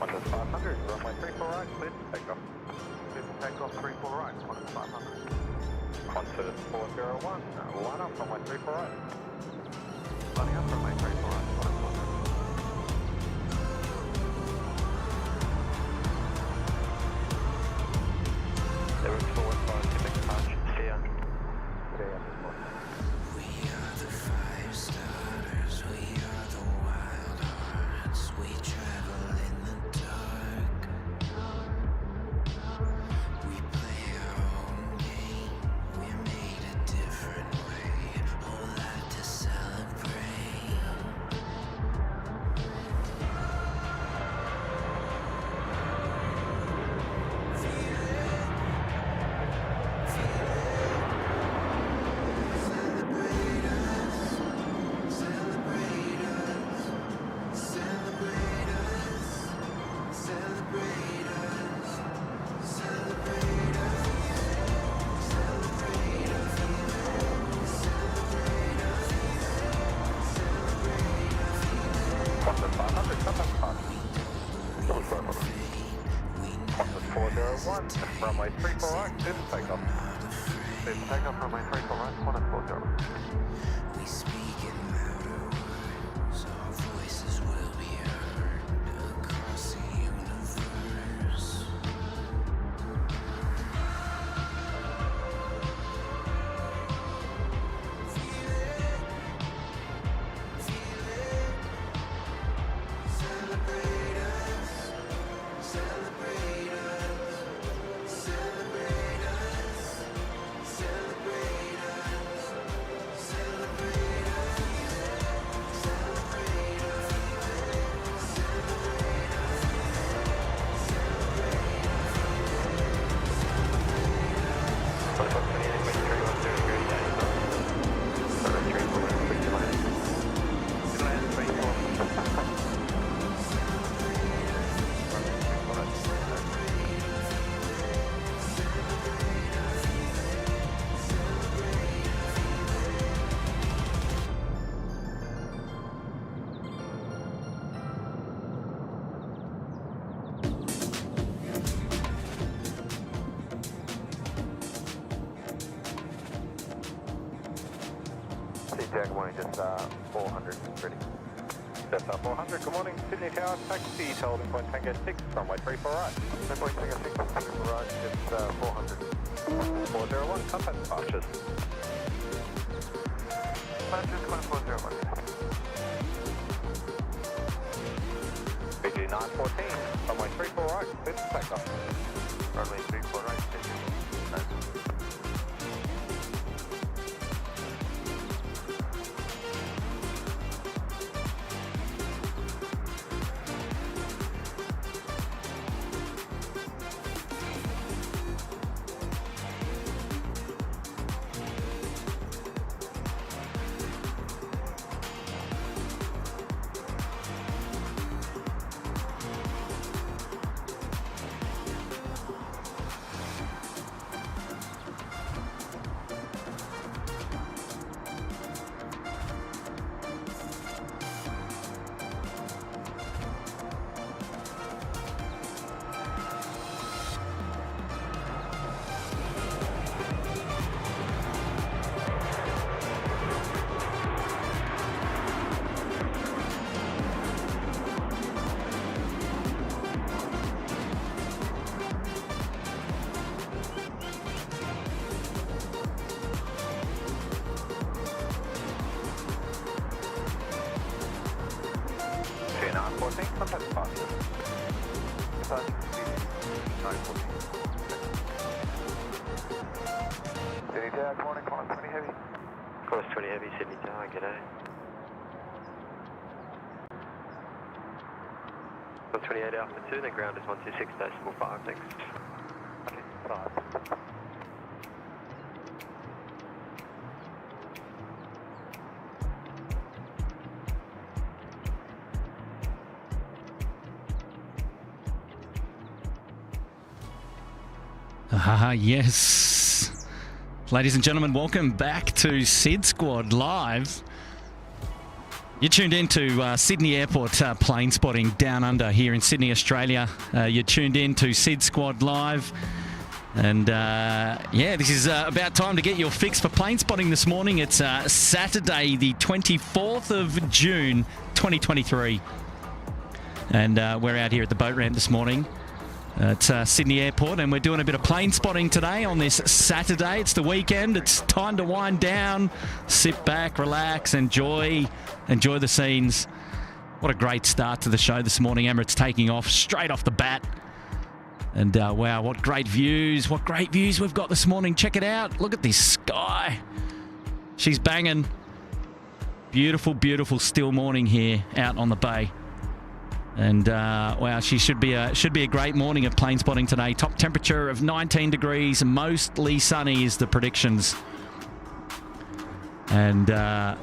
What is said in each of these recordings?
Qantas 500, runway 34 right, clear to take off. Clear to take off 34 right, Qantas 500. Qantas 401, line up, runway 34 right. Lining up, runway 34 right, Qantas 401. There was forward 5, Quebec departure, see ya. We are the fire starters, we are the wild hearts, we travel in the dark. We play our own game, we're made a different way, whole lot to celebrate. Qantas 500, contact departure. Qantas 401, runway 34 right, clear to take off. Clear to take off, runway 34 right, Qantas 401. We speak in louder words, our voices will be heard across the universe. Celebrate us, celebrate us, celebrate us, celebrate us, celebrate us, celebrate us, celebrate us. CTR, good morning, just 400, ready. Delta 400, good morning, Sydney Tower, taxi, holding point Tango 6, runway 34 right. No point, Tango 6, 34 right, just 400. 401, contact departures. Qantas 401. BG 914, runway 34 right, clear to take off. Runway 34 right, take it. Nice. Contact departure. Departing speed 914. Sydney Tower, good morning, Qantas 20 Heavy. Qantas 20 Heavy, Sydney Tower, g'day. Qantas 28 Alpha 2, then ground is 126 decimal 5, thanks. Okay, 5. Yes. Ladies and gentlemen, welcome back to SydSquad Live. You're tuned in to Sydney Airport plane spotting down under here in Sydney, Australia. You're tuned in to SydSquad Live. And yeah, this is about time to get your fix for plane spotting this morning. It's Saturday, the 24th of June, 2023. And we're out here at the boat ramp this morning at Sydney Airport, and we're doing a bit of plane spotting today on this Saturday. It's the weekend. It's time to wind down, sit back, relax, enjoy the scenes. What a great start to the show this morning. Emirates taking off straight off the bat. And wow, what great views we've got this morning. Check it out. Look at this sky. She's banging. Beautiful, beautiful still morning here out on the bay. And wow, she should be a great morning of plane spotting today. Top temperature of 19 degrees, mostly sunny is the predictions. And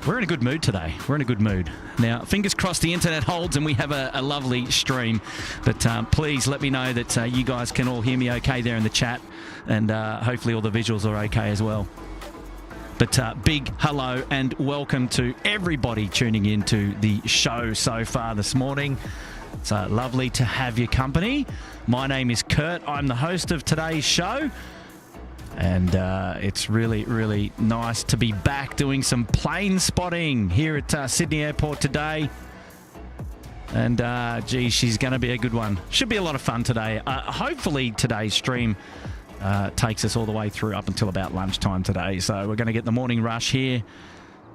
we're in a good mood today. We're in a good mood. Now, fingers crossed the internet holds and we have a lovely stream. But please let me know that you guys can all hear me okay there in the chat. And hopefully all the visuals are okay as well. But big hello and welcome to everybody tuning into the show so far this morning. It's lovely to have your company. My name is Kurt. I'm the host of today's show. And it's really, really nice to be back doing some plane spotting here at Sydney Airport today. And, gee, she's going to be a good one. Should be a lot of fun today. Hopefully today's stream takes us all the way through up until about lunchtime today. So we're going to get the morning rush here.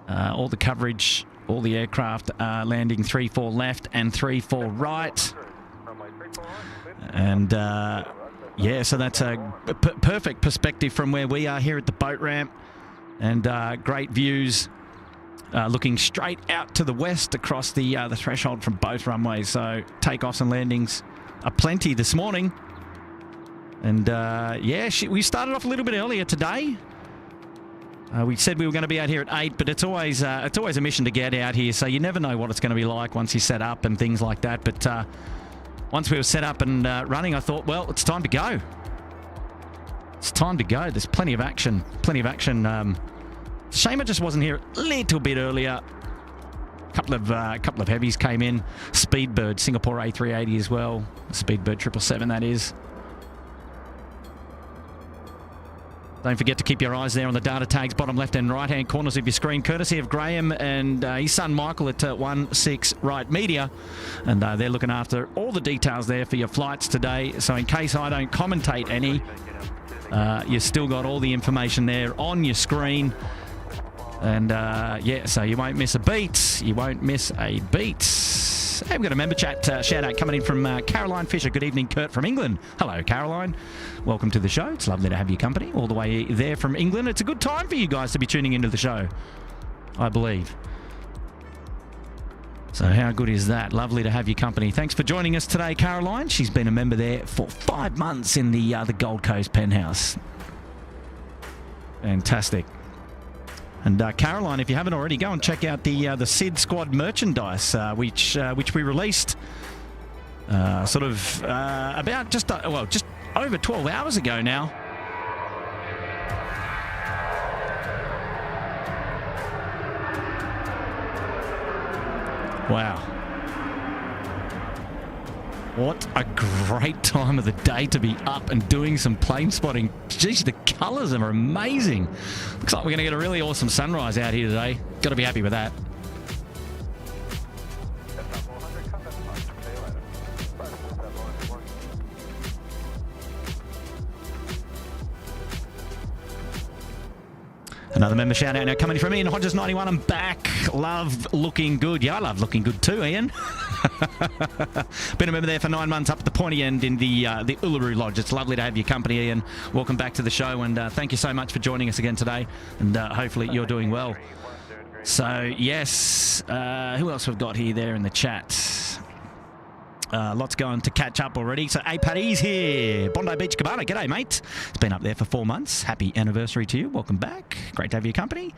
All the coverage, all the aircraft landing 3-4 left and 3-4 right. And... yeah, so that's a perfect perspective from where we are here at the boat ramp. And great views looking straight out to the west across the threshold from both runways. So takeoffs and landings are plenty this morning. And yeah, we started off a little bit earlier today. We said we were going to be out here at 8, but it's always a mission to get out here. So you never know what it's going to be like once you set up and things like that. But once we were set up and running, I thought, well, it's time to go. It's time to go. There's plenty of action. Plenty of action. Shame I just wasn't here a little bit earlier. Couple of heavies came in. Speedbird, Singapore A380 as well. Speedbird 777, that is. Don't forget to keep your eyes there on the data tags, bottom left and right hand corners of your screen, courtesy of Graham and his son Michael at 16 Right Media. And they're looking after all the details there for your flights today. So in case I don't commentate any, you've still got all the information there on your screen. And yeah, so you won't miss a beat. You won't miss a beat. Hey, we've got a member chat shout out coming in from Caroline Fisher. Good evening, Kurt from England. Hello, Caroline. Welcome to the show. It's lovely to have your company all the way there from England. It's a good time for you guys to be tuning into the show, I believe. So how good is that? Lovely to have your company. Thanks for joining us today, Caroline. She's been a member there for 5 months in the Gold Coast Penthouse. Fantastic. And Caroline, if you haven't already, go and check out the SydSquad merchandise, which we released about just over 12 hours ago now. Wow. What a great time of the day to be up and doing some plane spotting. Geez, the colours are amazing. Looks like we're going to get a really awesome sunrise out here today. Got to be happy with that. Another member shout out now coming from Ian Hodges 91. I'm back. Love looking good. Yeah, I love looking good too, Ian. Been a member there for 9 months up at the pointy end in the Uluru Lodge. It's lovely to have your company, Ian. Welcome back to the show, and thank you so much for joining us again today. And hopefully you're doing well. So yes, who else we've got here there in the chat? Lots going to catch up already. So, hey, Paddy's here. Bondi Beach Cabana. G'day, mate. It's been up there for 4 months. Happy anniversary to you. Welcome back. Great to have your company.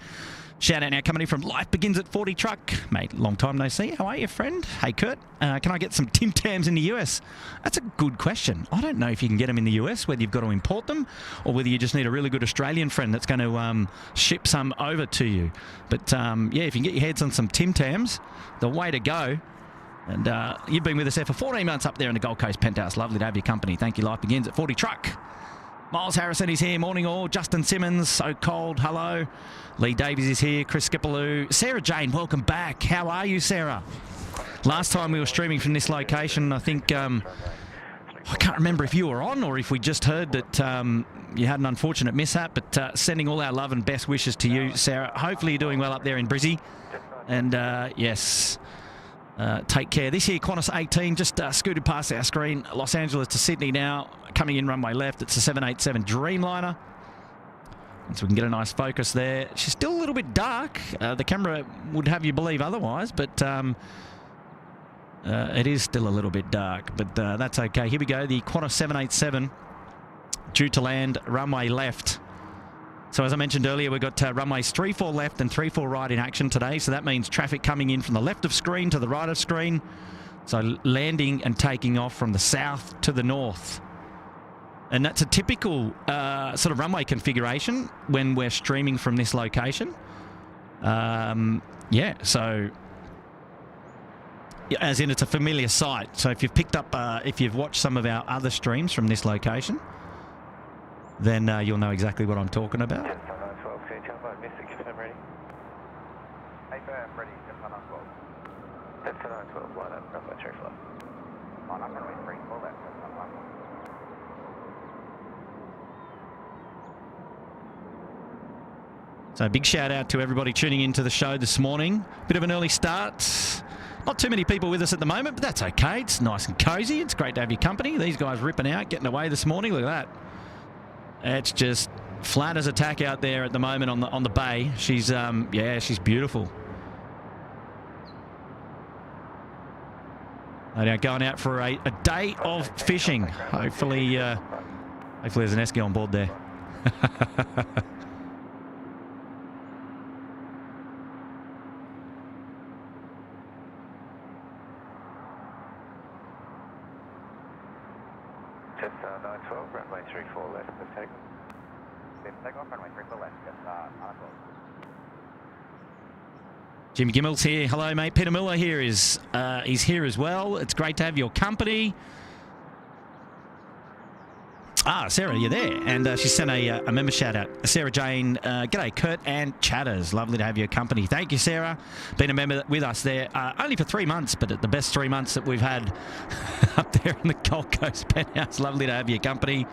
Shout out now coming in from Life Begins at 40 Truck. Mate, long time no see. How are you, friend? Hey, Kurt, can I get some Tim Tams in the US? That's a good question. I don't know if you can get them in the US, whether you've got to import them or whether you just need a really good Australian friend that's going to ship some over to you. But, yeah, if you can get your heads on some Tim Tams, the way to go. And you've been with us there for 14 months up there in the Gold Coast Penthouse. Lovely to have your company. Thank you. Life Begins at 40 Truck. Miles Harrison is here. Morning all. Justin Simmons, so cold. Hello. Lee Davies is here. Chris Skipperloo. Sarah Jane, welcome back. How are you, Sarah? Last time we were streaming from this location, I think, I can't remember if you were on or if we just heard that you had an unfortunate mishap, but sending all our love and best wishes to you, Sarah. Hopefully you're doing well up there in Brizzy. And, yes, take care. This here, Qantas 18, just scooted past our screen. Los Angeles to Sydney now. Coming in runway left, it's a 787 Dreamliner. So we can get a nice focus there. She's still a little bit dark. The camera would have you believe otherwise, but it is still a little bit dark, but that's okay. Here we go, the Qantas 787 due to land runway left. So as I mentioned earlier, we've got runways 34 left and 34 right in action today. So that means traffic coming in from the left of screen to the right of screen. So landing and taking off from the south to the north. And that's a typical sort of runway configuration when we're streaming from this location. Yeah, so as in it's a familiar sight. So if you've picked up, if you've watched some of our other streams from this location, then you'll know exactly what I'm talking about. So big shout out to everybody tuning into the show this morning. Bit of an early start. Not too many people with us at the moment, but that's okay. It's nice and cozy. It's great to have your company. These guys ripping out, getting away this morning. Look at that. It's just flat as a tack out there at the moment on the bay. She's yeah, she's beautiful. They're going out for a day of fishing. Hopefully there's an esky on board there. Jimmy Gimmel's here. Hello, mate. Peter Miller here is he's here as well. It's great to have your company. Ah, Sarah, you're there. And she sent a member shout out. Sarah Jane, g'day, Kurt and Chatters. Lovely to have your company. Thank you, Sarah. Been a member with us there only for 3 months, but the best 3 months that we've had up there in the Gold Coast Penthouse. Lovely to have your company.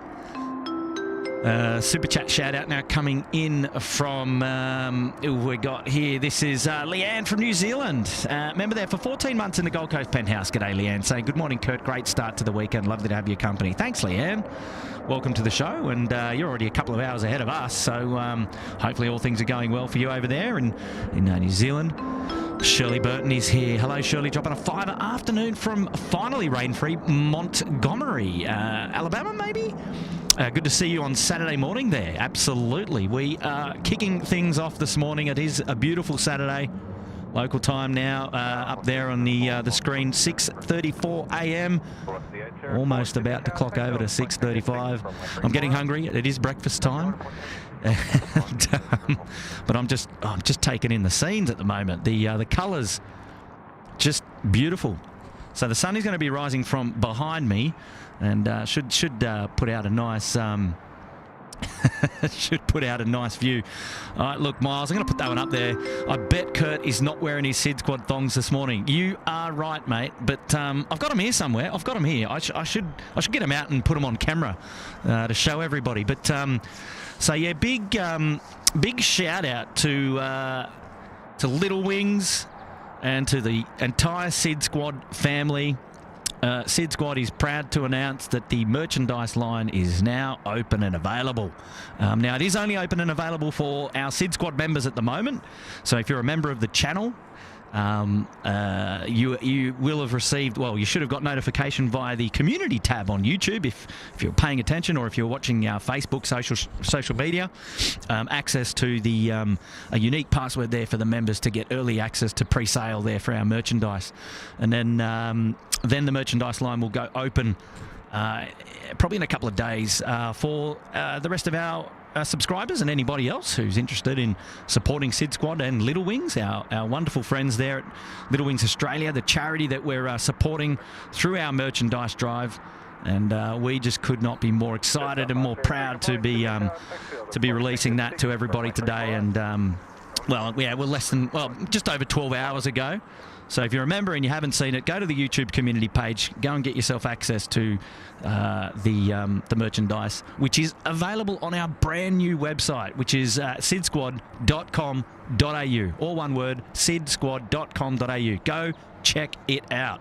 Super chat shout out now coming in from who we got here. This is Leanne from New Zealand. Member there for 14 months in the Gold Coast Penthouse. G'day, Leanne. Saying good morning, Kurt. Great start to the weekend. Lovely to have your company. Thanks, Leanne. Welcome to the show, and you're already a couple of hours ahead of us, so hopefully all things are going well for you over there in New Zealand. Shirley Burton is here. Hello, Shirley. Dropping a 5 afternoon from finally rain-free Montgomery, Alabama, maybe? Good to see you on Saturday morning there. Absolutely. We are kicking things off this morning. It is a beautiful Saturday. Local time now up there on the screen, 6:34 a.m. Almost about to clock over to 6:35. I'm getting hungry. It is breakfast time. But I'm just taking in the scenes at the moment. The colours, just beautiful. So the sun is going to be rising from behind me, and should put out a nice should put out a nice view. All right, look, Miles, I'm going to put that one up there. I bet Kurt is not wearing his SydSquad thongs this morning. You are right, mate. But I've got them here somewhere. I've got them here. I should get them out and put them on camera to show everybody. But so yeah, big shout out to Little Wings and to the entire SydSquad family. SydSquad is proud to announce that the merchandise line is now open and available. Now, it is only open and available for our SydSquad members at the moment. So if you're a member of the channel, you will have received, well, you should have got notification via the community tab on YouTube if you're paying attention, or if you're watching our Facebook social media, access to the a unique password there for the members to get early access to pre-sale there for our merchandise. And then the merchandise line will go open probably in a couple of days for the rest of our subscribers and anybody else who's interested in supporting SydSquad and Little Wings, our wonderful friends there at Little Wings Australia, the charity that we're supporting through our merchandise drive. And we just could not be more excited and more proud to be releasing that to everybody today. And well, yeah, we're just over 12 hours ago. So if you remember and you haven't seen it, go to the YouTube community page, go and get yourself access to the merchandise, which is available on our brand new website, which is sydsquad.com.au. All one word, sydsquad.com.au. Go check it out.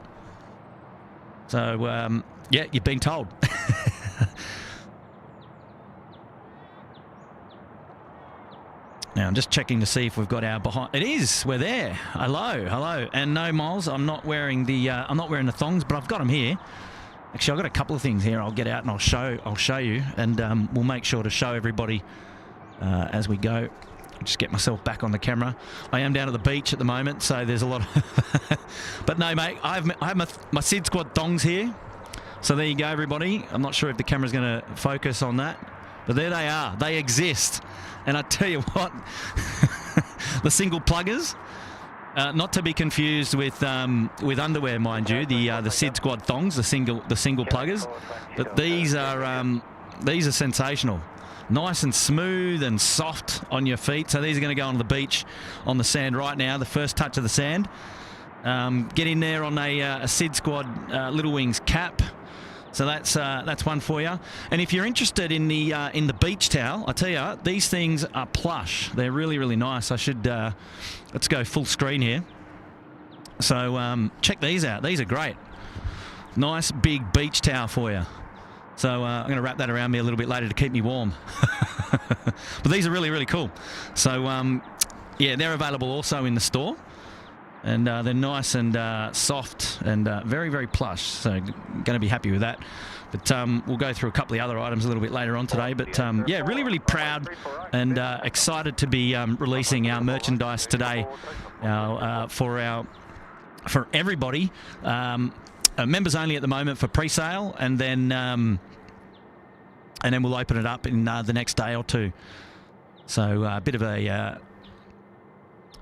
So, yeah, you've been told. Now, I'm just checking to see if we've got our behind. It is. We're there. Hello. And no, Miles, I'm not wearing the thongs, but I've got them here. Actually, I've got a couple of things here. I'll get out and I'll show you, and we'll make sure to show everybody as we go. I'll just get myself back on the camera. I am down at the beach at the moment, so there's a lot of... But no, mate, I have my SydSquad thongs here. So there you go, everybody. I'm not sure if the camera's going to focus on that, but there they are. They exist. And I tell you what, the single pluggers, not to be confused with underwear, mind you, the SydSquad thongs, the single pluggers, but these are sensational. Nice and smooth and soft on your feet. So these are going to go on the beach on the sand right now. The first touch of the sand. Get in there on a SydSquad Little Wings cap. So that's one for you. And if you're interested in the beach towel, I tell you, these things are plush. They're really, really nice. I should let's go full screen here. So check these out. These are great. Nice big beach towel for you. So I'm going to wrap that around me a little bit later to keep me warm. But these are really, really cool. So yeah, they're available also in the store. And they're nice and soft and very, very plush. So going to be happy with that. But we'll go through a couple of the other items a little bit later on today. But yeah, really, really proud and excited to be releasing our merchandise today for everybody. Members only at the moment for pre-sale, and then we'll open it up in the next day or two. So a bit of a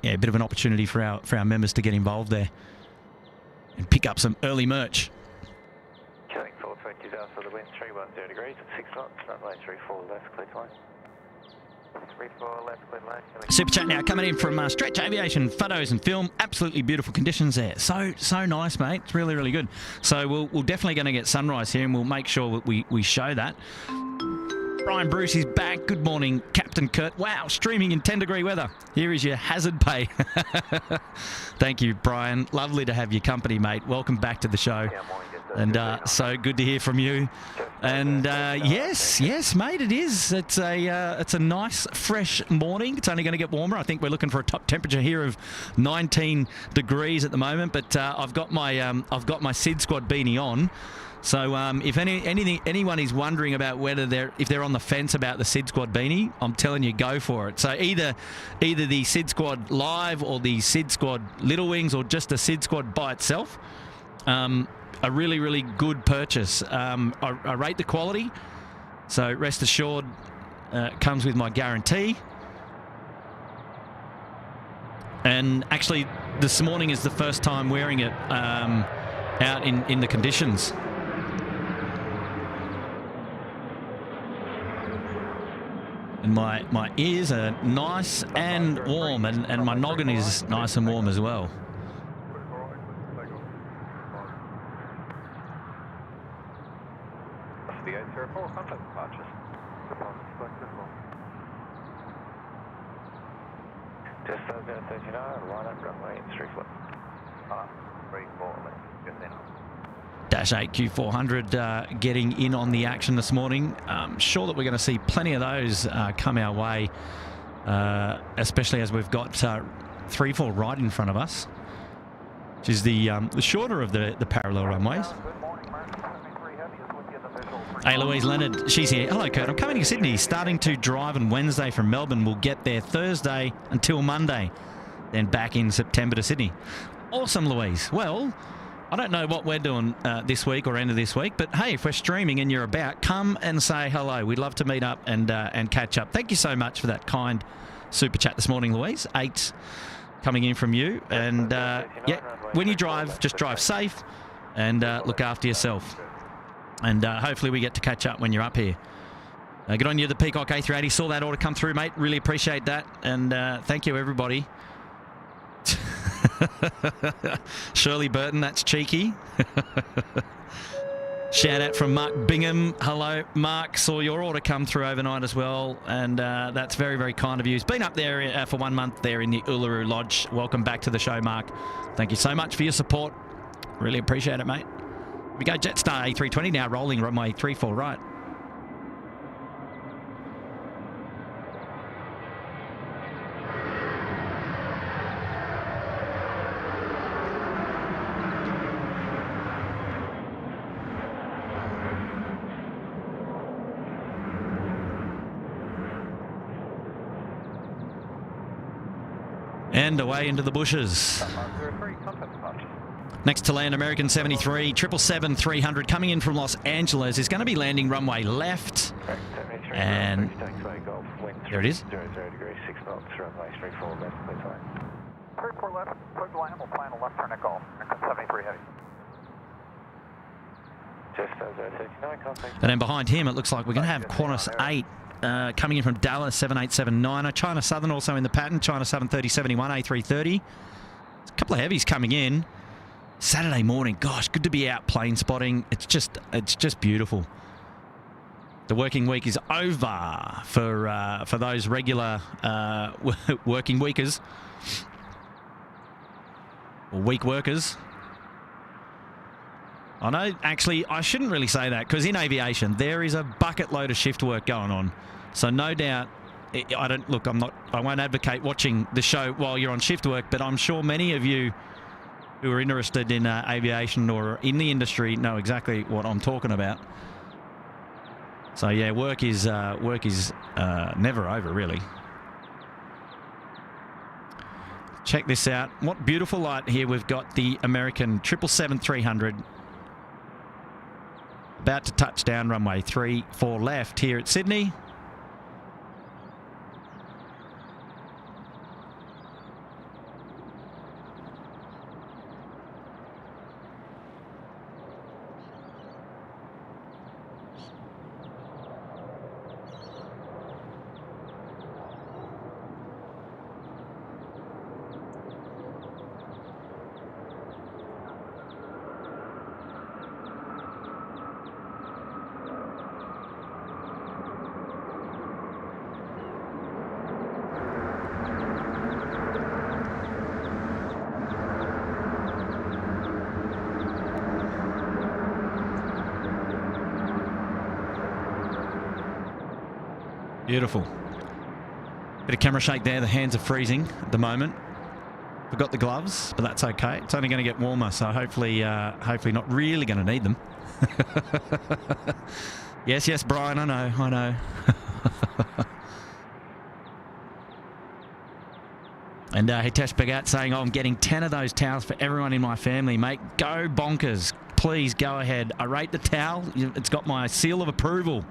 bit of an opportunity for our members to get involved there and pick up some early merch. Killing 420 out for the wind, 310 degrees at 6 knots, runway 34 left, clear climb. 34 left, clear line. Super chat now coming in from Stretch Aviation Photos and Film. Absolutely beautiful conditions there. So nice, mate. It's really, really good. So we're definitely going to get sunrise here, and we'll make sure that we show that. Brian Bruce is back. Good morning, Captain Kurt. Wow, streaming in 10-degree weather. Here is your hazard pay. Thank you, Brian. Lovely to have your company, mate. Welcome back to the show. And so good to hear from you. And yes, mate, it is. It's a nice, fresh morning. It's only going to get warmer. I think we're looking for a top temperature here of 19 degrees at the moment. But I've got my SydSquad beanie on. So if anyone is wondering about if they're on the fence about the SydSquad beanie, I'm telling you, go for it. So either the SydSquad Live or the SydSquad Little Wings or just the SydSquad by itself, a really, really good purchase. I rate the quality, so rest assured, it comes with my guarantee. And actually, this morning is the first time wearing it out in the conditions. And my ears are nice and warm, and my noggin is nice and warm as well. The A340 contact departures. Just 039, line up runway 34 left, just in. Dash 8 Q400 getting in on the action this morning. I'm sure that we're going to see plenty of those come our way, especially as we've got 3-4 right in front of us. which is the shorter of the parallel runways. Hey, Louise Leonard, she's here. Hello, Kurt. I'm coming to Sydney, starting to drive on Wednesday from Melbourne. We'll get there Thursday until Monday, then back in September to Sydney. Awesome, Louise. Well, I don't know what we're doing this week or end of this week, but hey, if we're streaming and you're about, come and say hello. We'd love to meet up and catch up. Thank you so much for that kind super chat this morning, Louise. 8 coming in from you. And yeah, when you drive, just drive safe and look after yourself. And hopefully we get to catch up when you're up here. Good on you, the Peacock A380. Saw that order come through, mate. Really appreciate that. And thank you, everybody. Shirley Burton, that's cheeky. Shout out from Mark Bingham. Hello, Mark. Saw your order come through overnight as well. And that's very, very kind of you. He's been up there for 1 month there in the Uluru Lodge. Welcome back to the show, Mark. Thank you so much for your support. Really appreciate it, mate. We go Jetstar A320 now, rolling runway 34 right. And away into the bushes. Next to land, American 73, 777-300 coming in from Los Angeles is going to be landing runway left. And there it is. 00 degrees, 6 knots, runway 34 left, please fine. 34 left, quick land, we'll plan a left turn at golf. 73 heavy. Just 039, contact. And then behind him, it looks like we're going to have Qantas 8 coming in from Dallas, 7879. China Southern also in the pattern, China Southern 3071, A330. A couple of heavies coming in. Saturday morning, gosh, good to be out plane spotting. It's just beautiful. The working week is over for those regular working weekers or week workers. I know, actually, I shouldn't really say that because in aviation there is a bucket load of shift work going on. So no doubt, I won't advocate watching the show while you're on shift work, but I'm sure many of you who are interested in aviation or in the industry know exactly what I'm talking about. So yeah, work is never over, really. Check this out. What beautiful light here. We've got the American 777-300 about to touch down runway 34 left here at Sydney. Beautiful. Bit of camera shake there. The hands are freezing at the moment. Forgot the gloves, but that's okay. It's only going to get warmer, so hopefully not really going to need them. Yes, Brian, I know. And Hitesh Bhagat saying, I'm getting 10 of those towels for everyone in my family, mate. Go bonkers. Please go ahead. I rate the towel. It's got my seal of approval.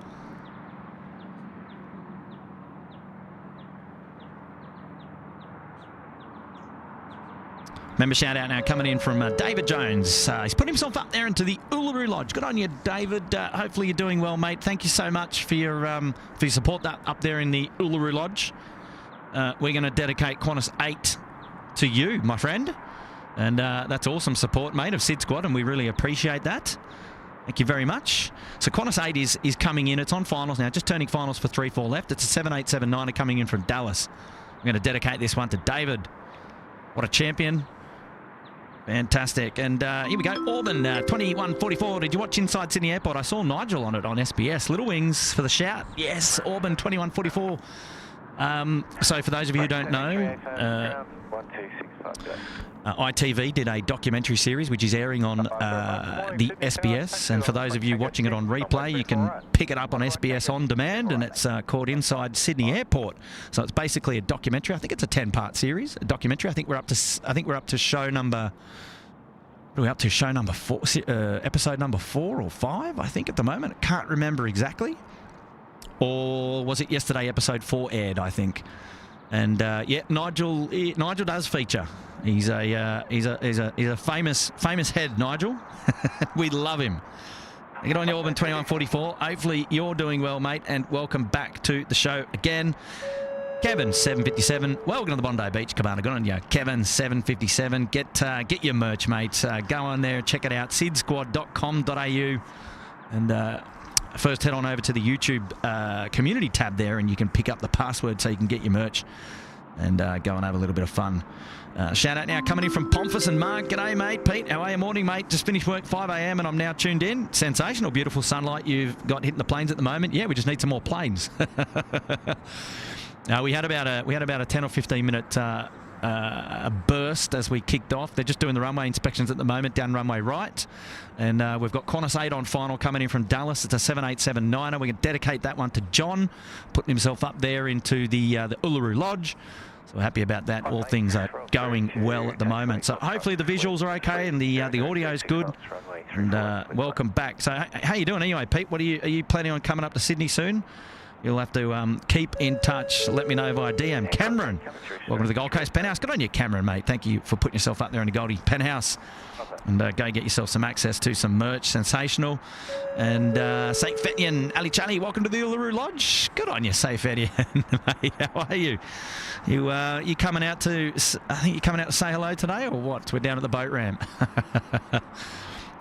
Member shout out now coming in from David Jones. He's put himself up there into the Uluru Lodge. Good on you, David. Hopefully you're doing well, mate. Thank you so much for your support up there in the Uluru Lodge. We're going to dedicate Qantas 8 to you, my friend. And that's awesome support, mate, of SydSquad, and we really appreciate that. Thank you very much. So Qantas 8 is coming in. It's on finals now, just turning finals for 3-4 left. It's a 7879 coming in from Dallas. I'm going to dedicate this one to David. What a champion. Fantastic. And here we go. Auburn, 2144. Did you watch Inside Sydney Airport? I saw Nigel on it on SBS. Little Wings for the shout. Yes, Auburn, 2144. So for those of you who don't know, ITV did a documentary series which is airing on the SBS, and for those of you watching it on replay, you can pick it up on SBS On Demand, and it's called Inside Sydney Airport. So it's basically a documentary. I think it's a 10-part series, a documentary. I think we're up to show number. What are we up to? Show number 4, episode number 4 or 5, I think, at the moment. I can't remember exactly. Or was it yesterday? Episode 4 aired, I think. And yeah, Nigel does feature. He's a famous head, Nigel. We love him. Get on your Auburn 2144. Hopefully you're doing well, mate, and welcome back to the show again. Kevin 757. Welcome to the Bondi Beach Cabana. Good on you, Kevin 757. Get your merch, mate. Go on there, check it out. SydSquad.com.au, and first head on over to the YouTube community tab there, and you can pick up the password so you can get your merch and go and have a little bit of fun. Shout out now coming in from Pomfus and Mark. G'day, mate. Pete, how are you? Morning, mate. Just finished work 5 a.m. and I'm now tuned in. Sensational, beautiful sunlight you've got hitting the planes at the moment. Yeah, we just need some more planes. We had about a 10 or 15 minute burst as we kicked off. They're just doing the runway inspections at the moment down runway right, and we've got Qantas 8 on final coming in from Dallas. It's a 787-9er. We can dedicate that one to John, putting himself up there into the Uluru Lodge. So we're happy about that. All things are going well at the moment. So hopefully the visuals are okay and the audio is good. And welcome back. So how you doing anyway, Pete? Are you planning on coming up to Sydney soon? You'll have to keep in touch. Let me know via DM. Cameron, welcome to the Gold Coast Penthouse. Good on you, Cameron, mate. Thank you for putting yourself up there in the Goldie Penthouse. And go get yourself some access to some merch. Sensational. And Saif Fetian, Ali Chali, welcome to the Uluru Lodge. Good on you, Saif Fetian. Mate, how are you? You coming out to? I think you're coming out to say hello today, or what? We're down at the boat ramp.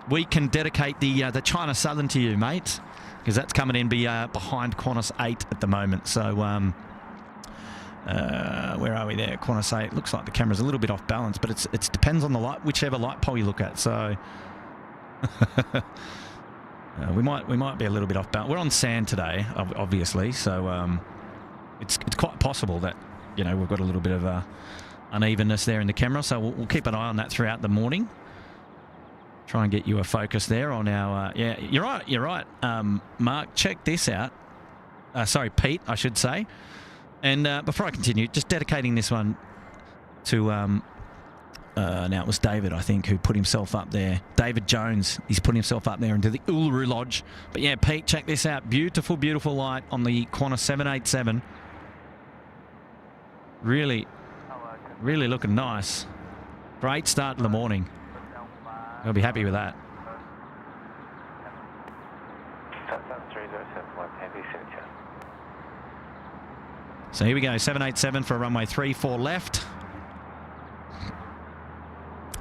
We can dedicate the China Southern to you, mate, because that's coming in behind Qantas 8 at the moment. So where are we there? Qantas 8. Looks like the camera's a little bit off balance, but it depends on the light, whichever light pole you look at. So we might be a little bit off balance. We're on sand today, obviously, so it's quite possible that we've got a little bit of unevenness there in the camera. So we'll keep an eye on that throughout the morning. Try and get you a focus there on our... yeah, you're right. Mark, check this out. Sorry, Pete, I should say. And before I continue, just dedicating this one to... now it was David, I think, who put himself up there. David Jones, he's put himself up there into the Uluru Lodge. But yeah, Pete, check this out. Beautiful, beautiful light on the Qantas 787. Really looking nice. Great start to the morning. I'll be happy with that. So here we go, 787 for runway 34 left,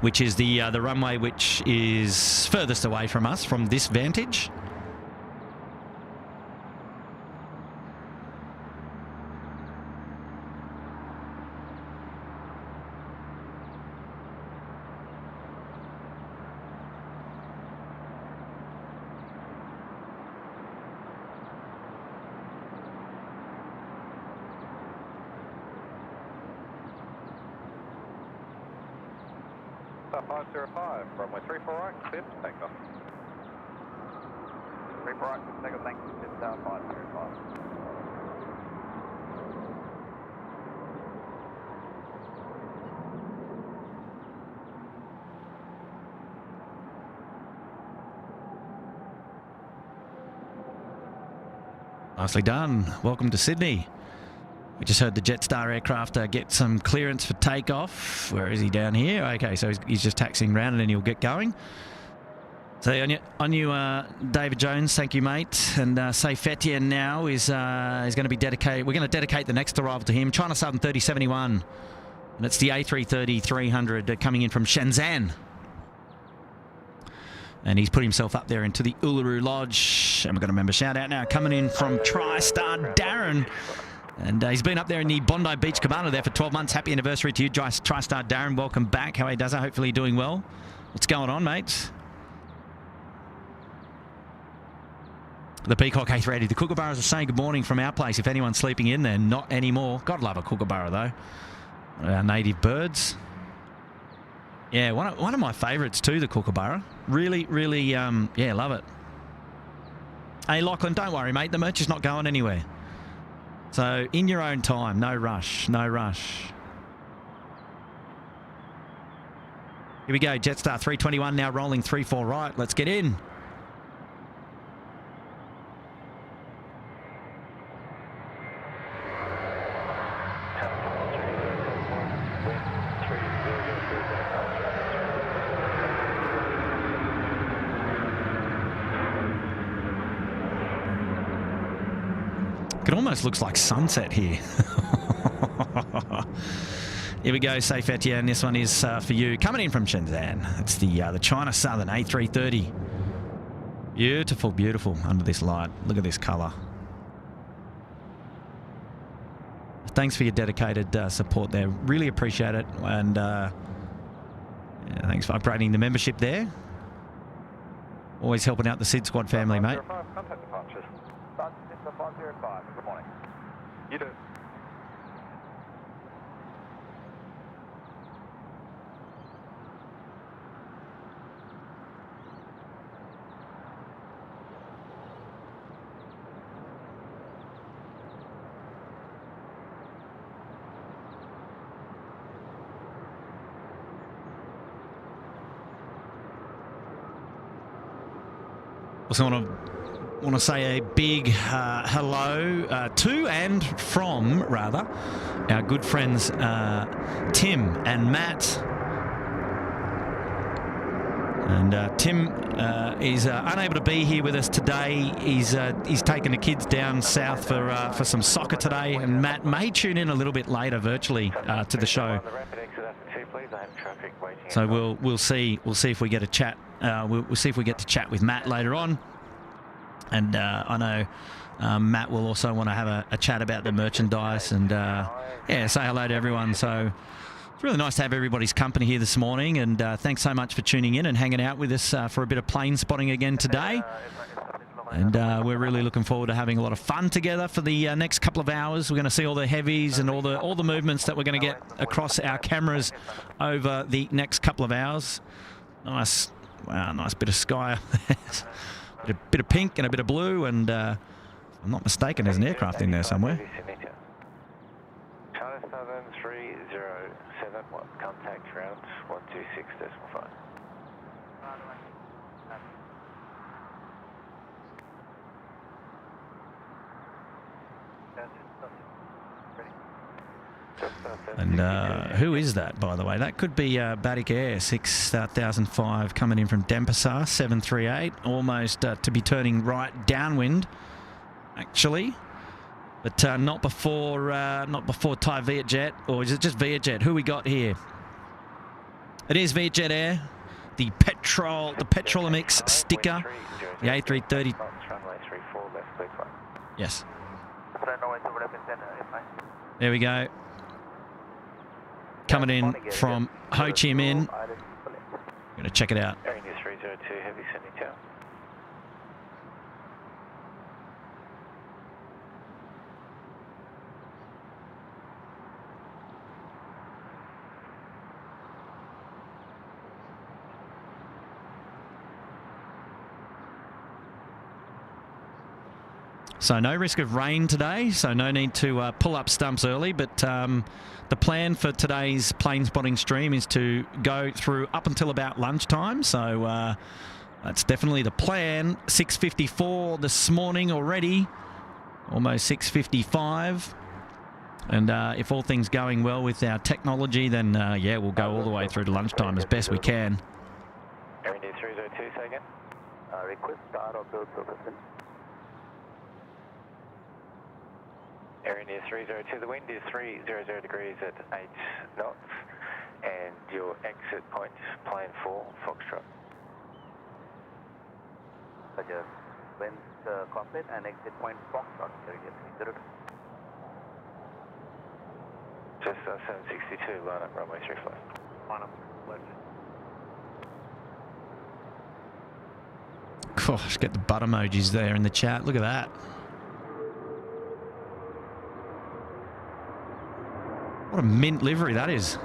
which is the runway which is furthest away from us from this vantage. Star 505, runway 34 right, clear for takeoff. 34 right, takeoff, thanks. Star 505. Nicely done. Welcome to Sydney. We just heard the Jetstar aircraft get some clearance for takeoff. Where is he? Down here? Okay, so he's just taxiing around and then he'll get going. So on you, David Jones, thank you, mate. And Saif Fetian now is going to be dedicated. We're going to dedicate the next arrival to him. China Southern 3071. And it's the A330-300 coming in from Shenzhen. And he's put himself up there into the Uluru Lodge. And we're going to remember shout out now coming in from TriStar Darren. And he's been up there in the Bondi Beach Cabana there for 12 months. Happy anniversary to you, TriStar Darren. Welcome back. How he does it? Hopefully doing well. What's going on, mate? The Peacock A380. The Kookaburras are saying good morning from our place. If anyone's sleeping in there, not anymore. God love a Kookaburra, though. Our native birds. Yeah, one of my favourites too, the Kookaburra. Really, really, yeah, love it. Hey, Lachlan, don't worry, mate. The merch is not going anywhere. So, in your own time. No rush. No rush. Here we go. Jetstar 321 now rolling 34 right. Let's get in. It almost looks like sunset here. Here we go, safe Etienne. This one is for you. Coming in from Shenzhen. It's the China Southern A330. Beautiful, beautiful under this light. Look at this colour. Thanks for your dedicated support there. Really appreciate it. And yeah, thanks for upgrading the membership there. Always helping out the SydSquad family, mate. Contact departures. Start 505. Good morning. You do. Also want to say a big hello to and from, rather, our good friends Tim and Matt. And Tim is unable to be here with us today. He's taking the kids down south for some soccer today, and Matt may tune in a little bit later virtually to the show. So we'll see if we get a chat. We'll see if we get to chat with Matt later on. And I know Matt will also want to have a chat about the merchandise and yeah, say hello to everyone. So it's really nice to have everybody's company here this morning, and thanks so much for tuning in and hanging out with us for a bit of plane spotting again today. And we're really looking forward to having a lot of fun together for the next couple of hours. We're going to see all the heavies and all the movements that we're going to get across our cameras over the next couple of hours. Nice, wow, nice bit of sky. A bit of pink and a bit of blue, and if I'm not mistaken, there's an aircraft in there somewhere. China Southern 307, contact round 126.5. And who is that, by the way? That could be Batik Air 6005 coming in from Denpasar 738, almost to be turning right downwind, actually, but not before Thai Vietjet, or is it just Vietjet? Who we got here? It is Vietjet Air, the Petrolomix sticker, the A330. Yes. There we go. Coming in from Ho Chi Minh. I'm going to check it out. Air India 302, heavy sending tower. So no risk of rain today, so no need to pull up stumps early, but the plan for today's plane spotting stream is to go through up until about lunchtime, so that's definitely the plan. 6:54 this morning already, almost 6:55, and if all things going well with our technology, then yeah, we'll go all the way through to lunchtime as best we can. Air India 302, say again. Request start of build processing. Air India 302, the wind is 300 degrees at 8 knots, and your exit point, plane 4, Foxtrot. Roger. Wind cockpit and exit point Foxtrot, Air India 302. Just 762, line up runway 35. Line up, left. Gosh, get the butt emojis there in the chat. Look at that. What a mint livery that is.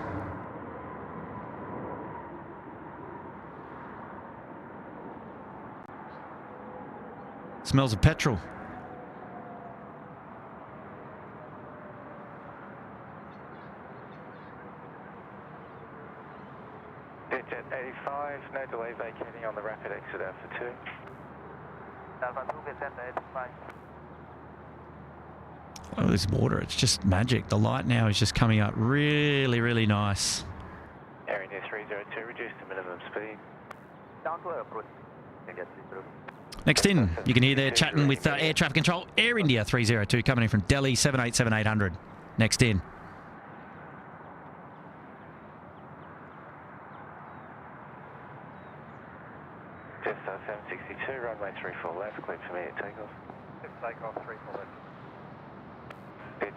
Smells of petrol. Jet 85, no delay vacating on the rapid exit Alpha 2. Alpha 2, descend 85. Oh, this water, it's just magic. The light now is just coming up really, really nice. Air India 302, reduce to minimum speed. Down to our approach. India 30. Next in, you can hear they're chatting with air traffic control. Air India 302 coming in from Delhi, 787-800. Next in. Jetstar 762, runway 34 left, clear for me at takeoff. Takeoff 34 left.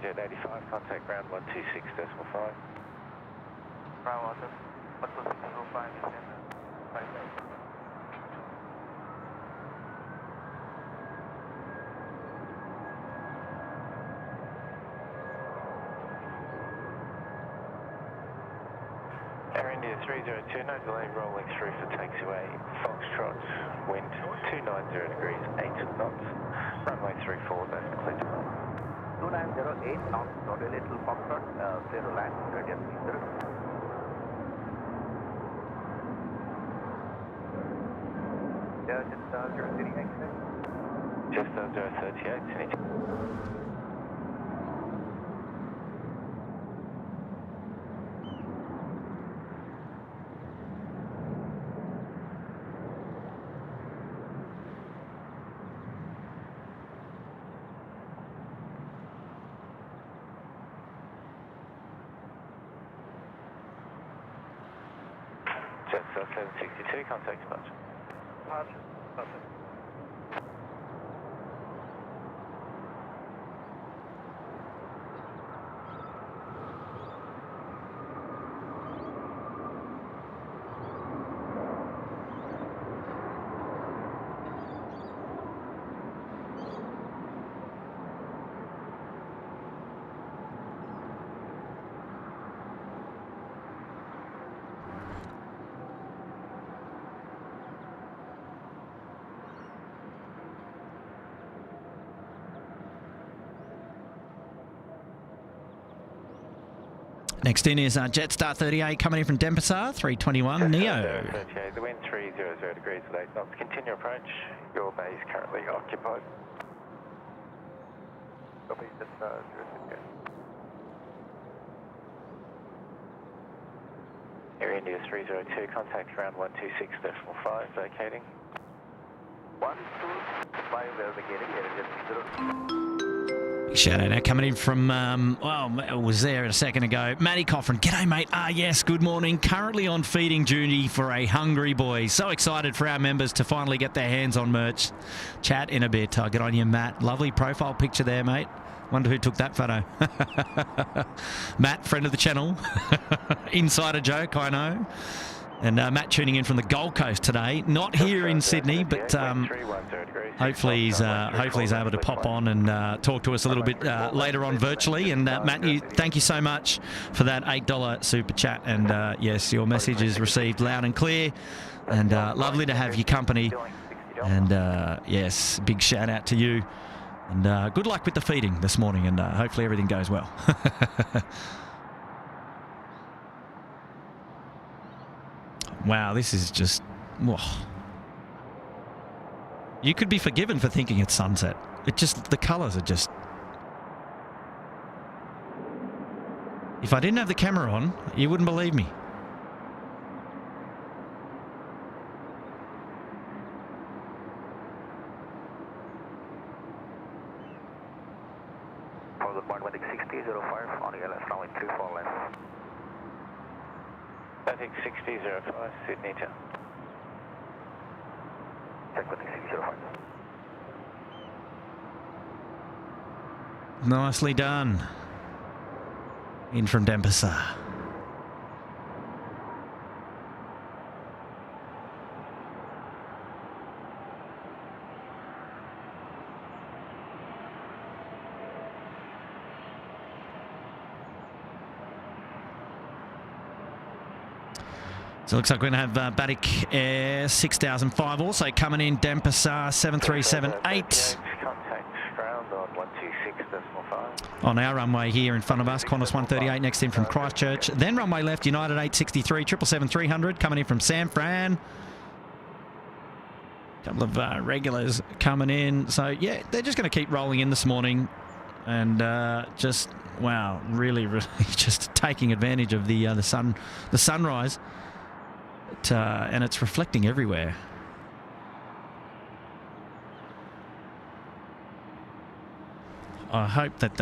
Jet 85, contact ground 126.5. Bravo, 126.05, descend 58. Air India 302, no delay, rolling through for taxiway, Foxtrot, wind 290 degrees, 8 knots, runway 34 left, clear to land. 2908 knots, got a little Foxtrot, clear to land, India 30. Jetstar 038. Jetstar 038, Sydney. Jetstar 762, contact departure. Departure. Perfect. Next in is Jetstar 38 coming in from Denpasar, 321 Neo. 38, the wind 300 degrees at 8 knots. Continue approach. Your bay is currently occupied. Copy, Jetstar 038. Air India 302, contact ground 126.5, vacating. 125, we're vacating, Air India 30. Shout out now coming in from, well, I was there a second ago. Matty Coffin, g'day mate. Yes, good morning. Currently on feeding duty for a hungry boy. So excited for our members to finally get their hands on merch. Chat in a bit. Good on you, Matt. Lovely profile picture there, mate. Wonder who took that photo. Matt, friend of the channel. Insider joke, I know. And Matt tuning in from the Gold Coast today. Not here in Sydney, but hopefully he's able to pop on and talk to us a little bit later on virtually. And Matt, thank you so much for that $8 super chat. And yes, your message is received loud and clear. And lovely to have your company. And yes, big shout out to you. And good luck with the feeding this morning. And hopefully everything goes well. Wow, this is just... Whoa. You could be forgiven for thinking it's sunset. It just... The colours are just... If I didn't have the camera on, you wouldn't believe me. For the point 6005 on the LS, runway 34 left. I think 6005, Sydney to. Check with 6005. Nicely done. In from Denpasar. So it looks like we're going to have Batik Air 6005 also coming in, Denpasar 7378. Contact ground on 126.5. On our runway here in front of us, Qantas 138 next in from Christchurch. Then runway left, United 863, 777-300 coming in from San Fran. Couple of regulars coming in. So, yeah, they're just going to keep rolling in this morning. And just, wow, really, really just taking advantage of the sunrise. And it's reflecting everywhere. I hope that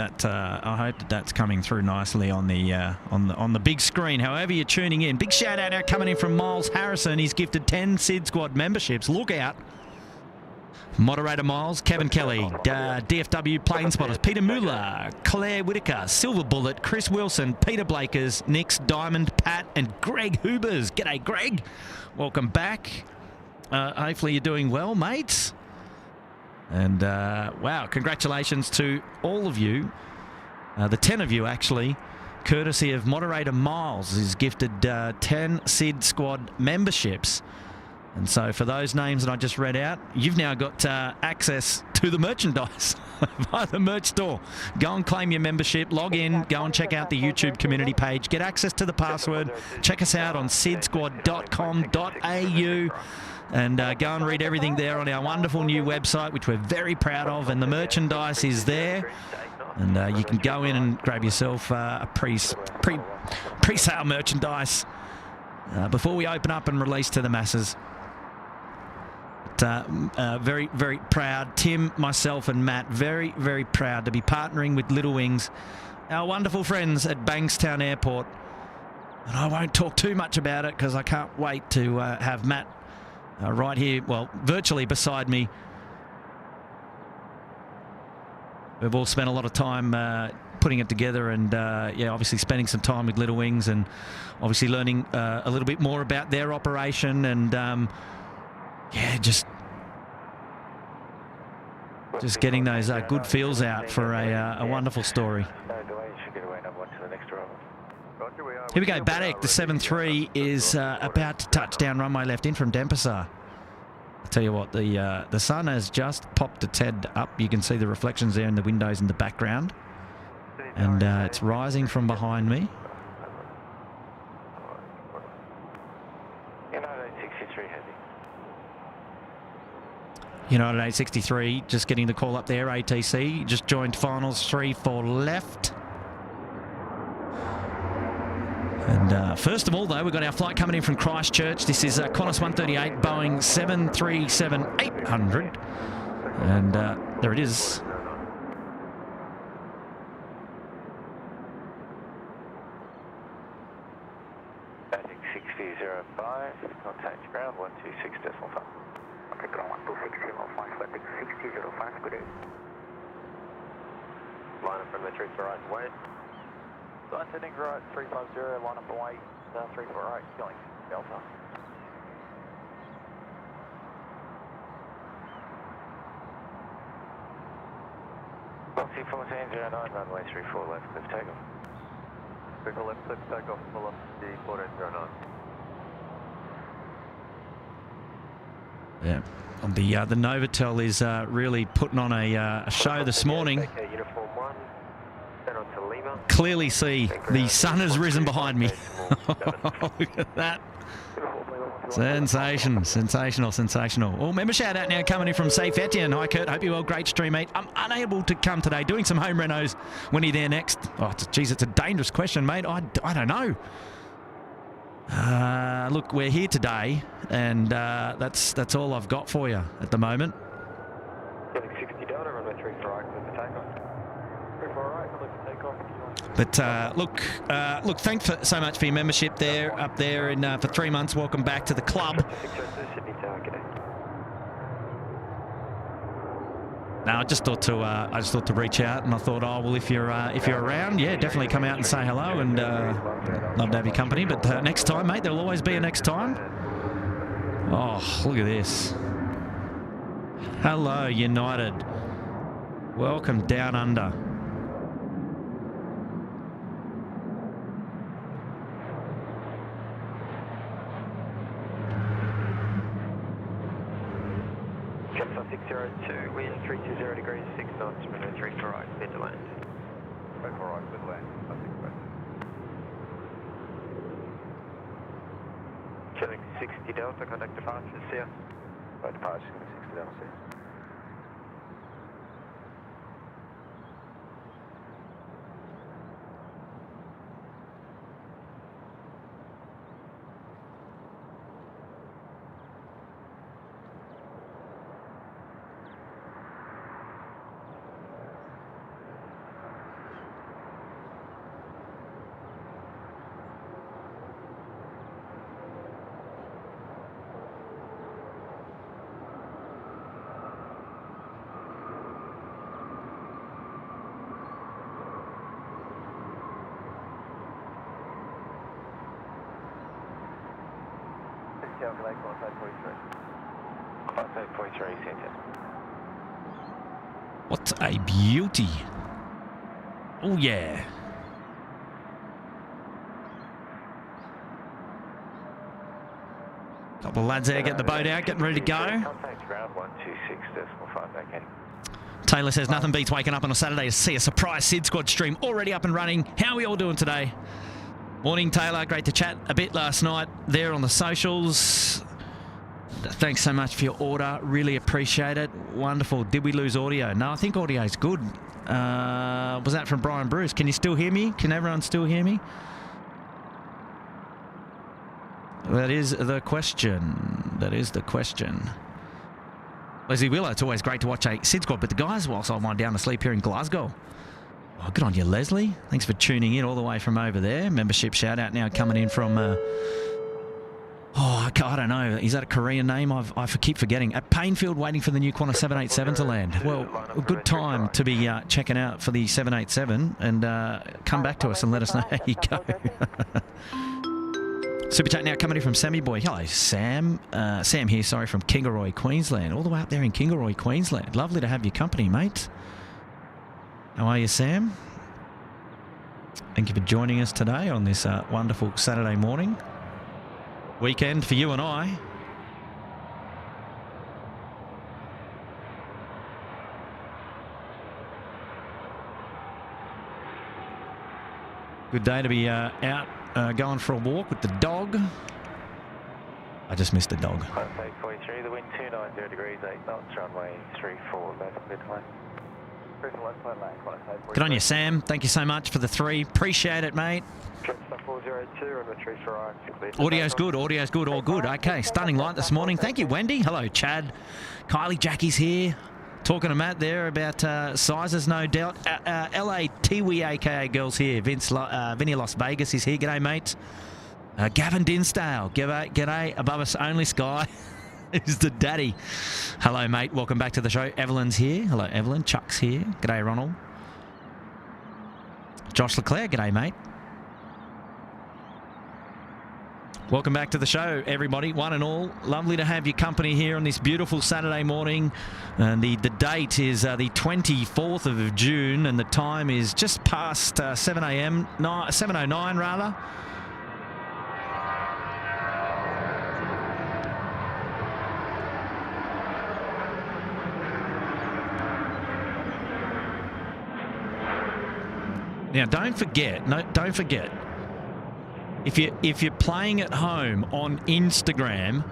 that's coming through nicely on the big screen. However you're tuning in, big shout out now coming in from Miles Harrison. He's gifted 10 SydSquad memberships. Look out. Moderator Miles, Kevin Kelly, DFW Plane Spotters, Peter Muller, Claire Whitaker, Silver Bullet, Chris Wilson, Peter Blakers, Nix, Diamond, Pat, and Greg Hubers. G'day, Greg. Welcome back. Hopefully you're doing well, mates. And, wow, congratulations to all of you, the 10 of you, actually, courtesy of Moderator Miles, who's gifted 10 SydSquad memberships. And so for those names that I just read out, you've now got access to the merchandise via the merch store. Go and claim your membership, log in, go and check out the YouTube community page, get access to the password, check us out on sydsquad.com.au, and go and read everything there on our wonderful new website, which we're very proud of, and the merchandise is there. And you can go in and grab yourself a pre-sale merchandise before we open up and release to the masses. Very, very proud. Tim, myself and Matt, very, very proud to be partnering with Little Wings, our wonderful friends at Bankstown Airport. And I won't talk too much about it because I can't wait to have Matt right here, well, virtually beside me. We've all spent a lot of time putting it together and, yeah, obviously spending some time with Little Wings and obviously learning a little bit more about their operation and, yeah, just getting those good feels out for a wonderful story. Here we go, Batik, the 7-3 is about to touch down runway left in from Denpasar. I tell you what, the sun has just popped its head up. You can see the reflections there in the windows in the background. And it's rising from behind me. United 863 just getting the call up there. ATC just joined finals 3 for left. And first of all, though, we've got our flight coming in from Christchurch. This is Qantas 138, Boeing 737-800. And there it is. Batik 6005, contact ground 126.5. Okay, ground 126.5, Batik 6005, good day. Line up from the 348 wait. Line heading right 350, line up away 348, going Delta. Boxy 1409, runway 34 left, clear takeoff. 34 left, clear takeoff, velocity 1409. Yeah, the Novotel is really putting on a show this morning. Uniform 1, then on to Lima. Clearly see the sun has risen behind me. Look at that. Sensational. Oh, member shout out now coming in from Safe Etienne. Hi, Kurt. Hope you're well. Great stream, mate. I'm unable to come today. Doing some home renos. When are you there next? Oh, geez, it's a dangerous question, mate. I don't know. Look, we're here today, and that's all I've got for you at the moment. Getting 60 Delta, runway 34 clear for takeoff. 348, clear for takeoff. But look, thanks so much for your membership there, up there, and for 3 months. Welcome back to the club. No, I just thought to reach out, and I thought, oh well, if you're around, yeah, definitely come out and say hello, and love to have your company. But next time, mate, there'll always be a next time. Oh, look at this. Hello, United. Welcome down under. 002, wind 320 degrees, 6 knots, runway 34 right, clear to land. 34 right, good land. Nothing bad. Killing 60 Delta, contact departure, see ya. Right, departure, 60 down, see. Calculate, qualified 43. Qualified 43, center. What a beauty. Oh, yeah. Couple of lads there getting the boat out, getting ready to go. Contact ground 126.5, okay. Taylor says nothing beats waking up on a Saturday to see a surprise SydSquad stream already up and running. How are we all doing today? Morning, Taylor. Great to chat a bit last night there on the socials. Thanks so much for your order. Really appreciate it. Wonderful. Did we lose audio? No, I think audio is good. Was that from Brian Bruce? Can you still hear me? Can everyone still hear me? That is the question. That is the question. Leslie Wheeler, it's always great to watch a SydSquad, but the guys, whilst I wind down to sleep here in Glasgow. Oh, good on you, Leslie. Thanks for tuning in all the way from over there. Membership shout out now coming in from, I don't know. Is that a Korean name? I keep forgetting. At Painfield, waiting for the new Qantas 787 to land. Well, a good time to be checking out for the 787 and come back to us and let us know how you go. Super chat now coming in from Sammy Boy. Hello, Sam. Sam here, sorry, from Kingaroy, Queensland. All the way up there in Kingaroy, Queensland. Lovely to have your company, mate. How are you, Sam? Thank you for joining us today on this wonderful Saturday morning. Weekend for you and I. Good day to be out going for a walk with the dog. I just missed the dog. Contact 43, the wind 290 degrees, 8 knots, runway 34 left, clear to land. Good on you, Sam. Thank you so much for the 3. Appreciate it, mate. Audio's good. Audio's good. All good. Okay. Stunning light this morning. Thank you, Wendy. Hello, Chad. Kylie, Jackie's here. Talking to Matt there about sizes, no doubt. LA Tiwi, aka girls here. Vinny Las Vegas is here. G'day, mate. Gavin Dinsdale. G'day. Above us only, Sky. Who's the daddy? Hello, mate. Welcome back to the show. Evelyn's here. Hello, Evelyn. Chuck's here. G'day, Ronald. Josh Leclerc. G'day, mate. Welcome back to the show, everybody, one and all. Lovely to have your company here on this beautiful Saturday morning. And the date is the 24th of June, and the time is just past 7 a.m., 7:09 rather. Now, don't forget, if you're playing at home on Instagram,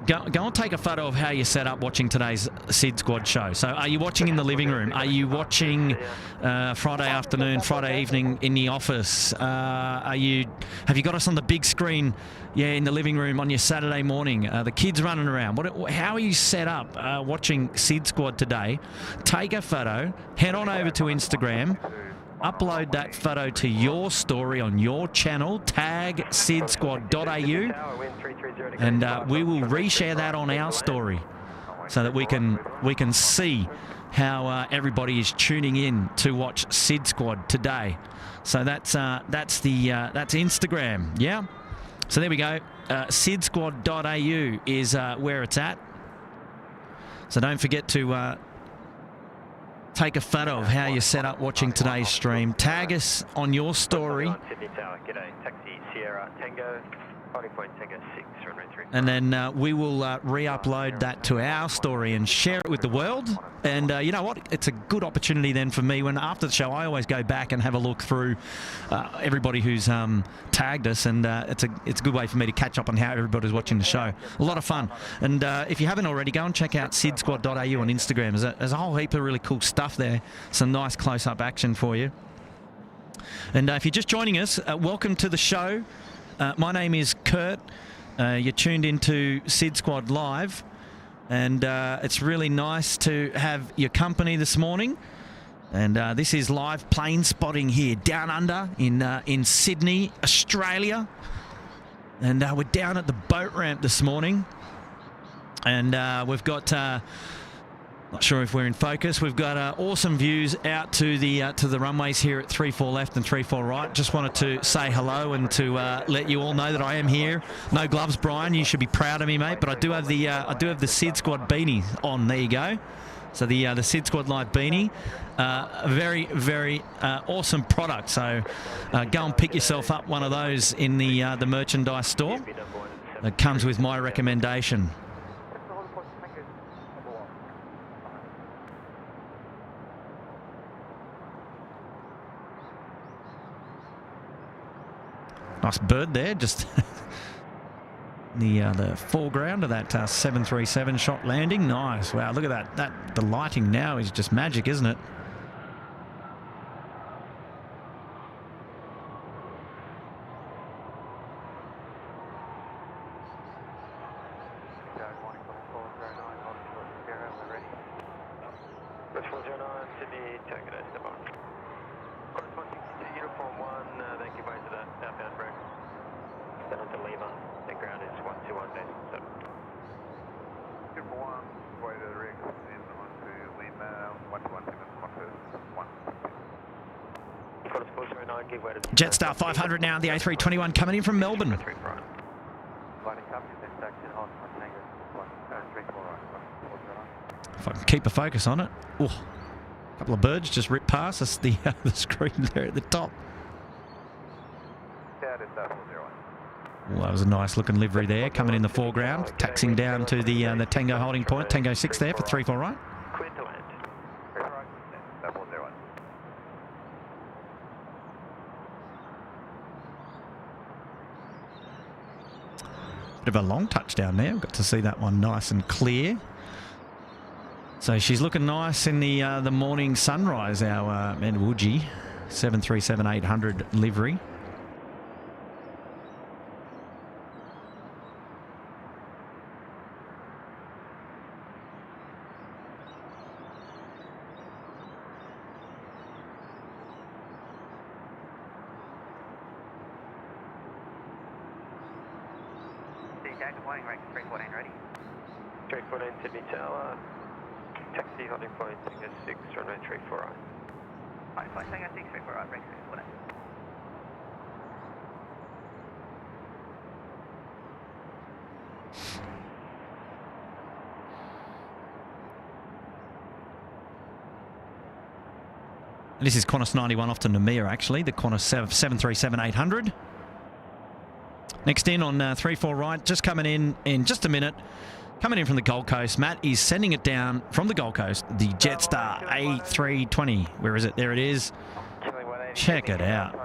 go and take a photo of how you set up watching today's SydSquad show. So are you watching in the living room? Are you watching Friday afternoon, Friday evening in the office? Have you got us on the big screen, in the living room on your Saturday morning? The kids running around. How are you set up watching SydSquad today? Take a photo, head on over to Instagram, upload that photo to your story on your channel, tag SydSquad.au, and we will reshare that on our story so that we can see how everybody is tuning in to watch SydSquad today. So that's Instagram, yeah. So there we go. SydSquad.au is where it's at. So don't forget to take a photo of how you're set up watching today's stream. Tag us on your story. Sydney Tower, g'day. Taxi Sierra Tango, Holding point Tango 6, runway 3. And then we will re-upload that to our story and share it with the world. And you know what? It's a good opportunity then for me when after the show I always go back and have a look through everybody who's tagged us, and it's a good way for me to catch up on how everybody's watching the show. A lot of fun. And if you haven't already, go and check out SydSquad.au on Instagram. There's a whole heap of really cool stuff there. Some nice close-up action for you. And if you're just joining us, welcome to the show. My name is Kurt. You're tuned into SydSquad Live, and it's really nice to have your company this morning. And this is live plane spotting here down under in Sydney, Australia. And we're down at the boat ramp this morning, and we've got. Not sure if we're in focus. We've got awesome views out to the runways here at 34 left and 34 right. Just wanted to say hello and to let you all know that I am here. No gloves, Brian. You should be proud of me, mate. But I do have the SydSquad beanie on. There you go. So the SydSquad Live beanie, a very, very awesome product. So go and pick yourself up one of those in the merchandise store. It comes with my recommendation. Nice bird there, just the foreground of that 737 shot landing. Nice. Wow, look at that. The lighting now is just magic, isn't it? Jetstar 500 now, the A321 coming in from Melbourne. If I can keep a focus on it. Ooh, a couple of birds just ripped past us the screen there at the top. Well, that was a nice looking livery there, coming in the foreground, taxiing down to the Tango holding point, Tango 6 there for 34 right. Bit of a long touchdown there. We've got to see that one nice and clear. So she's looking nice in the morning sunrise, our Menwuji 737-800 livery. Good morning, rank 314 ready. 314 Sydney Tower, taxi holding point Tango 6, runway 34 right. Holding point Tango 6, 34 right, rank 314. This is Qantas 91 off to Namia, actually, the Qantas 737-800. Next in on 34 right, just coming in just a minute. Coming in from the Gold Coast, Matt is sending it down from the Gold Coast, the Jetstar A320. Where is it? There it is. Check it out.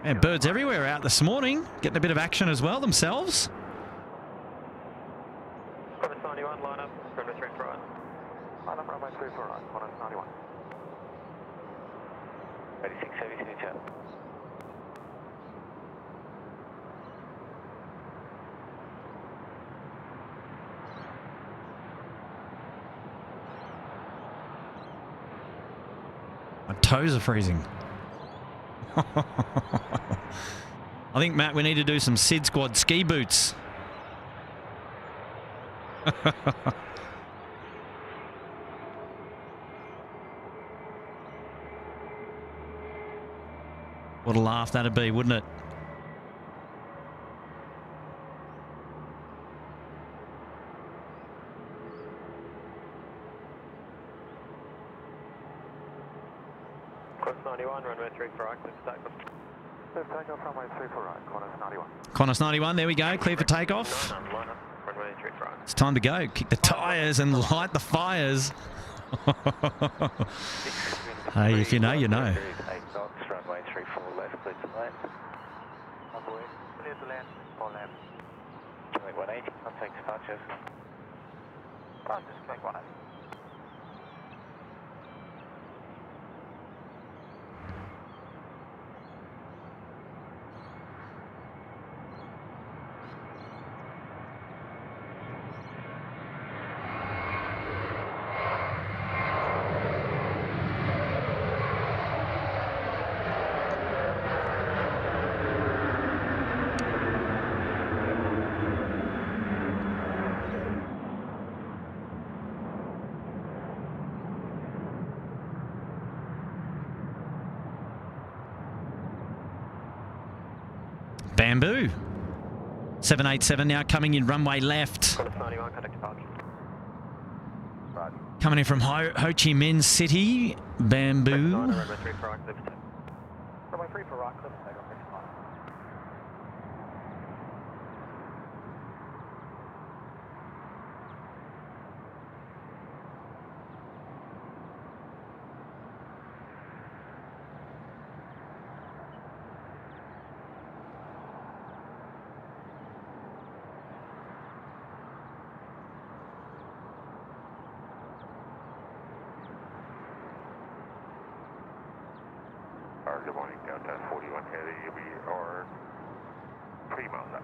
And birds everywhere out this morning, getting a bit of action as well themselves. Qantas 91, line up, runway 34 right. Line up, runway 34 right, Qantas 91. 86 heavy Sydney Tower. My toes are freezing. I think, Matt, we need to do some SydSquad ski boots. What a laugh that'd be, wouldn't it? Course 91, runway 34 right, clear for takeoff. Clear for takeoff, runway 34 right, Qantas 91. Qantas 91, there we go, clear for takeoff. Line up, runway 34 right. It's time to go. Kick the tyres and light the fires. Hey, if you know, you know. 8 knots, runway 34 left, clear to land. Clear to land, all land. Joint 180, contact departures. Right, just joint 180. Bamboo. 787 now coming in runway left. Qantas 91, contact departure. Right. Coming in from Ho Chi Minh City. Bamboo. Runway 34 right, clear for takeoff. Runway 34 right, clear for takeoff, next line. Good morning, Delta 41 Heavy, we are 3 miles up.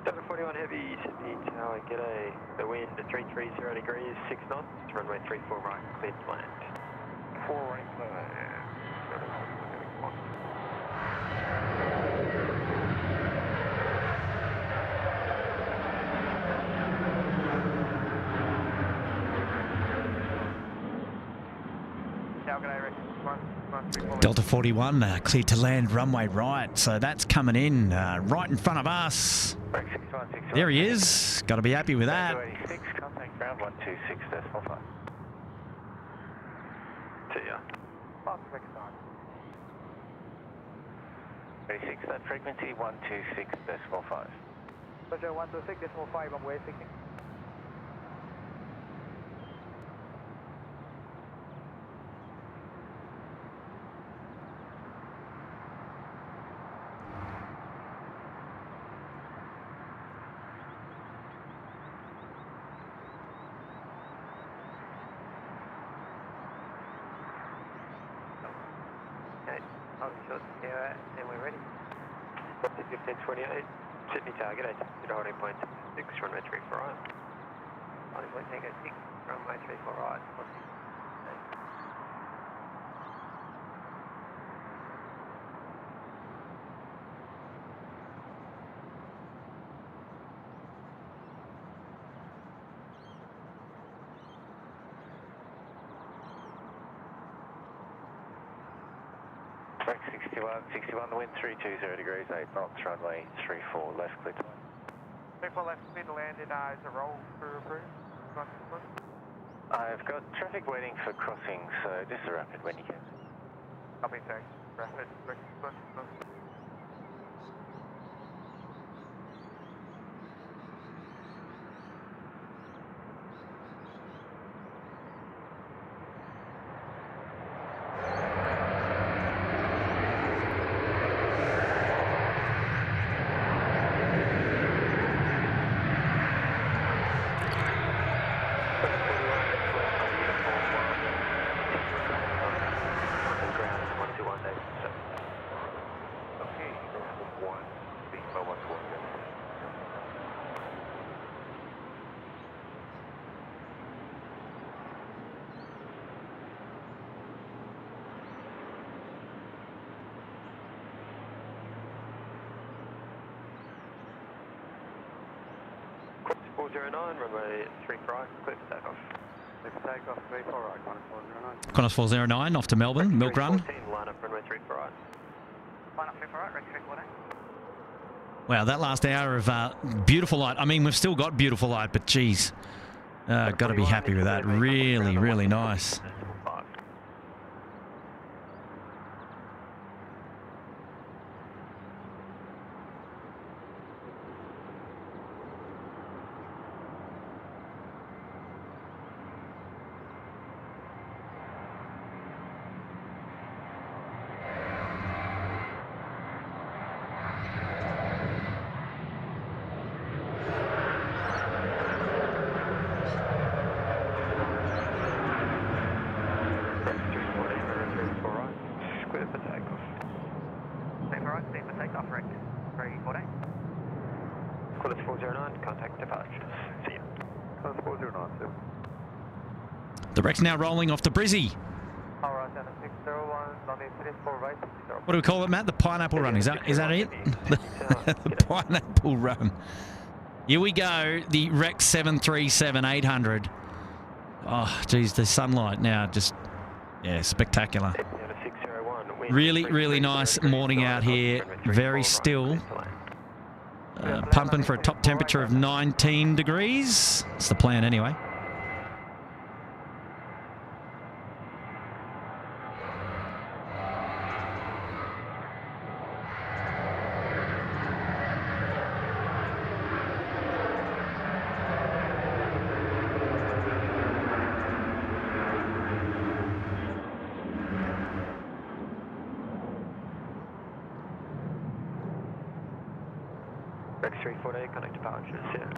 Delta 41 Heavy, Sydney Tower, g'day. The wind at 330 degrees, 6 knots, runway 34 right, clear to land. 4 right, Delta 41 clear to land runway right. So that's coming in right in front of us. There he is. Got to be happy with that. 286, contact ground 126.5. See ya. 36, that frequency 126.5. Roger, 126.5, I'm way 60. Yeah, and we're ready. 1528, Sydney target, altitude holding point 6, runway 34 right. Holding point Tango 6, runway 34 right. Break 61, the wind 320 degrees, 8 knots, runway 34 left, clear to land. 34 left, clear to land in is a roll for approved. I've got traffic waiting for crossing, so just a rapid when you can. Copy, thanks. Rapid, runway 34 right, clear for takeoff. Clear for takeoff, 34 right, Qantas 409 off to Melbourne, Milk Run. Line up, runway 34 right. Line up, 34 right, ready 34 Wow, that last hour of beautiful light. I mean, we've still got beautiful light, but geez, got to be happy with that. Really, really nice. The wreck's now rolling off to Brizzy. Alright, down to 601, Bondi 34 right, 601. What do we call it, Matt? The pineapple run. Is that it? The pineapple run. Here we go. The wreck 737-800. Oh, geez, the sunlight now just, yeah, spectacular. Really, really nice morning out here. Very still. Pumping for a top temperature of 19 degrees. That's the plan anyway. X340, connect departures, yeah.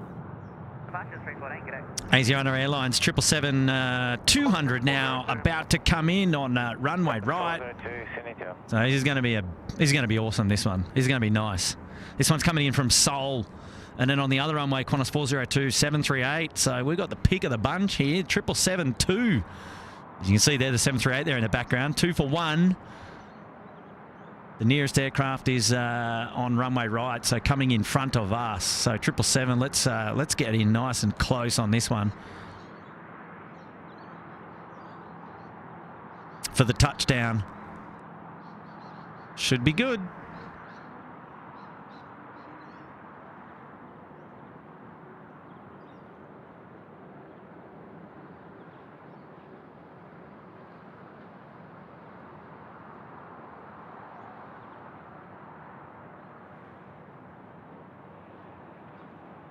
Departure 314, g'day. Asiana Airlines 777-200 now about to come in on runway right. So this is going to be awesome. This one. This is going to be nice. This one's coming in from Seoul, and then on the other runway, Qantas 402-738. So we've got the pick of the bunch here. 777-2. As you can see there, the 738 there in the background. 2 for 1. The nearest aircraft is on runway right, so coming in front of us. So 777, let's get in nice and close on this one for the touchdown. Should be good.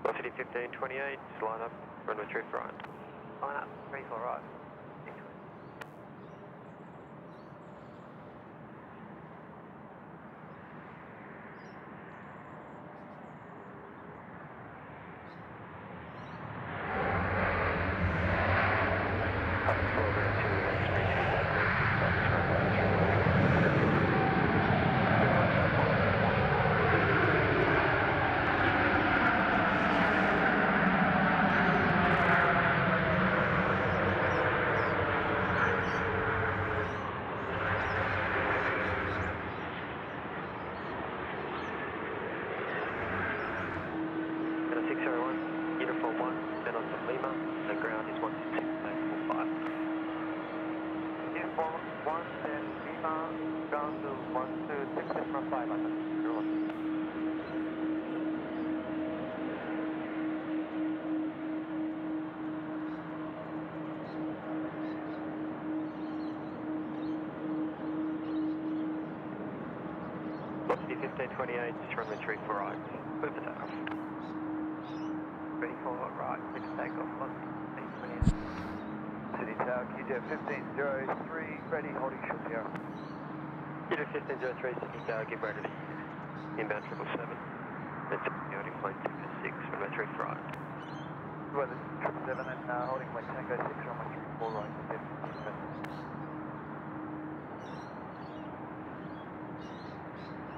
Velocity 1528, line up, runway 3 for right. Line up, 3 for right. Velocity 1528, just runway 3 for right. Clear for takeoff. Ready for right, clear for takeoff. Velocity 1528. City Tower, QJ 1503, ready, holding short here. QJ 1503, City Tower, give way to the inbound 777. That's holding plane 2 for 6, runway 3 for right. Well, this is 777 and holding plane Tango 6, runway 3 for right.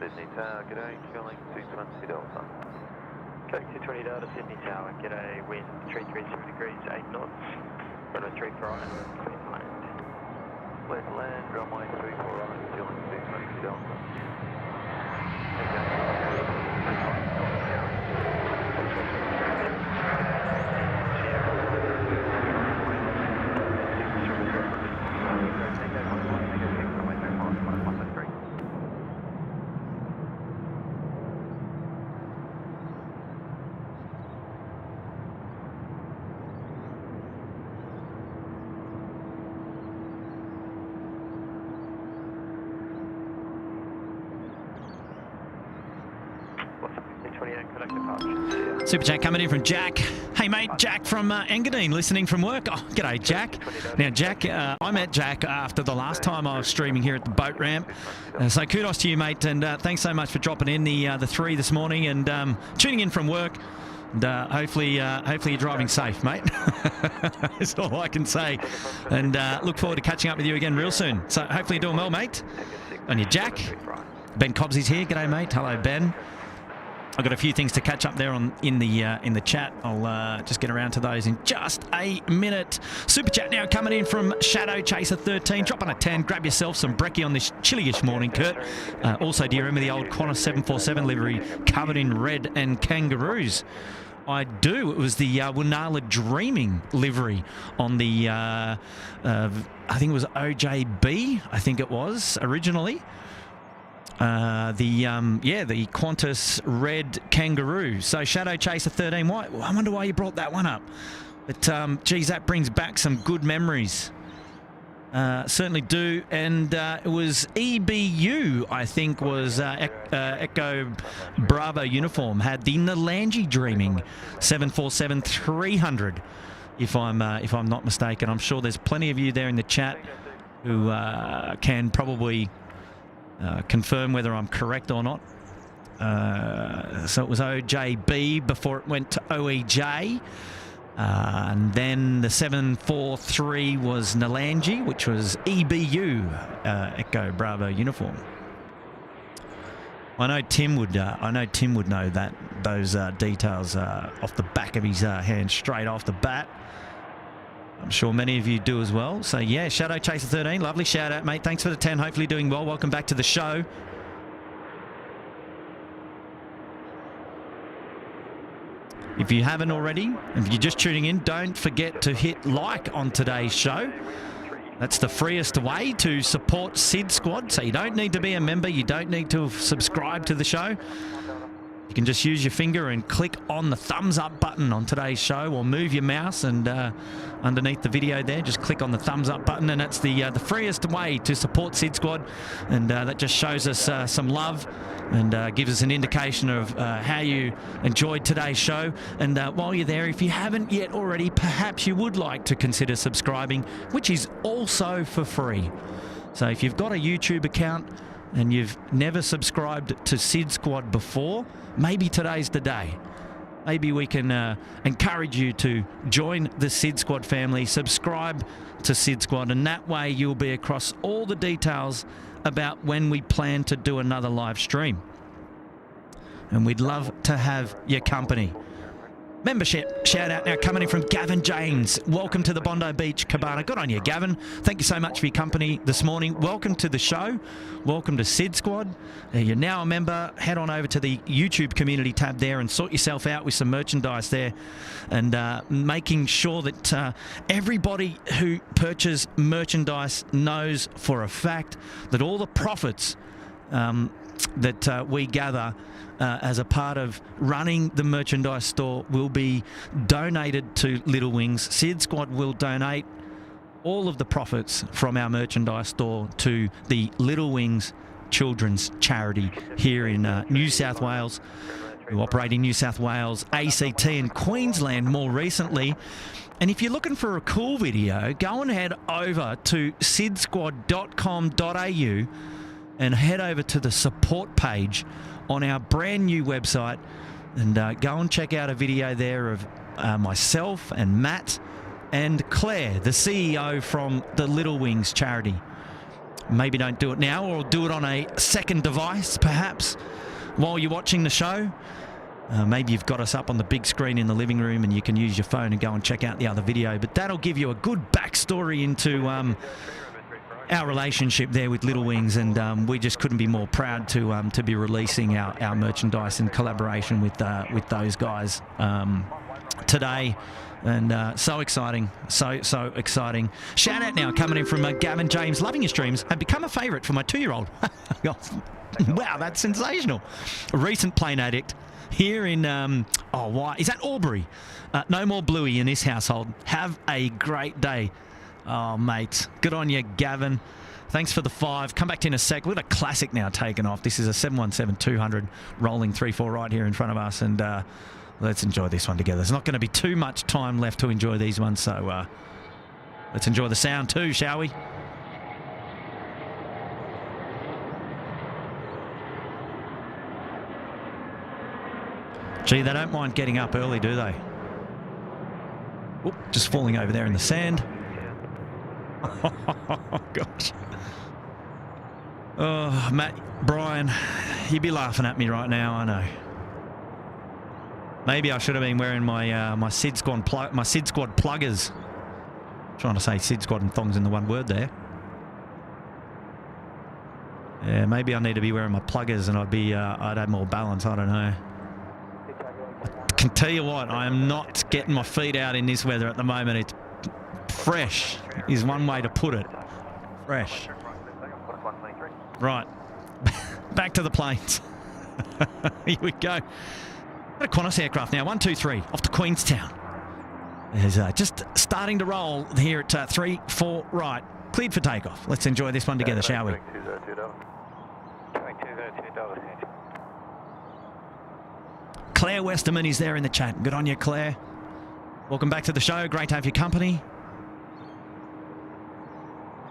Sydney Tower, g'day, fueling 220 Delta. Going 220 Delta, Sydney Tower, g'day, wind 330 degrees, 8 knots, runway 3 for right, clear to land. Clear to land, runway 3 for right, fueling 220 Delta. Super chat coming in from Jack. Hey mate, Jack from Engadine, listening from work. Oh, g'day Jack. Now Jack, I met Jack after the last time I was streaming here at the boat ramp. So kudos to you mate, and thanks so much for dropping in the 3 this morning and tuning in from work. And hopefully you're driving safe, mate. That's all I can say. And look forward to catching up with you again real soon. So hopefully you're doing well, mate. And you, Jack. Ben Cobbsy's here. G'day, mate. Hello, Ben. I've got a few things to catch up there in the chat. I'll just get around to those in just a minute. Super chat now coming in from Shadow Chaser 13. Drop on a 10. Grab yourself some brekkie on this chilly-ish morning, Kurt. Also, do you remember the old Qantas 747 livery covered in red and kangaroos? I do. It was the Wunala Dreaming livery on the, I think it was OJB, I think it was originally. The Qantas Red Kangaroo. So Shadow Chaser 13. I wonder why you brought that one up. But geez, that brings back some good memories. Certainly do. And it was EBU, I think, was Echo Bravo uniform. Had the Nalangi Dreaming 747-300, if I'm not mistaken. I'm sure there's plenty of you there in the chat who can probably confirm whether I'm correct or not. So it was OJB before it went to OEJ. And then the 743 was Nalangi, which was EBU, Echo Bravo uniform. I know Tim would know those details off the back of his hand straight off the bat. I'm sure many of you do as well. So, yeah, Shadow Chaser 13, lovely shout out, mate. Thanks for the 10. Hopefully doing well. Welcome back to the show. If you haven't already, if you're just tuning in, don't forget to hit like on today's show. That's the freest way to support SydSquad. So you don't need to be a member. You don't need to subscribe to the show. You can just use your finger and click on the thumbs up button on today's show, or move your mouse and underneath the video there, just click on the thumbs up button, and that's the freest way to support SydSquad, and that just shows us some love and gives us an indication of how you enjoyed today's show. And while you're there, if you haven't yet already, perhaps you would like to consider subscribing, which is also for free. So if you've got a YouTube account and you've never subscribed to SydSquad before, maybe today's the day. Maybe we can encourage you to join the SydSquad family, subscribe to SydSquad, and that way you'll be across all the details about when we plan to do another live stream. And we'd love to have your company. Membership shout out now coming in from Gavin James. Welcome to the Bondi Beach Cabana. Good on you, Gavin. Thank you so much for your company this morning. Welcome to the show. Welcome to SydSquad. You're now a member. Head on over to the YouTube community tab there and sort yourself out with some merchandise there, and making sure that everybody who purchases merchandise knows for a fact that all the profits that we gather as a part of running the merchandise store will be donated to Little Wings. SydSquad will donate all of the profits from our merchandise store to the Little Wings Children's Charity here in New South Wales. We operate in New South Wales, ACT and Queensland more recently. And if you're looking for a cool video, go and head over to sydsquad.com.au and head over to the support page on our brand new website, and go and check out a video there of myself and Matt and Claire, the CEO from the Little Wings charity. Maybe don't do it now, or do it on a second device perhaps while you're watching the show. Maybe you've got us up on the big screen in the living room and you can use your phone and go and check out the other video, but that'll give you a good backstory into our relationship there with Little Wings, and we just couldn't be more proud to be releasing our merchandise in collaboration with those guys today. And so exciting, so exciting. Shout out now coming in from Gavin James. Loving your streams. Have become a favourite for my 2-year-old. Wow, that's sensational. A recent plane addict here in why is that Albury? No more Bluey in this household. Have a great day. Oh, mate. Good on you, Gavin. Thanks for the 5. Come back to you in a sec. We've got a classic now taken off. This is a 717-200 rolling 3-4 right here in front of us, and let's enjoy this one together. There's not going to be too much time left to enjoy these ones, so let's enjoy the sound too, shall we? Gee, they don't mind getting up early, do they? Oop, just falling over there in the sand. Oh, gosh. Oh, Matt, Brian, you'd be laughing at me right now, I know. Maybe I should have been wearing my my SydSquad pluggers. Trying to say SydSquad and thongs in the one word there. Yeah, maybe I need to be wearing my pluggers and I'd have more balance. I don't know. I can tell you what, I am not getting my feet out in this weather at the moment. It's fresh is one way to put it. Fresh. Right. Back to the planes. Here we go. Got a Qantas aircraft now. 123 off to Queenstown. There's just starting to roll here at 3-4 right. Cleared for takeoff. Let's enjoy this one together, shall we? Claire Westerman is there in the chat. Good on you, Claire. Welcome back to the show. Great to have your company.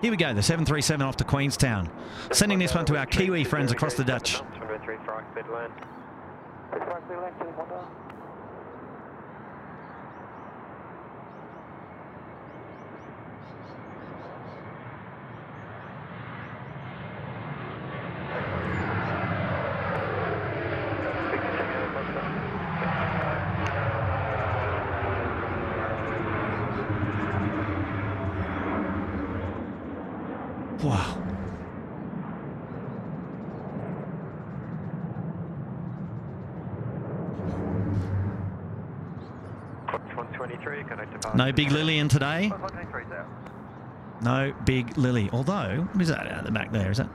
Here we go, the 737 off to Queenstown. Sending this one to our Kiwi friends across the Dutch. Wow. No Big Lily in today. No Big Lily. Although, what is that out the back there? Is that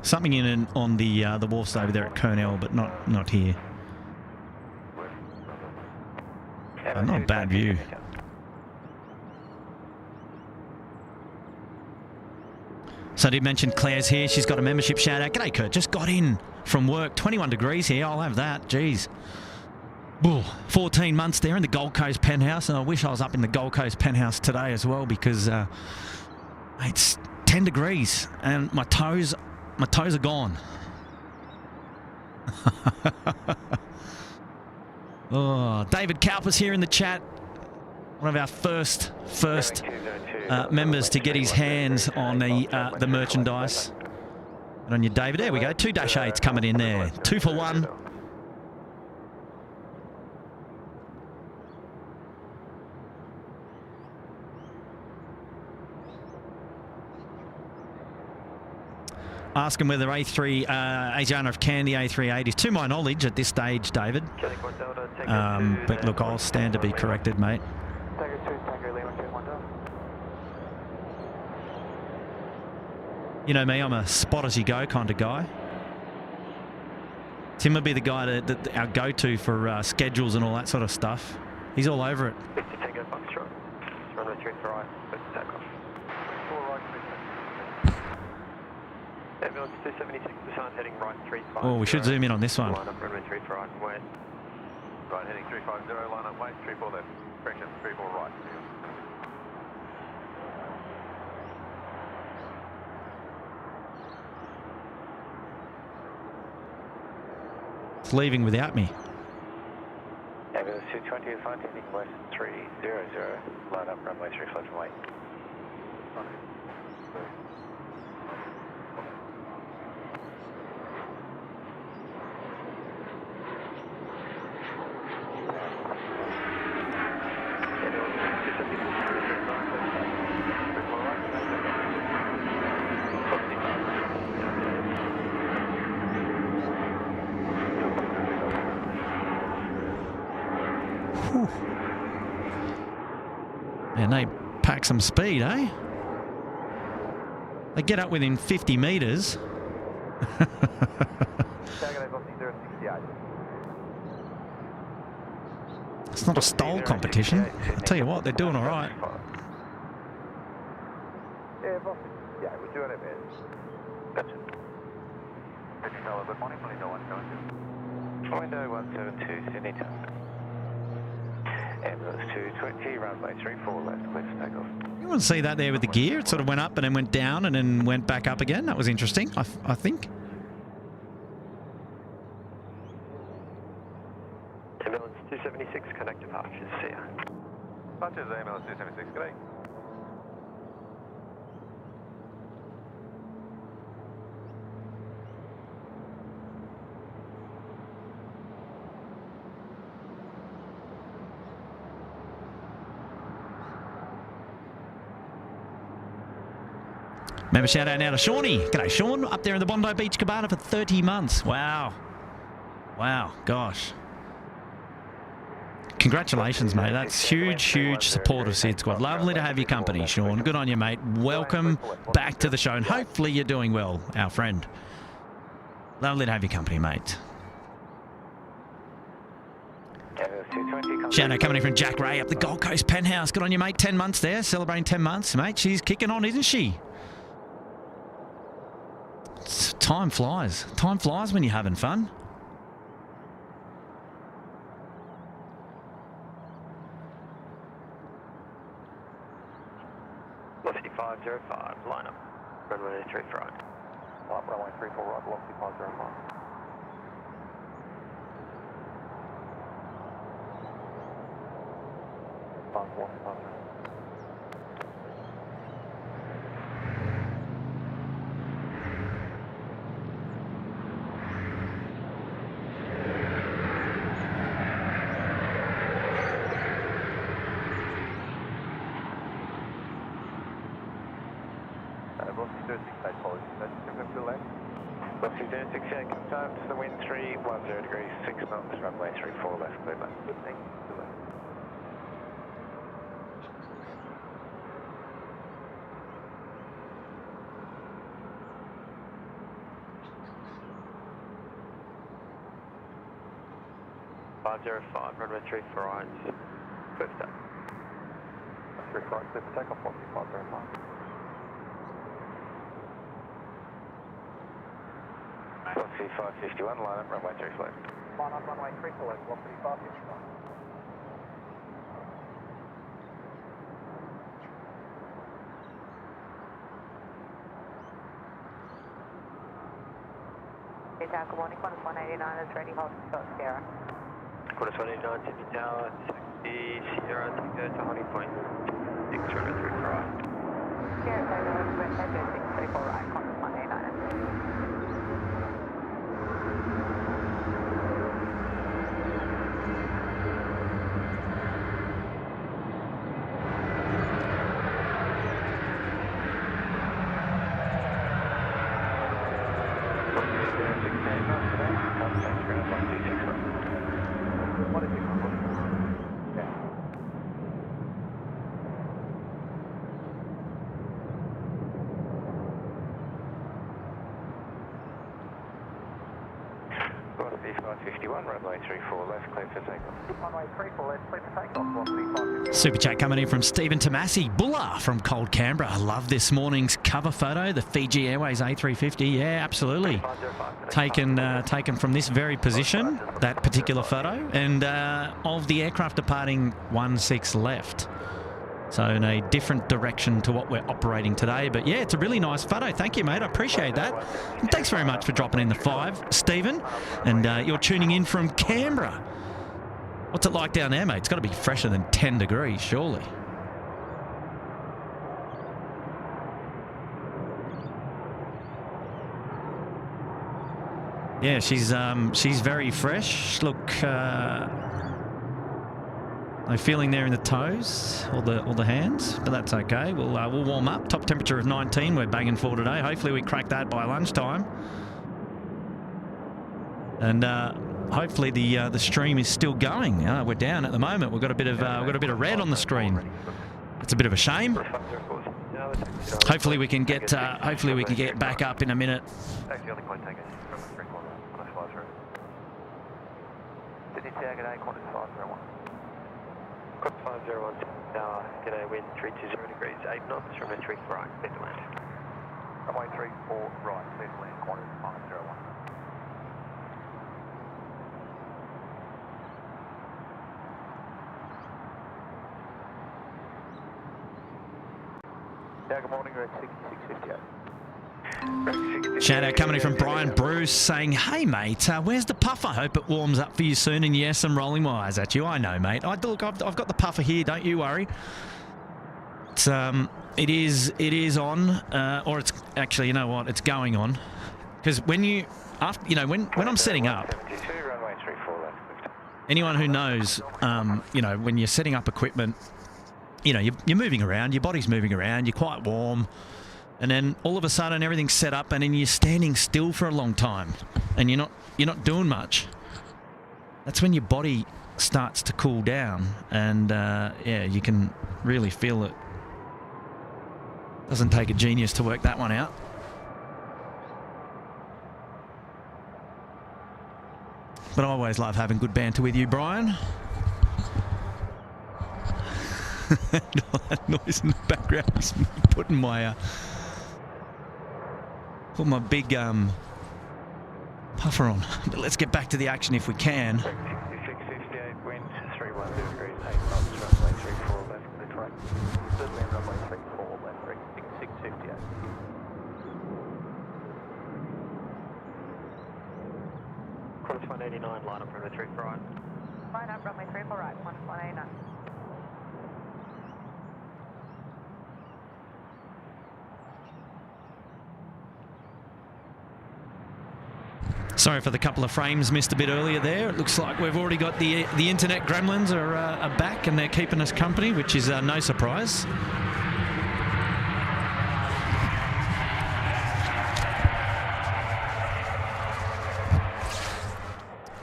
something in on the wharfs over there at Cornell, but not here. Not a bad view. So I did mention Claire's here. She's got a membership shout out. G'day, Kurt. Just got in from work. 21 degrees here. I'll have that. Jeez. Ooh, 14 months there in the Gold Coast Penthouse. And I wish I was up in the Gold Coast Penthouse today as well, because it's 10 degrees and my toes are gone. Oh, David Kalpas here in the chat. One of our first members to get his hands on the merchandise. And on your David, there we go. 2-8s coming in there. 2 for 1. Asking whether A380 of Candy A380s, to my knowledge at this stage, David. But look, I'll stand to be corrected, mate. You know me, I'm a spot as you go kind of guy. Tim would be the guy that our go-to for schedules and all that sort of stuff. He's all over it. Ambulance 276, descent heading right 35. Oh, we should zoom in on this one. Line up, runway 35 right, west. Right, heading 350, line up, wait, 34 left. Correction, 34 right. It's leaving without me. Ambulance 220 is fine, heading west 300, line up, runway 35 and wait. And they pack some speed, eh? They get up within 50 metres. It's not a stole competition. I'll tell you what, they're doing all right. Yeah, we're doing it, man. Gotcha. Good morning, window 172. Window 172, Sydney Town. Ambulance 220, runway 34 left, clear for takeoff. You want to see that there with the gear? It sort of went up and then went down and then went back up again. That was interesting, I think. Ambulance 276, connect departures, see ya. Departures, ambulance 276, good day. Remember, shout out now to Shawnee. G'day, Sean, up there in the Bondi Beach Cabana for 30 months. Wow. Wow, gosh. Congratulations, mate. That's huge, huge support of SydSquad. Lovely to have your company, Sean. Good on you, mate. Welcome back to the show, and hopefully you're doing well, our friend. Lovely to have your company, mate. Shout out coming in from Jack Ray up the Gold Coast Penthouse. Good on you, mate. 10 months there, celebrating 10 months, mate. She's kicking on, isn't she? Time flies. Time flies when you're having fun. Velocity 505, line up. Runway 34 right. Up, runway 34 right, velocity 505. Velocity 068, confirmed to the wind 310 degrees, 6 knots, runway 34 left, clear left. Thank you. Runway 34 right, clear start. 34 right, clear for takeoff, velocity 505. Velocity 551, line up, runway 34 left. Line up, runway 34 left, velocity 551. Good morning, Qantas 189 is ready, hold short Sierra. Qantas 189, Sydney Tower, taxi Sierra, take to holding point. 6 runway 34 right. Sierra, go 634 right, Qantas 189 is ready. Velocity 551, runway 34 left, clear for takeoff. Runway 34 left, clear for takeoff, velocity 551. Super chat coming in from Stephen Tomasi. Bulla from Cold Canberra. I love this morning's cover photo. The Fiji Airways A350. Yeah, absolutely. Taken from this very position, that particular photo, and of the aircraft departing 16 left. So in a different direction to what we're operating today. But yeah, it's a really nice photo. Thank you, mate. I appreciate that. And thanks very much for dropping in the 5, Stephen. And you're tuning in from Canberra. What's it like down there, mate? It's got to be fresher than 10 degrees, surely. Yeah, she's very fresh. Look, no feeling there in the toes or the hands, but that's okay. We'll warm up. Top temperature of 19. We're banging for today. Hopefully we crack that by lunchtime. And hopefully the stream is still going. We're down at the moment. We've got a bit of red on the screen. It's a bit of a shame. Hopefully we can get back up in a minute. Sydney Tower, g'day, Qantas 501. Qantas 501, Tower, g'day, wind 320 degrees, 8 knots, runway 34 right, clear to land. Runway 34 right, clear to land, Qantas 501. Yeah, good morning, we're at 6658. Shout out coming in from Brian Bruce saying, hey mate, where's the puffer? Hope it warms up for you soon. And yes, I'm rolling my eyes at you. I know, mate. Look, I've got the puffer here. Don't you worry. It's it is on, or it's actually, you know what? It's going on, because when I'm setting up, anyone who knows, when you're setting up equipment, you're moving around. Your body's moving around. You're quite warm. And then all of a sudden everything's set up and then you're standing still for a long time and you're not doing much. That's when your body starts to cool down and yeah, you can really feel it. Doesn't take a genius to work that one out. But I always love having good banter with you, Brian. And all that noise in the background is me putting my big puffer on. But let's get back to the action if we can. 658 wind, 310 degrees, 8 knots, runway 34 left, clear right. Certainly runway 34 left, correct, 658. Quarter 189, line up runway 34 right. Line up, runway 34 right, 189. Sorry for the couple of frames missed a bit earlier there. It looks like we've already got the internet gremlins are back and they're keeping us company, which is no surprise.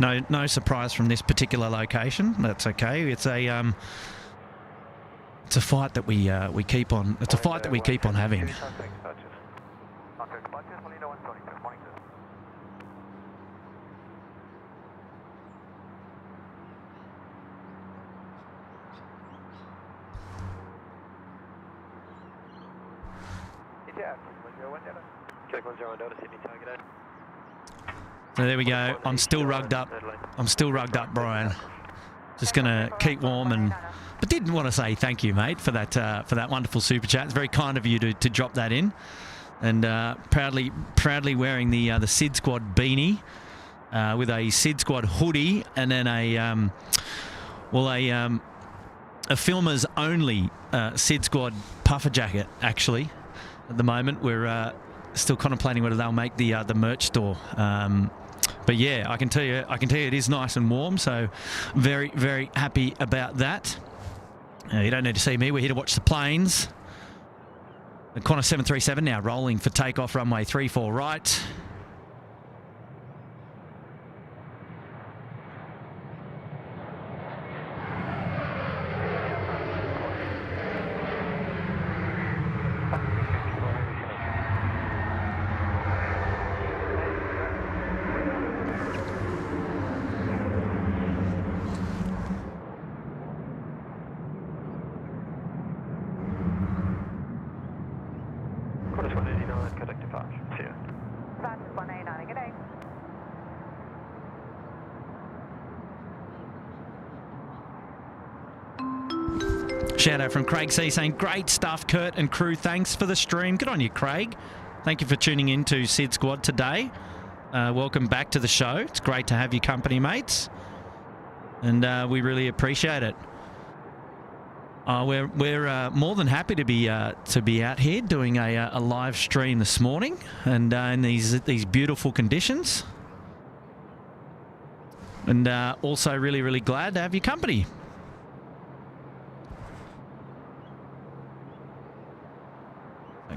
No surprise from this particular location. That's okay. It's a fight that we keep on. It's a fight that we keep on having. So there we go. I'm still rugged up. Brian. Just going to keep warm but didn't want to say thank you, mate, for that wonderful super chat. It's very kind of you to drop that in, and proudly wearing the SydSquad beanie with a SydSquad hoodie and then a filmers only SydSquad puffer jacket. Actually, at the moment we're still contemplating whether they'll make the merch store. But yeah, I can tell you it is nice and warm, so very, very happy about that. You don't need to see me, we're here to watch the planes. The Qantas 737 now rolling for takeoff, runway 34 right. Shout out from Craig C saying, great stuff, Kurt and crew. Thanks for the stream. Good on you, Craig. Thank you for tuning in to SydSquad today. Welcome back to the show. It's great to have you company, mates. And we really appreciate it. We're more than happy to be out here doing a live stream this morning and in these beautiful conditions. And also really, really glad to have your company.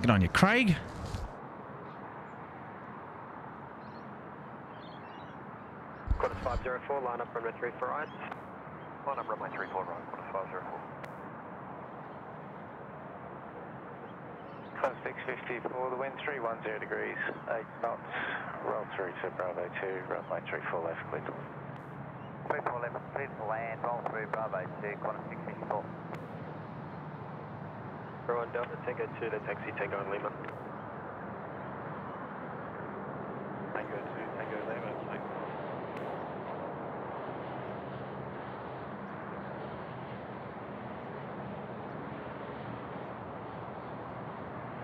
Good on you, Craig. Qantas 504, line up runway 34 right. Line up runway 34 right, Qantas 504. Qantas 654, the wind 310 degrees, 8 knots, roll through to Bravo 2, runway 34 left, clear to land. 34 left, clear to land, roll through Bravo 2, Qantas 654. We're on Delta Tango 2, the taxi Tango and Lima. Tango 2, Tango Lima, please.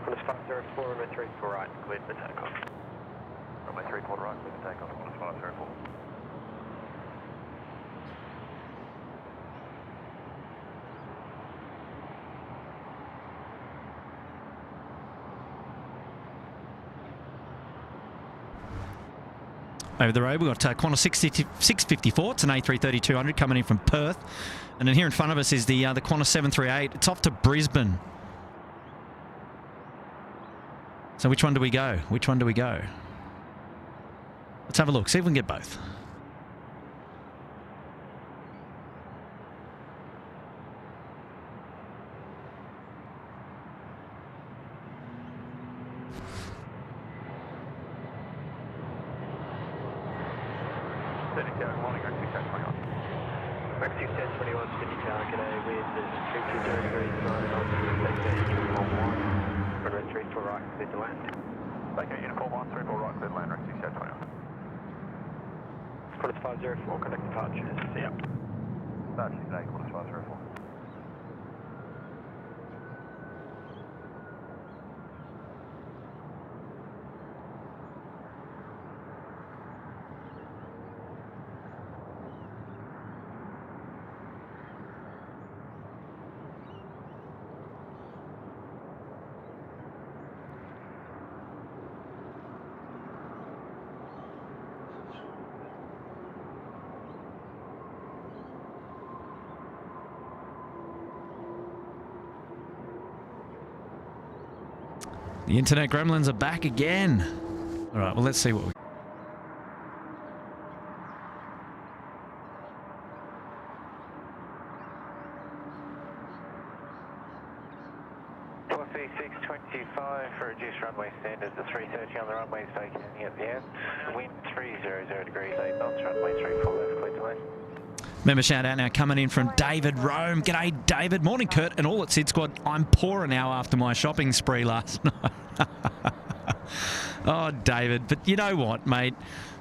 Qantas 504, runway 34 right, cleared for takeoff. Runway 34 right, cleared for takeoff, Qantas 504. Over the road, we've got Qantas 654. It's an A330-200 coming in from Perth. And then here in front of us is the Qantas 738. It's off to Brisbane. So which one do we go? Which one do we go? Let's have a look. See if we can get both. Rexy 1021, Sydney Tower, g'day, wind is 320 degrees, 9 runway 34 right, clear to land. Okay, uniform 134 right, clear to land, Rexy 1021. Quarters 504, contact departures, see ya. Departure today, quarters 504. The internet gremlins are back again. All right, well, let's see what we... Velocity 625 for reduced runway standard. The 330 on the runway is vacating at the end. Wind 300 degrees, 8 knots, runway 34 left, clear to land. Member shout out now coming in from David Rome. G'day, David. Morning, Kurt, and all at SydSquad. I'm poorer now after my shopping spree last night. Oh, David. But you know what, mate?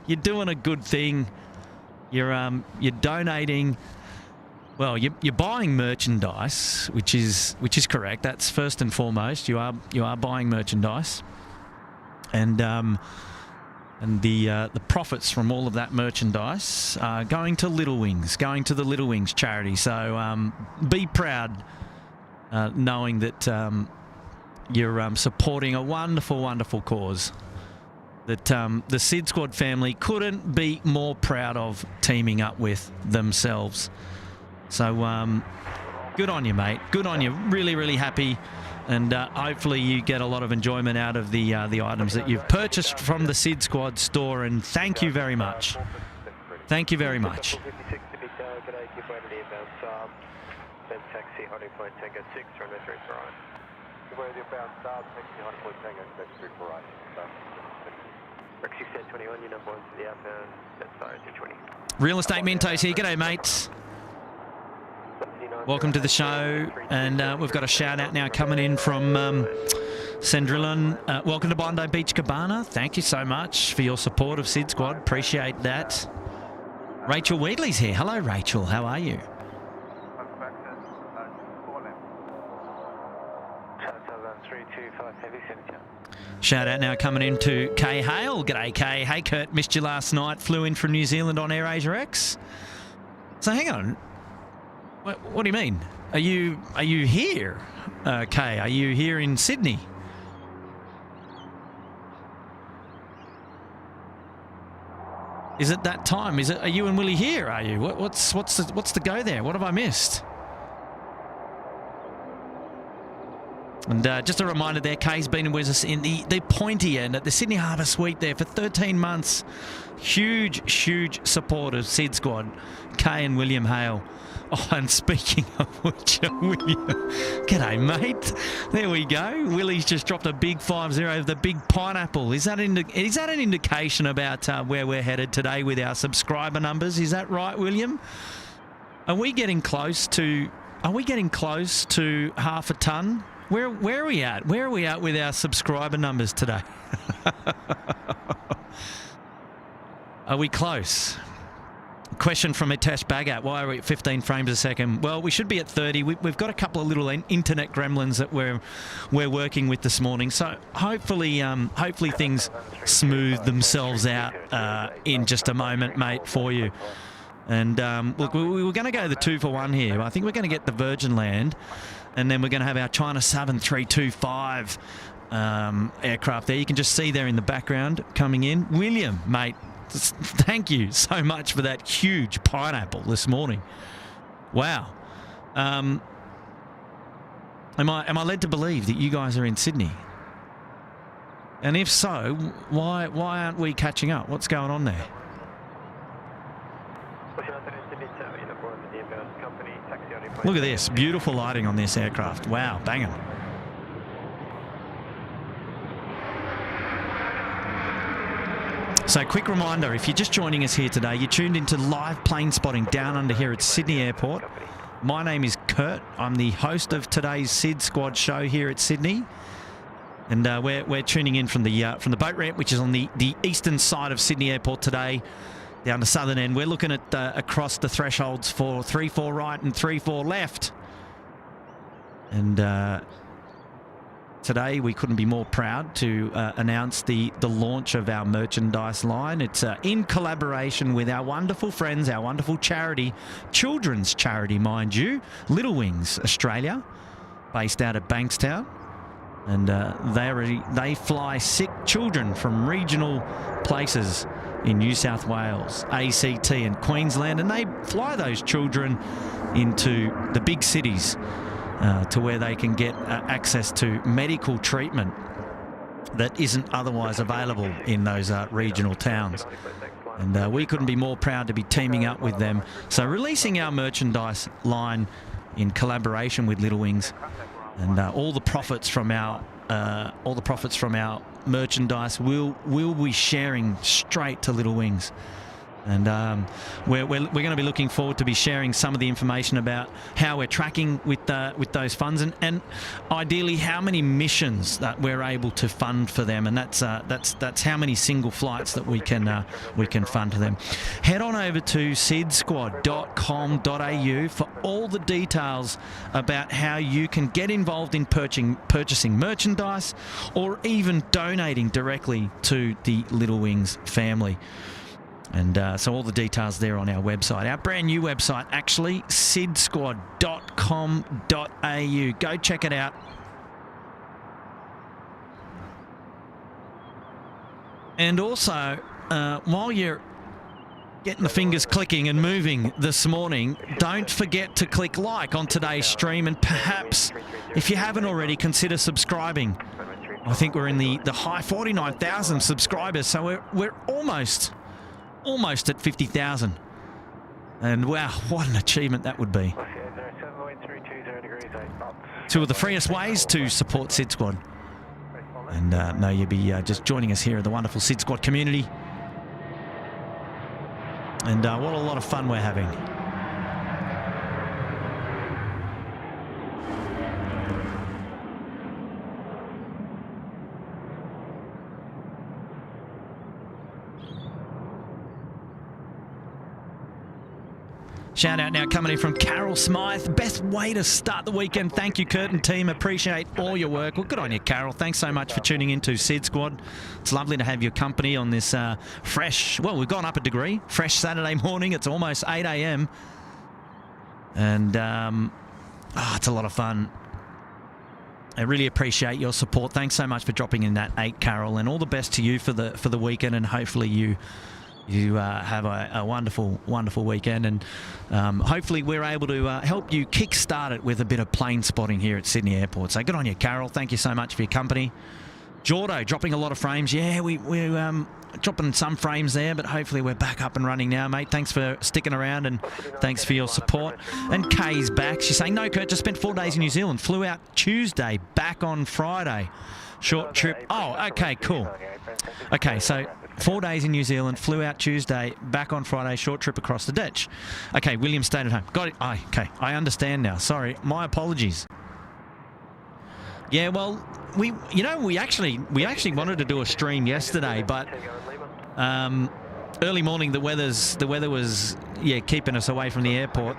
You're doing a good thing. You're donating. Well, you're buying merchandise, which is correct. That's first and foremost. You are buying merchandise, and the profits from all of that merchandise are going to Little Wings, going to the Little Wings charity. So be proud, knowing that you're supporting a wonderful, wonderful cause that the SydSquad family couldn't be more proud of teaming up with themselves. So good on you, mate. Good on you. Really, really happy. And hopefully you get a lot of enjoyment out of the items that you've purchased from the SydSquad store. And thank you very much. Thank you very much. Taxi, holding point, Tango 6, runway 34 right. Rexy 1021, you're number 1 to the outbound, that's fire 220. Real Estate Mentos here. G'day, mates. Welcome to the show, and we've got a shout out now coming in from Sandrillan. Welcome to Bondi Beach Cabana. Thank you so much for your support of SydSquad. Appreciate that. Rachel Wheatley's here. Hello, Rachel. How are you? Shout out now coming in to Kay Hale. G'day, Kay. Hey, Kurt, missed you last night. Flew in from New Zealand on AirAsia X. So hang on. What do you mean? Are you here, Kay? Are you here in Sydney? Is it that time? Are you and Willie here? Are you? What's the go there? What have I missed? And just a reminder there, Kay's been with us in the pointy end at the Sydney Harbour Suite there for 13 months. Huge, huge support of SydSquad, Kay and William Hale. Oh, and speaking of which, William, g'day, mate. There we go. Willie's just dropped a big 5-0, the big pineapple. Is that an indication about where we're headed today with our subscriber numbers? Is that right, William? Are we getting close to half a ton? Where are we at? Where are we at with our subscriber numbers today? Are we close? Question from Itesh Bagat. Why are we at 15 frames a second? Well, we should be at 30. We've got a couple of little internet gremlins that we're working with this morning. So hopefully things smooth themselves out in just a moment, mate, for you. And look, we were going to go the 2-for-1 here. I think we're going to get the Virgin Land, and then we're going to have our China Southern 325 aircraft there. You can just see there in the background coming in. William, mate, thank you so much for that huge pineapple this morning. Wow. Am I led to believe that you guys are in Sydney? And if so, why aren't we catching up? What's going on there? Look at this, beautiful lighting on this aircraft. Wow, banging. So quick reminder, if you're just joining us here today, you're tuned into live plane spotting down under here at Sydney Airport. My name is Kurt. I'm the host of today's SydSquad show here at Sydney. And we're tuning in from the boat ramp, which is on the eastern side of Sydney Airport today, down the southern end. We're looking at across the thresholds for 3-4 right and 3-4 left. And today we couldn't be more proud to announce the launch of our merchandise line. It's in collaboration with our wonderful friends, our wonderful charity, children's charity, mind you, Little Wings Australia, based out of Bankstown. And they fly sick children from regional places in New South Wales, ACT and Queensland, and they fly those children into the big cities to where they can get access to medical treatment that isn't otherwise available in those regional towns. And we couldn't be more proud to be teaming up with them. So releasing our merchandise line in collaboration with Little Wings. And all the profits from our merchandise will be sharing straight to Little Wings. And we're going to be looking forward to be sharing some of the information about how we're tracking with those funds, and ideally how many missions that we're able to fund for them, and that's how many single flights that we can fund to them. Head on over to sydsquad.com.au for all the details about how you can get involved in purchasing merchandise or even donating directly to the Little Wings family. And so all the details there on our website. Our brand new website, actually, sydsquad.com.au. Go check it out. And also, while you're getting the fingers clicking and moving this morning, don't forget to click like on today's stream. And perhaps, if you haven't already, consider subscribing. I think we're in the high 49,000 subscribers, so we're almost at 50,000. And wow, what an achievement that would be. Two of the freest ways to support SydSquad. And no, you'll be just joining us here at the wonderful SydSquad community. And what a lot of fun we're having. Shout out now coming in from Carol Smythe. Best way to start the weekend. Thank you, Kurt and team. Appreciate all your work. Well, good on you, Carol. Thanks so much for tuning in to SydSquad. It's lovely to have your company on this fresh, well, we've gone up a degree, fresh Saturday morning. It's almost 8 a.m. And it's a lot of fun. I really appreciate your support. Thanks so much for dropping in that 8, Carol. And all the best to you for the weekend. And hopefully you have a wonderful, wonderful weekend, and hopefully we're able to help you kickstart it with a bit of plane spotting here at Sydney Airport. So good on you, Carol. Thank you so much for your company. Jordo, dropping a lot of frames. Yeah, we're dropping some frames there, but hopefully we're back up and running now, mate. Thanks for sticking around, and thanks for your support. And Kay's back. She's saying, no, Kurt, just spent 4 days in New Zealand. Flew out Tuesday, back on Friday. Short trip. Oh, okay, cool. Okay, so 4 days in New Zealand, flew out Tuesday, back on Friday, short trip across the ditch. Okay, William stayed at home. Got it. Okay, I understand now. Sorry, my apologies. Yeah, well, we actually wanted to do a stream yesterday, but early morning the weather was keeping us away from the airport.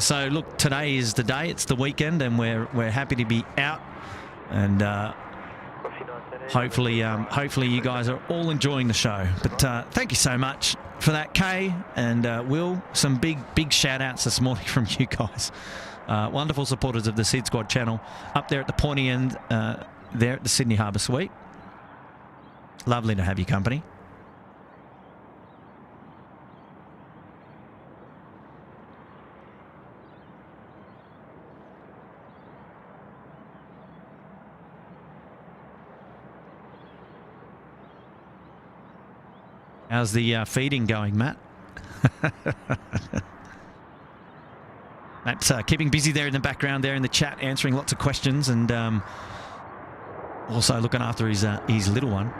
So look, today is the day. It's the weekend, and we're happy to be out, and hopefully you guys are all enjoying the show. But thank you so much for that, Kay and Will. Some big shout outs this morning from you guys. Wonderful supporters of the SydSquad channel up there at the pointy end there at the Sydney Harbour Suite. Lovely to have your company. How's the feeding going, Matt? Matt's keeping busy there in the background, there in the chat, answering lots of questions, and also looking after his little one.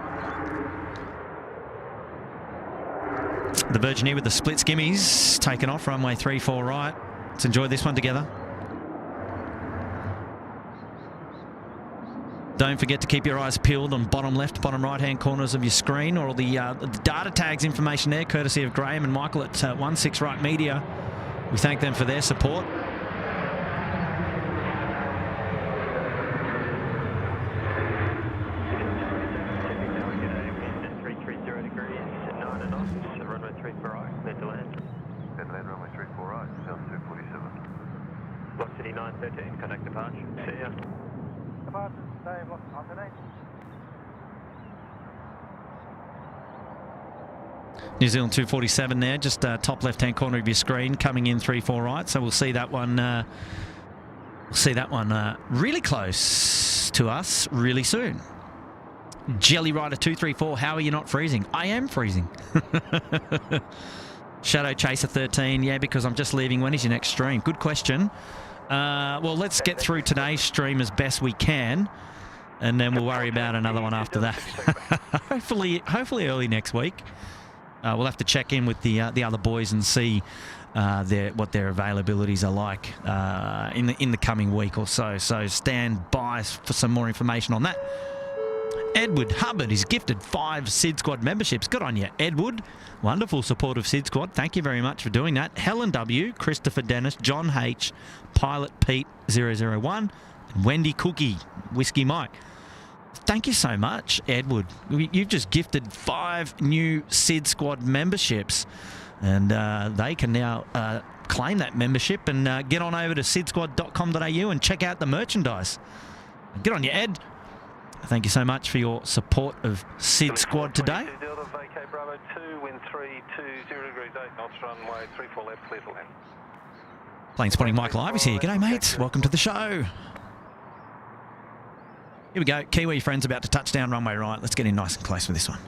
The Virginie with the split skimmies taken off, runway 34 right. Let's enjoy this one together. Don't forget to keep your eyes peeled on bottom left, bottom right hand corners of your screen, or all the data tags information there, courtesy of Graham and Michael at 16 Right Media. We thank them for their support. Velocity 913, contact departure. See ya. Departure, Dave, lost underneath. New Zealand 247 there, just top left-hand corner of your screen, coming in 34 right. So we'll see that one. Really close to us really soon. Jelly Rider 234, how are you not freezing? I am freezing. Shadow Chaser 13, yeah, because I'm just leaving. When is your next stream? Good question. Well, let's get through today's stream as best we can, and then we'll worry about another one after that. hopefully early next week. We'll have to check in with the other boys and see what their availabilities are like in the coming week or so. So stand by for some more information on that. Edward Hubbard is gifted 5 SydSquad memberships. Good on you, Edward. Wonderful support of SydSquad. Thank you very much for doing that. Helen W, Christopher Dennis, John H, Pilot Pete 001, and Wendy Cookie, Whiskey Mike. Thank you so much, Edward. You've just gifted 5 new SydSquad memberships, and they can now claim that membership and get on over to sydsquad.com.au and check out the merchandise. Good on you, Ed. Thank you so much for your support of SydSquad today. Delta, vacate Bravo 2, wind 320 degrees 8 knots, runway 34 left, clear to land. Plane Spotting Michael Ives here. G'day, mates. Welcome to the show. Here we go. Kiwi friends about to touch down runway right. Let's get in nice and close for this one.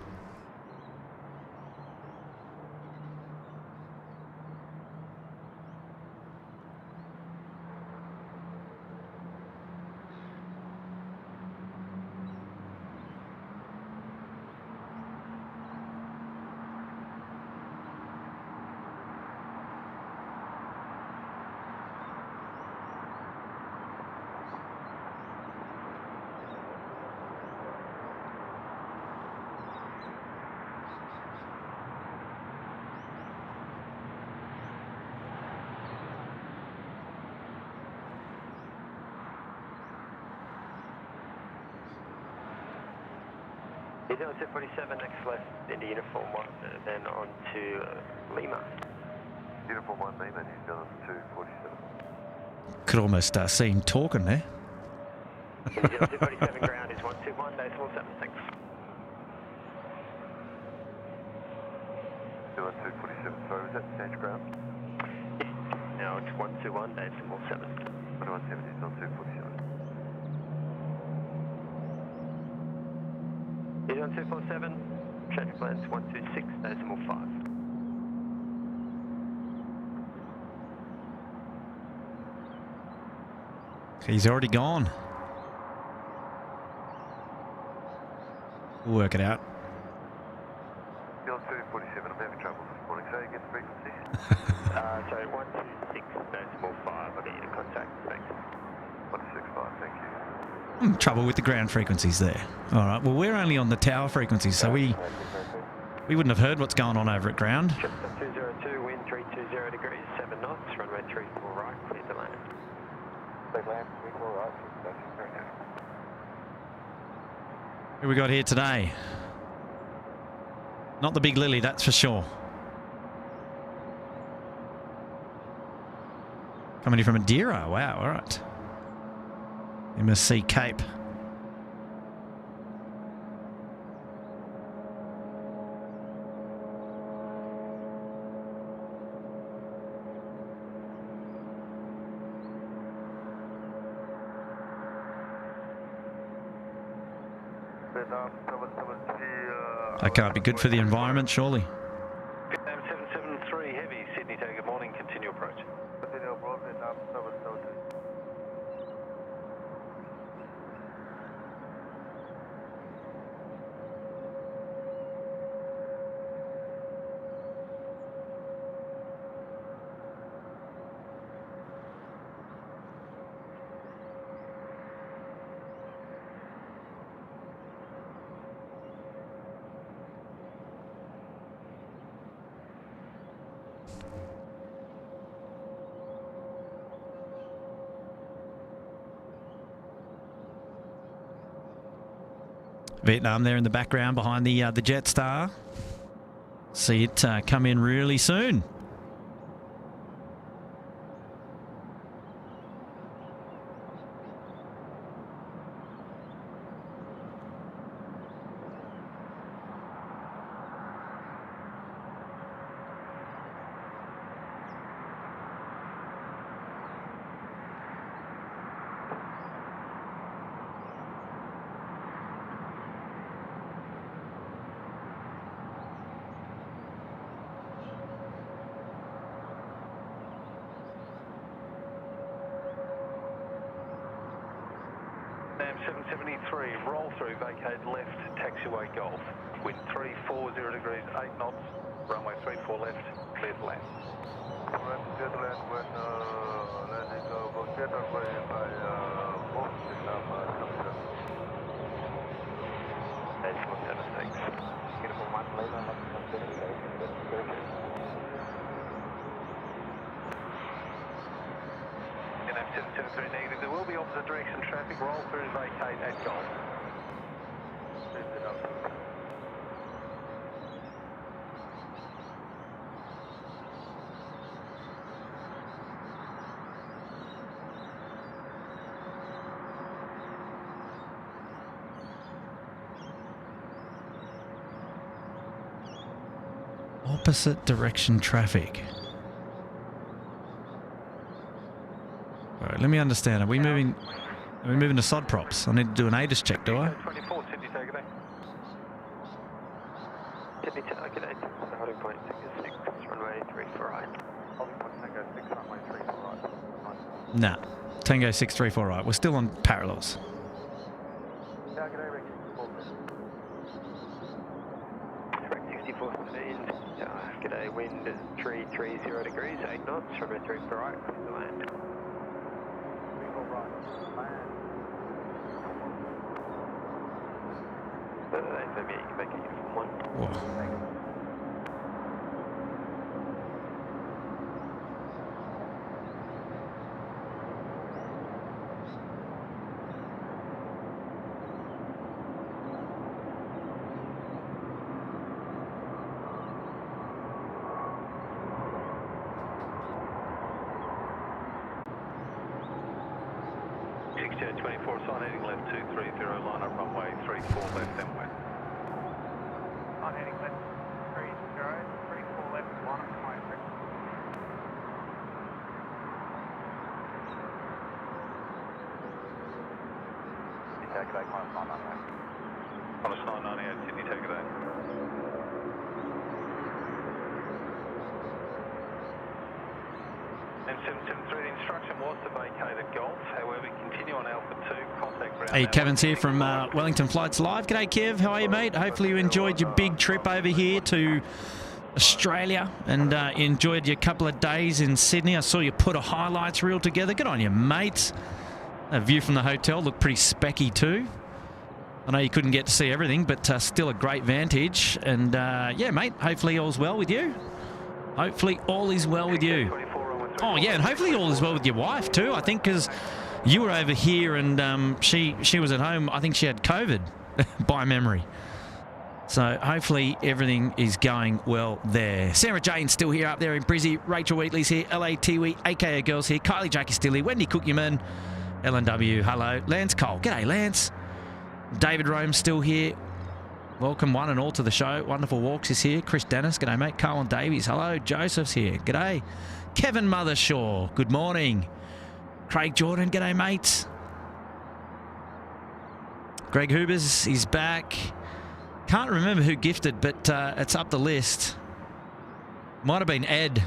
New Zealand 247, next left into Uniform 1, then on to Lima. Uniform 1, Lima, New Zealand 247. Could almost see him talking there. New Zealand 247, ground is 121.7, thanks. New Zealand 247, sorry, was that stage ground? Now it's 121.7. 2170, New Zealand 247. New Zealand 247, traffic plans 126.5. He's already gone. We'll work it out. New Zealand 247, I'm having trouble this morning. Say again, frequency? Sorry, 126.5, I'll get you to contact, thanks. 165, thank you. Trouble with the ground frequencies there. All right, well, we're only on the tower frequencies, so we wouldn't have heard what's going on over at ground. 202, wind 320 degrees, 7 knots, runway 34 right, clear to land. Clear land, 34 right, that's very good. Who we got here today? Not the Big Lily, that's for sure. Coming in from Madeira, wow, all right. MSC Cape. That can't be good for the environment, surely. Vietnam 773 Heavy, Sydney Tower, good morning, continue approach. Vietnam there in the background behind the Jetstar. See it come in really soon. Vietnam 773, roll through, vacate left, taxiway Golf. Wind 340 degrees, 8 knots, runway 34 left, clear to land. Clear to land when landing getaway by Beautiful one, leave on Vietnam 773 negative, there will be opposite direction traffic, roll through and vacate at Golf. Opposite direction traffic. All right, let me understand. Are we moving to sod props? I need to do an ATIS check, do I? 24, Sydney Tower, good day. Sydney Tower, good day. Holding point, Tango 6, runway 34 right. Holding point Tango 6, runway 34 right. Nah. Tango 634 right. We're still on parallels. Yeah, good day, Rick. Direct 6417, good day, wind 330 degrees, 8 knots, runway 34 right, clear to land. 34 right, land. Maybe you can make a uniform one. Whoa. Extend 24, sign heading left 230, line up runway 34 left and west. On heading left 30, 34 left, line up runway 3. Sydney Tower, good day, minus 998. Minus 998, Sydney Tower, good day. M773, the instruction was to vacate at Golf, however, continue on Alpha 2, contact ground. Hey, Kevin's here from Wellington Flights Live. G'day, Kev. How are you, mate? Hopefully you enjoyed your big trip over here to Australia and enjoyed your couple of days in Sydney. I saw you put a highlights reel together. Good on you, mate. A view from the hotel looked pretty specky too. I know you couldn't get to see everything, but still a great vantage. And yeah, mate, hopefully all's well with you. Hopefully all is well with you. Oh, yeah, and hopefully all is well with your wife too, I think, because you were over here and she was at home. I think she had COVID by memory. So hopefully everything is going well there. Sarah Jane's still here up there in Brizzy. Rachel Wheatley's here. LA Tiwi, AKA Girls here. Kylie Jackie's still here. Wendy Cookyeman. LNW, hello. Lance Cole. G'day, Lance. David Rome's still here. Welcome one and all to the show. Wonderful Walks is here. Chris Dennis, g'day, mate. Colin Davies, hello. Joseph's here. G'day. Kevin Mothershaw, good morning. Craig Jordan, g'day, mate. Greg Hubers, he's back. Can't remember who gifted, but it's up the list. Might have been Ed.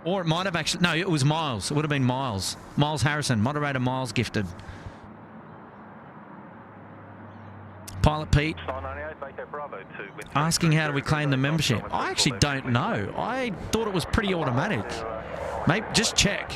Or it might have actually... No, it was Miles. It would have been Miles. Miles Harrison. Moderator Miles gifted. Pilot Pete asking how do we claim the membership. I actually don't know. I thought it was pretty automatic. Maybe just check.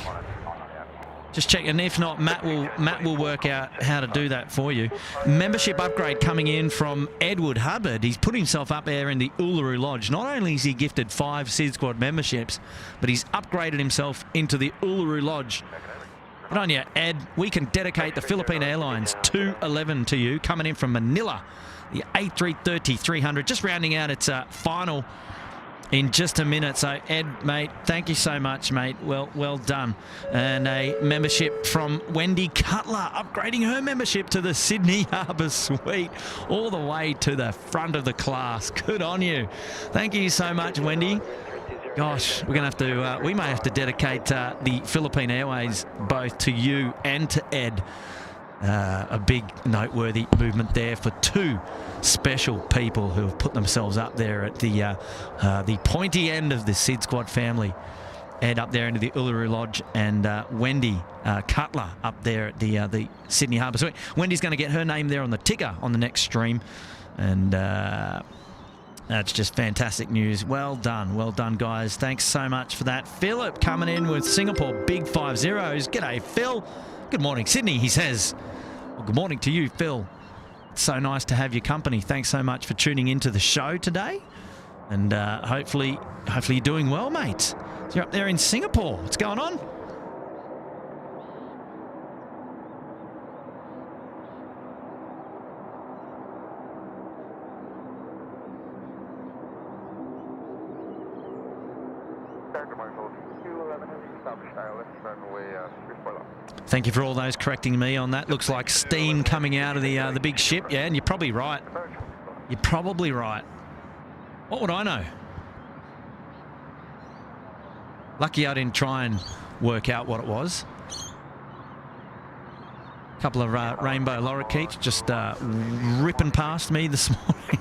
Just check, and if not, Matt will work out how to do that for you. Membership upgrade coming in from Edward Hubbard. He's put himself up there in the Uluru Lodge. Not only is he gifted 5 SydSquad memberships, but he's upgraded himself into the Uluru Lodge. Good on you, Ed. We can dedicate the Philippine Airlines 211 to you. Coming in from Manila, the A330-300, just rounding out its final in just a minute. So Ed, mate, thank you so much, mate. Well done. And a membership from Wendy Cutler, upgrading her membership to the Sydney Harbour Suite, all the way to the front of the class. Good on you. Thank you so much, Wendy. Gosh, we're going to have to, we may have to dedicate the Philippine Airways both to you and to Ed. A big noteworthy movement there for 2 special people who have put themselves up there at the pointy end of the SydSquad family. Ed up there into the Uluru Lodge, and Wendy Cutler up there at the Sydney Harbour Suite. Wendy's going to get her name there on the ticker on the next stream, and that's just fantastic news. Well done, guys. Thanks so much for that. Philip coming in with Singapore big 5 zeros. G'day, Phil. Good morning, Sydney, he says. Well, good morning to you, Phil. It's so nice to have your company. Thanks so much for tuning into the show today. And hopefully you're doing well, mate. So you're up there in Singapore. What's going on? Thank you for all those correcting me on that. Looks like steam coming out of the big ship. Yeah, and you're probably right. You're probably right. What would I know? Lucky I didn't try and work out what it was. A couple of rainbow lorikeets just ripping past me this morning.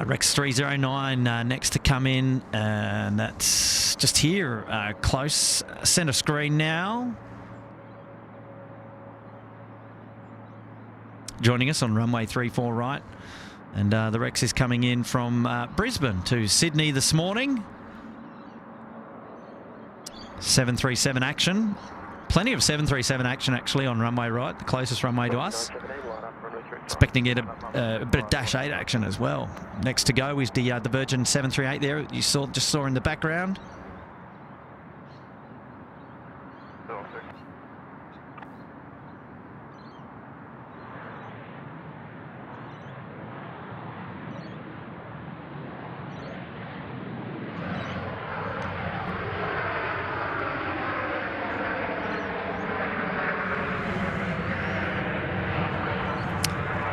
Rex 309 next to come in, and that's just here, close centre screen now. Joining us on runway 34 right, and the Rex is coming in from Brisbane to Sydney this morning. 737 action, plenty of 737 action actually on runway right, the closest runway to us. Expecting to get a bit of Dash 8 action as well. Next to go is the Virgin 738 there you just saw in the background.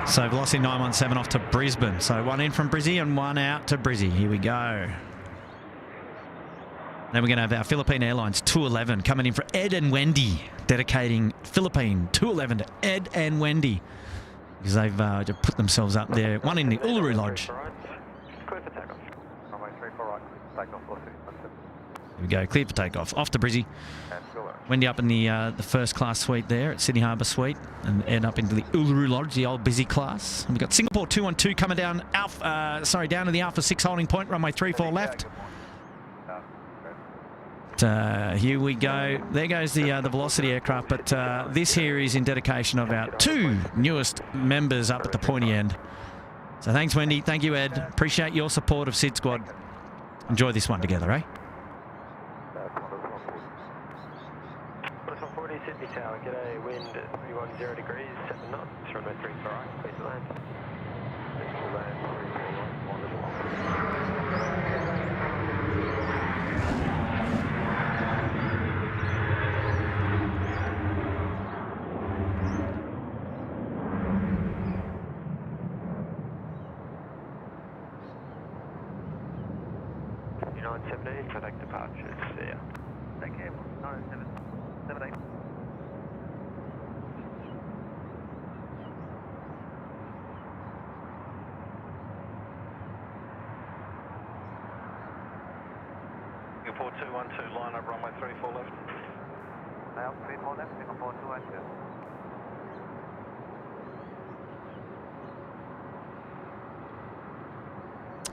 So velocity 917 off to Brisbane. So 1 in from Brizzy and 1 out to Brizzy. Here we go. Then we're going to have our Philippine Airlines 211 coming in for Ed and Wendy. Dedicating Philippine 211 to Ed and Wendy. Because they've just put themselves up there. 1 in the Uluru Lodge. Here we go, cleared for takeoff. Off to Brizzy. Wendy up in the first class suite there at Sydney Harbour Suite, and Ed up into the Uluru Lodge, the old busy class. And we've got Singapore 212 coming down down to the Alpha 6 holding point, runway 34 left. Here we go. There goes the Velocity aircraft, but this here is in dedication of our 2 newest members up at the pointy end. So thanks, Wendy. Thank you, Ed. Appreciate your support of SydSquad. Enjoy this one together, eh? Sydney Tower, g'day, wind 310 degrees, 7 knots, runway 34 right, please land. Please land, 341, on the block. United 17, contact departures, see ya. Take care, 907. 78. Singapore 212, line up runway 34 left. Now 34 left, Singapore 212.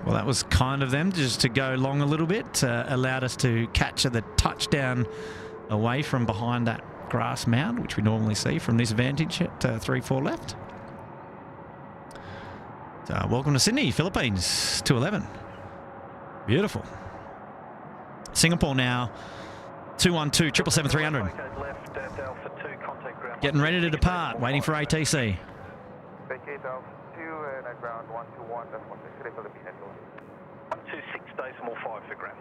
Well, that was kind of them just to go long a little bit, allowed us to capture the touchdown away from behind that grass mound, which we normally see from this vantage at 3-4 left. So, welcome to Sydney, Philippines, 211. Beautiful. Singapore now, 212, 777-300. Left, Alpha 2, contact ground. Getting ready to depart, waiting for ATC. Vacate Alpha 2 and at ground 121, that's 160 Philippines. 126.5 for ground.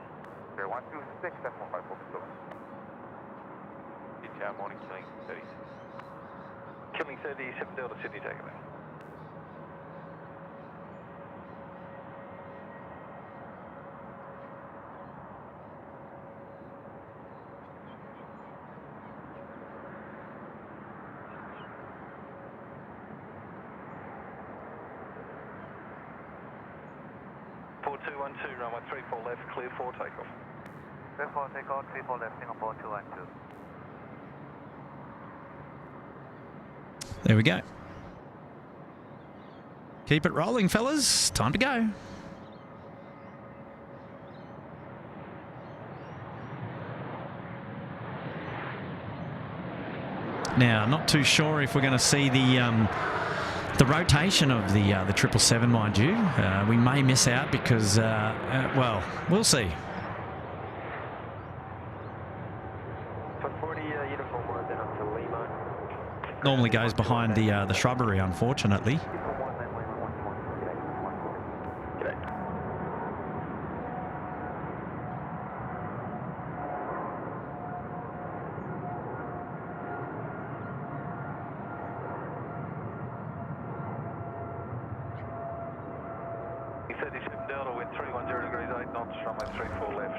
Okay, 126, that's 154 for Morning, killing 30. Killing 37 Delta Sydney, take it back. Runway 34 left, clear for takeoff. Clear for takeoff, 34 left, Singapore 212. There we go. Keep it rolling, fellas. Time to go. Now, not too sure if we're going to see the rotation of the 777, mind you. We may miss out because, well, we'll see. For 40 uniform 1, then up to Lima. Normally goes behind the shrubbery, unfortunately.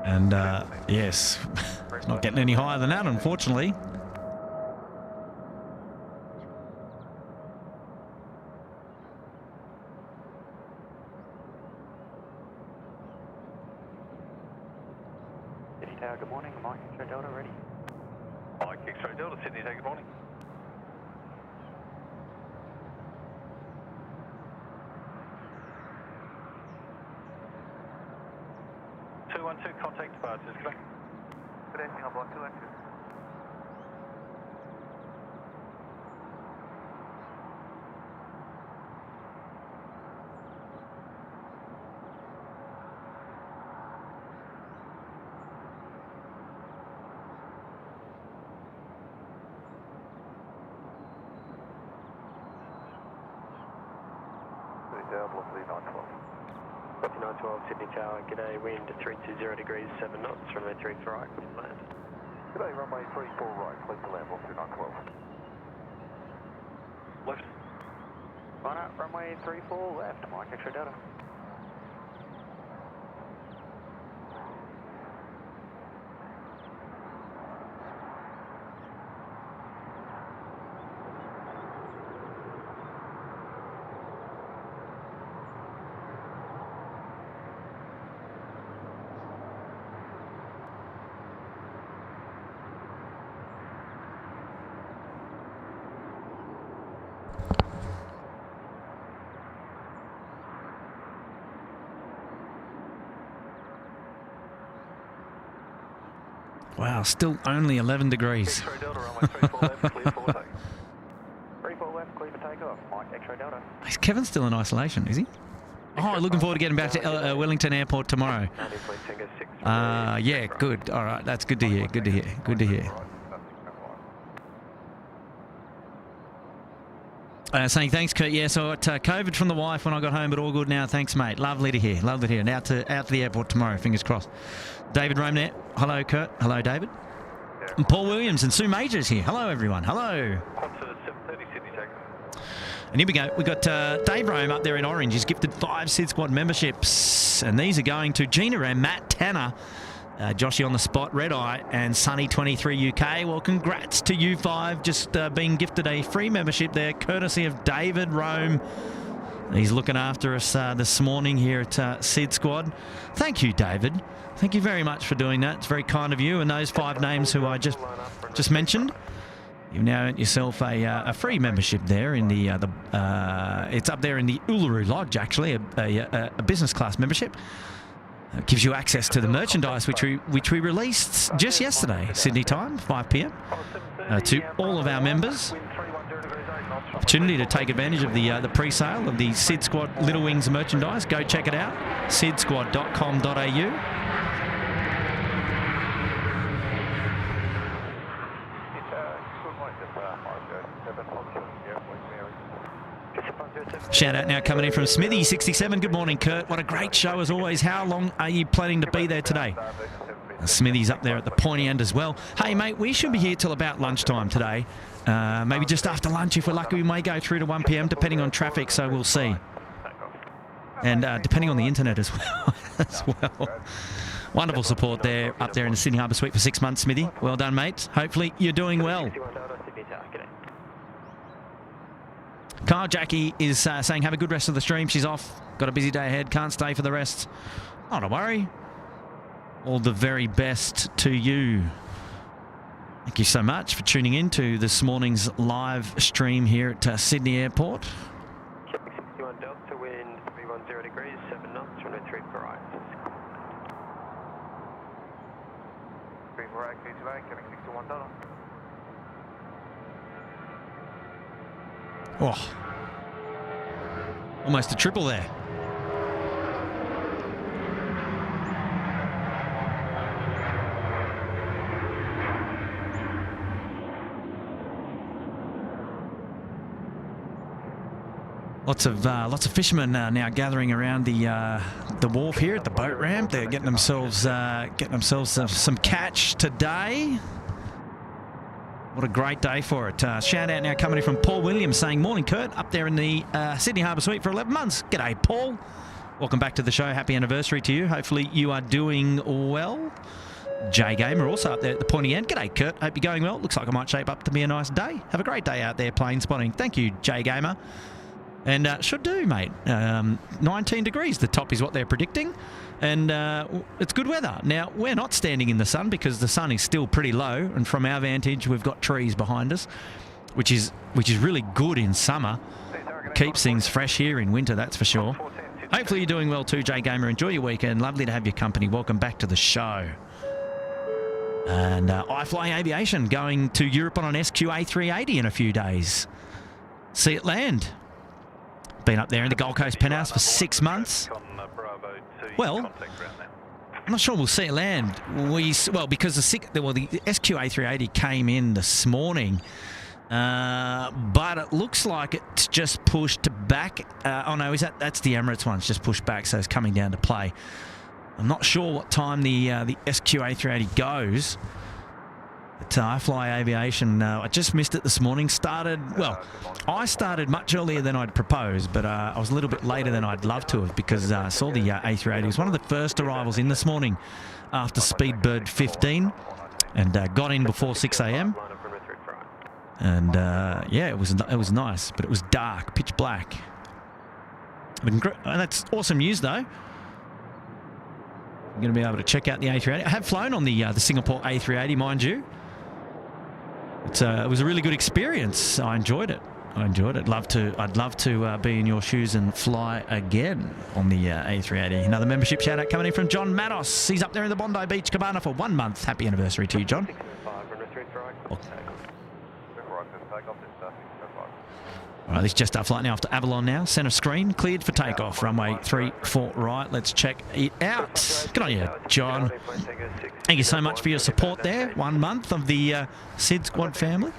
And yes, it's not getting any higher than that, unfortunately. Sydney Tower, good morning. Mike X-ray Delta ready. Mike X-ray Delta, Sydney, take good morning. Contact departures, correct? Good day, Singapore 212. Copy 912, Sydney Tower, g'day, wind 320 degrees, 7 knots, runway 34 right, clear to land. G'day, runway 34 right, clear to land, 12912. Left. Line up, runway 34 left, Mike X-ray Delta. Wow, still only 11 degrees. X-ray Delta, runway 34 left, clear for takeoff. 34 left, clear for takeoff, Mike X-ray Delta. Is Kevin still in isolation, is he? Oh, looking forward to getting back to Wellington Airport tomorrow. Yeah, good. All right, that's good to hear. Good to hear. Good to hear. Saying thanks, Kurt. Yeah, so I got COVID from the wife when I got home, but all good now. Thanks, mate. Lovely to hear. Lovely to hear. And out to the airport tomorrow. Fingers crossed. David Romenet. Hello, Kurt. Hello, David. And Paul Williams and Sue Majors here. Hello, everyone. Hello. And here we go. We've got Dave Rome up there in orange. He's gifted 5 SydSquad memberships. And these are going to Gina and Matt Tanner Joshy on the spot, Red Eye and Sunny23 UK. Well, congrats to you five, just being gifted a free membership there, courtesy of David Rome. He's looking after us this morning here at SydSquad. Thank you, David. Thank you very much for doing that. It's very kind of you. And those 5 names who I just mentioned, you've now earned yourself a free membership there in the it's up there in the Uluru Lodge, actually, a business class membership. It gives you access to the merchandise which we released just yesterday, Sydney time, 5 p.m, to all of our members. Opportunity to take advantage of the pre-sale of the SydSquad Little Wings merchandise. Go check it out, sydsquad.com.au. Shout out now coming in from Smithy67. Good morning, Kurt. What a great show as always. How long are you planning to be there today? Smithy's up there at the pointy end as well. Hey, mate, we should be here till about lunchtime today. Maybe just after lunch. If we're lucky, we may go through to 1 p.m, depending on traffic, so we'll see. And depending on the internet as well. Wonderful support there, up there in the Sydney Harbour Suite for 6 months, Smithy. Well done, mate. Hopefully you're doing well. Kyle Jackie is saying, have a good rest of the stream. She's off. Got a busy day ahead. Can't stay for the rest. Not to worry. All the very best to you. Thank you so much for tuning in to this morning's live stream here at Sydney Airport. Quebec 61 Delta, wind 310 degrees, 7 knots, runway 34 right. 34 right, Quebec 61 Delta. Oh, almost a triple there. Lots of fishermen now gathering around the wharf here at the boat ramp. They're getting themselves some catch today. What a great day for it. Shout out now coming in from Paul Williams saying, morning, Kurt, up there in the Sydney Harbour Suite for 11 months. G'day, Paul. Welcome back to the show. Happy anniversary to you. Hopefully you are doing well. Jay Gamer also up there at the pointy end. G'day, Kurt. Hope you're going well. Looks like it might shape up to be a nice day. Have a great day out there plane spotting. Thank you, Jay Gamer. And should do, mate. 19 degrees, the top is what they're predicting. And it's good weather. Now, we're not standing in the sun because the sun is still pretty low. And from our vantage, we've got trees behind us, which is really good in summer. Keeps things fresh here in winter, that's for sure. Hopefully you're doing well too, Jay Gamer. Enjoy your weekend. Lovely to have your company. Welcome back to the show. And iFly Aviation going to Europe on an SQ-A380 in a few days. See it land. Been up there in the Gold Coast Penthouse for 6 months. Well, I'm not sure we'll see it land. Because the SQ-A380 came in this morning, but it looks like it's just pushed back. Oh no, that's the Emirates one. It's just pushed back, so it's coming down to play. I'm not sure what time the SQ-A380 goes. But I Fly Aviation, I just missed it this morning. I started much earlier than I'd proposed, but I was a little bit later than I'd love to have because I saw the A380. It was one of the first arrivals in this morning after Speedbird 15 and got in before 6 a.m. And yeah, it was nice, but it was dark, pitch black. And that's awesome news, though. I'm going to be able to check out the A380. I have flown on the Singapore A380, mind you. It was a really good experience. I enjoyed it. I'd love to be in your shoes and fly again on the A380. Another membership shout out coming in from John Matos. He's up there in the Bondi Beach Cabana for 1 month. Happy anniversary to you, John. All right, this is just our flight now after Avalon now. Centre screen, cleared for takeoff. Runway 34 right. Let's check it out. Good on you, John. Thank you so much for your support there. 1 month of the SydSquad family.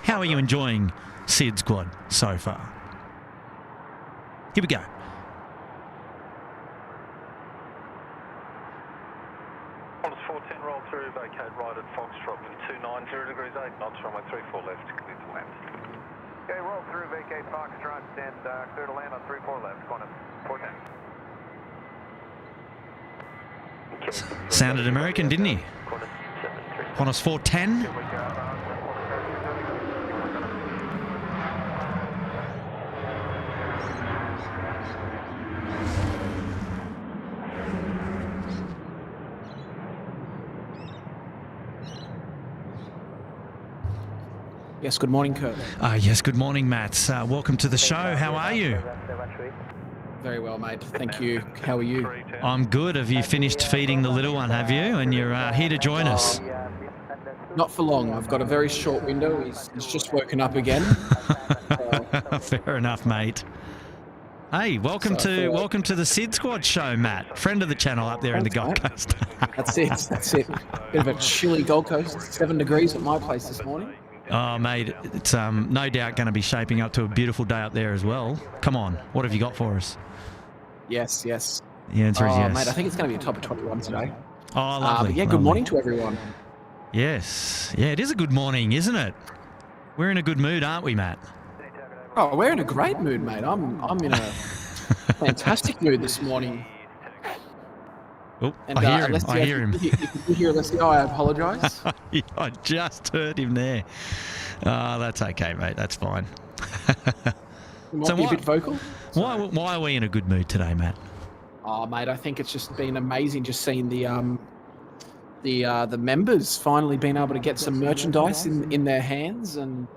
How are you enjoying SydSquad so far? Here we go. Qantas 410, roll through, vacate right at Foxtrot, 290 degrees 8 knots, runway 34 left, clear to land. Okay, roll through, vacate Foxtrot, and clear to land on 34 left, Qantas 410. Sounded American, didn't he? Qantas 410. Yes, good morning, Kurt. Yes, good morning, Matt. Welcome to the show. How are you? Very well, mate. Thank you. How are you? I'm good. Have you finished feeding the little one, have you? And you're here to join us? Not for long. I've got a very short window. He's just woken up again. Fair enough, mate. Hey, welcome to the SydSquad show, Matt. Friend of the channel up there in the Gold Coast. That's it. Bit of a chilly Gold Coast. 7 degrees at my place this morning. Oh, mate, it's no doubt going to be shaping up to a beautiful day up there as well. Come on, what have you got for us? Yes. The answer is yes. Mate, I think it's going to be a top of 21 today. Oh, lovely. Good morning to everyone. Yes. Yeah, it is a good morning, isn't it? We're in a good mood, aren't we, Matt? Oh, we're in a great mood, mate. I'm in a fantastic mood this morning. Oh, And, I hear him. You hear Leslie? Oh, I apologise. I just heard him there. Oh, that's okay, mate. That's fine. You might be a bit vocal. Why are we in a good mood today, Matt? Oh, mate, I think it's just been amazing just seeing the members finally being able to get some merchandise in their hands, and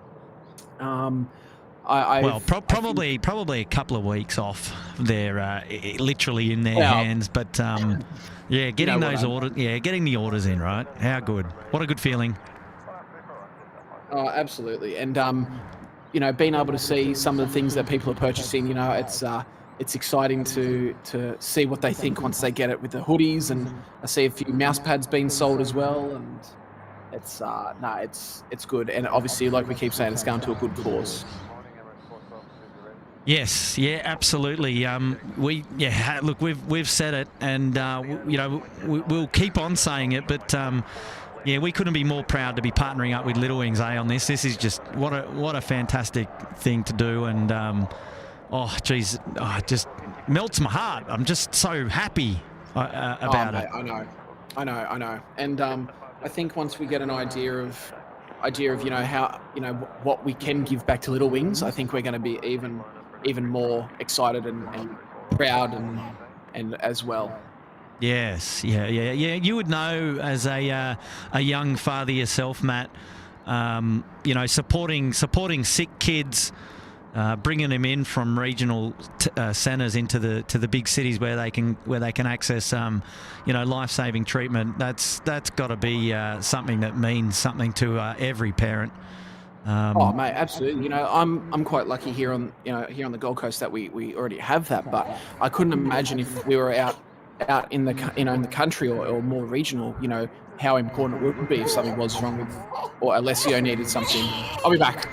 probably a couple of weeks off. They're literally in their hands, but getting those orders, getting the orders in, right? How good! What a good feeling. Oh, absolutely, and being able to see some of the things that people are purchasing, it's exciting to see what they think once they get it with the hoodies, and I see a few mouse pads being sold as well, and it's good, and obviously, like we keep saying, it's going to a good cause. Yes, yeah, absolutely. Look, we've said it, and we'll keep on saying it, but we couldn't be more proud to be partnering up with Little Wings, on this. This is just what a fantastic thing to do, and it just melts my heart. I'm just so happy about it. I know, and I think once we get an idea of how what we can give back to Little Wings, I think we're going to be even more excited and proud and as well. Yes, yeah. You would know as a young father yourself, Matt. Supporting sick kids, bringing them in from regional centres into the big cities where they can access life-saving treatment. That's got to be something that means something to every parent. Mate, absolutely. I'm quite lucky here on the Gold Coast that we already have that, but I couldn't imagine if we were out in the in the country or more regional, how important it would be if something was wrong with, or Alessio needed something. I'll be back.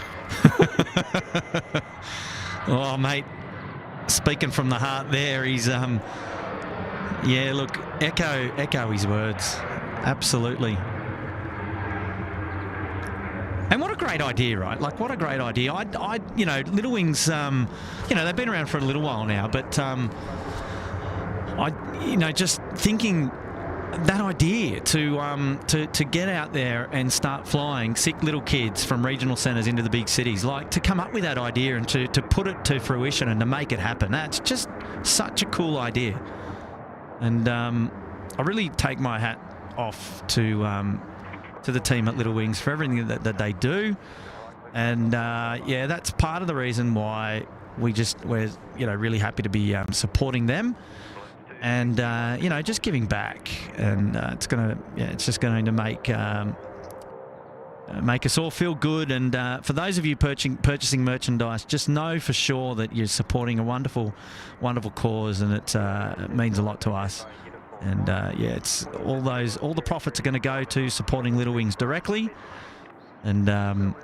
Oh, mate, speaking from the heart there, he's look, echo his words, absolutely. And what a great idea, right? Like, what a great idea. Little Wings, they've been around for a little while now, but just thinking that idea to get out there and start flying sick little kids from regional centres into the big cities, like to come up with that idea and to put it to fruition and to make it happen. That's just such a cool idea. And I really take my hat off to the team at Little Wings for everything that they do, and that's part of the reason why we're really happy to be supporting them, and just giving back, and it's just going to make us all feel good. And for those of you purchasing merchandise, just know for sure that you're supporting a wonderful cause, and it means a lot to us. And it's all the profits are going to go to supporting Little Wings directly, and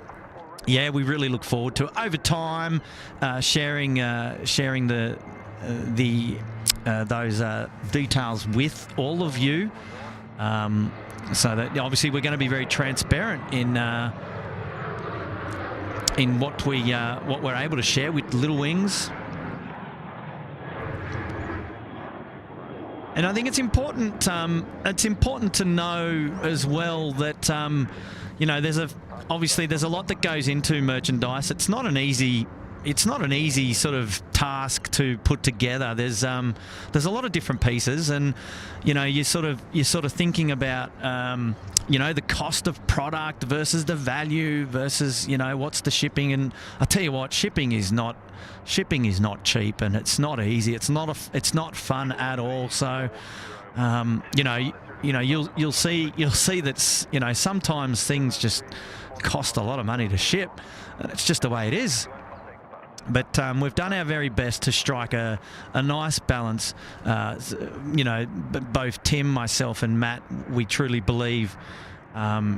we really look forward to it over time, sharing those details with all of you, so that obviously we're going to be very transparent in what we're able to share with Little Wings. And I think it's important. It's important to know as well that you know, obviously there's a lot that goes into merchandise. It's not an easy sort of task to put together. There's a lot of different pieces, and you know, you're sort of thinking about you know, the cost of product versus the value versus, you know, what's the shipping. And I tell you what, shipping is not cheap, and it's not easy. It's not fun at all. So you know, you'll see that, you know, sometimes things just cost a lot of money to ship, and it's just the way it is. But we've done our very best to strike a nice balance. You know, both Tim, myself, and Matt, we truly believe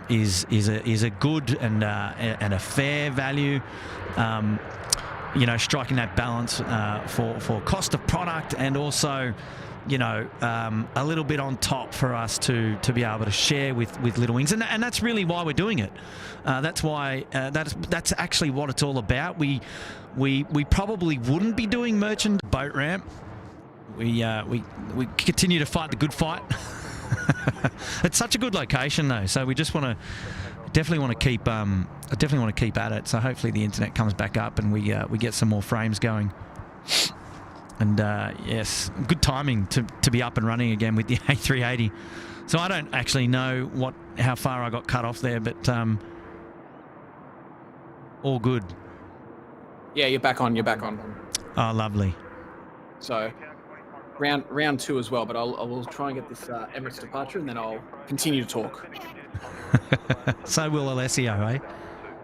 is a good and a fair value. You know, striking that balance for cost of product, and also, you know, a little bit on top for us to be able to share with Little Wings, and that's really why we're doing it. That's why that's actually what it's all about. We probably wouldn't be doing merchant boat ramp. We continue to fight the good fight. It's such a good location though, so we just definitely want to keep at it. So hopefully the internet comes back up and we get some more frames going. And yes, good timing to be up and running again with the A380. So I don't actually know how far I got cut off there, but all good. Yeah, you're back on. Oh, lovely. So round 2 as well, but I will try and get this Emirates departure, and then I'll continue to talk. So will Alessio, eh?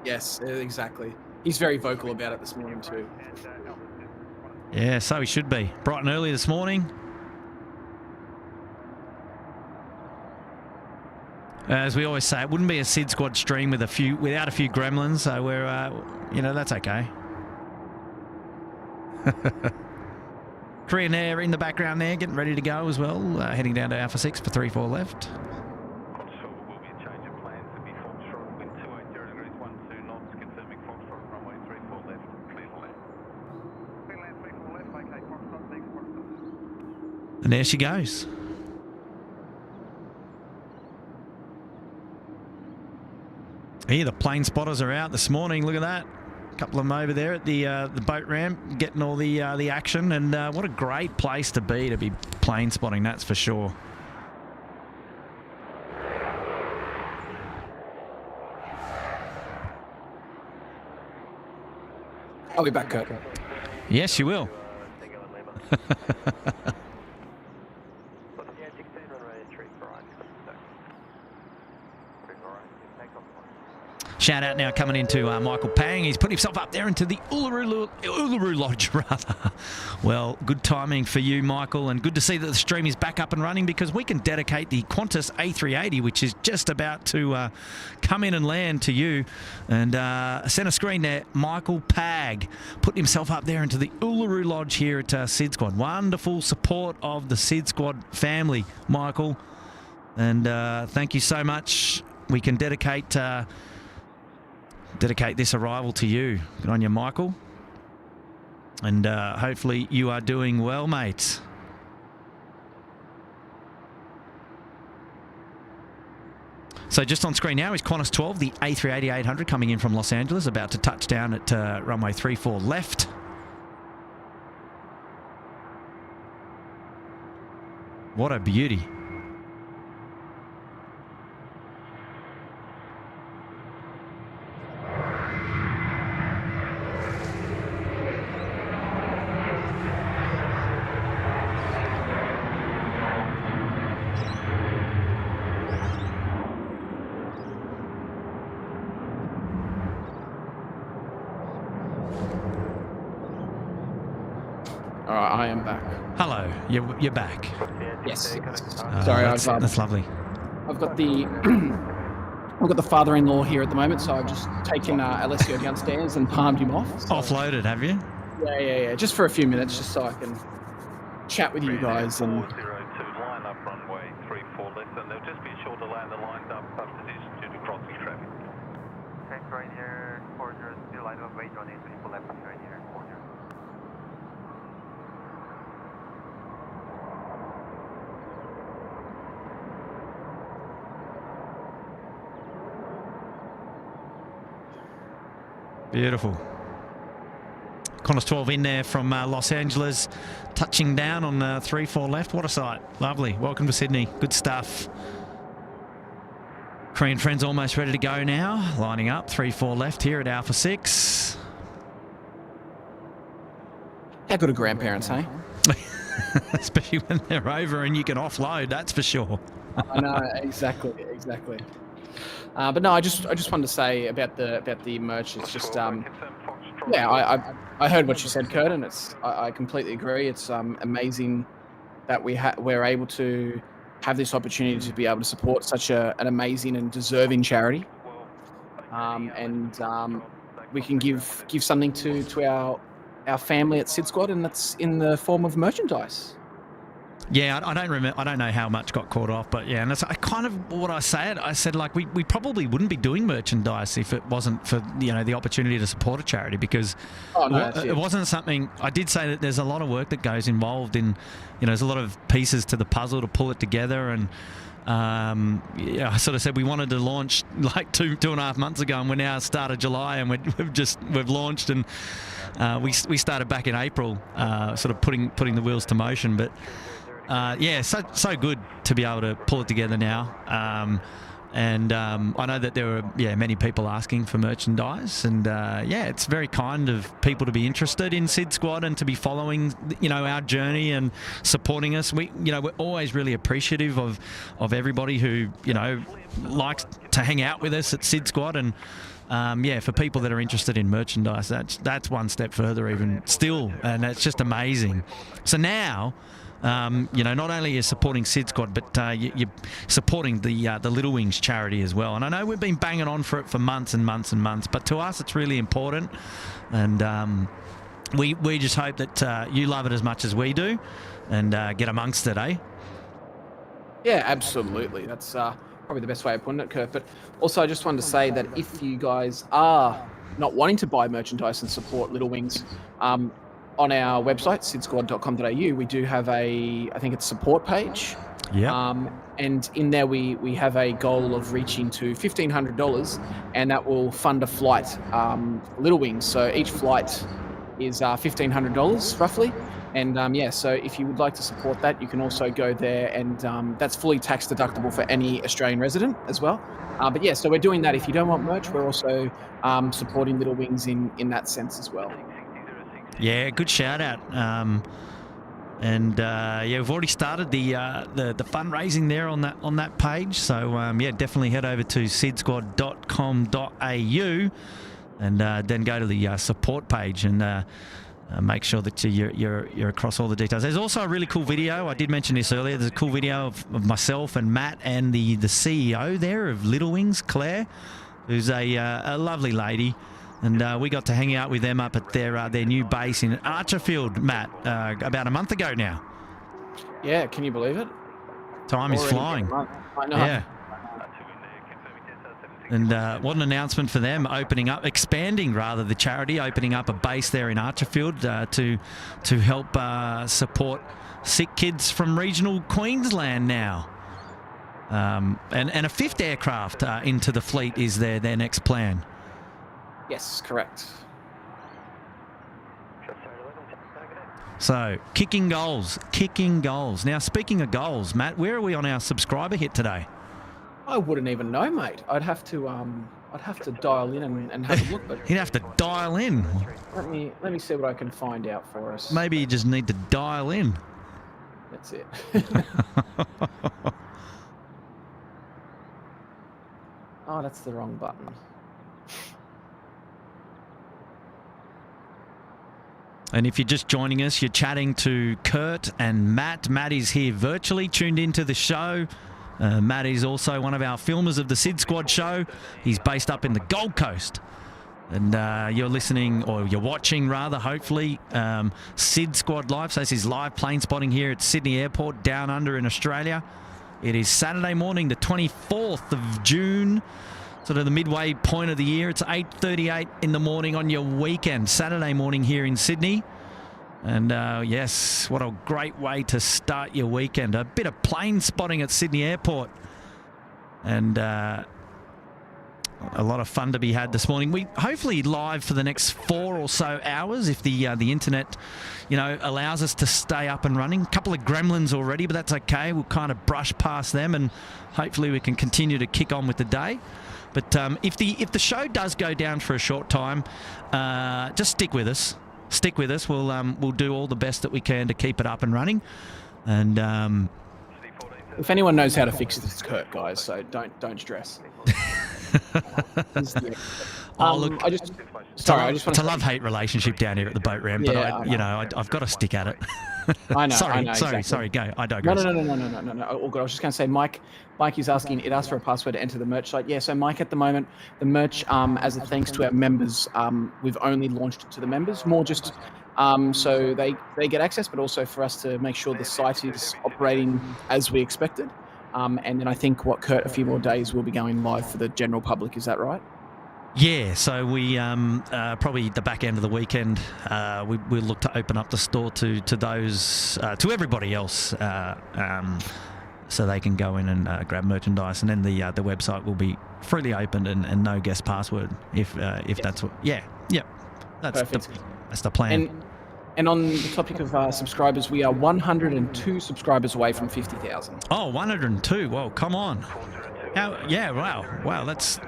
Yes, exactly. He's very vocal about it this morning too. Yeah, so he should be. Bright and early this morning. As we always say, it wouldn't be a SydSquad stream without a few gremlins, so we're, you know, that's okay. Korean Air in the background there, getting ready to go as well, heading down to Alpha 6 for 3-4 left. And there she goes. Here, the plane spotters are out this morning. Look at that. A couple of them over there at the boat ramp, getting all the action. And what a great place to be plane spotting, that's for sure. I'll be back, Kurt. Yes, you will. Shout out now coming into Michael Pang. He's put himself up there into the Uluru Lodge, rather. Well, good timing for you, Michael, and good to see that the stream is back up and running, because we can dedicate the Qantas A380, which is just about to come in and land, to you. And centre screen there, Michael Pag put himself up there into the Uluru Lodge here at SydSquad. Wonderful support of the SydSquad family, Michael. And thank you so much. We can dedicate this arrival to you. Good on you, Michael. And hopefully you are doing well, mate. So just on screen now is Qantas 12, the A380-800 coming in from Los Angeles, about to touch down at runway 34 left. What a beauty. I am back. Hello, you're back. Yes. Sorry, that's lovely. I've got the father-in-law here at the moment, so I've just taken Alessio downstairs and palmed him off. So. Offloaded, have you? Yeah. Just for a few minutes, just so I can chat with you guys. And 402, line up runway 34 left, and there'll just be a shorter line that lines up position due to crossing traffic. Tank right here, 402, line up, wait, running 34 left, right here, 40. Beautiful. Qantas 12 in there from Los Angeles, touching down on 3-4 left. What a sight. Lovely. Welcome to Sydney. Good stuff. Korean friends almost ready to go now. Lining up 3-4 left here at Alpha 6. How good are grandparents, hey? Especially when they're over and you can offload, that's for sure. I know, exactly. But no, I just wanted to say about the merch. It's just yeah, I heard what you said, Kurt, and I completely agree. It's amazing that we're able to have this opportunity to be able to support such an amazing and deserving charity, and we can give something to our family at SydSquad, and that's in the form of merchandise. Yeah, I don't know how much got caught off, but yeah, and that's kind of what I said. I said, like, we probably wouldn't be doing merchandise if it wasn't for, you know, the opportunity to support a charity, because it wasn't something. I did say that there's a lot of work that goes involved in, you know, there's a lot of pieces to the puzzle to pull it together, and yeah, I sort of said we wanted to launch like two and a half months ago, and we're now start of July, and we've launched, and we started back in April, sort of putting the wheels to motion, but. Yeah, so good to be able to pull it together now. And I know that there were many people asking for merchandise, and yeah, it's very kind of people to be interested in SydSquad and to be following, you know, our journey and supporting us. We're always really appreciative of everybody who, you know, likes to hang out with us at SydSquad, and yeah, for people that are interested in merchandise, that's one step further even still, and it's just amazing. So now. You know, not only are you supporting SydSquad, but you're supporting the Little Wings charity as well. And I know we've been banging on for it for months and months and months, but to us it's really important. And we just hope that you love it as much as we do, and get amongst it, eh? Yeah, absolutely. That's probably the best way of putting it, Kurt. But also, I just wanted to say that if you guys are not wanting to buy merchandise and support Little Wings, on our website, sydsquad.com.au, we do have I think it's support page. Yeah. And in there we have a goal of reaching to $1,500, and that will fund a flight, Little Wings. So each flight is $1,500 roughly. And yeah, so if you would like to support that, you can also go there, and that's fully tax deductible for any Australian resident as well. But yeah, so we're doing that. If you don't want merch, we're also supporting Little Wings in that sense as well. Yeah, good shout out. And yeah, we've already started the fundraising there on that page. So yeah, definitely head over to sydsquad.com.au and then go to the support page and make sure that you're across all the details. There's also a really cool video. I did mention this earlier. There's a cool video of myself and Matt and the CEO there of Little Wings, Claire, who's a lovely lady. And we got to hang out with them up at their new base in Archerfield, Matt, about a month ago now. Yeah, can you believe it? Time is flying. I know. Yeah. And what an announcement for them, expanding the charity, opening up a base there in Archerfield to help support sick kids from regional Queensland now. And a fifth aircraft into the fleet is their next plan. Yes, correct. So, kicking goals. Now, speaking of goals, Matt, where are we on our subscriber hit today? I wouldn't even know, mate. I'd have to dial in and have a look. But you'd have to dial in. Let me see what I can find out for us. Maybe you just need to dial in. That's it. Oh, that's the wrong button. And if you're just joining us, you're chatting to Kurt and Matt. Matt is here virtually, tuned into the show. Matt is also one of our filmers of the SydSquad show. He's based up in the Gold Coast. And you're listening, or you're watching rather, hopefully, SydSquad Live. So this is live plane spotting here at Sydney Airport, down under in Australia. It is Saturday morning, the 24th of June. Sort of the midway point of the year. It's 8:38 in the morning on your weekend, Saturday morning here in Sydney. And yes, what a great way to start your weekend. A bit of plane spotting at Sydney Airport. And a lot of fun to be had this morning. We hopefully live for the next 4 or so hours if the internet, allows us to stay up and running. A couple of gremlins already, but that's okay. We'll kind of brush past them, and hopefully we can continue to kick on with the day. But if the show does go down for a short time, just stick with us. Stick with us. We'll do all the best that we can to keep it up and running. And if anyone knows how to fix it, it's Kurt, guys. So don't stress. Look, I just want it's a love-hate relationship down here at the boat ramp, but I've got to stick at it. I know. Sorry, Exactly. Go. I digress. No. All good. I was just going to say, Mike is asking. It asks for a password to enter the merch site. Yeah. So Mike, at the moment, the merch, as a thanks to our members, we've only launched it to the members. More just so they get access, but also for us to make sure the site is operating as we expected. And then I think Kurt, a few more days, will be going live for the general public. Is that right? Yeah, so we probably the back end of the weekend we'll look to open up the store to those to everybody else, so they can go in and grab merchandise, and then the website will be freely opened and no guest password if that's what. Yeah, that's the plan. And on the topic of subscribers, we are 102 subscribers away from 50,000. Oh, 102! Whoa, come on! Wow, that's.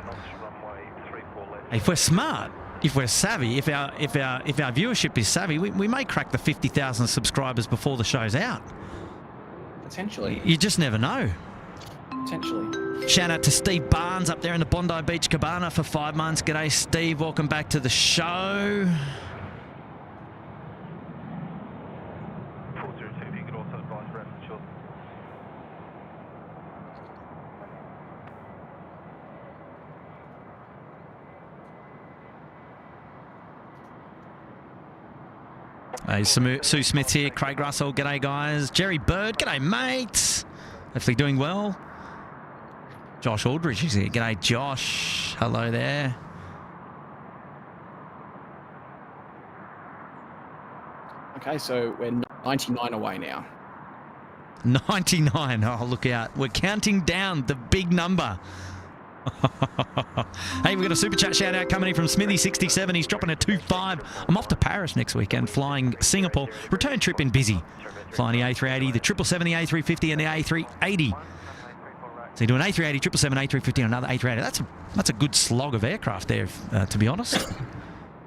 If we're smart, if we're savvy, if our viewership is savvy, we may crack the 50,000 subscribers before the show's out. Potentially. You just never know. Potentially. Shout out to Steve Barnes up there in the Bondi Beach Cabana for 5 months. G'day, Steve. Welcome back to the show. 402, if you could also advise reference short. Hey, Sue Smith's here. Craig Russell, g'day guys. Jerry Bird, g'day mates. Hopefully doing well. Josh Aldridge is here. G'day Josh. Hello there. Okay, so we're 99 away now. 99. Oh, look out. We're counting down the big number. Hey, we've got a super chat shout out coming in from Smithy67. He's dropping a 2.5. I'm off to Paris next weekend, flying Singapore. Return trip in busy. Flying the A380, the 777, the A350 and the A380. So you're doing A380, 777, A350 and another A380. That's a good slog of aircraft there, to be honest.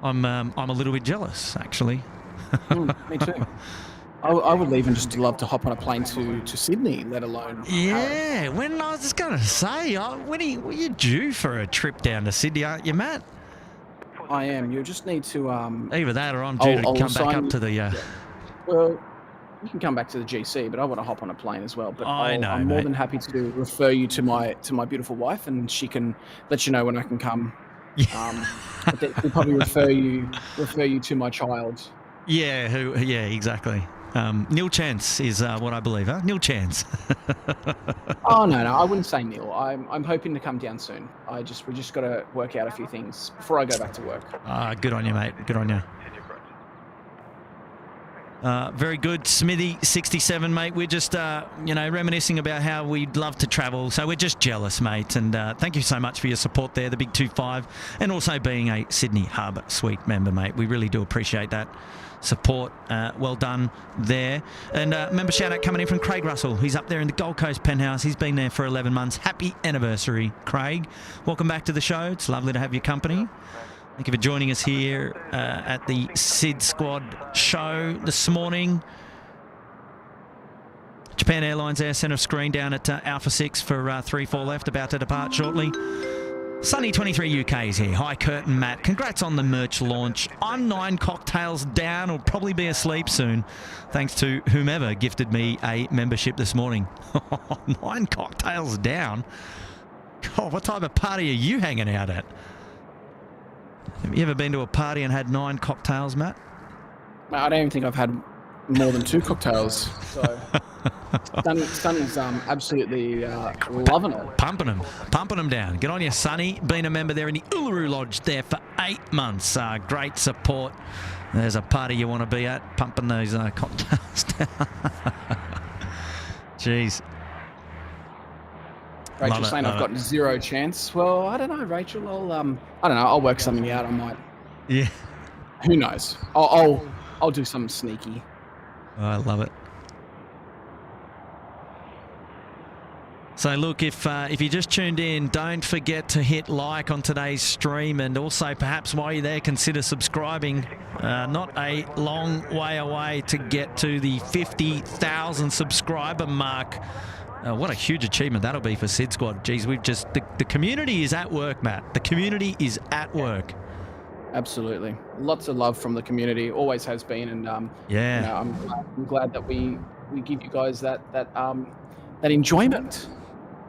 I'm a little bit jealous, actually. Me too. I would even just love to hop on a plane to Sydney, let alone Paris. When I was just going to say, were you due for a trip down to Sydney, aren't you, Matt? I am. You just need to... Either that or I'm due to come back up to the... Well, you can come back to the GC, but I want to hop on a plane as well. But I'm more than happy to refer you to my beautiful wife, and she can let you know when I can come. But we'll probably refer you to my child. Yeah, exactly. Nil chance is what I believe, huh? Nil chance. Oh no, I wouldn't say nil. I'm hoping to come down soon. We just got to work out a few things before I go back to work. Good on you, mate. Good on you. Very good, Smithy67, mate. We're just, reminiscing about how we'd love to travel. So we're just jealous, mate. And thank you so much for your support there, the Big 2.5, and also being a Sydney Hub Suite member, mate. We really do appreciate that support. Well done there. And member shout out coming in from Craig Russell. He's up there in the Gold Coast Penthouse. He's been there for 11 months. Happy anniversary, Craig. Welcome back to the show. It's lovely to have your company. Thank you for joining us here at the SydSquad show this morning. Japan Airlines Air Centre screen down at Alpha 6 for 3-4 left, about to depart shortly. Sunny23 UK is here. Hi, Kurt and Matt. Congrats on the merch launch. I'm 9 cocktails down. I'll probably be asleep soon, thanks to whomever gifted me a membership this morning. 9 cocktails down? God, what type of party are you hanging out at? Have you ever been to a party and had 9 cocktails, Matt? I don't even think I've had more than 2 cocktails. So Sonny's absolutely loving it. Pumping them down. Good on you, Sonny. Been a member there in the Uluru Lodge there for 8 months. Great support. There's a party you want to be at, pumping those cocktails down. Jeez. Rachel Love it, saying love I've got zero chance. Well, I don't know, Rachel. I don't know. I'll work something out. I might. Yeah. Who knows? I'll do something sneaky. Oh, I love it. So look, if you just tuned in, don't forget to hit like on today's stream, and also perhaps while you're there, consider subscribing. Not a long way away to get to the 50,000 subscriber mark. What a huge achievement that'll be for SydSquad. Geez, we've just the community is at work, Matt. The community is at work. Absolutely, lots of love from the community. Always has been, and yeah, you know, I'm glad that we give you guys that enjoyment.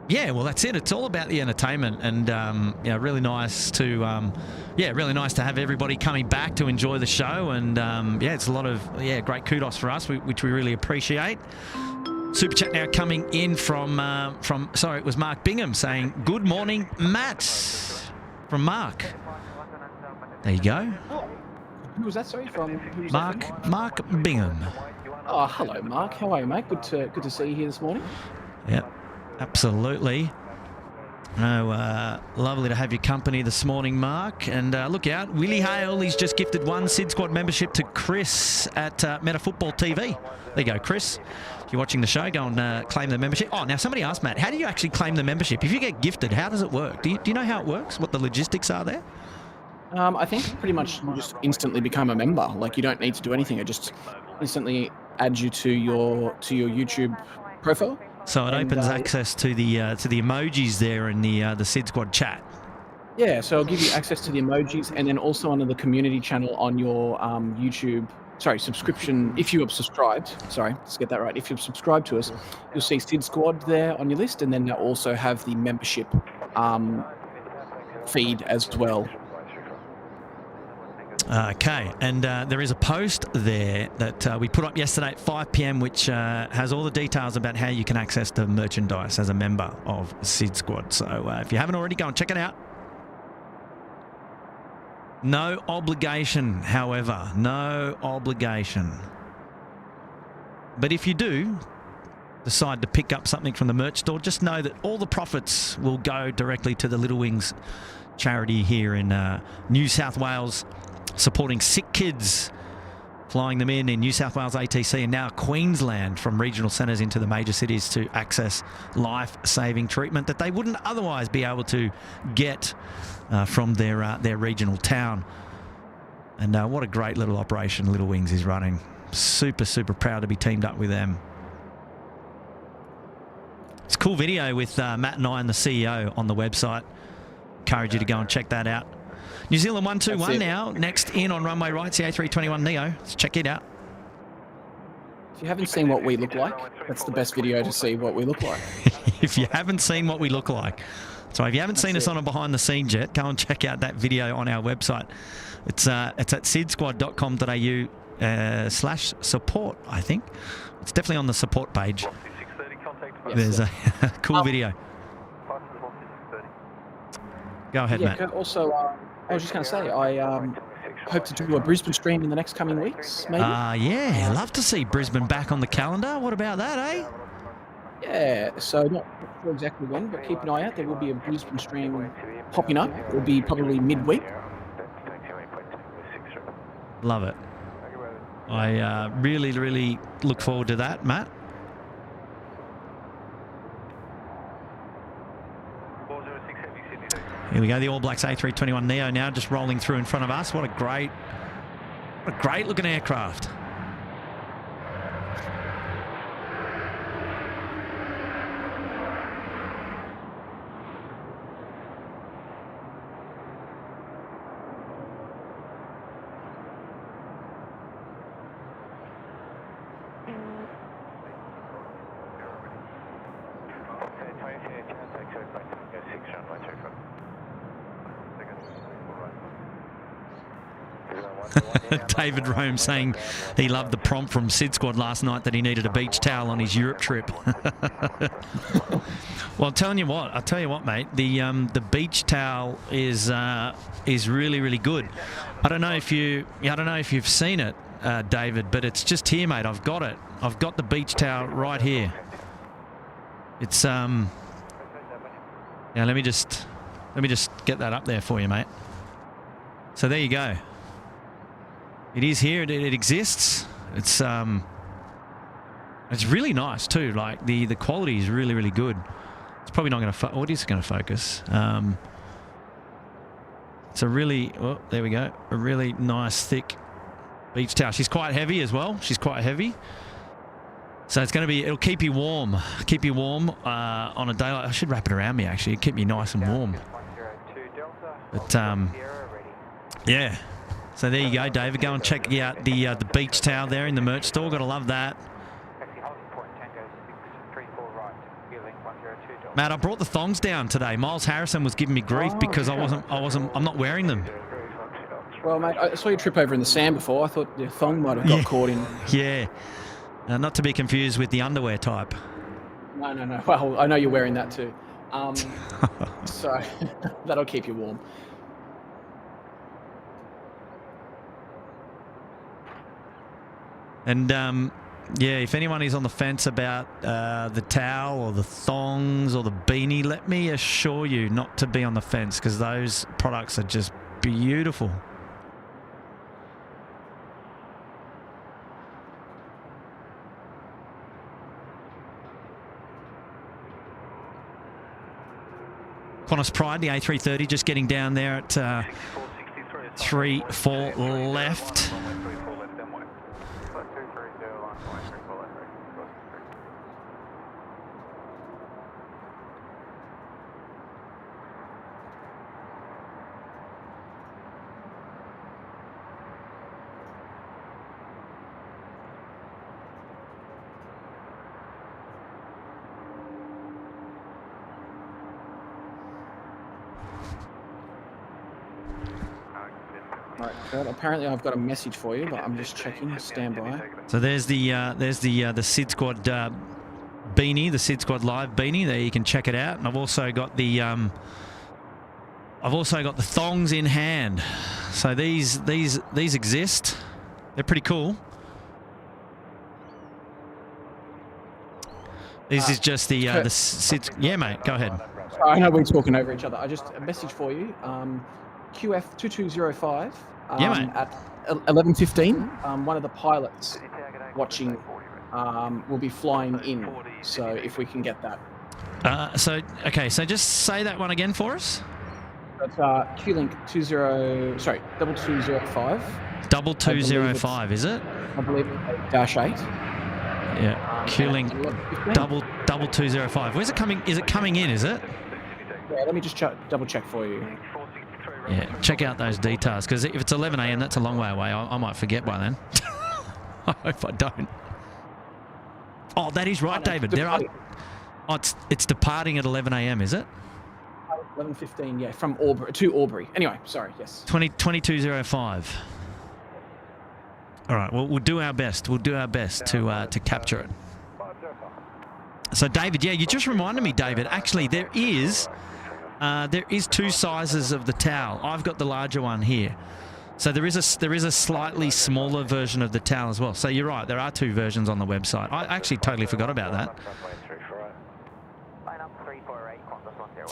Yeah, well, that's it. It's all about the entertainment, and yeah, really nice to really nice to have everybody coming back to enjoy the show, and yeah, it's a lot of great kudos for us, which we really appreciate. Super chat now coming in from sorry, it was Mark Bingham saying good morning, Matt, from Mark. There you go. Oh, who was that? Sorry, from who's Mark. That Mark Bingham. Oh, hello, Mark. How are you, mate? Good to see you here this morning. Yep. Absolutely. No, lovely to have your company this morning, Mark. And look out, Willie Hale, he's just gifted one SydSquad membership to Chris at Meta Football TV. There you go, Chris. If you're watching the show, go and claim the membership. Oh, now somebody asked, Matt, how do you actually claim the membership? If you get gifted, how does it work? Do you know how it works? What the logistics are there? I think pretty much you just instantly become a member. Like, you don't need to do anything. It just instantly adds you to your YouTube profile. So it opens access to the emojis there in the SydSquad chat. Yeah, so I'll give you access to the emojis, and then also onto the community channel on your YouTube. Sorry, subscription. If you have subscribed, sorry, let's get that right. If you've subscribed to us, you'll see SydSquad there on your list, and then they'll also have the membership feed as well. Okay, and there is a post there that we put up yesterday at 5 p.m. which has all the details about how you can access the merchandise as a member of SydSquad. So if you haven't already, go and check it out. No obligation, however, no obligation. But if you do decide to pick up something from the merch store, just know that all the profits will go directly to the Little Wings charity here in New South Wales, supporting sick kids, flying them in New South Wales ATC and now Queensland from regional centres into the major cities to access life-saving treatment that they wouldn't otherwise be able to get from their regional town. And what a great little operation Little Wings is running. Super, super proud to be teamed up with them. It's a cool video with Matt and I and the CEO on the website. Encourage you to go and check that out. New Zealand 121 now. Next in on runway right, the A321 Neo. Let's check it out. If you haven't seen what we look like, that's the best video to see what we look like. If you haven't seen what we look like. So if you haven't seen us on a behind the scenes yet, go and check out that video on our website. It's at sydsquad.com.au/support, I think. It's definitely on the support page. There's a cool video. Go ahead, Matt. Also, I was just going to say, I hope to do a Brisbane stream in the next coming weeks, maybe. Yeah, love to see Brisbane back on the calendar. What about that, eh? Yeah, so not sure exactly when, but keep an eye out. There will be a Brisbane stream popping up. It will be probably midweek. Love it. I really, really look forward to that, Matt. Here we go, the All Blacks A321 Neo now just rolling through in front of us. What a great looking aircraft. David Rome saying he loved the prompt from SydSquad last night that he needed a beach towel on his Europe trip. Well, I'll tell you what, mate. The beach towel is really, really good. I don't know if you've seen it, David, but it's just here, mate. I've got it. I've got the beach towel right here. It's Yeah, let me just get that up there for you, mate. So there you go. It is here. It exists. It's really nice too. Like the quality is really, really good. It's probably not going to. What is going to focus? It's a really. Oh, there we go. A really nice thick beach towel. She's quite heavy as well. She's quite heavy. So it's going to be. It'll keep you warm. Keep you warm on a day like. I should wrap it around me actually. Keep me nice and warm. But yeah. So there you go, David. Go and check out the beach towel there in the merch store. Gotta love that. Matt, I brought the thongs down today. Miles Harrison was giving me grief because I'm not wearing them. Well, mate, I saw you trip over in the sand before. I thought your thong might have got caught in. Yeah. Not to be confused with the underwear type. No. Well, I know you're wearing that too. So that'll keep you warm. And yeah, if anyone is on the fence about the towel or the thongs or the beanie, let me assure you not to be on the fence because those products are just beautiful. Qantas Pride, the A330, just getting down there at 3-4 left. Right, Kurt, apparently I've got a message for you, but I'm just checking. Stand by. So there's the SydSquad beanie, the SydSquad Live beanie. There you can check it out. And I've also got the thongs in hand. So these exist. They're pretty cool. This is just the Syd. Yeah, mate. Go ahead. I know we're talking over each other. I just a message for you. QF2205 yeah, mate. at 11:15. One of the pilots watching will be flying in. So if we can get that. So just say that one again for us. That's QLink 2205. 2205, is it? I believe -8. Yeah. QLink 2205. Where's it coming? Is it coming in? Is it? Yeah. Let me just double check for you. Yeah, check out those details because if it's 11 a.m., that's a long way away. I might forget by then. I hope I don't. Oh, that is right, David. There are. Oh, it's departing at 11 a.m. Is it? 11:15. Yeah, from Albury to Albury. Anyway, sorry. Yes. 2205. All right. Well, we'll do our best. We'll do our best to capture it. So, David, yeah, you just reminded me, David. Actually, there is two sizes of the towel. I've got the larger one here. So there is a slightly smaller version of the towel as well. So you're right, there are two versions on the website. I actually totally forgot about that.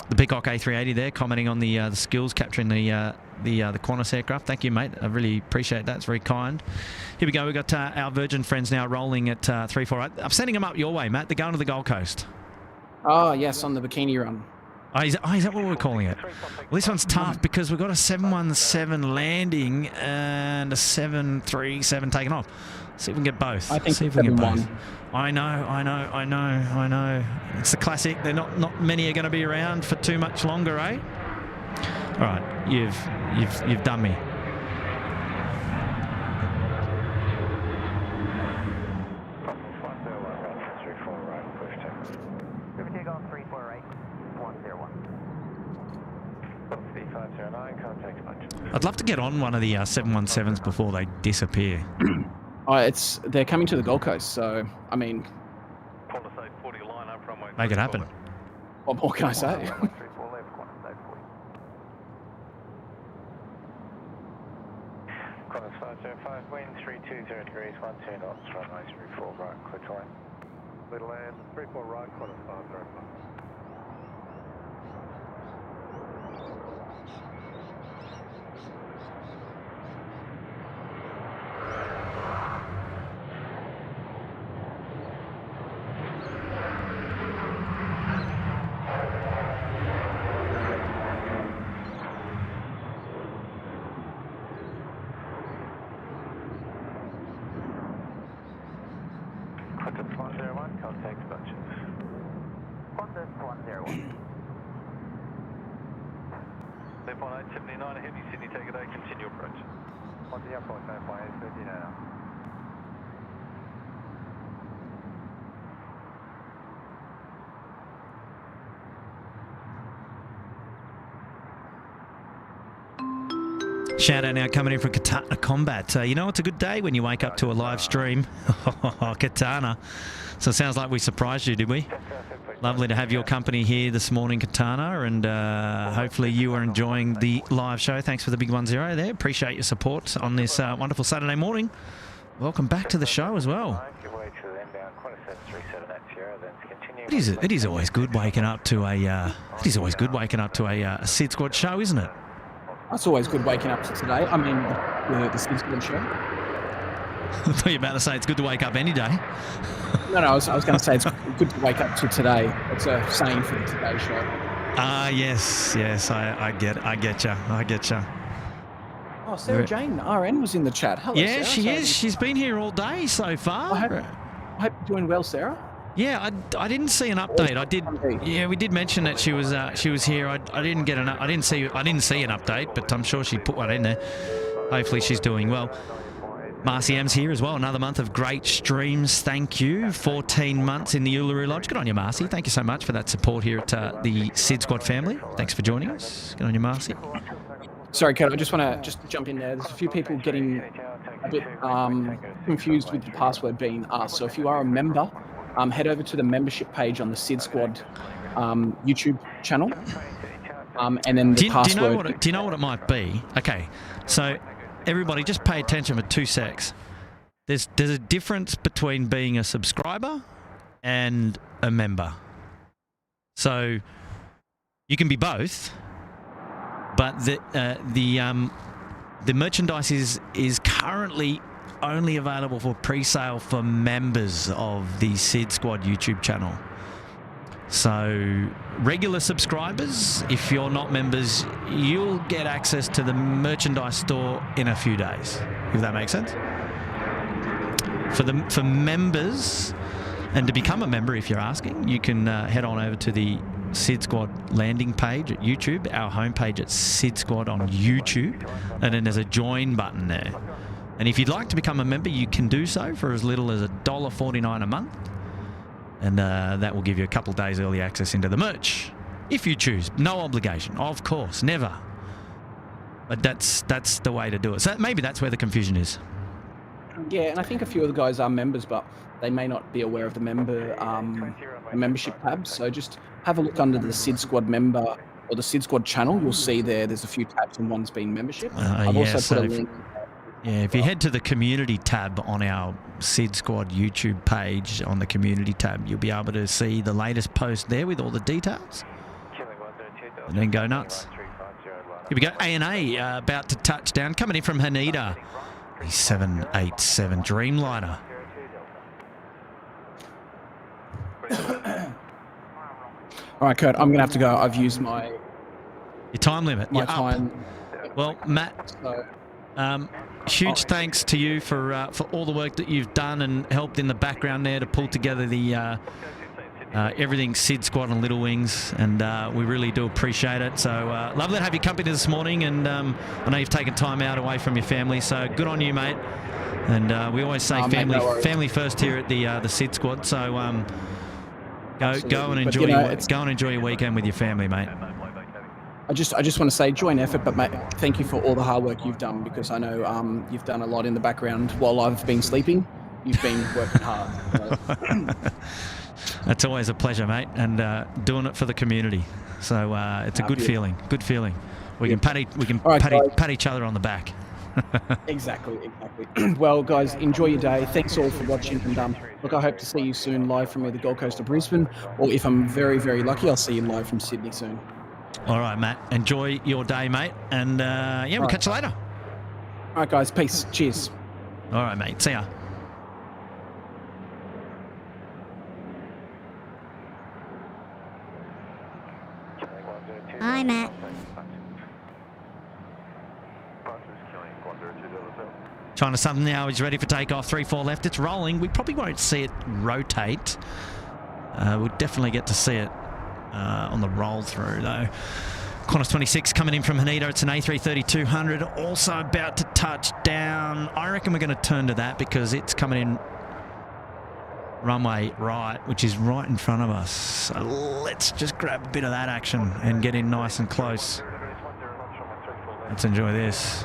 The Peacock A380 there, commenting on the skills capturing the Qantas aircraft. Thank you, mate. I really appreciate that. It's very kind. Here we go. We've got our Virgin friends now rolling at 348. I'm sending them up your way, Matt. They're going to the Gold Coast. Oh, yes, on the bikini run. Oh, is that what we're calling it? Well, this one's tough because we've got a 717 landing and a 737 taking off. See if we can get both. I think see if we can get both. I know. It's the classic. They're not many are going to be around for too much longer, eh? All right, you've done me. I'd love to get on one of the 717s before they disappear. They're coming to the Gold Coast, so I mean, make it happen. What more can I say? Qantas 505, wind 320 degrees, 12 knots, runway 34 right, clear to land. Clear to land, 34 right, Qantas 505. contact bunches. Qantas 101. Left 1879, heavy Sydney, take a day, continue approach. Continue approach, left 1879. Shout out now coming in from Katana Combat. You know, it's a good day when you wake up to a live stream. Katana. So it sounds like we surprised you, did we? Lovely to have your company here this morning, Katana, and hopefully you are enjoying the live show. Thanks for the big 10 there. Appreciate your support on this wonderful Saturday morning. Welcome back to the show as well. It is always good waking up to a SydSquad show, isn't it? That's always good waking up to today. I mean, the SydSquad show. I thought you were about to say it's good to wake up any day. No, I was going to say it's good to wake up to today. It's a saying for the Today Show. Ah, yes, I get you. Oh, Sarah Jane RN was in the chat. Hello, yeah, Sarah. she is. She's been here all day so far. I hope you're doing well, Sarah. Yeah, I didn't see an update. I did. Yeah, we did mention that she was here. I didn't get an. I didn't see an update, but I'm sure she put one in there. Hopefully, she's doing well. Marcy M's here as well. Another month of great streams. Thank you. 14 months in the Uluru Lodge. Good on you, Marcy. Thank you so much for that support here at the SydSquad family. Thanks for joining us. Good on you, Marcy. Sorry, Kurt, I just want to jump in there. There's a few people getting a bit confused with the password being asked. So if you are a member, head over to the membership page on the SydSquad YouTube channel. And then the password... Do you know what it might be? Okay, so everybody just pay attention for 2 secs. There's a difference between being a subscriber and a member. So you can be both, but the merchandise is currently only available for pre-sale for members of the SydSquad YouTube channel. So regular subscribers, if you're not members, you'll get access to the merchandise store in a few days, if that makes sense. For members, and to become a member, if you're asking, you can head on over to the SydSquad landing page at YouTube, our homepage at SydSquad on YouTube, and then there's a join button there. And if you'd like to become a member, you can do so for as little as $1.49 a month. And that will give you a couple of days early access into the merch, if you choose. No obligation, of course, never. But that's the way to do it. So maybe that's where the confusion is. Yeah, and I think a few of the guys are members, but they may not be aware of the membership tab. So just have a look under the SydSquad member or the SydSquad channel. You'll see there's a few tabs, and one's been membership. I've also put a link. Yeah, if you head to the community tab on our SydSquad YouTube page, on the community tab, you'll be able to see the latest post there with all the details. And then go nuts. Here we go. A&A about to touch down. Coming in from Haneda. The 787 Dreamliner. All right, Kurt, I'm going to have to go. I've used my... Your time limit. My time. Well, Matt... huge thanks to you for all the work that you've done and helped in the background there to pull together the everything SydSquad and Little Wings, and we really do appreciate it. So lovely to have your company this morning, and I know you've taken time out away from your family, so good on you, mate. And we always say family first here at the SydSquad. So go and enjoy your weekend with your family, mate. I just want to say joint effort, but mate, thank you for all the hard work you've done, because I know you've done a lot in the background while I've been sleeping. You've been working hard. That's always a pleasure, mate, and doing it for the community. So it's a good feeling. Good feeling. We can pat each other on the back. Exactly. Well, guys, enjoy your day. Thanks all for watching, and look, I hope to see you soon live from either Gold Coast or Brisbane, or if I'm very, very lucky, I'll see you live from Sydney soon. All right, Matt. Enjoy your day, mate. And, we'll catch you later. All right, guys. Peace. Cheers. All right, mate. See ya. Hi, Matt. China Southern now is ready for takeoff. 3-4 left. It's rolling. We probably won't see it rotate. We'll definitely get to see it on the roll through though. Qantas 26 coming in from Haneda. It's an A330-200. Also about to touch down. I reckon we're going to turn to that because it's coming in runway right, which is right in front of us. So let's just grab a bit of that action and get in nice and close. Let's enjoy this.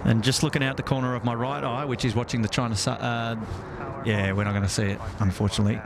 And just looking out the corner of my right eye, which is watching the China... yeah, we're not going to see it, unfortunately.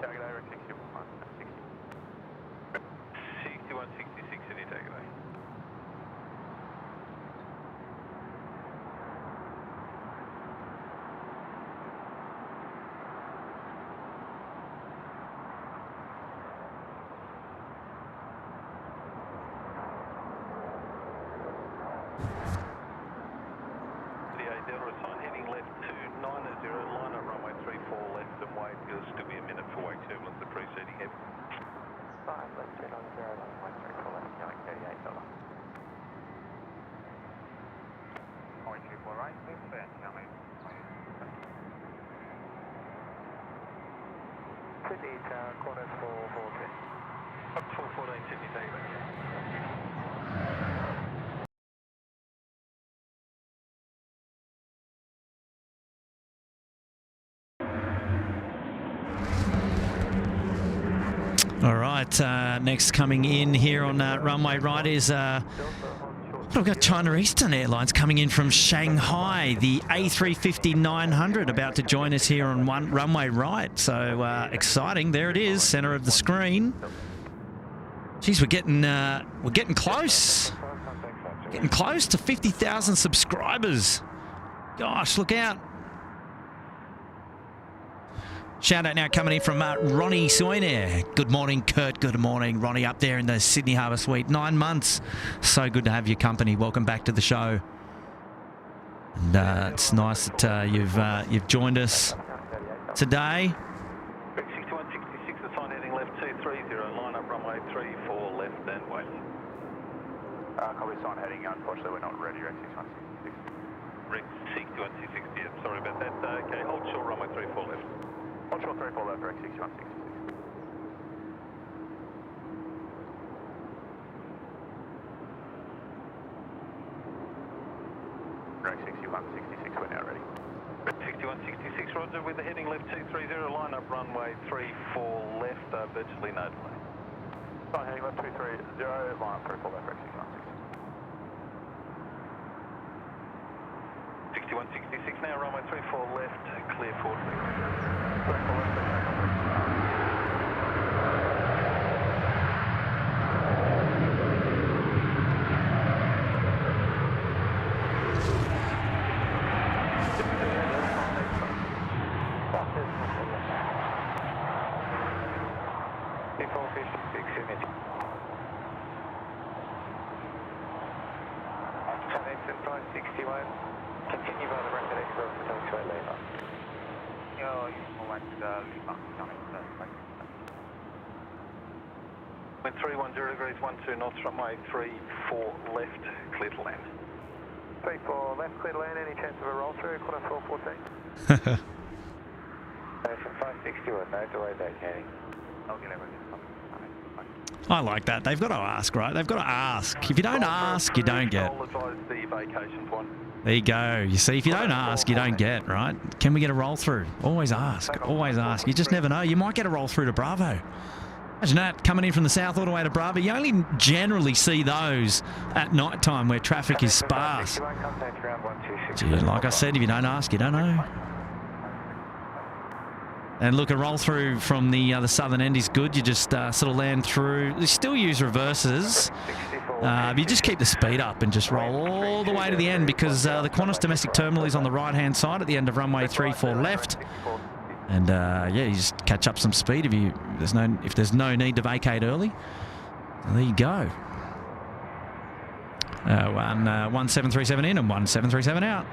Target over 61, 6166 any target A. Delta sign heading left to 90, line up runway 34 left and wait. It'll still be a minute for wake turbulence, the preceding heavy. 5 left 290, runway 34 left, going $38. Point 248, left and coming. Sydney Tower, Qantas 414. Up 414, Sydney, take it back. All right, next coming in here on runway right is we've got China Eastern Airlines coming in from Shanghai. The A350-900 about to join us here on runway right. So exciting! There it is, center of the screen. Geez, we're getting close. Getting close to 50,000 subscribers. Gosh, look out. Shout out now coming in from Ronnie Soiner. Good morning, Kurt. Good morning, Ronnie, up there in the Sydney Harbour Suite. 9 months. So good to have your company. Welcome back to the show. And it's nice that you've joined us today. 6166, the sign heading left 230, line up runway 34 left and wait. Copy sign heading, unfortunately we're not ready, Rex 6166. Rex 6166, yeah, sorry about that. Okay, hold short runway 34 left. Hold short 34 left, Rex 6166. Rex 6166, we're now ready. Rex 6166, roger, with the heading left 230, line up runway 34 left, virtually no delay. Sign heading left 230, line up 34 left, Rex 6166. 6166 now, runway 34 left, clear forward. 34 left, Continue by the rapid exit for Tokyo Lima. Wind 310 degrees, 12 knots, runway 34 left, clear to land. 34 left, clear to land, any chance of a roll through, Qantas 414? From 561, no delay vacating. I'll get everything. I like that. They've got to ask, right? They've got to ask. If you don't ask, you don't get. I'll advise the vacation point. There you go. You see, if you don't ask, you don't get, right? Can we get a roll through? Always ask. Always ask. You just never know. You might get a roll through to Bravo. Imagine that, coming in from the south all the way to Bravo. You only generally see those at night time where traffic is sparse. Gee, like I said, if you don't ask, you don't know. And look, a roll through from the southern end is good. You just sort of land through. You still use reverses. You just keep the speed up and just roll all the way to the end, because the Qantas domestic terminal is on the right-hand side at the end of runway 34 left. And yeah, you just catch up some speed if there's no need to vacate early. So there you go. 1737 in and 1737 out.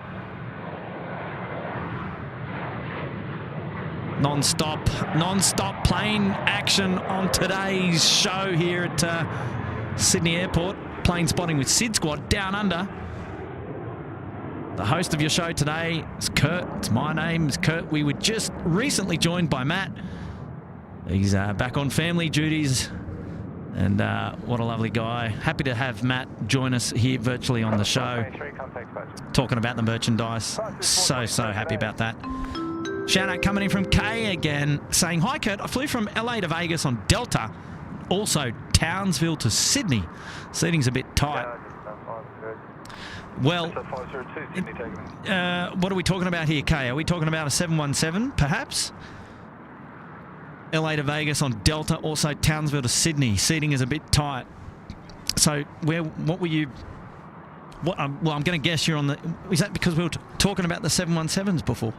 Non-stop plane action on today's show here at Sydney Airport. Plane spotting with SydSquad down under. The host of your show today is Kurt. It's my name is Kurt. We were just recently joined by Matt. He's back on family duties. And what a lovely guy. Happy to have Matt join us here virtually on the show. Talking about the merchandise. So happy about that. Shout out coming in from Kay again, saying, "Hi Kurt, I flew from LA to Vegas on Delta. Also Townsville to Sydney. Seating's a bit tight." Well, what are we talking about here, Kay? Are we talking about a 717, perhaps? LA to Vegas on Delta, also Townsville to Sydney. Seating is a bit tight. So, what were you... well, I'm going to guess you're on the... Is that because we were talking about the 717s before?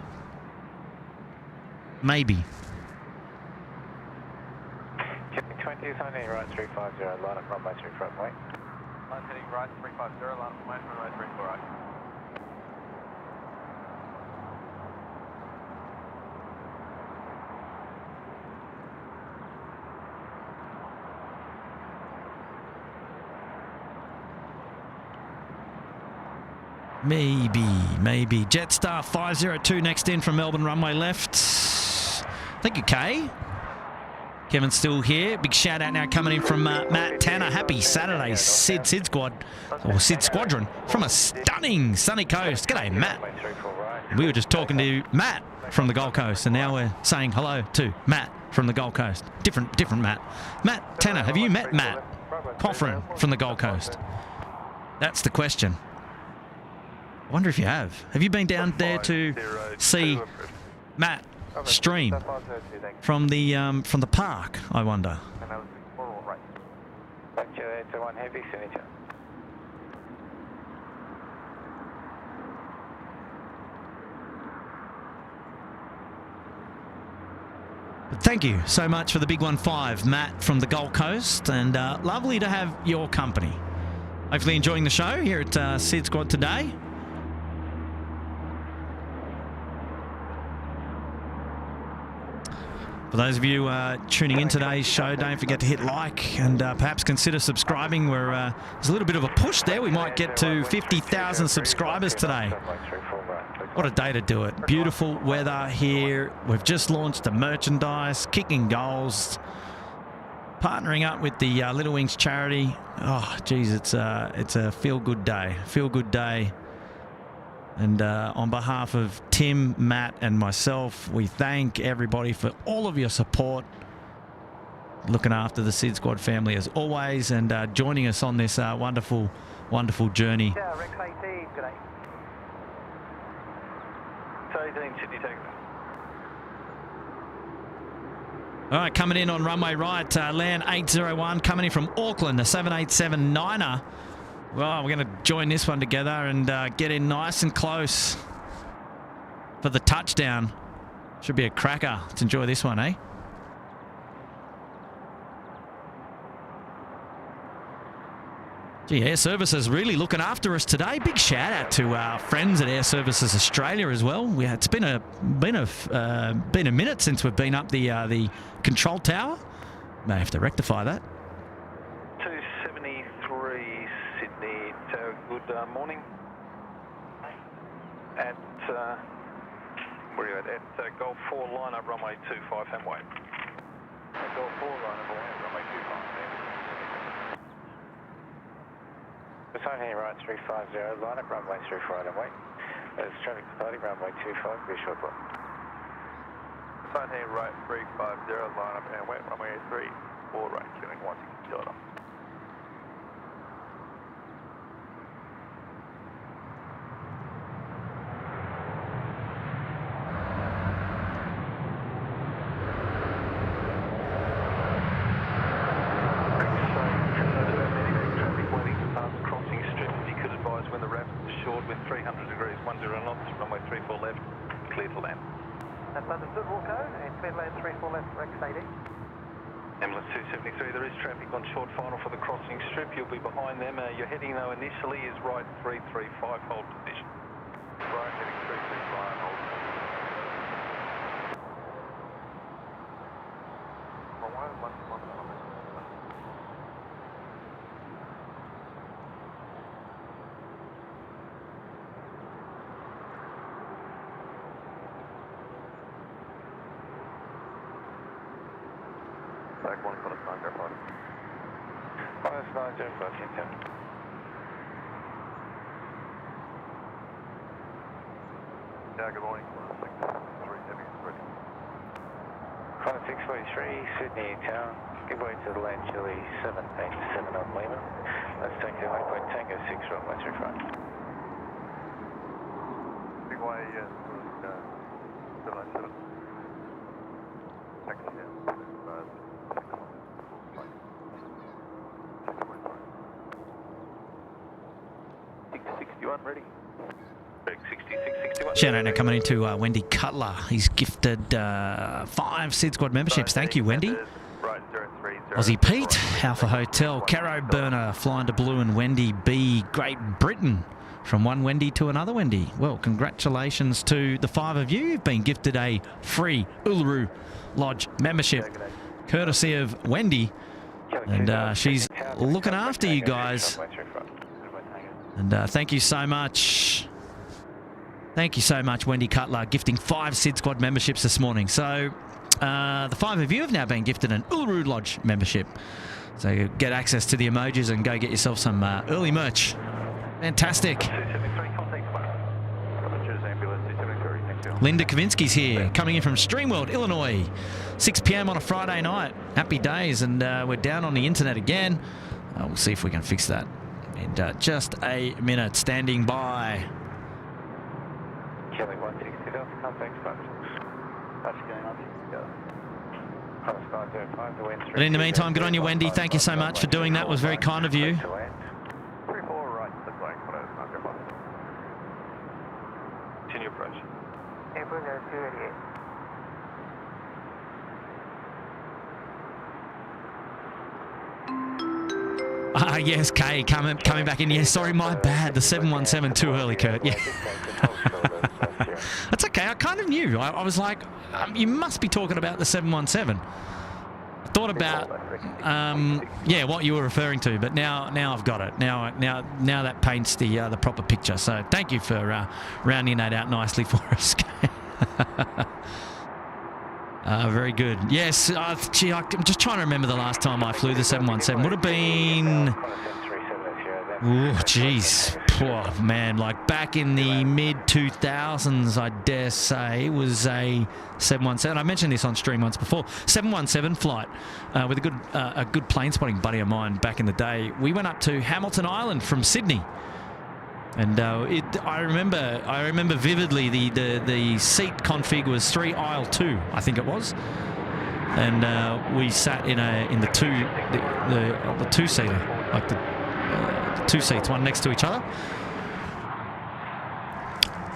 Maybe. 20 is heading right 350, line up runway 34 right. Line heading right 350, line up runway 34 right. Maybe. Jetstar 502 next in from Melbourne runway left. Thank you, Kay. Kevin's still here. Big shout out now coming in from Matt Tanner. Happy Saturday, Sid Squad, or Sid Squadron, from a stunning sunny coast. G'day, Matt. We were just talking to Matt from the Gold Coast, and now we're saying hello to Matt from the Gold Coast. Different Matt. Matt Tanner, have you met Matt Coffrin from the Gold Coast? That's the question. I wonder if you have. Have you been down there to see Matt stream from the park, I wonder? But thank you so much for the big 1-5, Matt from the Gold Coast, and lovely to have your company. Hopefully enjoying the show here at SydSquad today. For those of you tuning in today's show, don't forget to hit like and perhaps consider subscribing. There's a little bit of a push there. We might get to 50,000 subscribers today. What a day to do it. Beautiful weather here. We've just launched the merchandise, kicking goals, partnering up with the Little Wings charity. Oh, geez, it's a feel-good day. Feel-good day. And on behalf of Tim, Matt, and myself, we thank everybody for all of your support, looking after the SydSquad family as always, and joining us on this wonderful journey. Yeah, Rex 18, good day. 18, Sydney takeoff. All right, coming in on runway right, land 801, coming in from Auckland, the 787-9er. Well, we're going to join this one together and get in nice and close for the touchdown. Should be a cracker. Let's enjoy this one, eh? Gee, Air Services really looking after us today. Big shout out to our friends at Air Services Australia as well. It's been a minute since we've been up the control tower. May have to rectify that. 273 Sydney, good morning. At where are you at Golf 4 line up runway 25 Hamway. Golf 4 line up runway 25. Beside here, right 350, line up runway 34 and wait. There's traffic departing runway 25, be a short one. Beside here, right 350, line up and wait, runway 34 right, queuing 160 Delta. When the ramp is short with 300 degrees, 10 knots, runway 34 left, clear to land. That's understood, Wilco, and clear to land 34 left, Rex 80. Ambulance 273, there is traffic on short final for the crossing strip. You'll be behind them. Your heading though initially is right 335, hold position. Right, heading 335, hold. Back one for the Thunder party. Minus 905, Tim. Yeah, good morning. 643 ready. Flight 643, Sydney town. Give way to the land Chile 787 on Lima. Let's take the waypoint Tango 6 runway 35. Big way, 787. Taxi down. 661 ready. 6661. Shout out now coming into Wendy Cutler. He's gifted 5 SydSquad memberships. Thank you, Wendy. Right, 030. Aussie Pete, Alpha Hotel, Caro Burner, Flying to Blue and Wendy B, Great Britain. From one Wendy to another Wendy. Well, congratulations to the 5 of you. You've been gifted a free Uluru Lodge membership, courtesy of Wendy. And she's looking after you guys. And thank you so much. Thank you so much, Wendy Cutler, gifting 5 SydSquad memberships this morning. So the 5 of you have now been gifted an Uluru Lodge membership. So you get access to the emojis and go get yourself some early merch. Fantastic. Linda Kavinsky's here, coming in from Streamworld, Illinois. 6 p.m. on a Friday night. Happy days, and we're down on the internet again. We'll see if we can fix that in just a minute. Standing by. Kelly 160 Delta, contact function. That's going on. But in the meantime, good on you, Wendy. Thank you so much for doing that. It was very kind of you. 34 right, that's like what I was talking about. Continue approach. April 288. Yes, Kay, coming back in. Yeah, sorry, my bad. The 717 too early, Kurt. Yeah. That's okay. I kind of knew. I was like, you must be talking about the 717. I thought about, yeah, what you were referring to, but now I've got it. Now that paints the proper picture. So thank you for rounding that out nicely for us. Very good. Yes, gee, I'm just trying to remember the last time I flew the 717. Would have been... Oh, jeez. Oh, man, like back in the mid-2000s, I dare say, it was a 717. I mentioned this on stream once before. 717 flight with a good plane spotting buddy of mine back in the day. We went up to Hamilton Island from Sydney. And I remember vividly the seat config was 3 aisle 2, I think it was, and we sat in the two-seater, like the 2 seats, one next to each other.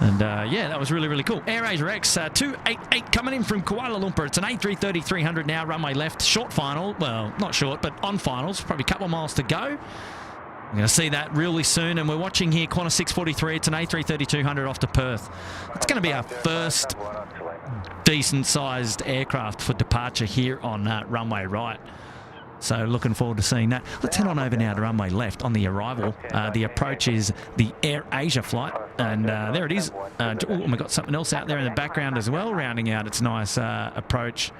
And yeah, that was really, really cool. AirAsia X 288 coming in from Kuala Lumpur. It's an A330 300 now, runway left, short final. Well, not short, but on finals, probably a couple of miles to go. We're going to see that really soon, and we're watching here Qantas 643. It's an A330 200 off to Perth. It's going to be our first decent-sized aircraft for departure here on runway right. So looking forward to seeing that. Let's head on over now to runway left on the arrival. The approach is the AirAsia flight, and there it is. And we've got something else out there in the background as well, rounding out its nice approach.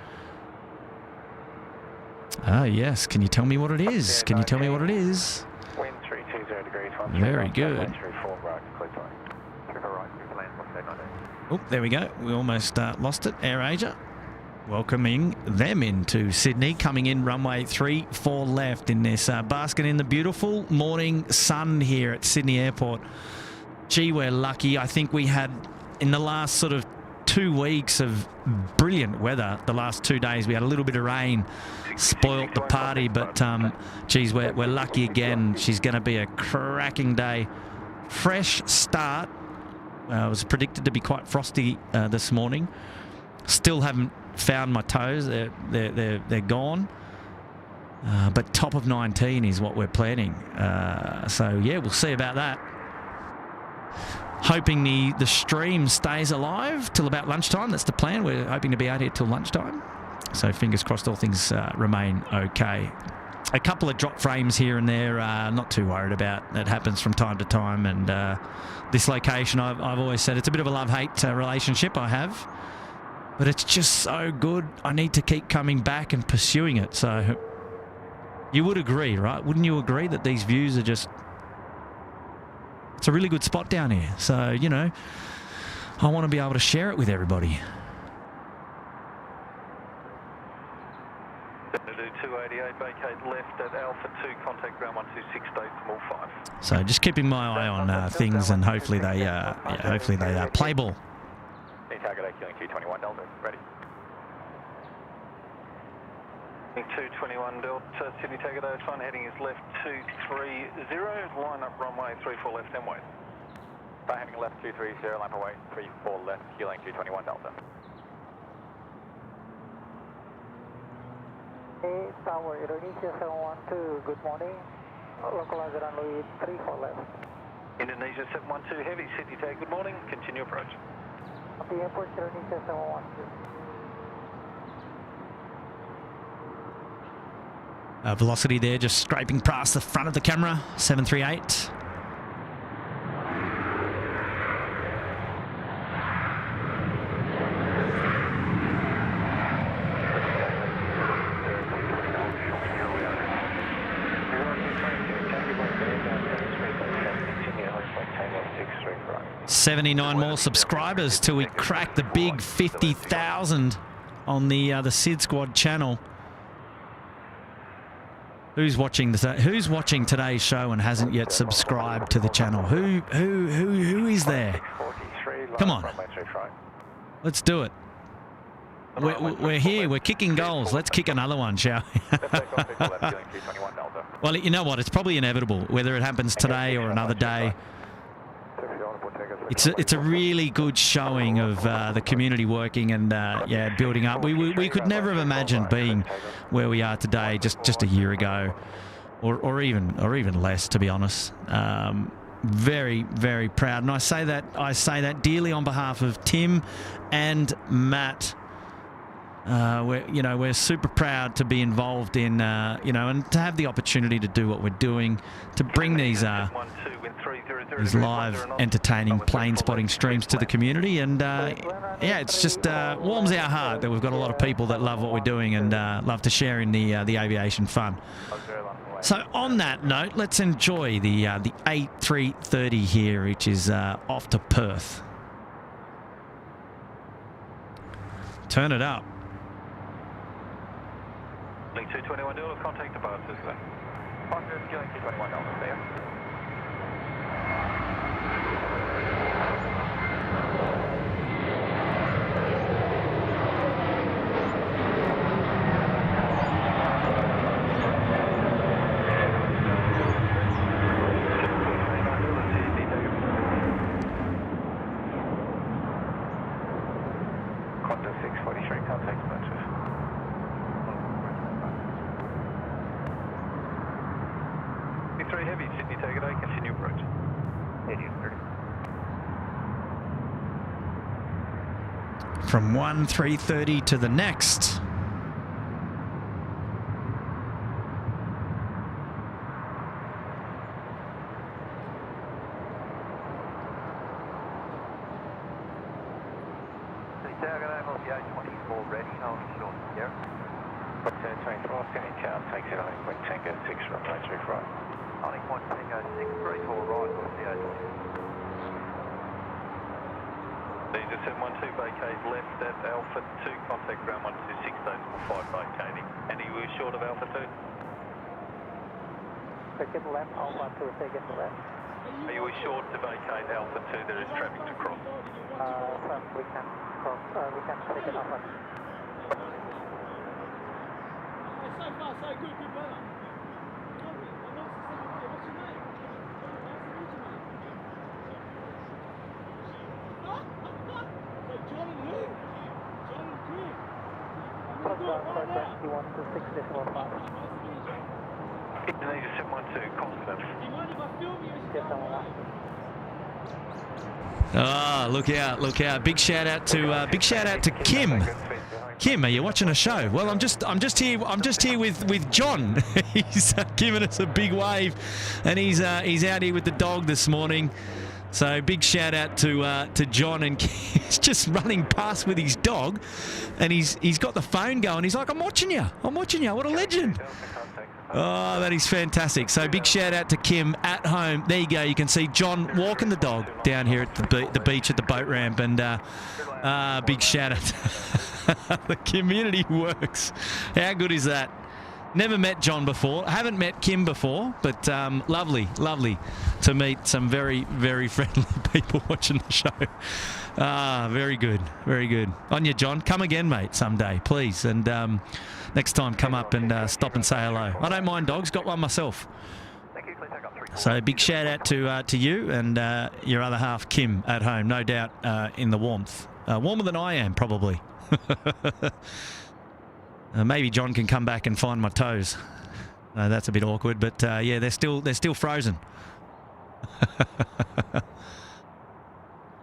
Oh, yes. Can you tell me what it is? Can you tell me what it is? Wind 320 0 degrees 1. Very good. 34 right, clear time. 34 right, clear land, what's that, 19? Oh, there we go. We almost lost it. AirAsia welcoming them into Sydney, coming in runway 34 left in this basking in the beautiful morning sun here at Sydney Airport. Gee, we're lucky. I think we had, in the last sort of 2 weeks of brilliant weather, the last 2 days, we had a little bit of rain, spoilt the party, but geez, we're lucky again. She's going to be a cracking day. Fresh start. It was predicted to be quite frosty this morning. Still haven't found my toes. They're gone. But top of 19 is what we're planning. So yeah, we'll see about that. Hoping the stream stays alive till about lunchtime. That's the plan. We're hoping to be out here till lunchtime. So fingers crossed all things remain okay. A couple of drop frames here and there, not too worried about. That happens from time to time. And this location, I've always said, it's a bit of a love-hate relationship I have. But it's just so good. I need to keep coming back and pursuing it. So you would agree, right? Wouldn't you agree that these views are just... It's a really good spot down here. So, you know, I want to be able to share it with everybody. 288, vacate left at Alpha 2, contact ground 126, decimal 5. So just keeping my eye on things, and hopefully they play ball. Target AQ 221 Delta, ready. 221 Delta, Sydney Target A1, heading is left 230, line up runway 34 left and wait. Heading left 230, line up away 34 left, Q-lane 221 Delta. Hey, Tower, Indonesia 712, good morning. Localize runway 34 left. Indonesia 712, heavy, Sydney Tag, good morning, continue approach. The airport, Indonesia 712. Velocity there, just scraping past the front of the camera, 738. $79 more subscribers till we crack the big 50,000 on the SydSquad channel. Who's watching today's show and hasn't yet subscribed to the channel? Who is there? Come on, let's do it. We're here. We're kicking goals. Let's kick another one, shall we? Well, you know what? It's probably inevitable, whether it happens today or another day. It's a really good showing of the community working and yeah, building up. We could never have imagined being where we are today just a year ago, or even less, to be honest. Very, very proud, and I say that dearly on behalf of Tim and Matt. We're super proud to be involved in and to have the opportunity to do what we're doing, to bring these live entertaining plane spotting streams to the community, and yeah, it's just warms our heart that we've got a lot of people that love what we're doing and love to share in the aviation fun. So on that note, let's enjoy the A330 here, which is off to Perth. Turn it up. Link 221 Delta, contact departures. 100, Q-lane 221 Delta, there. Qantas 643, contact departures. B3 heavy, Sydney Target A, continue approach. From 1330 to the next. Target A, the A24 ready, hold short, yeah. 24, Sydney Town, takes it on, wind tanker 6 runway 35. Only point Tango 6, 34 right, or CH. Leisure 712 vacate left at Alpha 2, contact ground 126, decimal 5 vacating. And are you short of Alpha 2? Second left, Alpha 2, second left. Are you short to vacate Alpha 2? There is traffic to cross. Sir, we can cross, we can take it Alpha. So far, so good, good weather. What's your name? So John and who? John and Kim. Cross 21 to 6 decimal 5. Indonesia 712, constant. Do you mind if I film you? Yes, I'm on. Ah, look out, look out. Big shout out to Kim. Kim, are you watching a show? Well, I'm just here with John. He's giving us a big wave, and he's out here with the dog this morning. So big shout out to John, and he's just running past with his dog, and he's got the phone going. He's like, I'm watching you. What a legend. Oh, that is fantastic. So big shout out to Kim at home. There you go. You can see John walking the dog down here at the beach at the boat ramp, and big shout out. The community works. How good is that? Never met John before. Haven't met Kim before, but lovely to meet some very, very friendly people watching the show. Very good. On you, John. Come again, mate, someday, please. And next time, come up and stop and say hello. I don't mind dogs. Got one myself. So big shout out to you and your other half, Kim, at home. No doubt in the warmth. Warmer than I am, probably. Maybe John can come back and find my toes. That's a bit awkward, but yeah, they're still frozen.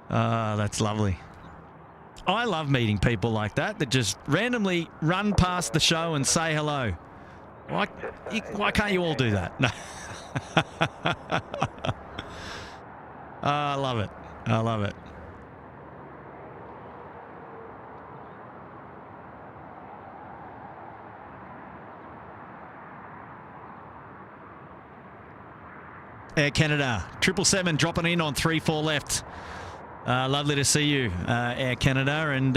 That's lovely. I love meeting people like that just randomly run past the show and say hello. Why can't you all do that? No. I love it. Air Canada, 777 dropping in on 34 left. Lovely to see you, Air Canada. And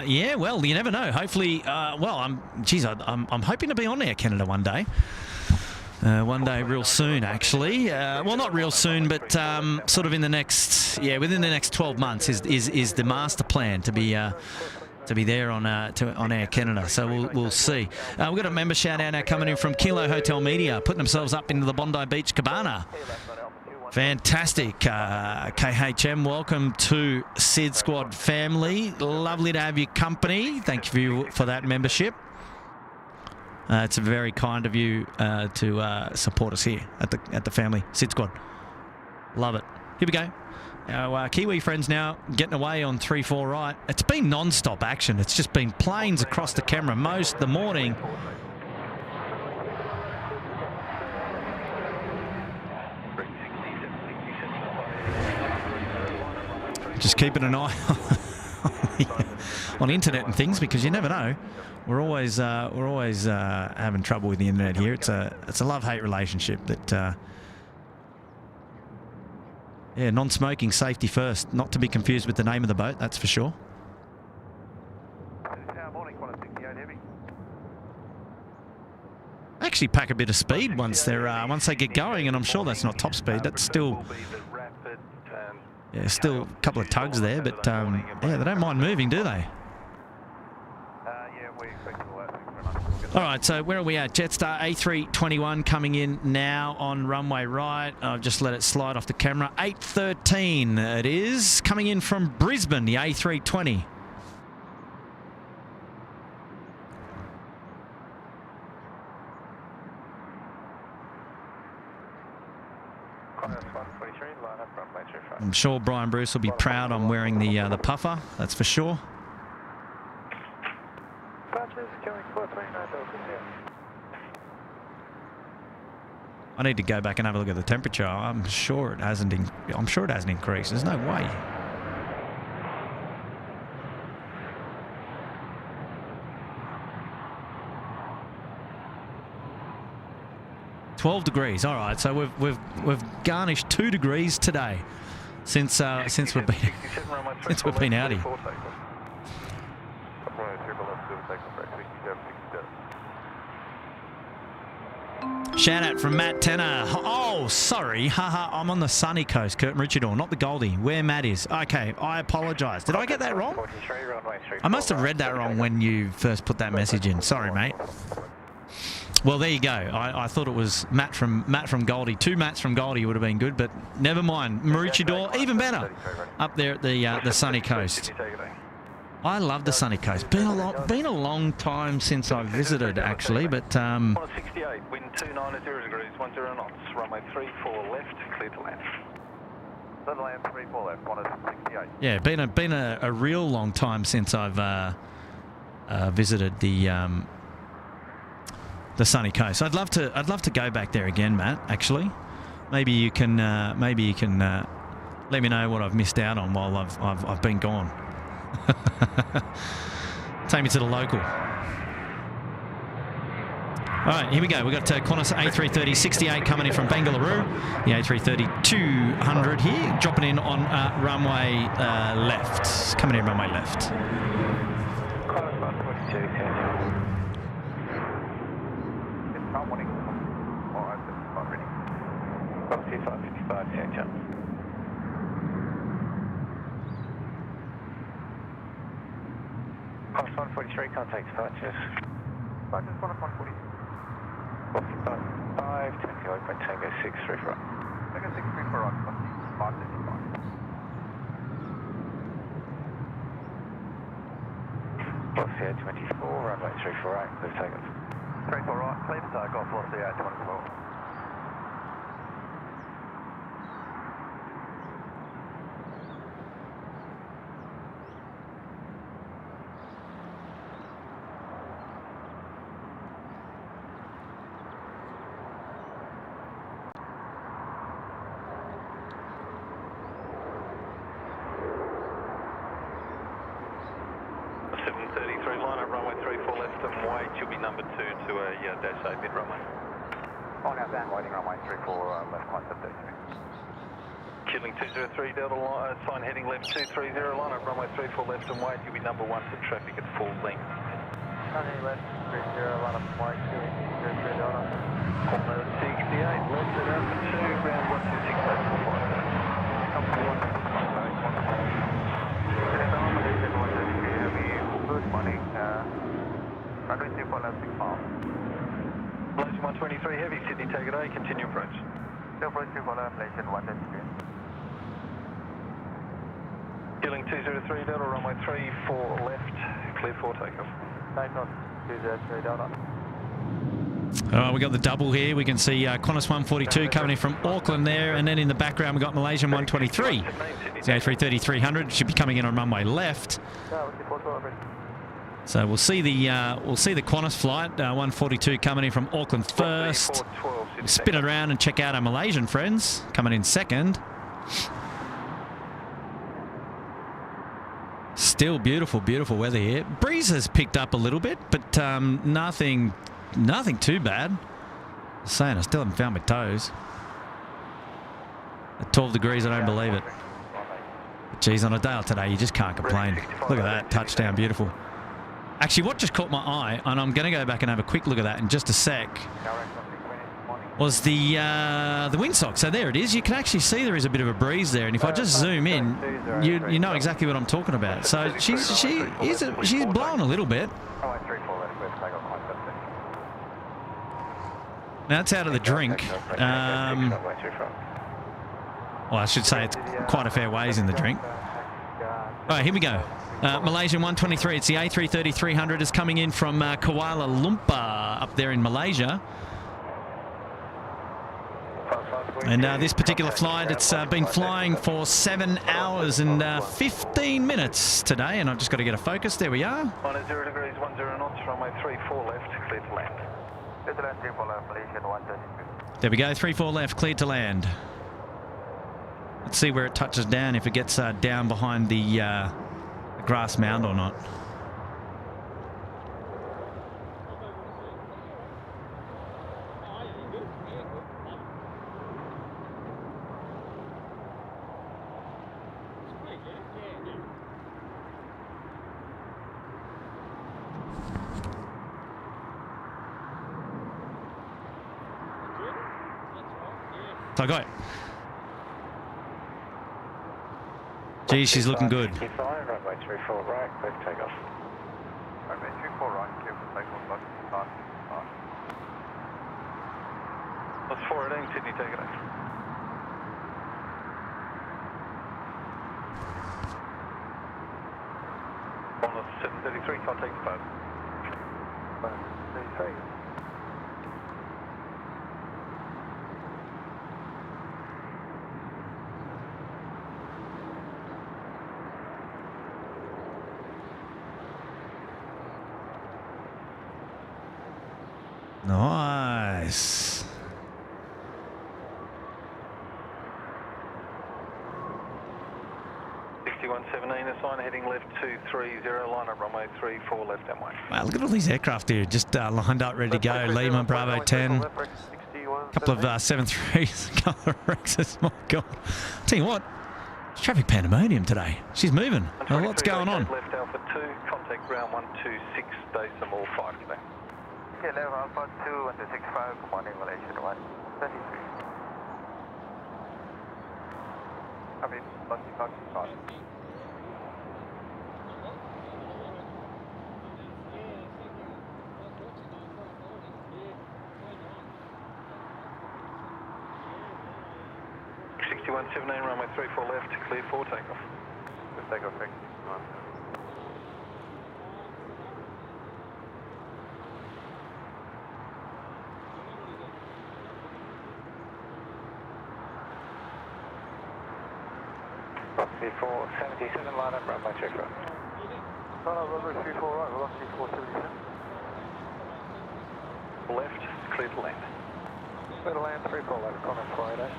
yeah, well, you never know. Hopefully, I'm hoping to be on Air Canada one day. One day real soon, actually. Well, not real soon, but sort of in the next, within the next 12 months is the master plan to be there on Air Canada. So we'll see. We've got a member shout out now coming in from Kilo Hotel Media, putting themselves up into the Bondi Beach Cabana. Fantastic. KHM, welcome to SydSquad family. Lovely to have your company. Thank you for that membership. It's very kind of you to support us here at the family SydSquad. Love it. Here we go. Our Kiwi friends now getting away on 3-4 right. It's been non-stop action. It's just been planes across the camera most of the morning. Just keeping an eye on internet and things, because you never know. We're always having trouble with the internet here. It's a love-hate relationship that. Yeah, non-smoking, safety first. Not to be confused with the name of the boat, that's for sure. Actually pack a bit of speed once they get going, and I'm sure that's not top speed. That's still still a couple of tugs there, but yeah, they don't mind moving, do they? All right, so where are we at? Jetstar A321 coming in now on runway right. I've just let it slide off the camera. 8:13 it is. Coming in from Brisbane, the A320. I'm sure Brian Bruce will be proud I'm wearing the puffer, that's for sure. I need to go back and have a look at the temperature. I'm sure it hasn't increased. There's no way. 12 degrees. All right, so we've garnished 2 degrees today since we've been out here. Shout out from Matt Tenner. Oh, sorry. Haha, I'm on the sunny coast, Kurt Maroochydore, not the Goldie, where Matt is. Okay, I apologise. Did I get that wrong? I must have read that wrong when you first put that message in. Sorry, mate. Well, there you go. I thought it was Matt from Goldie. 2 Matts from Goldie would have been good, but never mind. Maroochydore, even better, up there at the sunny coast. I love the sunny coast. Been a long time since I've visited, actually, but 168, wind 290 degrees, 10 knots, runway 34 left, clear to land. Clear to land, 34 left, 168. Yeah, been a real long time since I've visited the sunny coast. I'd love to go back there again, Matt. Actually, maybe you can let me know what I've missed out on while I've been gone. Take me to the local. All right, here we go. We've got Qantas A330 68 coming in from Bengaluru. The A330 200 here, dropping in on runway left. Coming in runway left. Qantas 142, Boxy 555, Sancho. Qantas 143, contact departures. Qantas 140. Boxy 55, Tango 8, Tango 6, 3 for right. Tango 6, 3 for right, Boxy 555. Boxy A24, runway 3 for right, clear takeoff. 3 for right, clear to takeoff, Boxy A24. Killing 203 Delta line, sign heading left 230 line up runway 34 left and wait, you'll be number 1 for traffic at full length. Sign heading left 30 line up and wait, killing 203 Delta. Combo 68, left it out for 2, ground 126 back to the flight. Good morning, runway 34 left 6 miles. Malaysian 123 heavy, Sydney take it A, continue approach. Approach 34 left, Malaysian 123. Killing 203 Delta, runway 34 left, clear for takeoff. Takeoff 203 Delta. We got the double here. We can see Qantas 142 coming in from Auckland there, and then in the background we got Malaysian 123. It's the A330 300 should be coming in on runway left. So we'll see the Qantas flight 142 coming in from Auckland first. We'll spin it around and check out our Malaysian friends coming in second. Still beautiful, beautiful weather here. Breeze has picked up a little bit, but nothing too bad. I'm saying I still haven't found my toes. At 12 degrees, I don't believe it. Geez, on a day like today, you just can't complain. Look at that, touchdown, beautiful. Actually, what just caught my eye, and I'm going to go back and have a quick look at that in just a sec, was the windsock. So there it is. You can actually see there is a bit of a breeze there, and if I just zoom in, you know exactly what I'm talking about. So she's blowing a little bit. Now it's out of the drink. Well, I should say it's quite a fair ways in the drink. All right, here we go. Malaysian 123. It's the A330 300 is coming in from Kuala Lumpur up there in Malaysia. And this particular flight, it's been flying for 7 hours and 15 minutes today, and I've just got to get a focus. There we are. On 0 degrees, 10 knots, runway 34 left, clear to land. Clear to land, 34 left, Malaysian 132. There we go, 34 left, cleared to land. Let's see where it touches down, if it gets down behind the grass mound or not. So go. Gee, she's looking good. Runway 34 right, clear for takeoff. Runway 34 right, clear for takeoff, left, start. That's 418, Sydney, take it off. On 733, contact departure. 33. Nice. Assign heading left 230, line up runway 34 left and way. Wow, look at all these aircraft here, just lined up, ready to go. Lima, Bravo 10, a couple of 737s, a couple of Rexes. My God. Tell you what, it's traffic pandemonium today. She's moving. Well, what's going on? Left Alpha 2, contact ground 126, decimal 5 today. Okay, level Alpha 2, 165, good morning, Malaysia 133. Copy, Bondi Beach Cabana. runway 34 left, clear for takeoff. Good takeoff, thank you. Velocity 477, line up runway 34. Runway 34 right, velocity 477. Left, clear to land. Clear to land, 34 left, Connor Friday.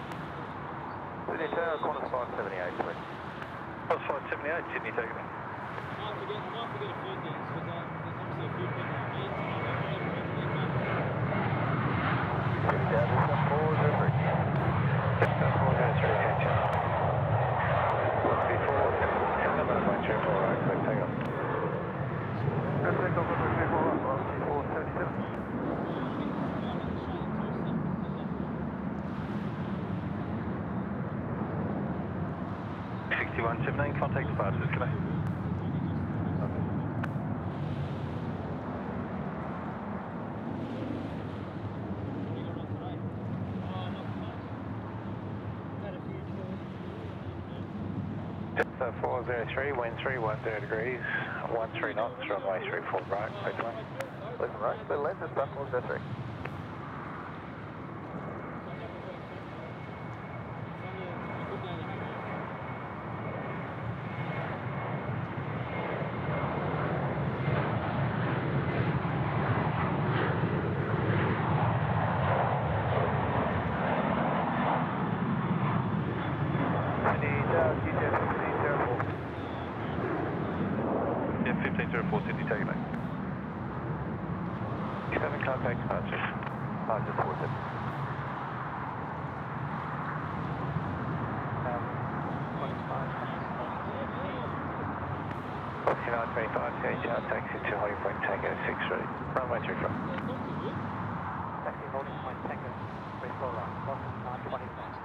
Sydney Tower, corner 578, please. Corner 578, Sydney, take it in. I might forget a few things because there's obviously a few things I made. Yeah, this is 403. Delta 403, attention. Velocity 477, runway 34 right, clear for takeoff. Good takeoff, runway 34 right, velocity 477. 6179, contact departures, can I? Delta 403, wind 310 degrees, 13 knots, runway 34 right, clear to land. Left and right, clear to land, just start 403. Yeah, 1504, Sydney, take it in. 7 contact departures. Just 407. 4925, CHR taxi to holding point Tango 63, runway 34. Taxi holding point Tango 34 right, Boston 925.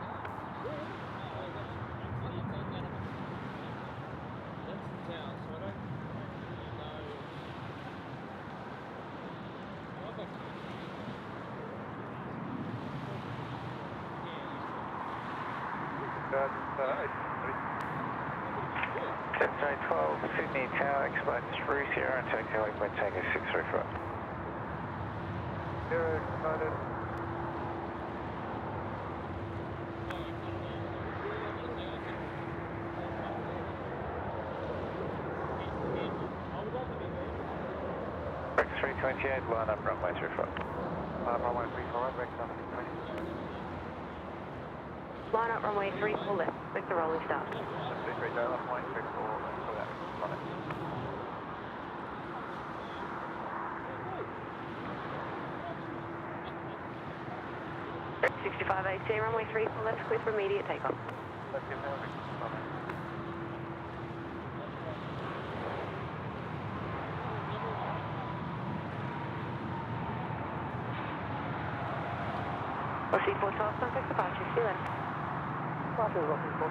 Cessna 12, Sydney Tower, explains through Sierra and take holding point Tango 634. Zero, excited. Rex 328, line up runway 34. Runway 34 right, Rex 320. Line up runway 34 left, with the rolling start. 63 down, runway 34 left, for that, on it. Rex 65 AC, runway 34 left, clear for immediate takeoff. Let's give now, Rex, on it. C412, contact departure. See you then. Departure of C4.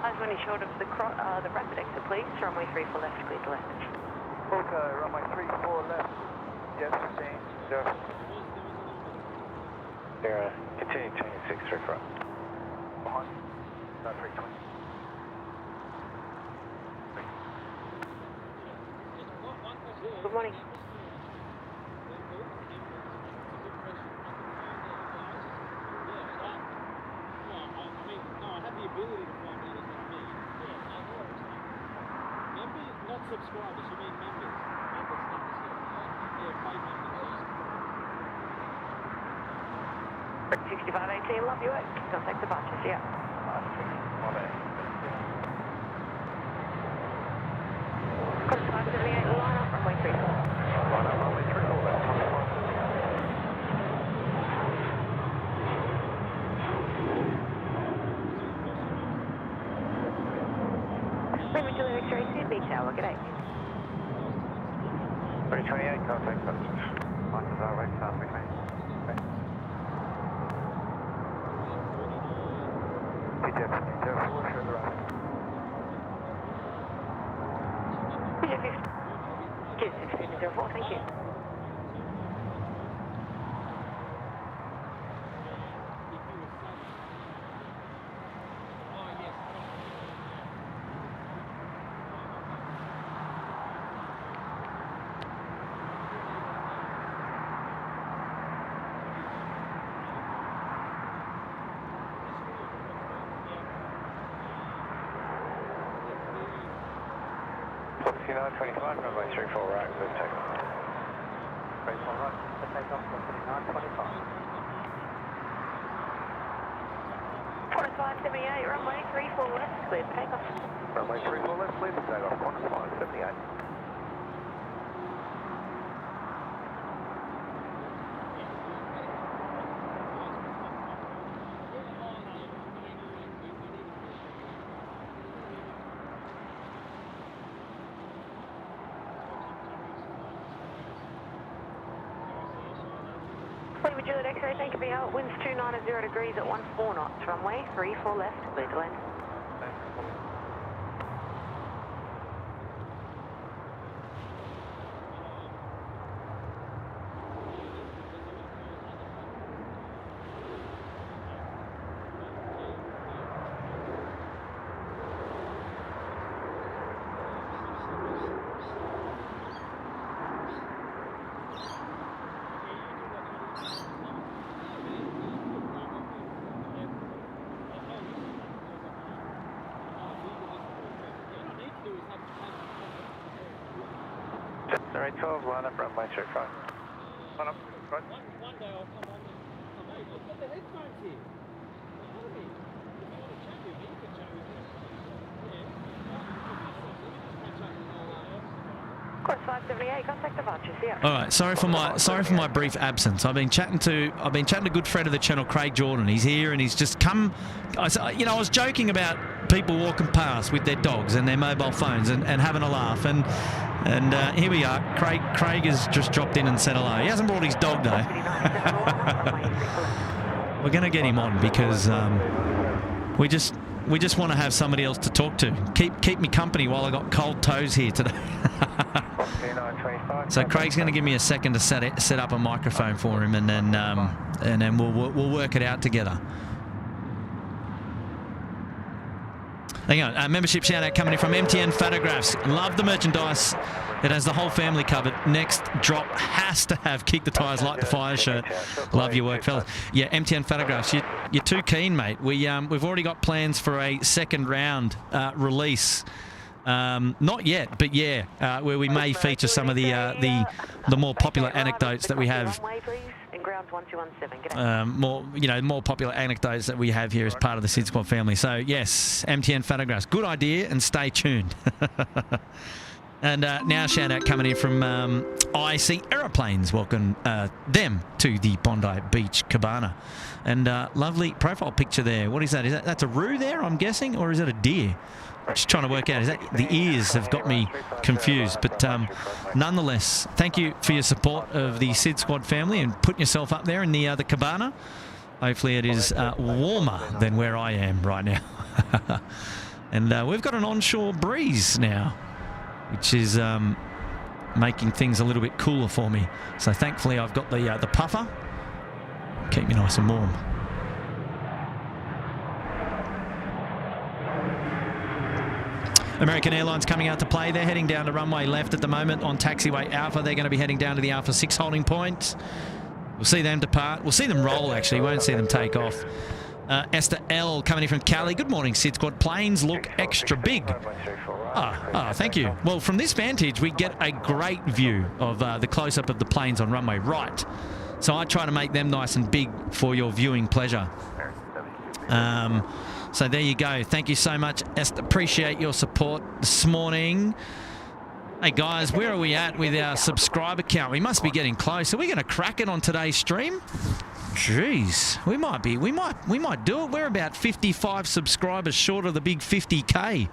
Eyes when you're short of the rapid exit, please. Runway 34 left, clear to left. Okay, runway 34 left. Yes, 15. 0. Sierra, continue turning 6 right. Behind. No, 320. Good morning. Subscribers, you mean members? Yeah, paid members. 6518, love you, contact departure. See ya. Code 578, line up, runway 34. Line up, runway 34 left. Lima Juliet X-ray, Sydney Tower, g'day. 328, contact departure. License RX, 320. PJ 1504, show the right. PJ 1504, thank you. Policy 925, runway 34 right, with takeoff. 34 right, the takeoff, velocity 925. 578, runway 34 left, clear for takeoff. Runway 34 left, clear for takeoff, 578. Lima Juliet X-ray, thank you for your help. Winds 290 degrees at 14 knots. Runway 34 left, clear to land. Alright, 12, line up, runway 35. Line up, right. One day I'll come on and mate, I've got the headphones here. Follow me. If you want to chat with me, you can chat with me. Yeah. Let me just catch up with all Course 578, contact departure. See ya. All right, sorry for my brief absence. I've been chatting to a good friend of the channel, Craig Jordan. He's here and he's just come. I was joking about people walking past with their dogs and their mobile phones and having a laugh, and here we are. Craig has just dropped in and said hello. He hasn't brought his dog though. We're going to get him on because we just want to have somebody else to talk to. Keep me company while I got cold toes here today. So Craig's going to give me a second to set up a microphone for him, and then we'll work it out together. Hang on, membership shout out coming in from MTN Photographs. Love the merchandise. It has the whole family covered. Next drop has to have Kick the Tires, Light the Fire shirt. Love your work, fellas. Yeah, MTN Photographs. You're too keen, mate. We've already got plans for a second round release. Not yet, but yeah, where we may feature some of the more popular anecdotes that we have. More popular anecdotes that we have here as part of the SydSquad family. So yes, MTN Photographs. Good idea, and stay tuned. And now shout out coming in from IC Aeroplanes. Welcome them to the Bondi Beach Cabana. And lovely profile picture there. What is that? That's a roo there, I'm guessing? Or is that a deer? I'm just trying to work out. Is that the ears have got me confused. But nonetheless, thank you for your support of the SydSquad family and putting yourself up there in the cabana. Hopefully it is warmer than where I am right now. And we've got an onshore breeze now, which is making things a little bit cooler for me. So thankfully I've got the puffer. Keep me nice and warm. American Airlines coming out to play. They're heading down to runway left at the moment on taxiway Alpha. They're going to be heading down to the Alpha 6 holding point. We'll see them depart. We'll see them roll, actually. We won't see them take off. Esther L coming in from Cali. Good morning, SydSquad. Planes look extra big. Thank you. Well, from this vantage, we get a great view of the close-up of the planes on runway right. So I try to make them nice and big for your viewing pleasure. So there you go. Thank you so much, Esther. Appreciate your support this morning. Hey guys, where are we at with our subscriber count? We must be getting close. Are we going to crack it on today's stream? Jeez, we might do it. We're about 55 subscribers short of the big 50K.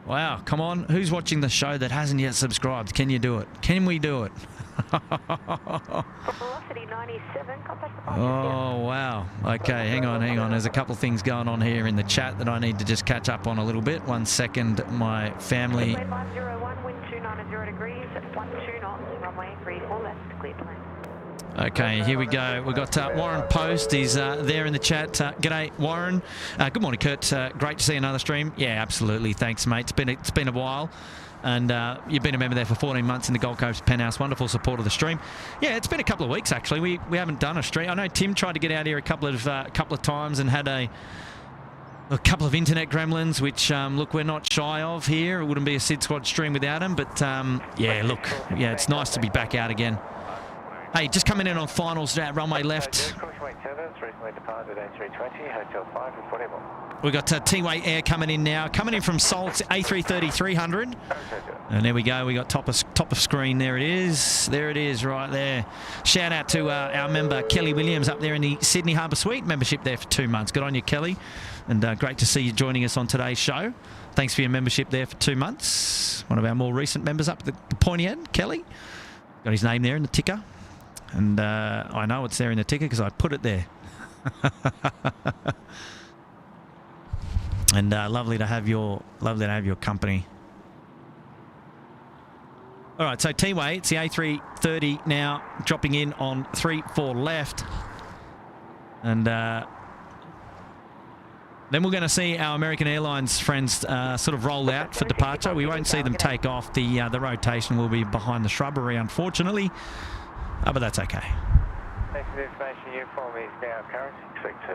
Wow, come on. Who's watching the show that hasn't yet subscribed? Can you do it? Can we do it? Velocity 97, contact the Oh, wow. Okay, hang on. There's a couple of things going on here in the chat that I need to just catch up on a little bit. 1 second, my family. 501, wind 290 degrees at 12 knots, runway 34 left, clear plane. Okay, here we go. We've got Warren Post. He's there in the chat. G'day, Warren. Good morning, Kurt. Great to see another stream. Yeah, absolutely. Thanks, mate. It's been a while. And you've been a member there for 14 months in the Gold Coast Penthouse. Wonderful support of the stream. Yeah, it's been a couple of weeks, actually. We haven't done a stream. I know Tim tried to get out here a couple of times and had a couple of internet gremlins, which, look, we're not shy of here. It wouldn't be a SydSquad stream without him. But, yeah, look, yeah, it's nice to be back out again. Hey, just coming in on finals at runway left. We've got T-Way Air coming in now. Coming in from Salt's A330-300. And there we go. We got top of screen. There it is. There it is right there. Shout out to our member, Kelly Williams, up there in the Sydney Harbour Suite. Membership there for 2 months. Good on you, Kelly. And great to see you joining us on today's show. Thanks for your membership there for 2 months. One of our more recent members up at the pointy end, Kelly. Got his name there in the ticker. And I know it's there in the ticker because I put it there. And lovely to have your company. All right, so T-Way, it's the A330 now dropping in on 3-4 left. And then we're going to see our American Airlines friends sort of roll out for departure. We won't see them take off. The rotation will be behind the shrubbery, unfortunately. But that's okay. Thanks for the information. Uniform is now current. Expect to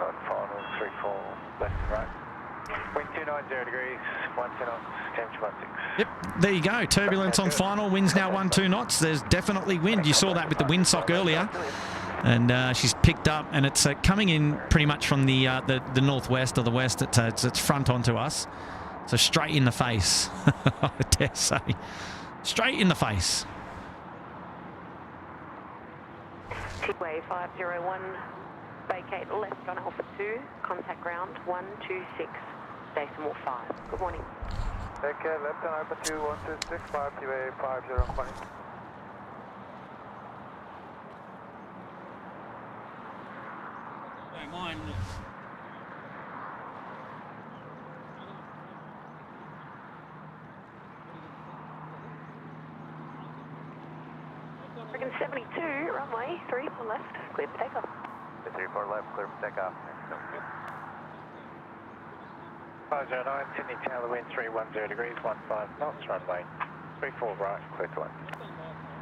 on final 3-4 left and right. Wind 290 degrees, 12 knots, temperature 16. Yep, there you go. Turbulence on final. Wind's now 12 knots. There's definitely wind. You saw that with the windsock earlier. And she's picked up, and it's coming in pretty much from the northwest or the west. It's front onto us. So straight in the face, I dare say. Straight in the face. T-Way 501, vacate left on Alpha 2, contact ground 126, decimal 5. Good morning. Okay, left on Alpha 2, 126, 5, T-Way 5020. Mine. Freaking 72, runway 34 left, clear for takeoff. 34 left, clear for takeoff. 509, Sydney Tower, wind 310 degrees, 15 knots, runway 34 right, clear to land.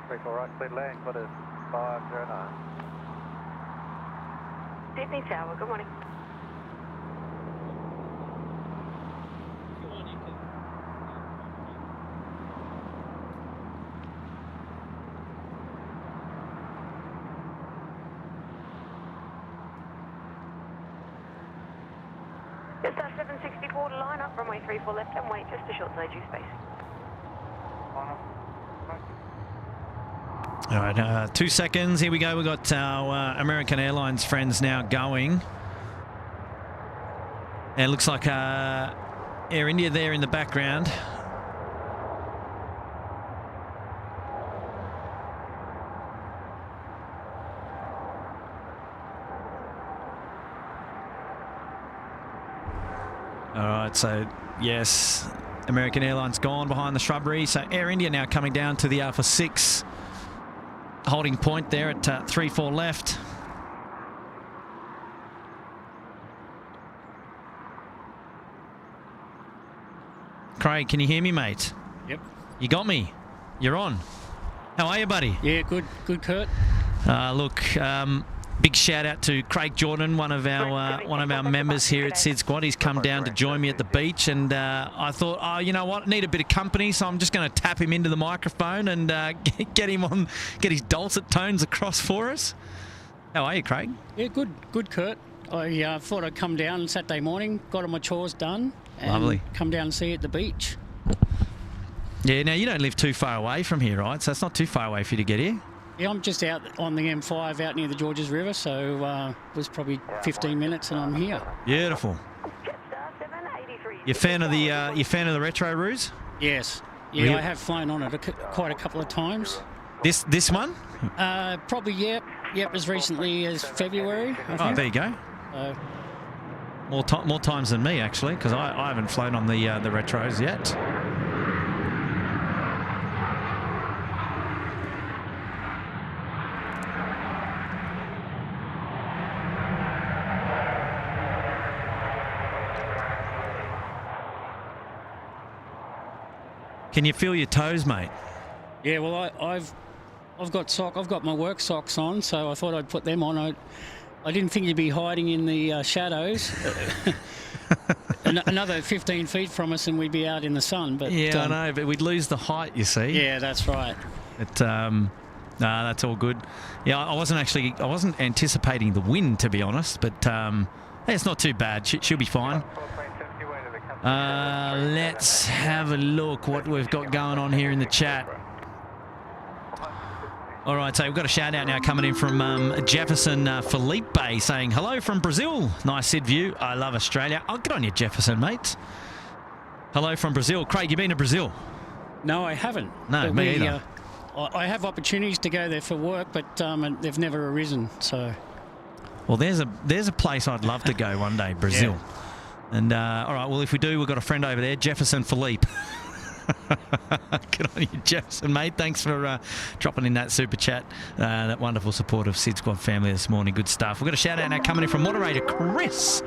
34 right, clear to land, what is 509? Sydney Tower, good morning. It's our 764 to line up, runway 34 left and wait just a short side due space. All right, 2 seconds. Here we go. We've got our American Airlines friends now going. And it looks like Air India there in the background. All right, so yes, American Airlines gone behind the shrubbery. So Air India now coming down to the Alpha 6 holding point there at 3-4 left. Craig, can you hear me, mate? Yep. You got me. You're on. How are you, buddy? Yeah, good, Kurt. Look, big shout out to Craig Jordan, one of our members here at SydSquad. He's come down to join me at the beach, and I thought, oh, you know what, I need a bit of company, so I'm just going to tap him into the microphone and get his dulcet tones across for us. How are you, Craig? Yeah, good, Kurt. I thought I'd come down Saturday morning, got all my chores done, and lovely. Come down and see you at the beach. Yeah, now you don't live too far away from here, right? So it's not too far away for you to get here. Yeah, I'm just out on the M5 out near the Georges River, so it was probably 15 minutes and I'm here. Beautiful. You fan of the retro ruse? Yes. Yeah, really? I have flown on it quite a couple of times. This one? Probably, yep, as recently as February. Oh, there you go. More times than me, actually, because I haven't flown on the retros yet. Can you feel your toes, mate? Yeah, well, I've got my work socks on, so I thought I'd put them on. I didn't think you'd be hiding in the shadows. Another 15 feet from us and we'd be out in the sun. But yeah, I know, but we'd lose the height, you see. Yeah, that's right. No, that's all good. Yeah, I wasn't anticipating the wind, to be honest, but it's not too bad. She'll be fine. Let's have a look what we've got going on here in the chat. All right, so we've got a shout out now coming in from Jefferson Felipe saying, hello from Brazil. Nice Sid view. I love Australia. Oh, good on you, Jefferson, mate. Hello from Brazil. Craig, you been to Brazil? No, I haven't. No, me either. I have opportunities to go there for work, but they've never arisen. So, well, there's a place I'd love to go one day, Brazil. Yeah. And all right, well, if we do, we've got a friend over there, Jefferson Philippe. Good on you, Jefferson, mate. Thanks for dropping in that super chat. That wonderful support of SydSquad family this morning. Good stuff. We've got a shout out now coming in from moderator Chris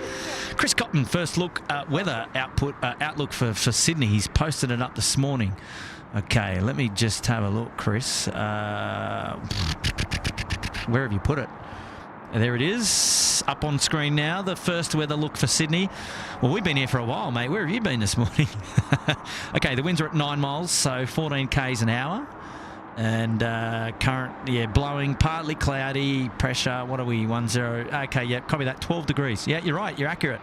Cotton. First look weather outlook for Sydney. He's posted it up this morning. Okay, let me just have a look, Chris. Where have you put it? There it is, up on screen now, the first weather look for Sydney. Well, we've been here for a while, mate. Where have you been this morning? Okay, the winds are at 9 miles, so 14 k's an hour. And current, blowing, partly cloudy, pressure, what are we, 10? Okay, yeah, copy that, 12 degrees. Yeah, you're right, you're accurate.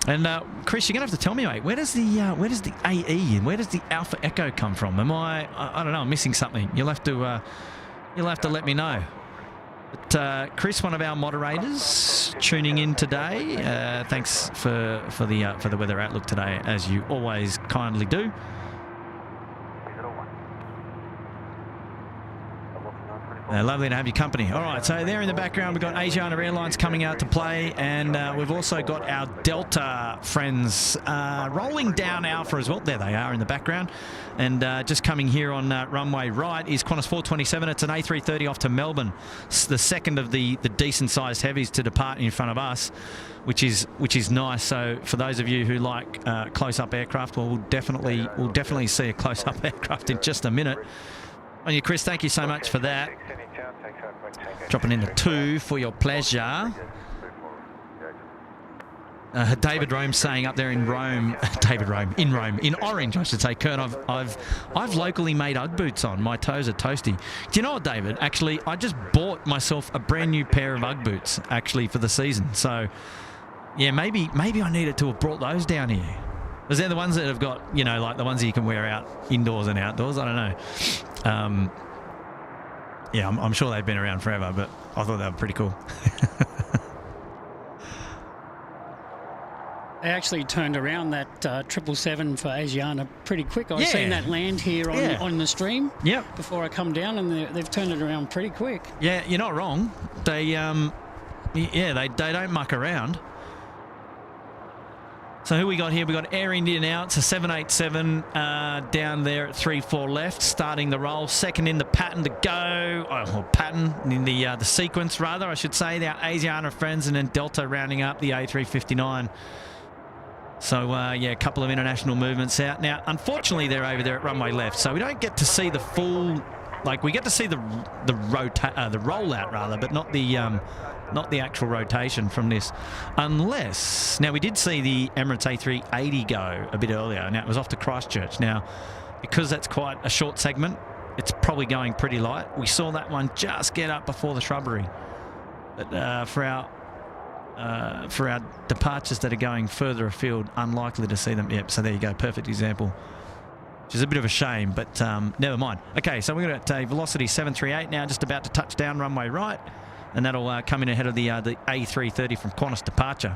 And Chris, you're going to have to tell me, mate, where does the AE and where does the Alpha Echo come from? I don't know, I'm missing something. You'll have to let me know. But Chris, one of our moderators, tuning in today. Thanks for the weather outlook today, as you always kindly do. Lovely to have your company. All right, so there in the background, we've got Asiana Airlines coming out to play, and we've also got our Delta friends rolling down Alpha as well. There they are in the background. And just coming here on runway right is Qantas 427. It's an A330 off to Melbourne. It's the second of the decent-sized heavies to depart in front of us, which is nice. So for those of you who like close-up aircraft, well, we'll definitely see a close-up aircraft in just a minute. On you, Chris, thank you so much for that. Dropping in the 2 for your pleasure. David Rome saying up there in Rome, in Orange, I should say, Kurt, I've locally made Ugg boots on. My toes are toasty. Do you know what, David? Actually, I just bought myself a brand new pair of Ugg boots, actually, for the season. So, yeah, maybe I needed to have brought those down here. Because they're the ones that have got, you know, like the ones that you can wear out indoors and outdoors. I don't know. Yeah, I'm sure they've been around forever, but I thought they were pretty cool. They actually turned around that 777 for Asiana pretty quick. I've seen that land here on the stream. Yep. Before I come down, and they've turned it around pretty quick. Yeah, you're not wrong. They they don't muck around. So who we got here? We got Air India now. It's a 787 down there at 3-4 left, starting the roll. Second in the pattern to go. Or pattern in the sequence, rather, I should say. Our Asiana friends, and then Delta rounding up the A359. So, yeah, a couple of international movements out. Now, unfortunately, they're over there at runway left, so we don't get to see the full... Like, we get to see the rollout, rather, but not the actual rotation from this. Unless... Now, we did see the Emirates A380 go a bit earlier. Now, it was off to Christchurch. Now, because that's quite a short segment, it's probably going pretty light. We saw that one just get up before the shrubbery. But for our departures that are going further afield, unlikely to see them. Yep, so there you go, perfect example. Which is a bit of a shame, but never mind. Okay, so we're got a Velocity 738 now, just about to touch down runway right, and that'll come in ahead of the A330 from Qantas departure.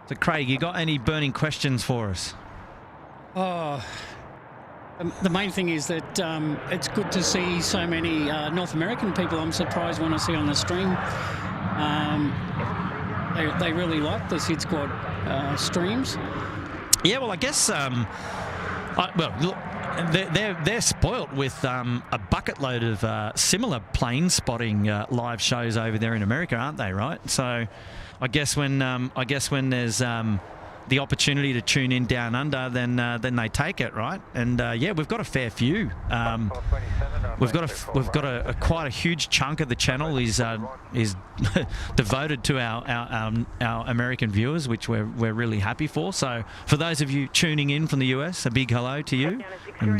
So Craig, you got any burning questions for us? Oh, the main thing is that it's good to see so many North American people. I'm surprised when I see on the stream. They really like the SydSquad streams. Yeah, well, I guess. Well, look, they're spoilt with a bucket load of similar plane spotting live shows over there in America, aren't they? Right. So, I guess when there's the opportunity to tune in down under, then they take it, right? And yeah, we've got a fair few. We've got a quite a huge chunk of the channel is devoted to our American viewers, which we're really happy for. So for those of you tuning in from the US, a big hello to you. And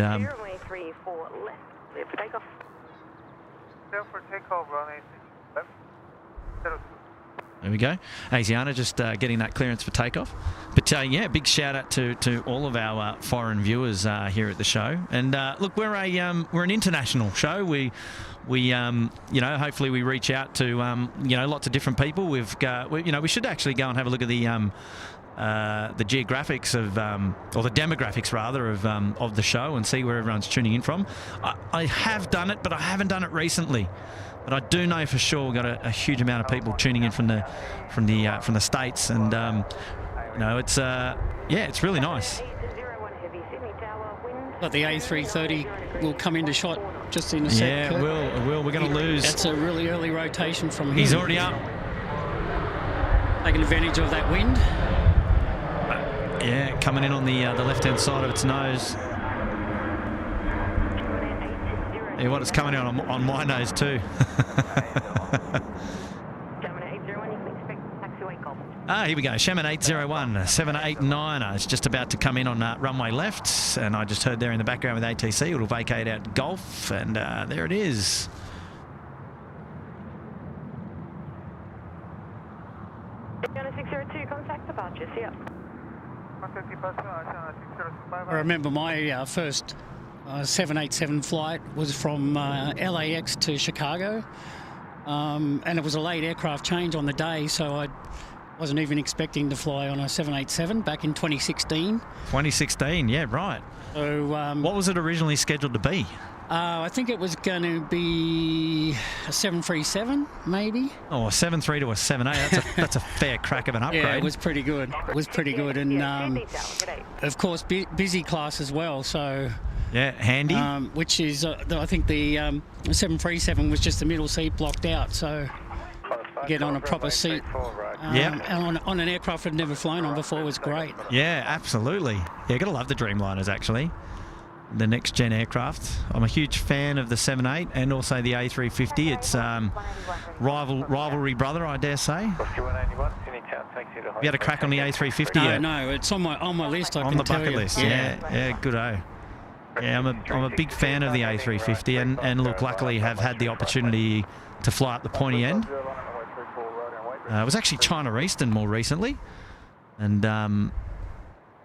there we go. Asiana just getting that clearance for takeoff. But yeah, big shout out to all of our foreign viewers here at the show. And look, we're an international show. We you know, hopefully we reach out to you know, lots of different people. We should actually go and have a look at the geographics of or the demographics rather of the show and see where everyone's tuning in from. I have done it, but I haven't done it recently. But I do know for sure we've got a huge amount of people tuning in from the States, and you know, it's yeah, it's really nice. But the A330 will come into shot just in a sec. Yeah, it will. We're going to lose. That's a really early rotation from him. He's already up. Taking advantage of that wind. Yeah, coming in on the left-hand side of its nose. Yeah, what, it's coming out on my nose too. Here we go. Shaman 801, 789. It's just about to come in on runway left, and I just heard there in the background with ATC, it'll vacate out Gulf, and there it is. Unit 602, contact departures, yep. I remember my first 787 flight was from LAX to Chicago, and it was a late aircraft change on the day, so I wasn't even expecting to fly on a 787 back in 2016. 2016, yeah, right. So what was it originally scheduled to be? I think it was going to be a 737, maybe. Oh, a 7.3 to a 7.8. That's a fair crack of an upgrade. Yeah, it was pretty good. It was pretty good, and of course, busy class as well. So. Yeah, handy. Which is, I think the 737 was just the middle seat blocked out, so get on a proper seat. And on an aircraft I'd never flown on before was great. Yeah, absolutely. Yeah, gotta love the Dreamliners actually. The next gen aircraft. I'm a huge fan of the 7.8 and also the A350. It's rivalry brother, I dare say. You had a crack on the A350 yet? No, it's on my list. On the bucket list. Yeah, good-o. Yeah, I'm a big fan of the A350, and look, luckily have had the opportunity to fly up the pointy end. It was actually China Eastern more recently, and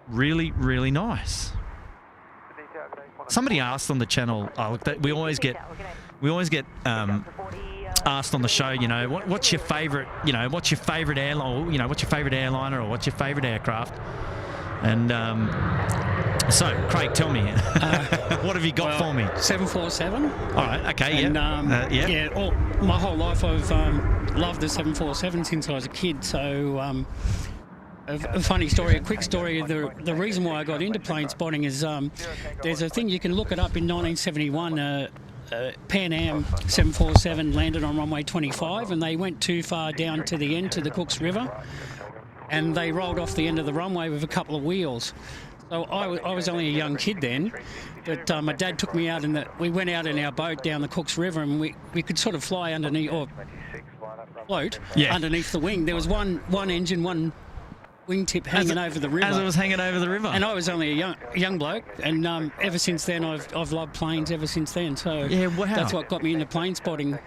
really, really nice. Somebody asked on the channel, we always get asked on the show, you know, what's your favourite, what's your favourite airline, what's your favourite airliner, or what's your favourite aircraft? And so, Craig, tell me, what have you got for me? 747. All right, okay, and, yeah. My whole life I've loved the 747 since I was a kid. So, a funny story, a quick story. The reason why I got into plane spotting is there's a thing you can look it up in 1971. Pan Am 747 landed on runway 25, and they went too far down to the end to the Cooks River, and they rolled off the end of the runway with a couple of wheels. So I was only a young kid then, but my dad took me out we went out in our boat down the Cooks River, and we could sort of fly underneath, or float underneath the wing. There was one engine, one wingtip hanging over the river. As it was hanging over the river. And I was only a young bloke, and ever since then I've loved planes ever since then. So yeah, wow. That's what got me into plane spotting.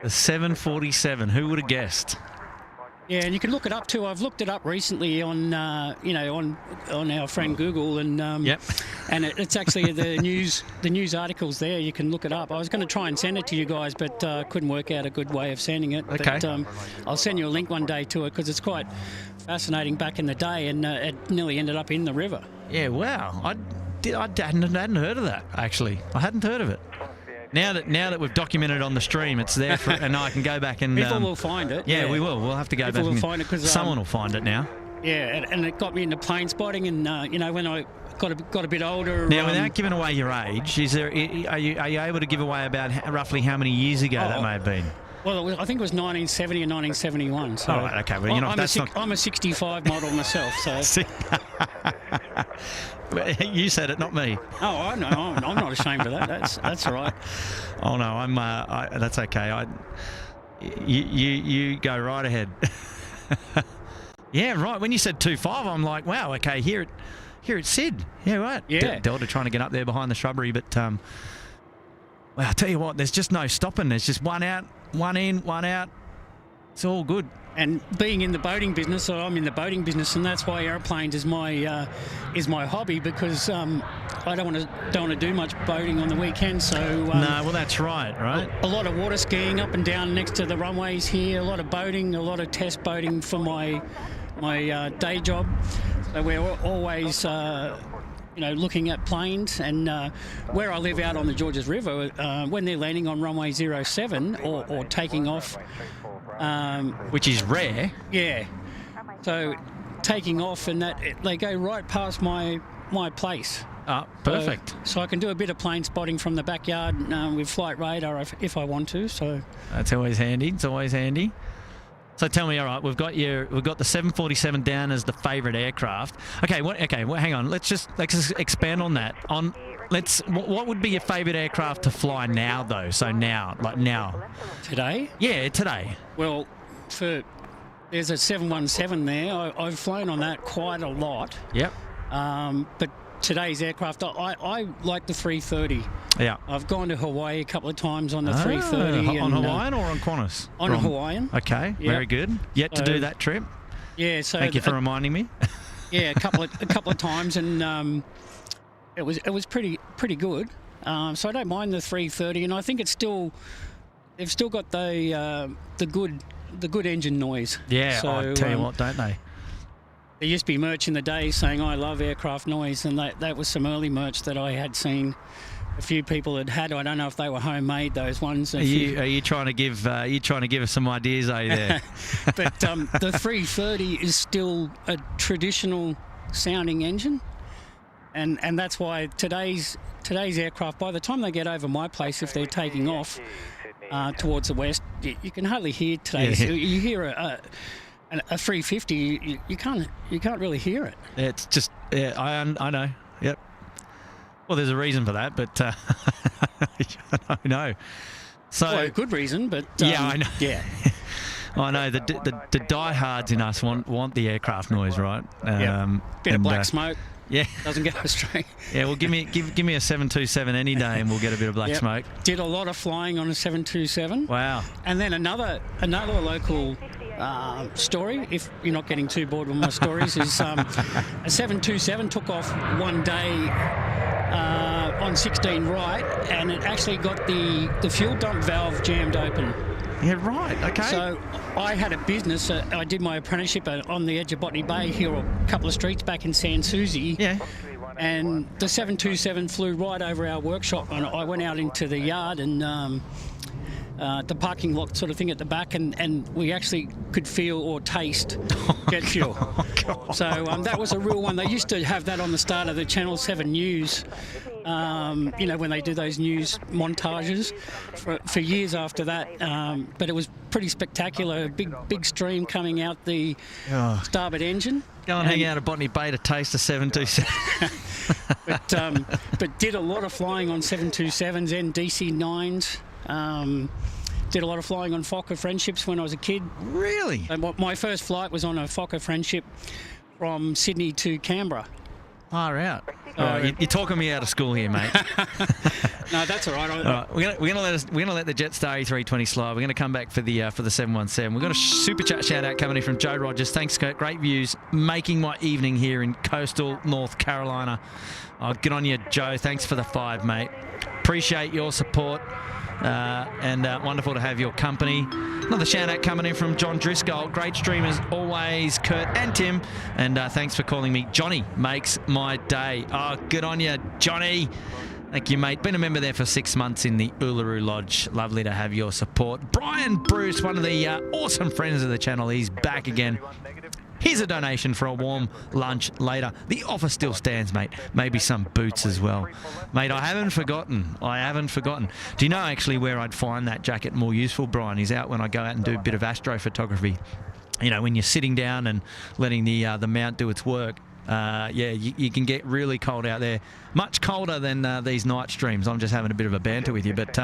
The 747, who would have guessed? Yeah, and you can look it up too. I've looked it up recently on on our friend Google, and and it's actually the news articles there. You can look it up. I was going to try and send it to you guys, but couldn't work out a good way of sending it. Okay. But I'll send you a link one day to it, because it's quite fascinating back in the day, and it nearly ended up in the river. Yeah, wow. I hadn't heard of that, actually. I hadn't heard of it. Now that we've documented on the stream, it's there, and I can go back and... People will find it. Yeah, we will. We'll have to go back. People will find it, because... someone will find it now. Yeah, and it got me into plane spotting, and, when I got a bit older... Now, without giving away your age, are you able to give away about roughly how many years ago that may have been? Well, I think it was 1970 and 1971. So all right, okay. Well, I'm a 65 model myself, so... You said it, not me. Oh, I know. I'm not ashamed of that. That's all right. Oh no, that's okay. You go right ahead. Yeah, right. When you said 2.5, I'm like, wow. Okay, here at Sid. Yeah, right. Yeah. Delta trying to get up there behind the shrubbery, but well, I tell you what, there's just no stopping. There's just one out, one in, one out. It's all good. And being in the boating business, so I'm in the boating business, and that's why airplanes is my hobby, because I don't want to do much boating on the weekend. So no, well that's right. A lot of water skiing up and down next to the runways here. A lot of boating, a lot of test boating for my day job. So we're always looking at planes, and where I live out on the Georges River, when they're landing on runway 07 or taking off. Which is rare. Yeah. So taking off, and they go right past my place. Ah, perfect. So I can do a bit of plane spotting from the backyard with flight radar if I want to. So that's always handy. It's always handy. So tell me, all right, we've got the 747 down as the favourite aircraft. Okay, well, hang on. Let's just expand on that. What would be your favourite aircraft to fly now, though? So now. Today? Yeah, today. Well, there's a 717 there. I've flown on that quite a lot. Yep. But today's aircraft, I like the 330. Yeah. I've gone to Hawaii a couple of times on the 330. On Hawaiian or on Qantas? On Hawaiian. Okay, very good. Yet to do that trip. Yeah. So thank you for reminding me. Yeah, a couple of times, and it was pretty good. So I don't mind the 330, and I think they've still got the good engine noise. Yeah, so, I tell you what, don't they? There used to be merch in the day saying I love aircraft noise, and that was some early merch that I had seen a few people had. I don't know if they were homemade, those ones. Are you trying to give us some ideas, are you there? But the 330 is still a traditional sounding engine, and that's why today's aircraft, by the time they get over my place, if they're taking off towards the west, you can hardly hear today. Yeah. So you hear a 350, you can't really hear it. It's just, yeah, I know. Yep. Well, there's a reason for that, but I know. So a good reason, but yeah, I know. Yeah. I know the diehards in us want the aircraft noise, right? Bit of black smoke. Yeah, doesn't go straight. Yeah, well, give me a 727 any day, and we'll get a bit of black smoke. Did a lot of flying on a 727. Wow. And then another local story, if you're not getting too bored with my stories, is a 727 took off one day on 16 right, and it actually got the fuel dump valve jammed open. Yeah, right. Okay. So I had a business. I did my apprenticeship on the edge of Bondi Bay here, a couple of streets back in San Souci. Yeah. And the 727 flew right over our workshop, and I went out into the yard and the parking lot sort of thing at the back, and we actually could feel or taste jet fuel. So that was a real one. They used to have that on the start of the Channel 7 news, you know, when they do those news montages for years after that. But it was pretty spectacular. Big stream coming out the starboard engine. Go and hang out at Bondi Bay to taste a 727. but did a lot of flying on 727s and DC-9s. Did a lot of flying on Fokker Friendships when I was a kid. Really? And my first flight was on a Fokker Friendship from Sydney to Canberra. Far out. You're talking me out of school here, mate. No, that's all right. All right, we're gonna let the Jetstar A320 slide. We're gonna come back for the 717. We've got a super chat shout out coming in from Joe Rogers. Thanks, Kurt. Great views, making my evening here in coastal North Carolina. Oh, good on you, Joe. Thanks for the 5, mate. Appreciate your support. And wonderful to have your company. Another shout out coming in from John Driscoll. Great stream as always, Kurt and Tim. And thanks for calling me Johnny. Makes my day. Oh, good on you, Johnny. Thank you, mate. Been a member there for 6 months in the Uluru Lodge. Lovely to have your support. Brian Bruce, one of the awesome friends of the channel. He's back again. Here's a donation for a warm lunch later. The offer still stands, mate. Maybe some boots as well. Mate, I haven't forgotten. Do you know actually where I'd find that jacket more useful, Brian? Is out when I go out and do a bit of astrophotography. You know, when you're sitting down and letting the mount do its work. You can get really cold out there. Much colder than these night streams. I'm just having a bit of a banter with you. But,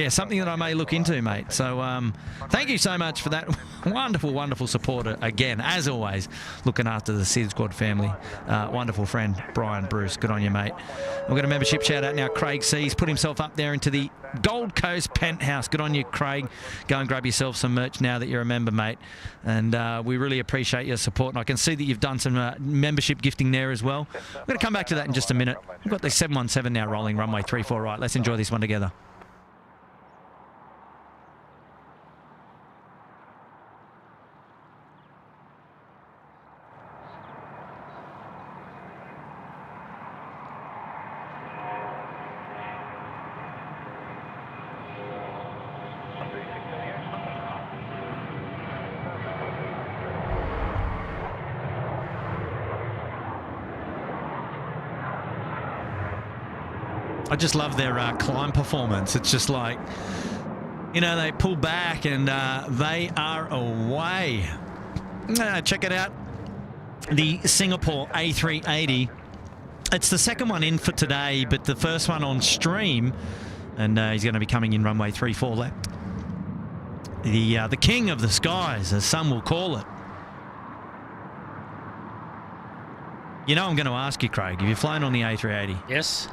something that I may look into, mate. So, thank you so much for that wonderful, wonderful support again. As always, looking after the SydSquad family. Wonderful friend, Brian Bruce. Good on you, mate. We've got a membership shout-out now. Craig C's put himself up there into the Gold Coast Penthouse. Good on you, Craig. Go and grab yourself some merch now that you're a member, mate. And we really appreciate your support. And I can see that you've done some membership gifting there as well. We're going to come back to that in just a minute. We've got the 717 now rolling, runway 34 right. Let's enjoy this one together. I just love their climb performance. It's just like, you know, they pull back and they are away. Check it out. The Singapore A380. It's the second one in for today, but the first one on stream. And he's going to be coming in runway 34 left. The king of the skies, as some will call it. You know I'm going to ask you, Craig, have you flown on the A380? Yes.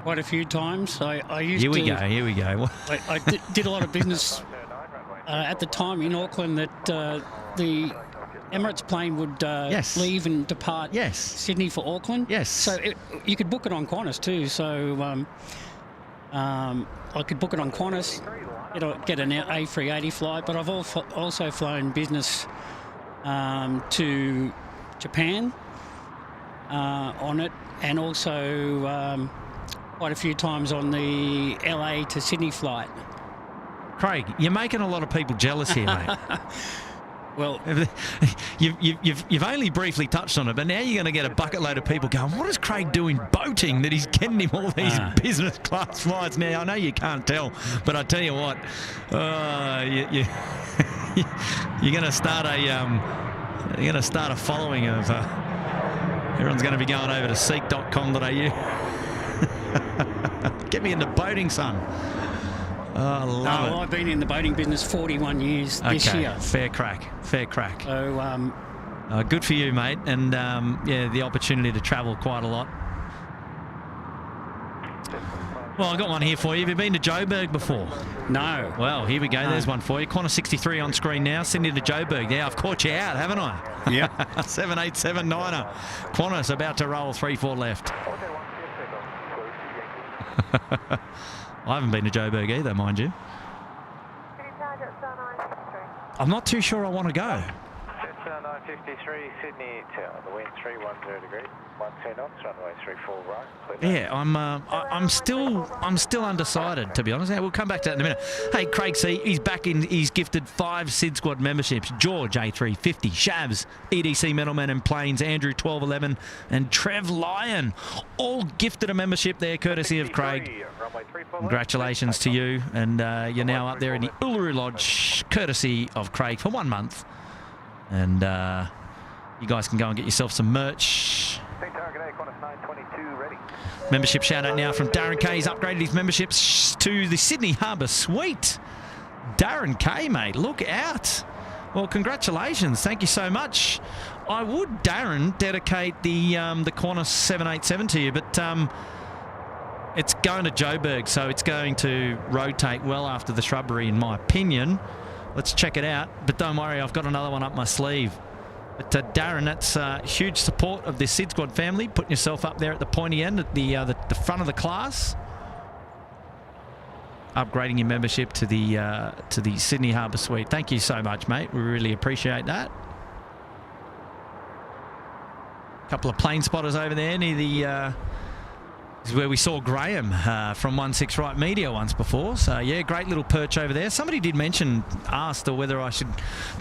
Quite a few times. I used Here we go. I did a lot of business at the time in Auckland that the Emirates plane would leave and depart Sydney for Auckland. Yes. So you could book it on Qantas too. So I could book it on Qantas, get an A380 flight, but I've also flown business to Japan on it, and also quite a few times on the LA to Sydney flight. Craig, you're making a lot of people jealous here, mate. Well, you've only briefly touched on it, but now you're going to get a bucket load of people going, what is Craig doing boating that he's getting him all these business class flights? Now, I know you can't tell, but I tell you what, you're going to start a following of everyone's going to be going over to seek.com.au. Get me into boating, son. Oh, I love it. I've been in the boating business 41 years this year. Fair crack. So, good for you, mate. And, the opportunity to travel quite a lot. Well, I got one here for you. Have you been to Joburg before? No. Well, here we go. No. There's one for you. Qantas 63 on screen now. Sydney to Joburg. Yeah, I've caught you out, haven't I? Yep. 787-9er. Qantas about to roll 3-4 left. I haven't been to Joburg either, mind you. I'm not too sure I want to go. 953 Sydney Tower, the wind 310 degrees, 12 knots, runway 34 right. Yeah, I'm still undecided, to be honest. Yeah, we'll come back to that in a minute. Hey, Craig C, he's back in. He's gifted 5 SydSquad memberships. George A350, Shavs, EDC Metalman and Planes, Andrew 1211, and Trev Lyon, all gifted a membership there, courtesy of Craig. Congratulations to you, and you're now up there in the Uluru Lodge, courtesy of Craig for 1 month. And you guys can go and get yourself some merch. Membership shout out now from Darren K. He's upgraded his memberships to the Sydney Harbour Suite. Darren K, mate, look out. Well, congratulations. Thank you so much. I would, Darren, dedicate the Qantas 787 to you, but it's going to Joburg, so it's going to rotate well after the shrubbery, in my opinion. Let's check it out. But don't worry, I've got another one up my sleeve. But Darren, that's huge support of this SydSquad family, putting yourself up there at the pointy end, at the front of the class. Upgrading your membership to the Sydney Harbour Suite. Thank you so much, mate. We really appreciate that. A couple of plane spotters over there near the... This is where we saw Graham from 16 Right Media once before. So, yeah, great little perch over there. Somebody did asked whether I should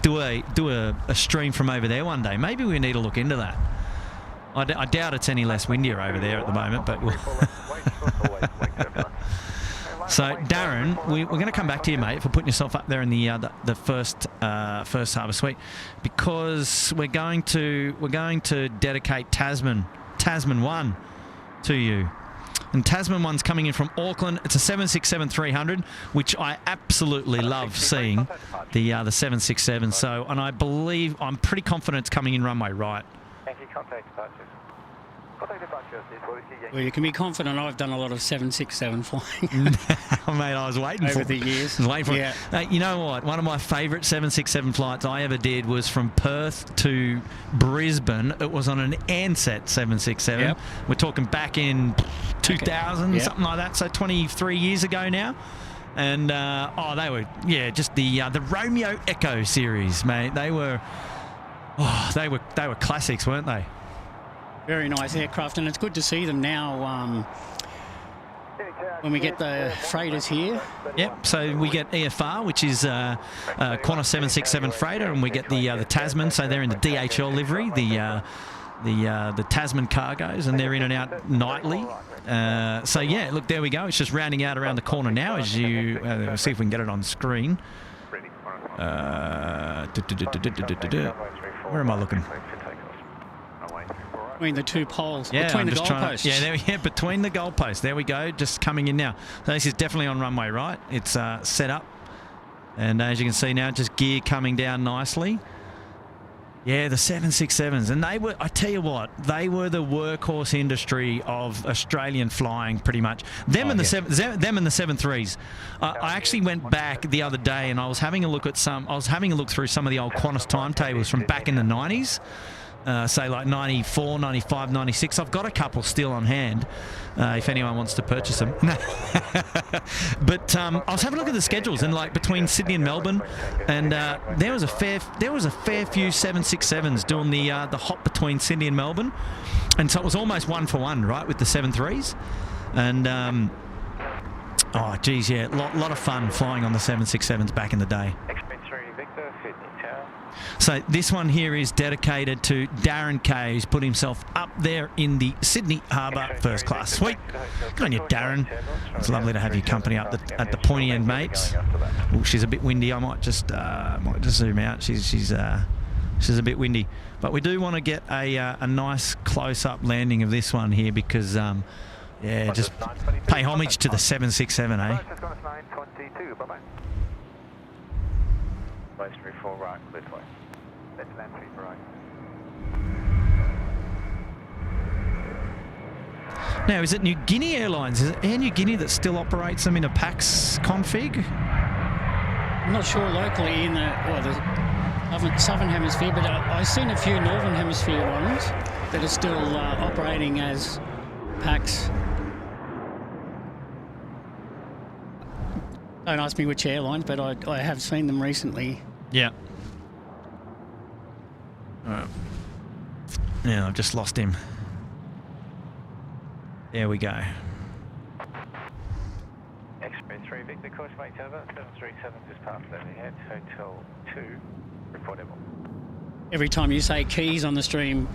do a stream from over there one day. Maybe we need to look into that. I doubt it's any less windier over there at the moment, but so, Darren, we're going to come back to you, mate, for putting yourself up there in the first Harbour Suite, because we're going to dedicate Tasman 1 to you. And Tasman 1's coming in from Auckland. It's a 767-300, which I absolutely love seeing, the 767. So, and I'm pretty confident it's coming in runway right. Thank you. Contact departures. Well, you can be confident I've done a lot of 767 flying. Mate, I was waiting over the years. I was waiting for it. You know what? One of my favourite 767 flights I ever did was from Perth to Brisbane. It was on an Ansett 767. Yep. We're talking back in 2000, Yep. something like that. So 23 years ago now. And they were just the Romeo Echo series, mate. They were classics, weren't they? Very nice aircraft, and it's good to see them now when we get the freighters here. Yep, so we get EFR, which is Qantas 767 freighter, and we get the Tasman, so they're in the DHL livery, the Tasman cargoes, and they're in and out nightly. So yeah, look, there we go. It's just rounding out around the corner now as you see if we can get it on screen. Where am I looking? Between the two poles, yeah, between the goalposts. Between the goalposts. There we go, just coming in now. So this is definitely on runway right. It's set up. And as you can see now, just gear coming down nicely. Yeah, the 767s. And they were, I tell you what, they were the workhorse industry of Australian flying, pretty much. Them and the 73s. I actually went back the other day and I was having a look through some of the old Qantas timetables from back in the 90s. Say like 94, 95, 96. I've got a couple still on hand if anyone wants to purchase them. But I was having a look at the schedules, and like between Sydney and Melbourne, and there was a fair few 767s doing the hop between Sydney and Melbourne, and so it was almost 1 for 1, right, with the 73s, and oh geez, yeah, lot of fun flying on the 767s back in the day. So this one here is dedicated to Darren K, who's put himself up there in the Sydney Harbour First Class Suite. Good on you, Darren. It's lovely to have you company up at the pointy end, mates. Oh, she's a bit windy. I might just zoom out. She's a bit windy, but we do want to get a nice close-up landing of this one here because yeah, just pay homage to the 767, eh? Place 34 right, clear to Let's land 3 right. Now, is it New Guinea Airlines? Is it Air New Guinea that still operates them in a PAX config? I'm not sure locally in the southern hemisphere, but I've seen a few northern hemisphere ones that are still operating as PAX. Don't ask me which airlines, but I have seen them recently. Yeah. All right. Yeah, I've just lost him. There we go. X-Ray 3 Victor, course make over, 737 just past overhead, Hotel 2, report level. Every time you say keys on the stream,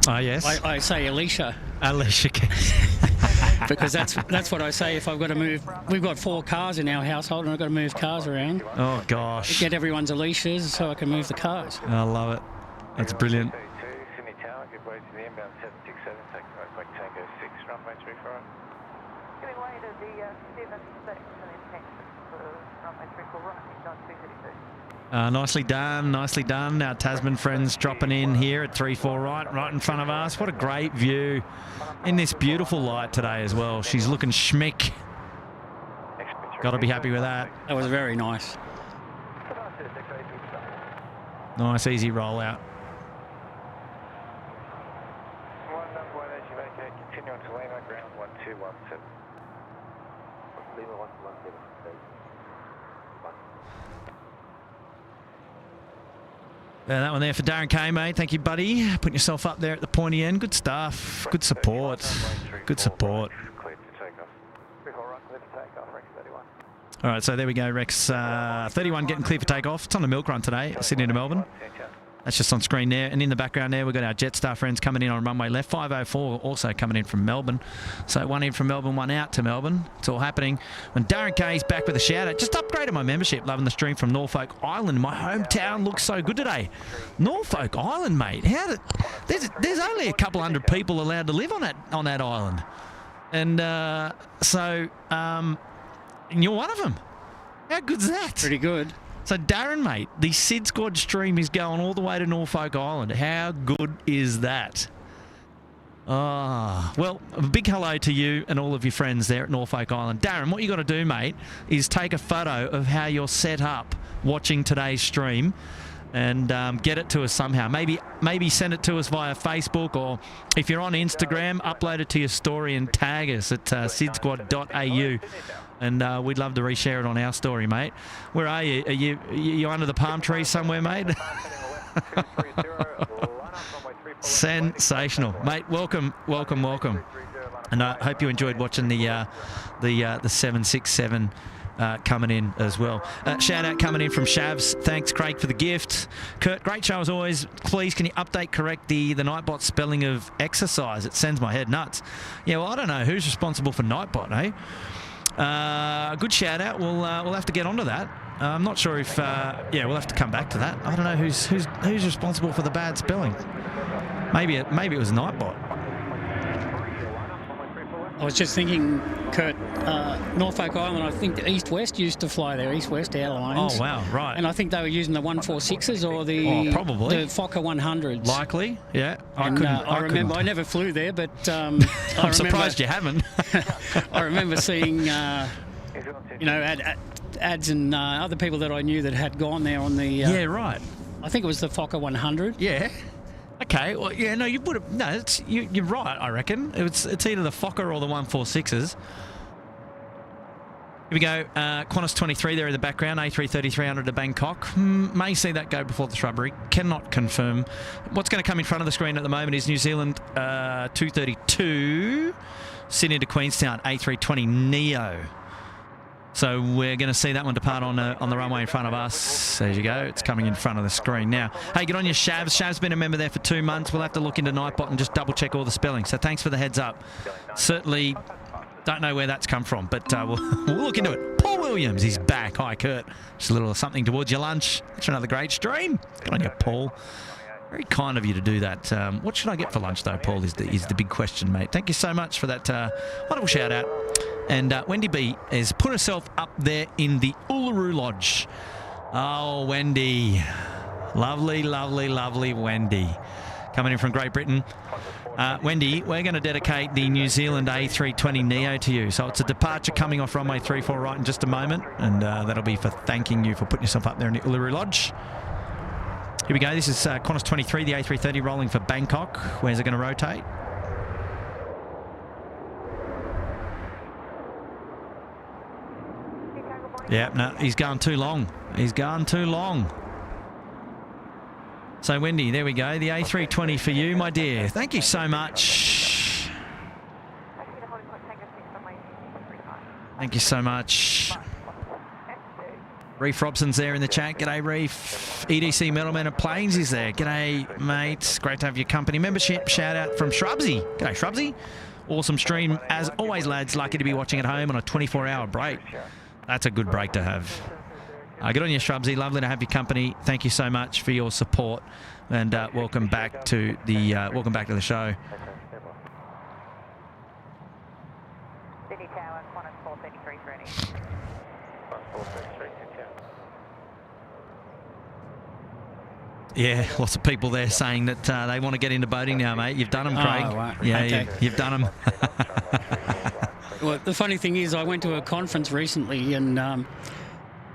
oh yes, I say Alicia. Alicia keys. Because that's what I say if I've got to move. We've got 4 cars in our household and I've got to move cars around. Oh gosh. Get everyone's Alicias so I can move the cars. I love it. That's brilliant. Sydney Tower, good way to the inbound 767, take right back Tango 6, runway 34. Giving way to the 76 and intention for runway 34 right, done 232. Nicely done. Our Tasman friends dropping in here at 34 right in front of us. What a great view in this beautiful light today as well. She's looking schmick. Got to be happy with that. That was very nice. Nice, easy rollout. Continue on to Lima, ground 1217. Lima 1217. That one there for Darren K, mate. Thank you, buddy. Putting yourself up there at the pointy end. Good stuff. Good support. Good support. Clear to take off. 34 right, clear for takeoff, Rex 31. All right, so there we go, Rex. 31 getting clear for takeoff. It's on the milk run today, Sydney to Melbourne. That's just on screen there. And in the background there, we've got our Jetstar friends coming in on runway left. 504 also coming in from Melbourne. So one in from Melbourne, one out to Melbourne. It's all happening. And Darren Kay's back with a shout out. Just upgraded my membership. Loving the stream from Norfolk Island. My hometown looks so good today. Norfolk Island, mate. There's only a couple hundred people allowed to live on that island. And and you're one of them. How good's that? Pretty good. So, Darren, mate, the SydSquad stream is going all the way to Norfolk Island. How good is that? Well, a big hello to you and all of your friends there at Norfolk Island. Darren, what you got to do, mate, is take a photo of how you're set up watching today's stream and get it to us somehow. Maybe send it to us via Facebook, or if you're on Instagram, upload it to your story and tag us at sydsquad.au. And we'd love to reshare it on our story, mate. Where are you? Are you under the palm tree somewhere, mate? Sensational, mate. Welcome. And I hope you enjoyed watching the 767 coming in as well. Shout out coming in from Shavs. Thanks, Craig, for the gift. Kurt, great show as always. Please, can you correct the Nightbot spelling of exercise? It sends my head nuts. Yeah, well, I don't know who's responsible for Nightbot, eh? Good shout out. We'll have to get onto that. I'm not sure if we'll have to come back to that. I don't know who's responsible for the bad spelling. Maybe it was Nightbot. I was just thinking, Kurt, Norfolk Island, I think East West used to fly there, East West Airlines. Oh, wow, right. And I think they were using the 146s or the Fokker 100s. Likely, yeah. I remember, I never flew there, but I'm surprised you haven't. I remember seeing, ads and other people that I knew that had gone there on the... yeah, right. I think it was the Fokker 100. Yeah. Okay, well, yeah, no, you would have... No, you're right, I reckon. It's either the Fokker or the 146s. Here we go. Qantas 23 there in the background. A330 300 to Bangkok. May see that go before the shrubbery. Cannot confirm. What's going to come in front of the screen at the moment is New Zealand 232. Sydney to Queenstown, A320 Neo. So we're going to see that one depart on the runway in front of us. There you go. It's coming in front of the screen now. Hey, get on your Shavs. Shav's been a member there for 2 months. We'll have to look into Nightbot and just double-check all the spelling. So thanks for the heads up. Certainly don't know where that's come from, but we'll look into it. Paul Williams, he's back. Hi, Kurt. Just a little something towards your lunch. That's another great stream. Good on you, Paul. Very kind of you to do that. What should I get for lunch, though, Paul, is the big question, mate. Thank you so much for that wonderful shout-out. And Wendy B has put herself up there in the Uluru Lodge. Oh, Wendy. Lovely, lovely, lovely Wendy. Coming in from Great Britain. Wendy, we're going to dedicate the New Zealand A320 Neo to you. So it's a departure coming off runway 34 right in just a moment, and that'll be for thanking you for putting yourself up there in the Uluru Lodge. Here we go. This is Qantas 23, the A330 rolling for Bangkok. Where's it going to rotate? Yeah, no, he's gone too long. He's gone too long. So, Wendy, there we go. The A320 for you, my dear. Thank you so much. Thank you so much. Reef Robson's there in the chat. G'day, Reef. EDC Metalman of Planes is there. G'day, mate. Great to have your company. Membership shout out from Shrubsy. G'day, Shrubsy. Awesome stream. As always, lads, lucky to be watching at home on a 24-hour break. That's a good break to have. Good on you, Shrubsy. Lovely to have your company. Thank you so much for your support, and welcome back to the show. Sydney Tower, Qantas 433 for any. Yeah, lots of people there saying that they want to get into boating now, mate. You've done them, Craig. Oh, right. Yeah, Okay. you've done them. Well, the funny thing is, I went to a conference recently, and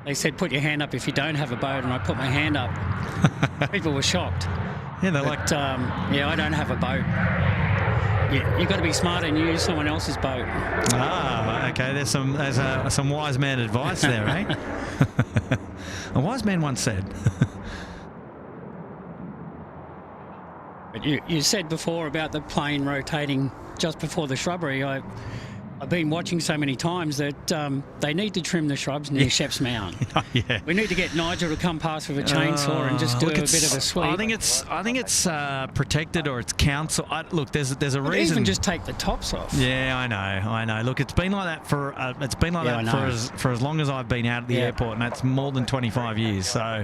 they said, put your hand up if you don't have a boat, and I put my hand up. People were shocked. Yeah, they're but, yeah, I don't have a boat. You've got to be smart and use someone else's boat. Ah, okay. There's some wise man advice there, eh? A wise man once said. But you said before about the plane rotating just before the shrubbery. I've been watching so many times that they need to trim the shrubs near Sheps Mound. Yeah. We need to get Nigel to come past with a chainsaw and just do a bit of a sweep. I think it's protected, or it's council. Look, there's a reason. Even just take the tops off. Yeah, I know. Look, it's been like that for for as long as I've been out at the airport, and that's more than 25 years. So.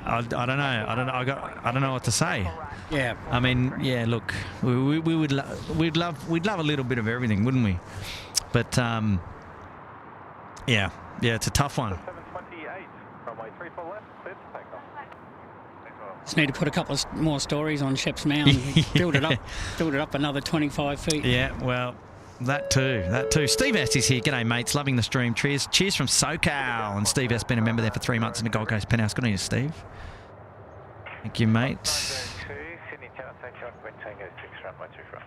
I don't know. I don't know what to say. Yeah. I mean, yeah. Look, we'd love a little bit of everything, wouldn't we? But yeah, it's a tough one. 728, runway 34 left, clear to take off. Just need to put a couple of more stories on Sheps Mound. Build it up another 25 feet. Yeah. Well. That too. Steve S is here. G'day, mates. Loving the stream. Cheers from SoCal. And Steve S been a member there for 3 months in the Gold Coast Penthouse. Good on you, Steve. Thank you, mate. Sydney Tower, takeoff, wind Tango 6, runway 24.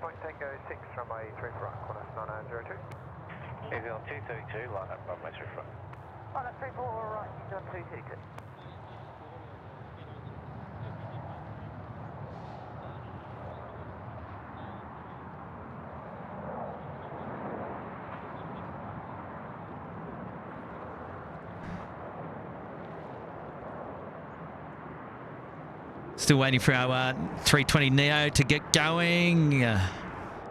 Point Tango 6, runway 34, Qantas 9902. New Zealand 232, line up, runway 34. Qantas 34, right, New Zealand 232. Still waiting for our 320 Neo to get going.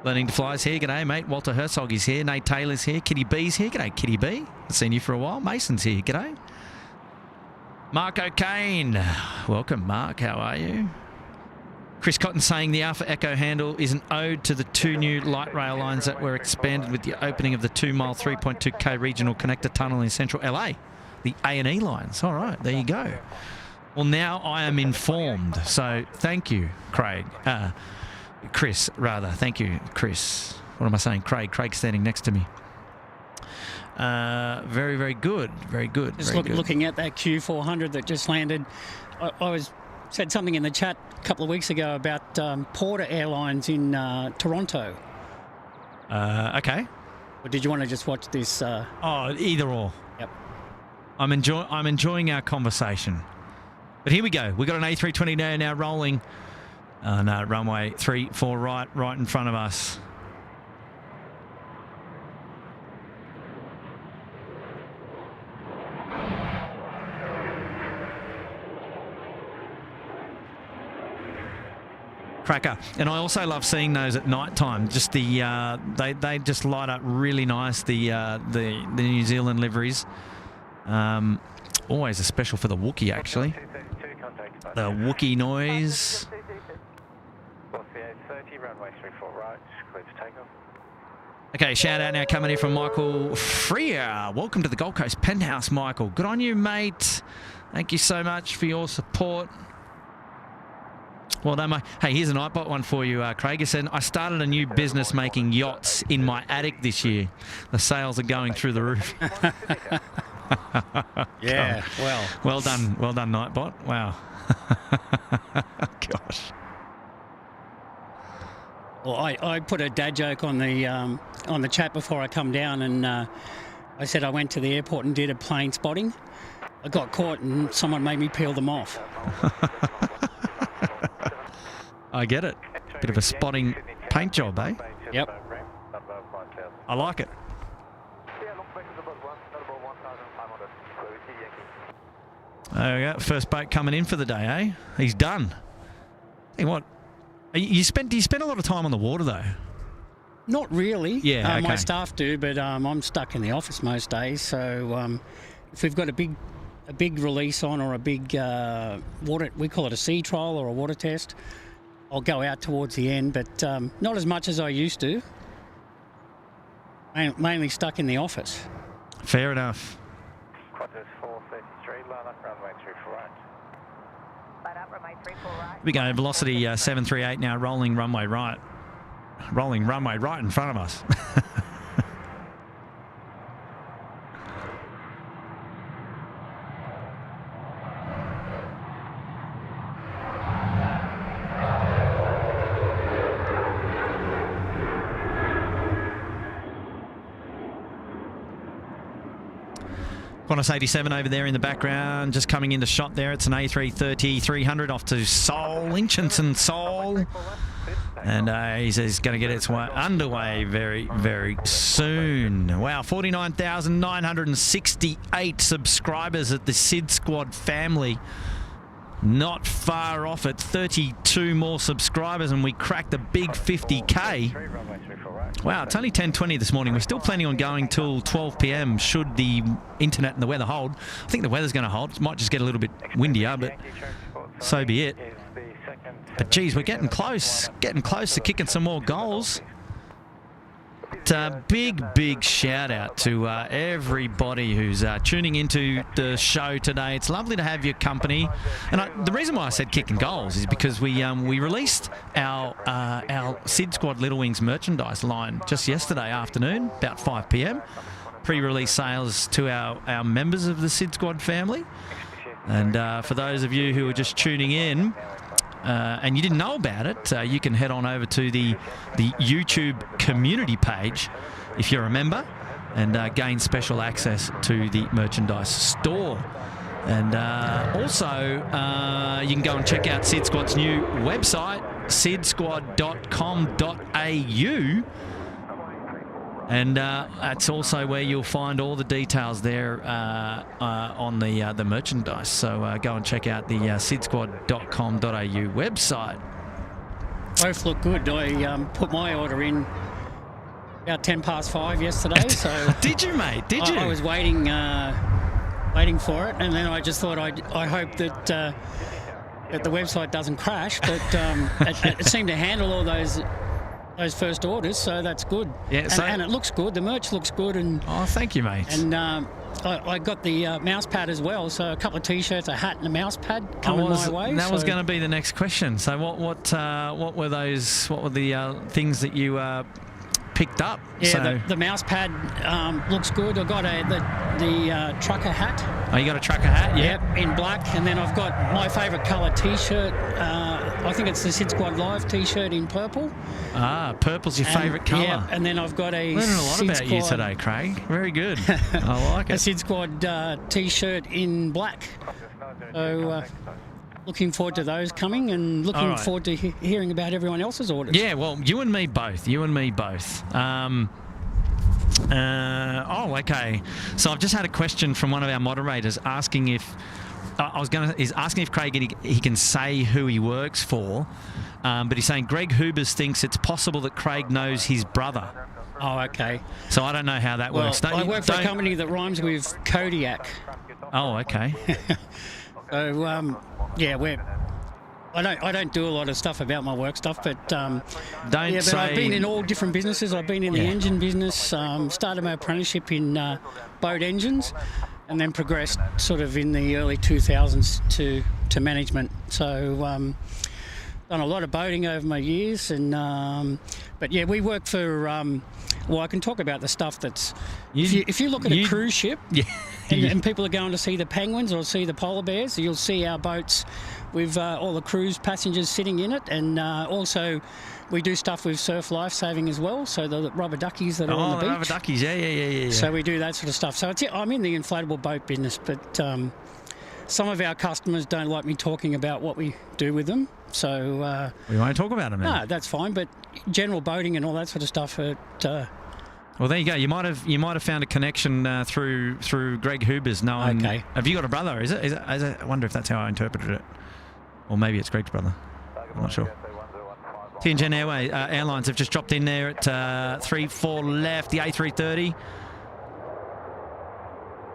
Learning to fly is here. G'day, mate. Walter Herzog is here. Nate Taylor's here. Kitty B's here. G'day, Kitty B. I've seen you for a while. Mason's here. G'day. Mark O'Kane. Welcome, Mark. How are you? Chris Cotton saying the Alpha Echo handle is an ode to the 2 new light rail lines that were expanded with the opening of the 2-mile 3.2k regional connector tunnel in central LA. The A&E lines. All right, there you go. Well, now I am informed. So thank you, Craig. Chris, rather. Thank you, Chris. What am I saying? Craig's standing next to me. Very, very good. Very good. Just looking at that Q400 that just landed. I said something in the chat a couple of weeks ago about Porter Airlines in Toronto. Okay. Or did you want to just watch this? Either or. Yep. I'm enjoying our conversation. But here we go. We've got an A320 now rolling. No, runway 34 right in front of us. Cracker. And I also love seeing those at night time. Just the they just light up really nice. The New Zealand liveries. Always a special for the Wookiee, actually. The Wookiee noise. Okay, shout out now coming in from Michael Freer. Welcome to the Gold Coast Penthouse, Michael. Good on you, mate. Thank you so much for your support. Well done, mate. Hey, here's a Nightbot one for you, Craig. You said, I started a new business making yachts in my attic this year. The sales are going through the roof. Yeah, Well done, Nightbot. Wow. Gosh. Well, I put a dad joke on the chat before I come down, and I said I went to the airport and did a plane spotting. I got caught and someone made me peel them off. I get it. Bit of a spotting paint job, eh? Yep. I like it. There we go. First boat coming in for the day, eh? He's done. Hey, what? Do you spend a lot of time on the water, though? Not really. Yeah, okay. My staff do, but I'm stuck in the office most days. So if we've got a big release on, or a big water, we call it a sea trial or a water test, I'll go out towards the end, but not as much as I used to. Mainly stuck in the office. Fair enough. Qantas 433, line up runway 34 right. Line up runway 34 right. We go velocity 738 now, rolling runway right. Rolling runway right in front of us. Qantas 87 over there in the background, just coming into shot there. It's an A330 300 off to Seoul, Inchinson, Seoul. And he's going to get its underway very, very soon. Wow, 49,968 subscribers at the SydSquad family. Not far off it. 32 more subscribers and we cracked the big 50K. Wow, it's only 10:20 this morning. We're still planning on going till 12 p.m. should the internet and the weather hold. I think the weather's going to hold. It might just get a little bit windier, but so be it. But geez, we're getting close to kicking some more goals. But, big shout out to everybody who's tuning into the show today. It's lovely to have your company. And the reason why I said kicking goals is because we released our SydSquad Little Wings merchandise line just yesterday afternoon, about 5 p.m. Pre-release sales to our members of the SydSquad family. And for those of you who are just tuning in, and you didn't know about it, you can head on over to the YouTube community page if you're a member and gain special access to the merchandise store. And also, you can go and check out SydSquad's new website, sydsquad.com.au. And that's also where you'll find all the details there on the merchandise. So go and check out the sydsquad.com.au website. Both look good. I put my order in about 5:10 yesterday. So did you, mate? Did you? I was waiting for it, and then I just thought I hope that the website doesn't crash. But it seemed to handle all those first orders, so that's good. Yeah, and it looks good. The merch looks good. And oh, thank you, mate. And I got the mouse pad as well. So a couple of t-shirts, a hat, and a mouse pad coming my way. That was going to be the next question. So what were those? What were the things that you picked up? Yeah, so, the mouse pad looks good. I got the trucker hat. Oh, you got a trucker hat? Yeah. Yep, in black. And then I've got my favourite colour t-shirt. I think it's the SydSquad Live t-shirt in purple. Ah, purple's your favourite colour. Yeah, and then I've got a learning a lot about you today, Craig. Very good. I like it. A SydSquad t-shirt in black. So looking forward to those coming, and looking forward to hearing about everyone else's orders. Yeah, well, you and me both. Okay. So I've just had a question from one of our moderators asking if Craig he can say who he works for, but he's saying Greg Hubers thinks it's possible that Craig knows his brother. Oh, okay. So I don't know how that works. I work for a company that rhymes with Kodiak. Oh, okay. So I don't do a lot of stuff about my work stuff, but I've been in all different businesses. I've been in the engine business, started my apprenticeship in boat engines, and then progressed sort of in the early 2000s to management. So Done a lot of boating over my years, and but yeah, we work for. Well, I can talk about the stuff that's. If you look at a cruise ship, and people are going to see the penguins or see the polar bears, you'll see our boats with all the cruise passengers sitting in it, and also we do stuff with surf life saving as well. So the rubber duckies that are on the beach. Rubber duckies, yeah. So we do that sort of stuff. So I'm in the inflatable boat business, but some of our customers don't like me talking about what we do with them. So we won't talk about them. No, that's fine. But general boating and all that sort of stuff. Well, there you go. You might have found a connection through Greg Huber's. Knowing, okay. Have you got a brother? Is it? I wonder if that's how I interpreted it, or maybe it's Greg's brother. I'm not sure. TNGen Airlines have just dropped in there at 3-4 left. The A330.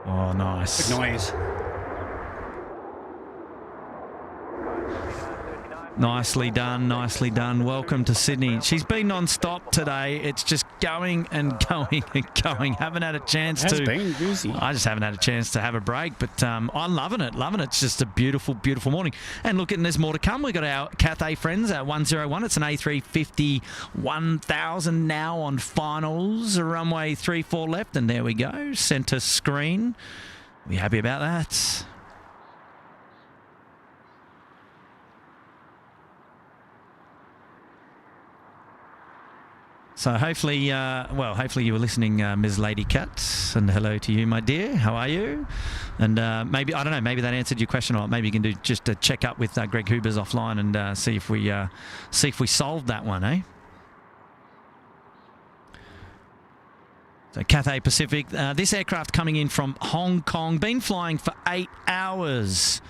Oh, nice. Good noise. Nicely done, nicely done. Welcome to Sydney. She's been non-stop today. It's just going and going and going. Haven't had a chance to. It's been busy. I just haven't had a chance to have a break, but I'm loving it. Loving it. It's just a beautiful, beautiful morning. And look, and there's more to come. We've got our Cathay friends at 101. It's an A350 1000 now on finals. Runway 34 left, and there we go. Centre screen. We happy about that? So hopefully you were listening, Ms. Lady Cat, and hello to you, my dear. How are you? And maybe, I don't know, maybe that answered your question, or maybe you can do just a check up with Greg Huber's offline and see if we solved that one, eh? So Cathay Pacific, this aircraft coming in from Hong Kong, been flying for 8 hours.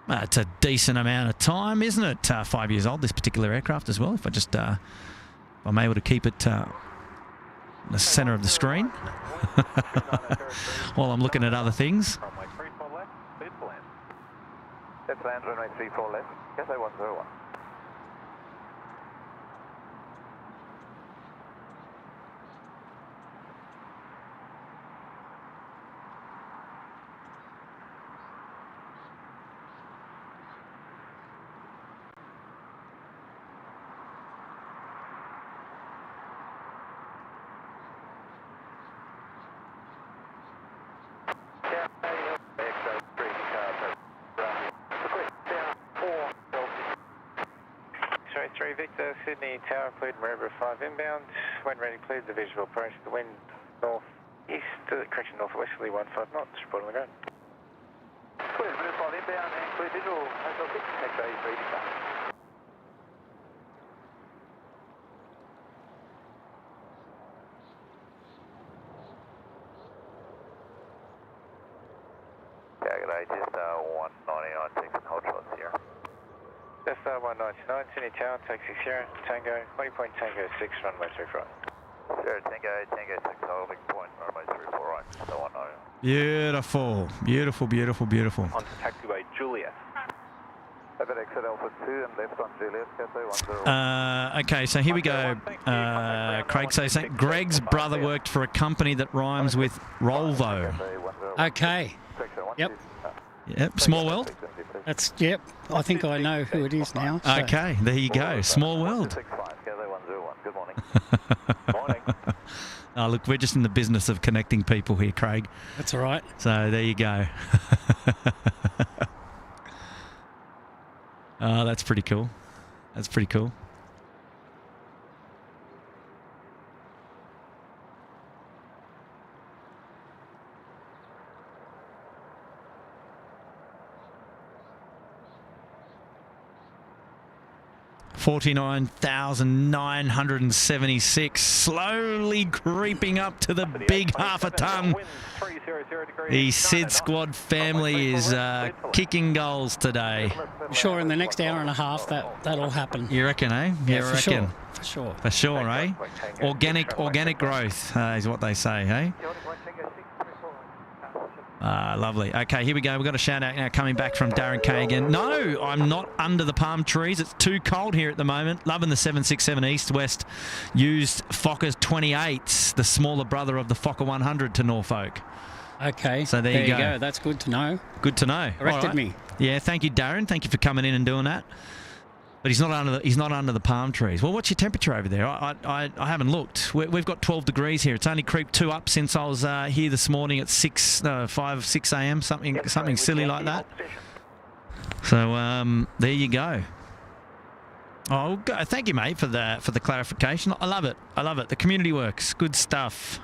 It's a decent amount of time, isn't it? 5 years old, this particular aircraft as well. If I just I'm able to keep it in the centre of the screen while I'm looking at other things. Runway 34 left, cleared to land. That's land, runway 34 left, Cathay 101. Victor, Sydney Tower, cleared Maroubra 5 inbound. When ready, please the visual approach. The wind north-east, correction, northwesterly 15 knots, report on the ground. Cleared Maroubra 5 inbound and clear visual, Hotel 6, X-ray 3 descent. Target just 199, take some hold shots here. That's 199, Sydney Tower, taxi Sierra, Tango, waypoint point Tango 6, runway 34 right. Sierra Tango 6, holding point, runway 34 right, so 199. Beautiful, beautiful, beautiful, beautiful. On to taxiway Juliet. Over exit Alpha 2 and left on Juliet, Cathay 101. Okay, so here we go. Craig says Greg's brother worked for a company that rhymes with Rolvo. Okay. Yep. Yep, Small World. Yep. I think I know who it is now. So. Okay, there you go. Small world. Good morning. Morning. Oh, look, we're just in the business of connecting people here, Craig. That's all right. So there you go. Oh, that's pretty cool. That's pretty cool. $49,976, slowly creeping up to the big half a ton. The SydSquad family is kicking goals today. I'm sure in the next hour and a half that'll happen. You reckon, eh? Yeah, you reckon? For sure. For sure, eh? Organic growth is what they say, eh? Lovely. Okay, here we go. We've got a shout out now coming back from Darren Kay again. No, I'm not under the palm trees. It's too cold here at the moment. Loving the 767 East-West used Fokker 28, the smaller brother of the Fokker 100 to Norfolk. Okay. So there you go. That's good to know. Good to know. Corrected me. Yeah, thank you, Darren. Thank you for coming in and doing that. But he's not under the palm trees. Well, what's your temperature over there? I haven't looked. We've got 12 degrees here. It's only creeped 2 up since I was here this morning at 6 a.m. Something silly like that. So there you go. Oh, thank you, mate, for the clarification. I love it. I love it. The community works. Good stuff.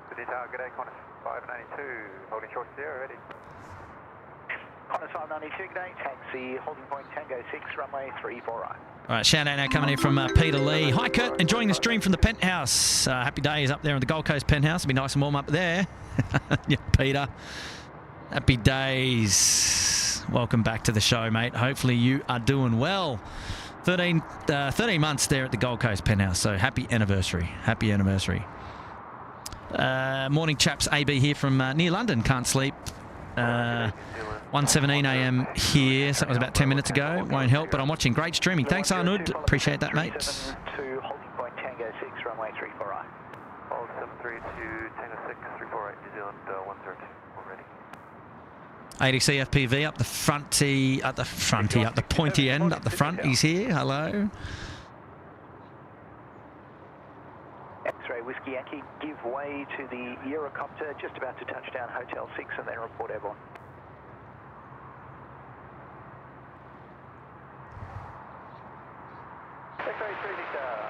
Good day, Qantas 592, holding short zero, ready. Qantas 592, good day, taxi, holding point Tango 6, runway 34 right. All right, shout out now coming in from Peter Lee. Hi, Kurt. Enjoying the stream from the Penthouse. Happy days up there in the Gold Coast Penthouse. It'll be nice and warm up there. Yeah, Peter. Happy days. Welcome back to the show, mate. Hopefully you are doing well. 13 months there at the Gold Coast Penthouse, so happy anniversary. Happy anniversary. Morning, chaps. AB here from near London. Can't sleep. 1:17 a.m. here, so that was about 10 minutes ago. Won't help, but I'm watching. Great streaming. Thanks, Arnud. Appreciate that, mate. To holding point Tango 6, runway 34 right. Hold 732 Tango 6, 348, New Zealand 130, already. ATC FPV up the pointy end, up the front. He's here. Hello. X-ray Whiskey Yankee, give way to the Eurocopter, just about to touch down Hotel 6 and then report airborne. X-ray 3 Victor,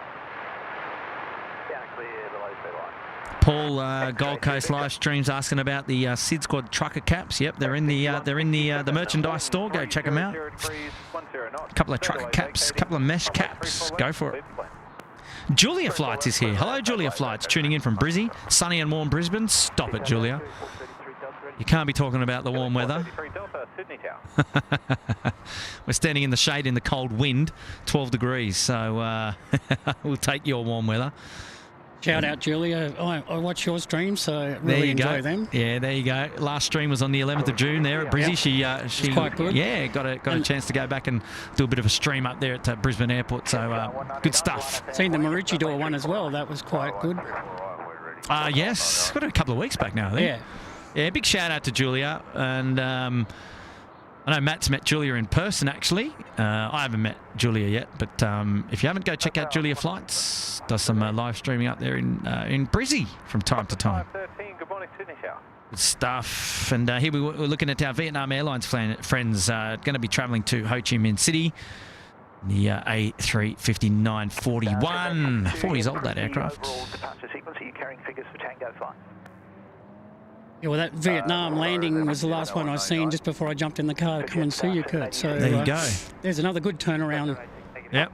down clear below speed line. Paul, Gold Coast live streams asking about the SydSquad trucker caps. Yep, they're in the merchandise store. Go check them out. A couple of trucker caps, a couple of mesh caps. Go for it. Julia Flights is here. Hello, Julia Flights, tuning in from Brizzy. Sunny and warm Brisbane. Stop it, Julia. You can't be talking about the warm weather. We're standing in the shade in the cold wind, 12 degrees. So we'll take your warm weather. Shout out, Julia. I watch your streams, so really enjoy them. Yeah, there you go. Last stream was on the 11th of June there at Brizzy. She quite good. Yeah, got a chance to go back and do a bit of a stream up there at Brisbane Airport. So good stuff. Seen the Maroochydore one as well. That was quite good. Yes, got it a couple of weeks back now, I think. Yeah. Yeah, big shout out to Julia. And I know Matt's met Julia in person, actually. I haven't met Julia yet, but if you haven't, go check out Julia Flights. Does some live streaming up there in Brizzy from time to time. Good stuff. And here we're looking at our Vietnam Airlines friends. Going to be travelling to Ho Chi Minh City. The A350 941. 4 years old, that aircraft. Yeah, well, that Vietnam landing was the last one I seen just before I jumped in the car to come and see you, Kurt. So there you go. There's another good turnaround. Yep.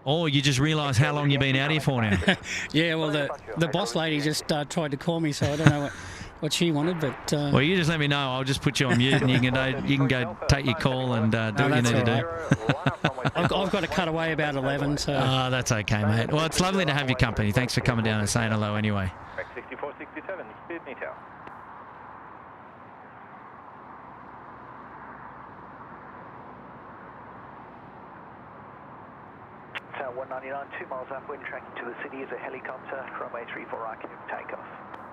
Or you just realise how long you've been out here for now. Yeah, well, the boss lady just tried to call me, so I don't know what she wanted, but... Well, you just let me know. I'll just put you on mute and you can go take your call and do what you need to do. I've got to cut away about 11, so... Oh, that's okay, mate. Well, it's lovely to have your company. Thanks for coming down and saying hello anyway. 6467, Sydney Tower. So 199, 2 miles upwind, tracking to the city is a helicopter, runway 34 right, can you take off?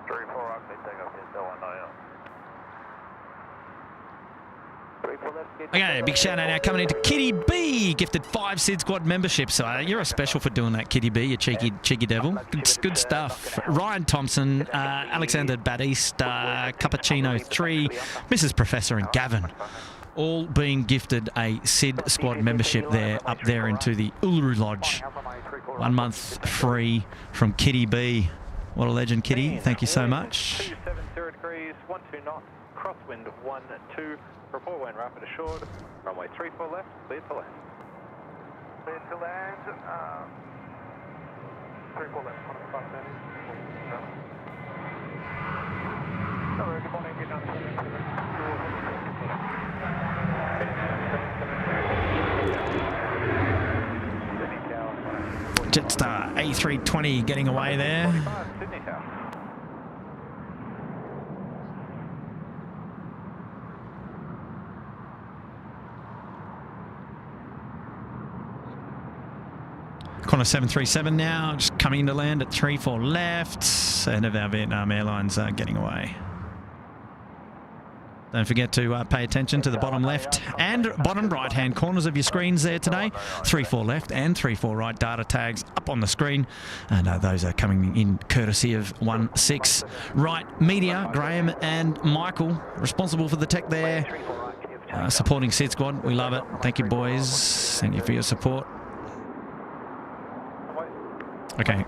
34 right, can you take off, yes, 199. Okay, big shout out now coming into Kitty B, gifted 5 SydSquad memberships. So you're a special for doing that, Kitty B, you cheeky devil. Good stuff. Ryan Thompson, Alexander Batista, Cappuccino 3, Mrs. Professor and Gavin, all being gifted a SydSquad membership there up there into the Uluru Lodge. 1 month free from Kitty B. What a legend, Kitty. Thank you so much. 270 degrees, 12 knots, crosswind 12. Report wind rapid assured, runway 34 left, clear to land. Clear to land, 34 left, 105 minutes. Hello, good morning, good night. Jetstar A320 getting away there. Sydney Tower. Qantas 737 now, just coming to land at 34 left, ahead of our Vietnam Airlines getting away. Don't forget to pay attention to the bottom left and bottom right hand corners of your screens there today. 3-4 left and 3-4 right data tags up on the screen. And those are coming in courtesy of 1-6 right media. Graham and Michael responsible for the tech there. Supporting SydSquad. We love it. Thank you, boys. Thank you for your support. Okay.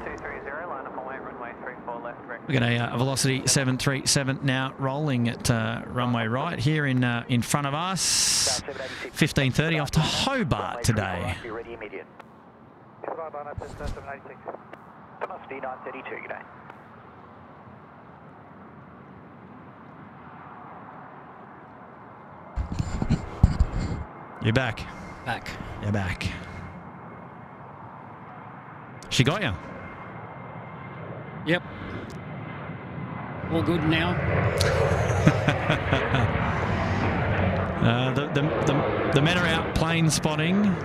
We've got a Velocity 737 now rolling at runway right here in front of us. 15:30 off to Hobart today. You're back. Back. You're back. She got you. Yep. All good now. The men are out plane spotting.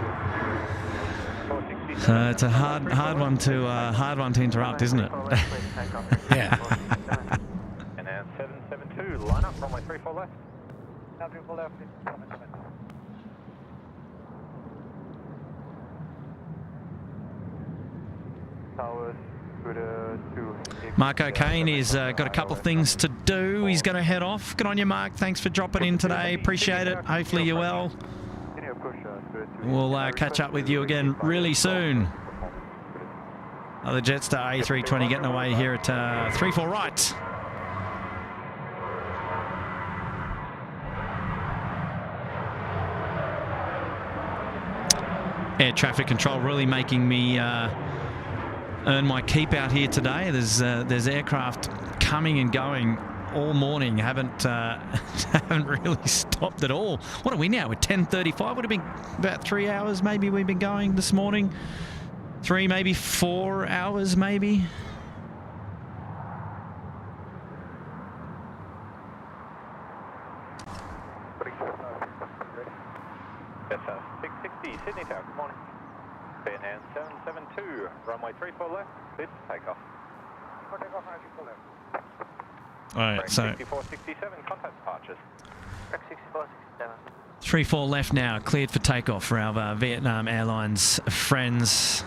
It's a hard one to interrupt, isn't it? Yeah. And then 772, line up, runway 34 left. Now 34 left, comment. Towers. Mark O'Kane has got a couple of things to do. He's going to head off. Good on you, Mark. Thanks for dropping in today. Appreciate it. Hopefully you're well. We'll catch up with you again really soon. The Jetstar A320 getting away here at 3-4 right. Air traffic control really making me earn my keep out here today. There's aircraft coming and going all morning. Haven't really stopped at all. What are we now? We're 10:35. Would have been about 3 hours maybe we've been going this morning. 3, maybe 4 hours maybe. Yes, sir. 660 Sydney Tower. Good morning. Vietnam 772, runway 34 left, cleared for takeoff. For takeoff, 94 left. All right, so 6467, contact departures. 6467. 3-4 left now, cleared for takeoff for our Vietnam Airlines friends.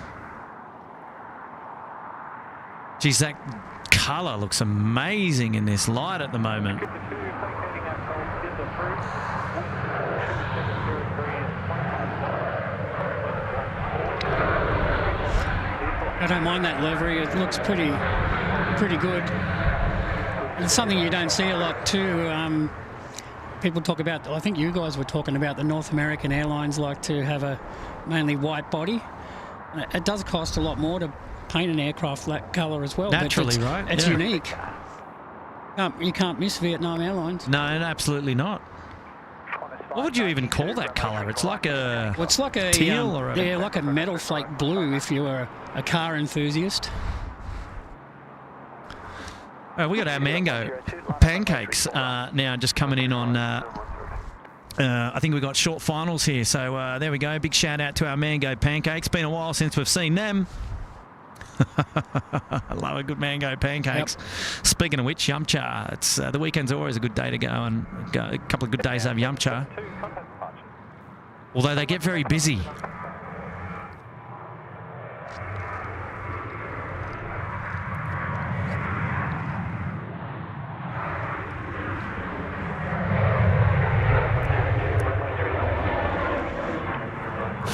Geez, that colour looks amazing in this light at the moment. I don't mind that livery. It looks pretty good. It's something you don't see a lot too. People talk about, I think you guys were talking about the North American airlines like to have a mainly white body. It does cost a lot more to paint an aircraft that colour as well. Naturally, right? It's unique. You can't miss Vietnam Airlines. No, absolutely not. What would you even call that colour? It's like a well, it's like a teal or a... yeah, like a metal flake blue if you were a car enthusiast. We got our mango pancakes now just coming in on. I think we've got short finals here, so there we go. Big shout out to our mango pancakes. Been a while since we've seen them. I love a good mango pancakes. Yep. Speaking of which, Yum Cha. It's the weekend's always a good day to go and go a couple of good days to have Yum Cha. Although they get very busy.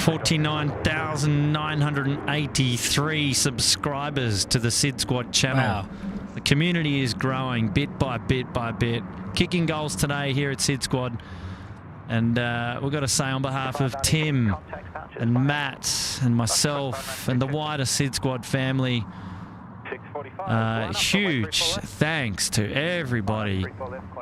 $49,983 subscribers to the SydSquad channel. Wow. The community is growing bit by bit by bit. Kicking goals today here at SydSquad. And we've got to say on behalf of Tim and Matt and myself and the wider SydSquad family, huge thanks to everybody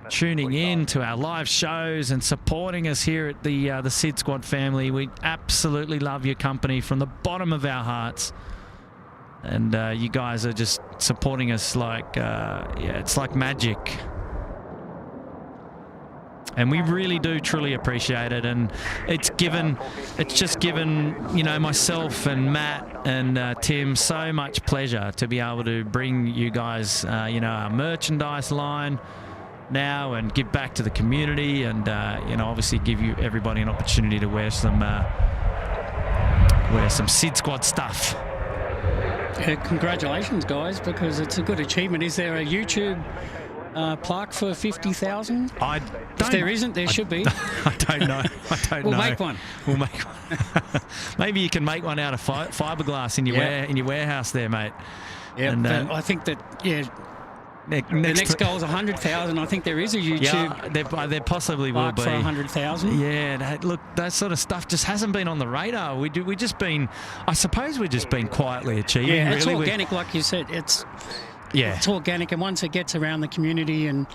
tuning in to our live shows and supporting us here at the SydSquad family. We absolutely love your company from the bottom of our hearts, and you guys are just supporting us like it's like magic. And we really do truly appreciate it, and it's just given, you know, myself and Matt and Tim so much pleasure to be able to bring you guys, you know, our merchandise line, now and give back to the community, and obviously give everybody an opportunity to wear some SydSquad stuff. Congratulations, guys, because it's a good achievement. Is there a YouTube plaque for 50,000? If there isn't, there should be. I don't know. We'll make one. We'll make one. Maybe you can make one out of fiberglass in your warehouse there, mate. Yeah, and I think that the next goal is 100,000. I think there is a YouTube. Yeah, there possibly will be for 100,000. Yeah, look, that sort of stuff just hasn't been on the radar. I suppose we've just been quietly achieving. Yeah, it's really. organic, like you said. It's organic, and once it gets around the community and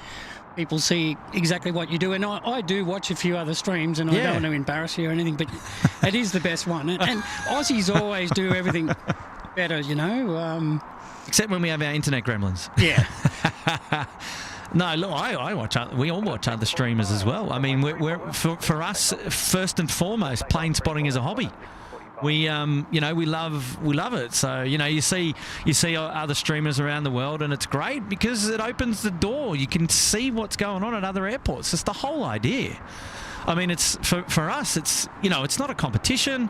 people see exactly what you do, and I do watch a few other streams, and I don't want to embarrass you or anything, but it is the best one. And Aussies always do everything better, Except when we have our internet gremlins. Yeah. No, look, we all watch other streamers as well. I mean, for us, first and foremost, plane spotting is a hobby. We love it. So you see other streamers around the world, and it's great because it opens the door. You can see what's going on at other airports. It's the whole idea. I mean, it's for us. It's it's not a competition.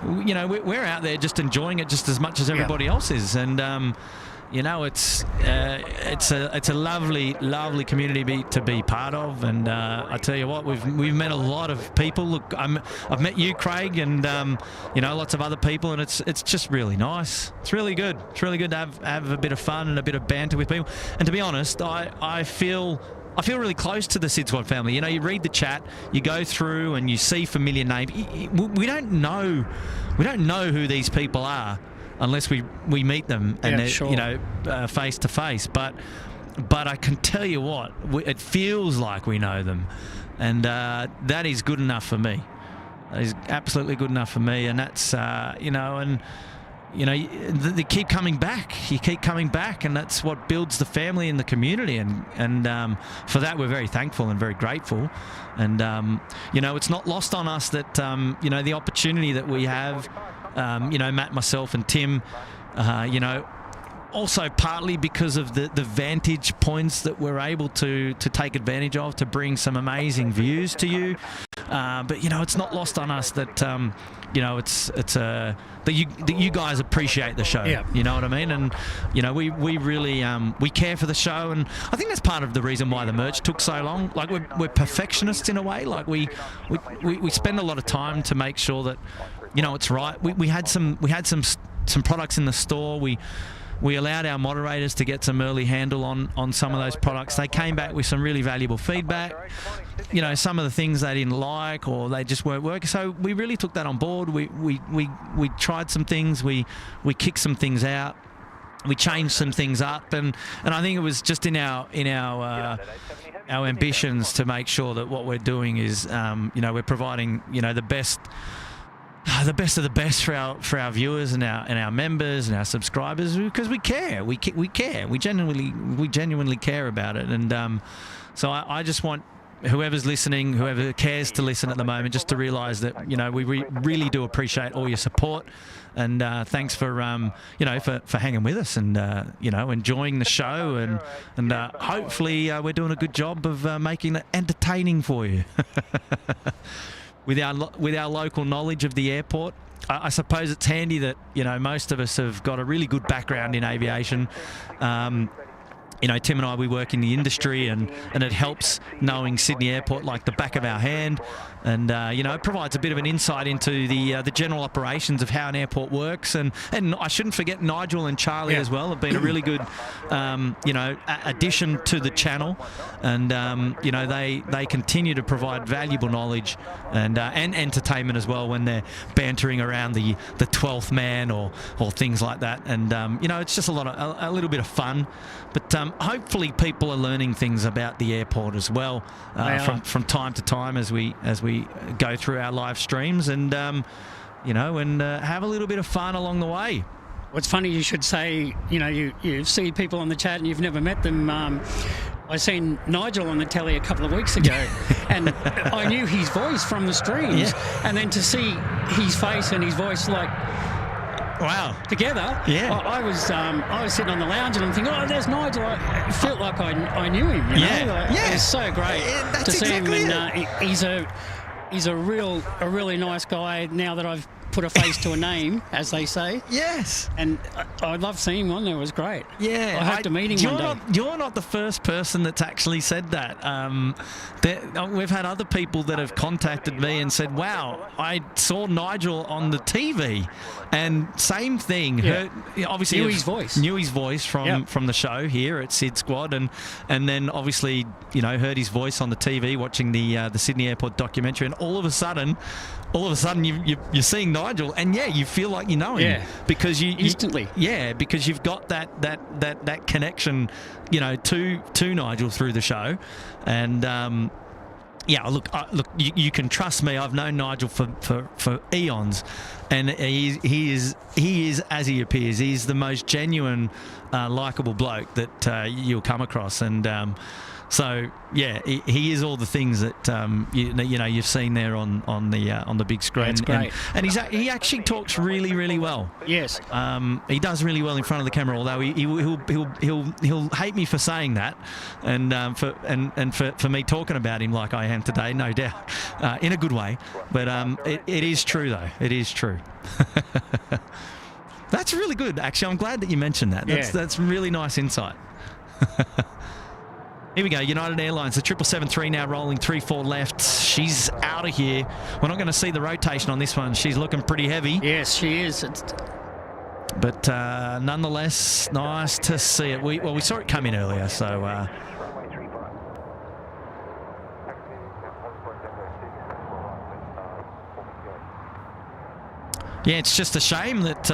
We're out there just enjoying it just as much as everybody else is, and it's a lovely community to be part of, and I tell you what, we've met a lot of people. Look, I've met you, Craig, and lots of other people, and it's just really nice. It's really good. It's really good to have a bit of fun and a bit of banter with people. And to be honest, I feel really close to the SydSquad family. You read the chat, you go through, and you see familiar names. We don't know who these people are unless we meet them and face to face. But I can tell you what, it feels like we know them, and that is good enough for me. That is absolutely good enough for me, and that's they keep coming back. You keep coming back, and that's what builds the family and the community. And for that, we're very thankful and very grateful. And it's not lost on us that the opportunity that we have. Matt, myself, and Tim. Also partly because of the vantage points that we're able to take advantage of to bring some amazing views to you. But it's not lost on us that that you guys appreciate the show. Yeah. You know what I mean? And we really we care for the show, and I think that's part of the reason why the merch took so long. Like we're perfectionists in a way. Like we spend a lot of time to make sure that it's right. We had some products in the store. We allowed our moderators to get some early handle on some of those products. They came back with some really valuable feedback. Some of the things they didn't like, or they just weren't working. So we really took that on board. We tried some things. We kicked some things out. We changed some things up, and I think it was just in our ambitions to make sure that what we're doing is we're providing the best of the best for our viewers and our members and our subscribers, because we care. We care. We genuinely care about it. And so I just want whoever's listening, whoever cares to listen at the moment, just to realise that we really do appreciate all your support. And thanks for for hanging with us and enjoying the show, and hopefully we're doing a good job of making it entertaining for you. With our local knowledge of the airport, I suppose it's handy that most of us have got a really good background in aviation. Tim and I, we work in the industry, and it helps knowing Sydney Airport like the back of our hand. And it provides a bit of an insight into the general operations of how an airport works. And I shouldn't forget Nigel and Charlie as well have been a really good addition to the channel. And they continue to provide valuable knowledge and entertainment as well when they're bantering around the 12th man or things like that. And it's just a little bit of fun. But hopefully people are learning things about the airport as well from time to time as we go through our live streams, and have a little bit of fun along the way. Well, it's funny you should say, you see people on the chat and you've never met them. I seen Nigel on the telly a couple of weeks ago, and I knew his voice from the streams, and then to see his face and his voice, like Wow. Together. Yeah. I was sitting on the lounge and I'm thinking, oh, there's Nigel. I felt like I knew him. You know? Like, yeah. It was so great that's to see exactly him. And he's a really nice guy now that I've put a face to a name, as they say. Yes. And I loved seeing him on there. It was great. Yeah. I hope to meet him one day. You're not the first person that's actually said that. We've had other people that have contacted me and said, wow, I saw Nigel on the TV. And same thing. Yeah. Obviously Knew his voice. Knew his voice from the show here at SydSquad. And then obviously, heard his voice on the TV watching the Sydney Airport documentary. And all of a sudden you're seeing Nigel, and you feel like you know him. Yeah. Because you instantly. Because you've got that connection, to Nigel through the show, and look, you can trust me. I've known Nigel for eons, and he is as he appears. He's the most genuine, likable bloke that you'll come across, and so he is all the things that you've seen there on the big screen. That's great. And he actually talks really, really well. Yes. He does really well in front of the camera, although he'll hate me for saying that, and for me talking about him like I am today, no doubt, in a good way. But it is true though. It is true. That's really good. Actually, I'm glad that you mentioned that. That's really nice insight. Here we go, United Airlines, the 777-3 now rolling 3-4 left. She's out of here. We're not going to see the rotation on this one. She's looking pretty heavy. Yes, she is. But nonetheless, nice to see it. We saw it come in earlier, so... yeah, it's just a shame that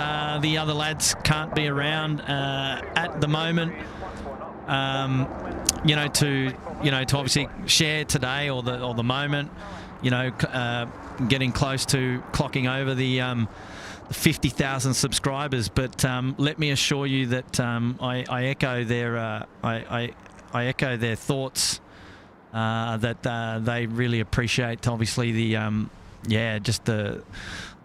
the other lads can't be around at the moment. To obviously share today or the moment, getting close to clocking over the 50,000 subscribers. But let me assure you that I echo their I echo their thoughts that they really appreciate. Obviously just the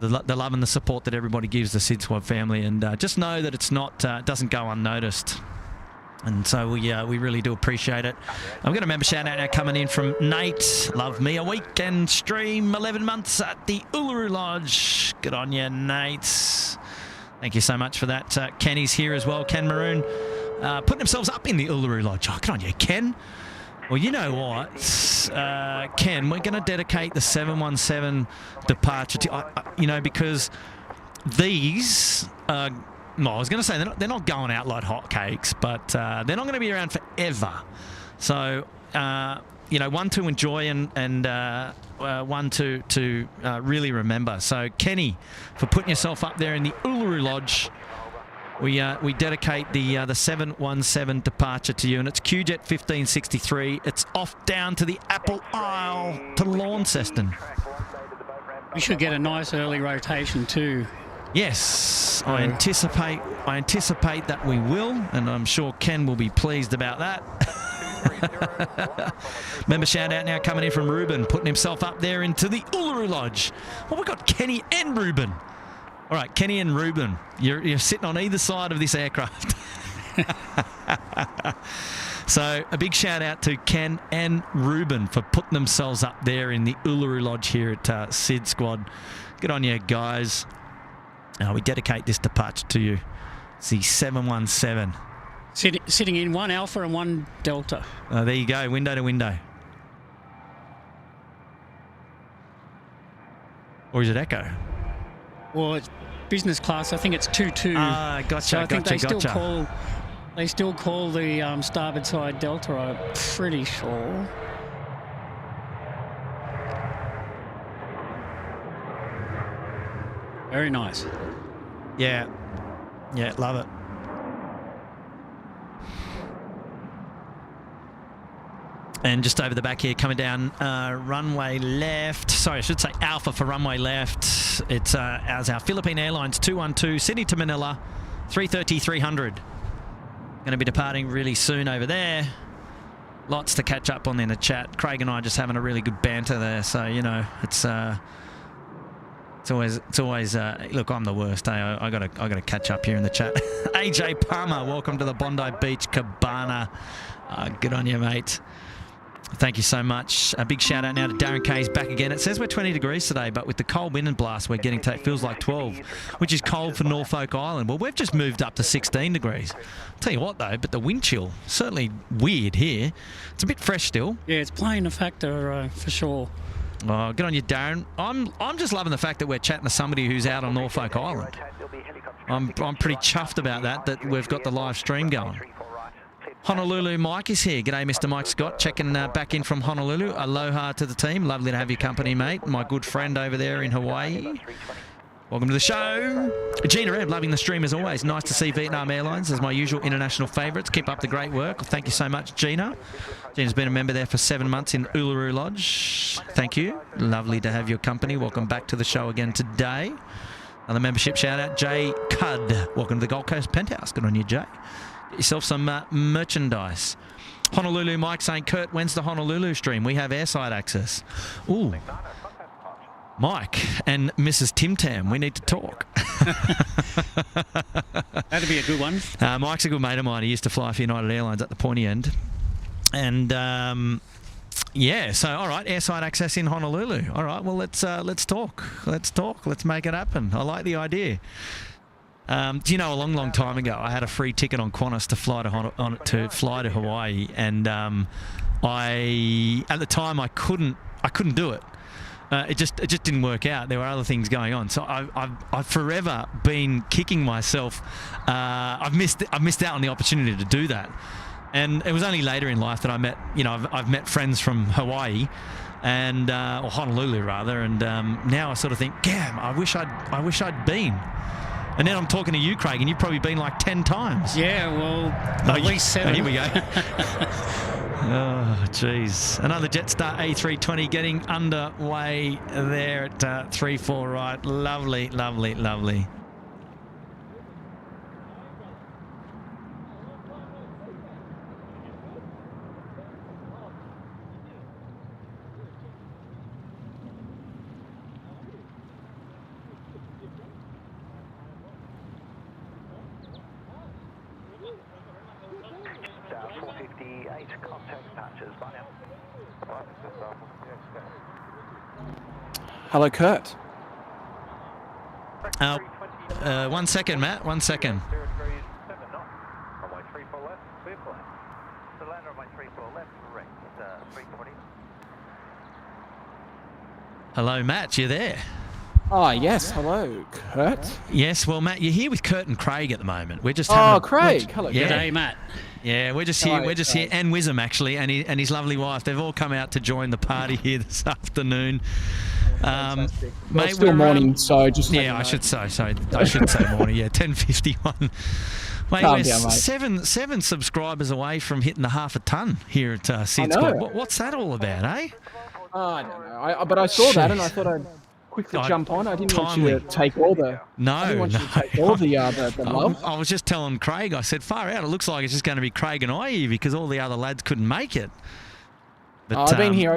love and the support that everybody gives the SydSquad family, and just know that it's not doesn't go unnoticed. And so we really do appreciate it. I've got a member shout out now coming in from Nate. Love me a weekend stream, 11 months at the Uluru Lodge. Good on you, Nate. Thank you so much for that. Kenny's here as well. Ken Maroon putting themselves up in the Uluru Lodge. Oh, good on you, Ken. Well, you know what, Ken, we're going to dedicate the 717 departure to, because these well, I was going to say they're not going out like hotcakes, but they're not going to be around forever. So, one to enjoy and one to really remember. So, Kenny, for putting yourself up there in the Uluru Lodge, we dedicate the 717 departure to you, and it's QJet 1563. It's off down to the Apple Isle to Launceston. We should get a nice early rotation too. Yes, I anticipate that we will, and I'm sure Ken will be pleased about that. Member shout out now coming in from Ruben, putting himself up there into the Uluru Lodge. Well, we've got Kenny and Ruben. All right, Kenny and Ruben, you're sitting on either side of this aircraft. So a big shout out to Ken and Ruben for putting themselves up there in the Uluru Lodge here at SydSquad. Good on you, guys. We dedicate this departure to you. It's the 717. Sitting in one Alpha and one Delta. There you go, window to window. Or is it Echo? Well, it's business class. I think it's 2-2. Gotcha, so I think gotcha. They still call the starboard side Delta, I'm pretty sure. Very nice. Yeah, love it. And just over the back here, coming down runway left. Sorry, I should say Alpha for runway left. It's as our Philippine Airlines 212, Sydney to Manila, 330-300. Going to be departing really soon over there. Lots to catch up on in the chat. Craig and I just having a really good banter there. So, it's It's always. Look, I'm the worst. I gotta catch up here in the chat. AJ Palmer, welcome to the Bondi Beach Cabana. Good on you, mate. Thank you so much. A big shout out now to Darren K's back again. It says we're 20 degrees today, but with the cold wind and blast we're getting feels like 12, which is cold for Norfolk Island. Well, we've just moved up to 16 degrees. I'll tell you what though, but the wind chill, certainly weird here. It's a bit fresh still. Yeah, it's playing a factor for sure. Oh, good on you, Darren. I'm just loving the fact that we're chatting to somebody who's out on Norfolk Island. I'm pretty chuffed about that we've got the live stream going. Honolulu Mike is here. G'day, Mr. Mike Scott. Checking back in from Honolulu. Aloha to the team. Lovely to have your company, mate. My good friend over there in Hawaii. Welcome to the show. Gina Ebb, loving the stream as always. Nice to see Vietnam Airlines as my usual international favourites. Keep up the great work. Thank you so much, Gina. Gina's been a member there for 7 months in Uluru Lodge. Thank you. Lovely to have your company. Welcome back to the show again today. Another membership shout out, Jay Cudd. Welcome to the Gold Coast Penthouse. Good on you, Jay. Get yourself some merchandise. Honolulu Mike saying, Kurt, when's the Honolulu stream? We have airside access. Ooh. Mike and Mrs. Tim Tam, we need to talk. That'd be a good one. Mike's a good mate of mine. He used to fly for United Airlines at the pointy end. And yeah, so all right, airside access in Honolulu. All right, well let's talk. Let's make it happen. I like the idea. Do you know, a long time ago, I had a free ticket on Qantas to fly to Hawaii, and at the time I couldn't do it. It just didn't work out. There were other things going on, so I've forever been kicking myself. I've missed out on the opportunity to do that, and it was only later in life that I met. You know, I've met friends from Hawaii, and or Honolulu rather, and now I sort of think, damn, I wish I'd been. And then I'm talking to you, Craig, and you've probably been like 10 times. Yeah, well, at least 7. Oh, here we go. Oh, jeez. Another Jetstar A320 getting underway there at 3-4 right. Lovely, lovely, lovely. Hello, Kurt. 1 second, Matt. 1 second. Hello, Matt. You there? Oh, yes. Hello, Kurt. Yes. Well, Matt, you're here with Kurt and Craig at the moment. We're just Craig. Hello. Yeah. G'day, Matt. Yeah, we're just here. We're just here, and Wisdom actually, and his lovely wife. They've all come out to join the party here this afternoon. Mate, still morning, so just I should say morning. Yeah, 10:51. Mate, we're seven subscribers away from hitting the half a ton here at SydSquad. What's that all about, eh? I don't know. But I saw that and I thought I'd quickly jump on. I didn't want you to take all the love. I was just telling Craig. I said, far out. It looks like it's just going to be Craig and I here because all the other lads couldn't make it. But, I've been here.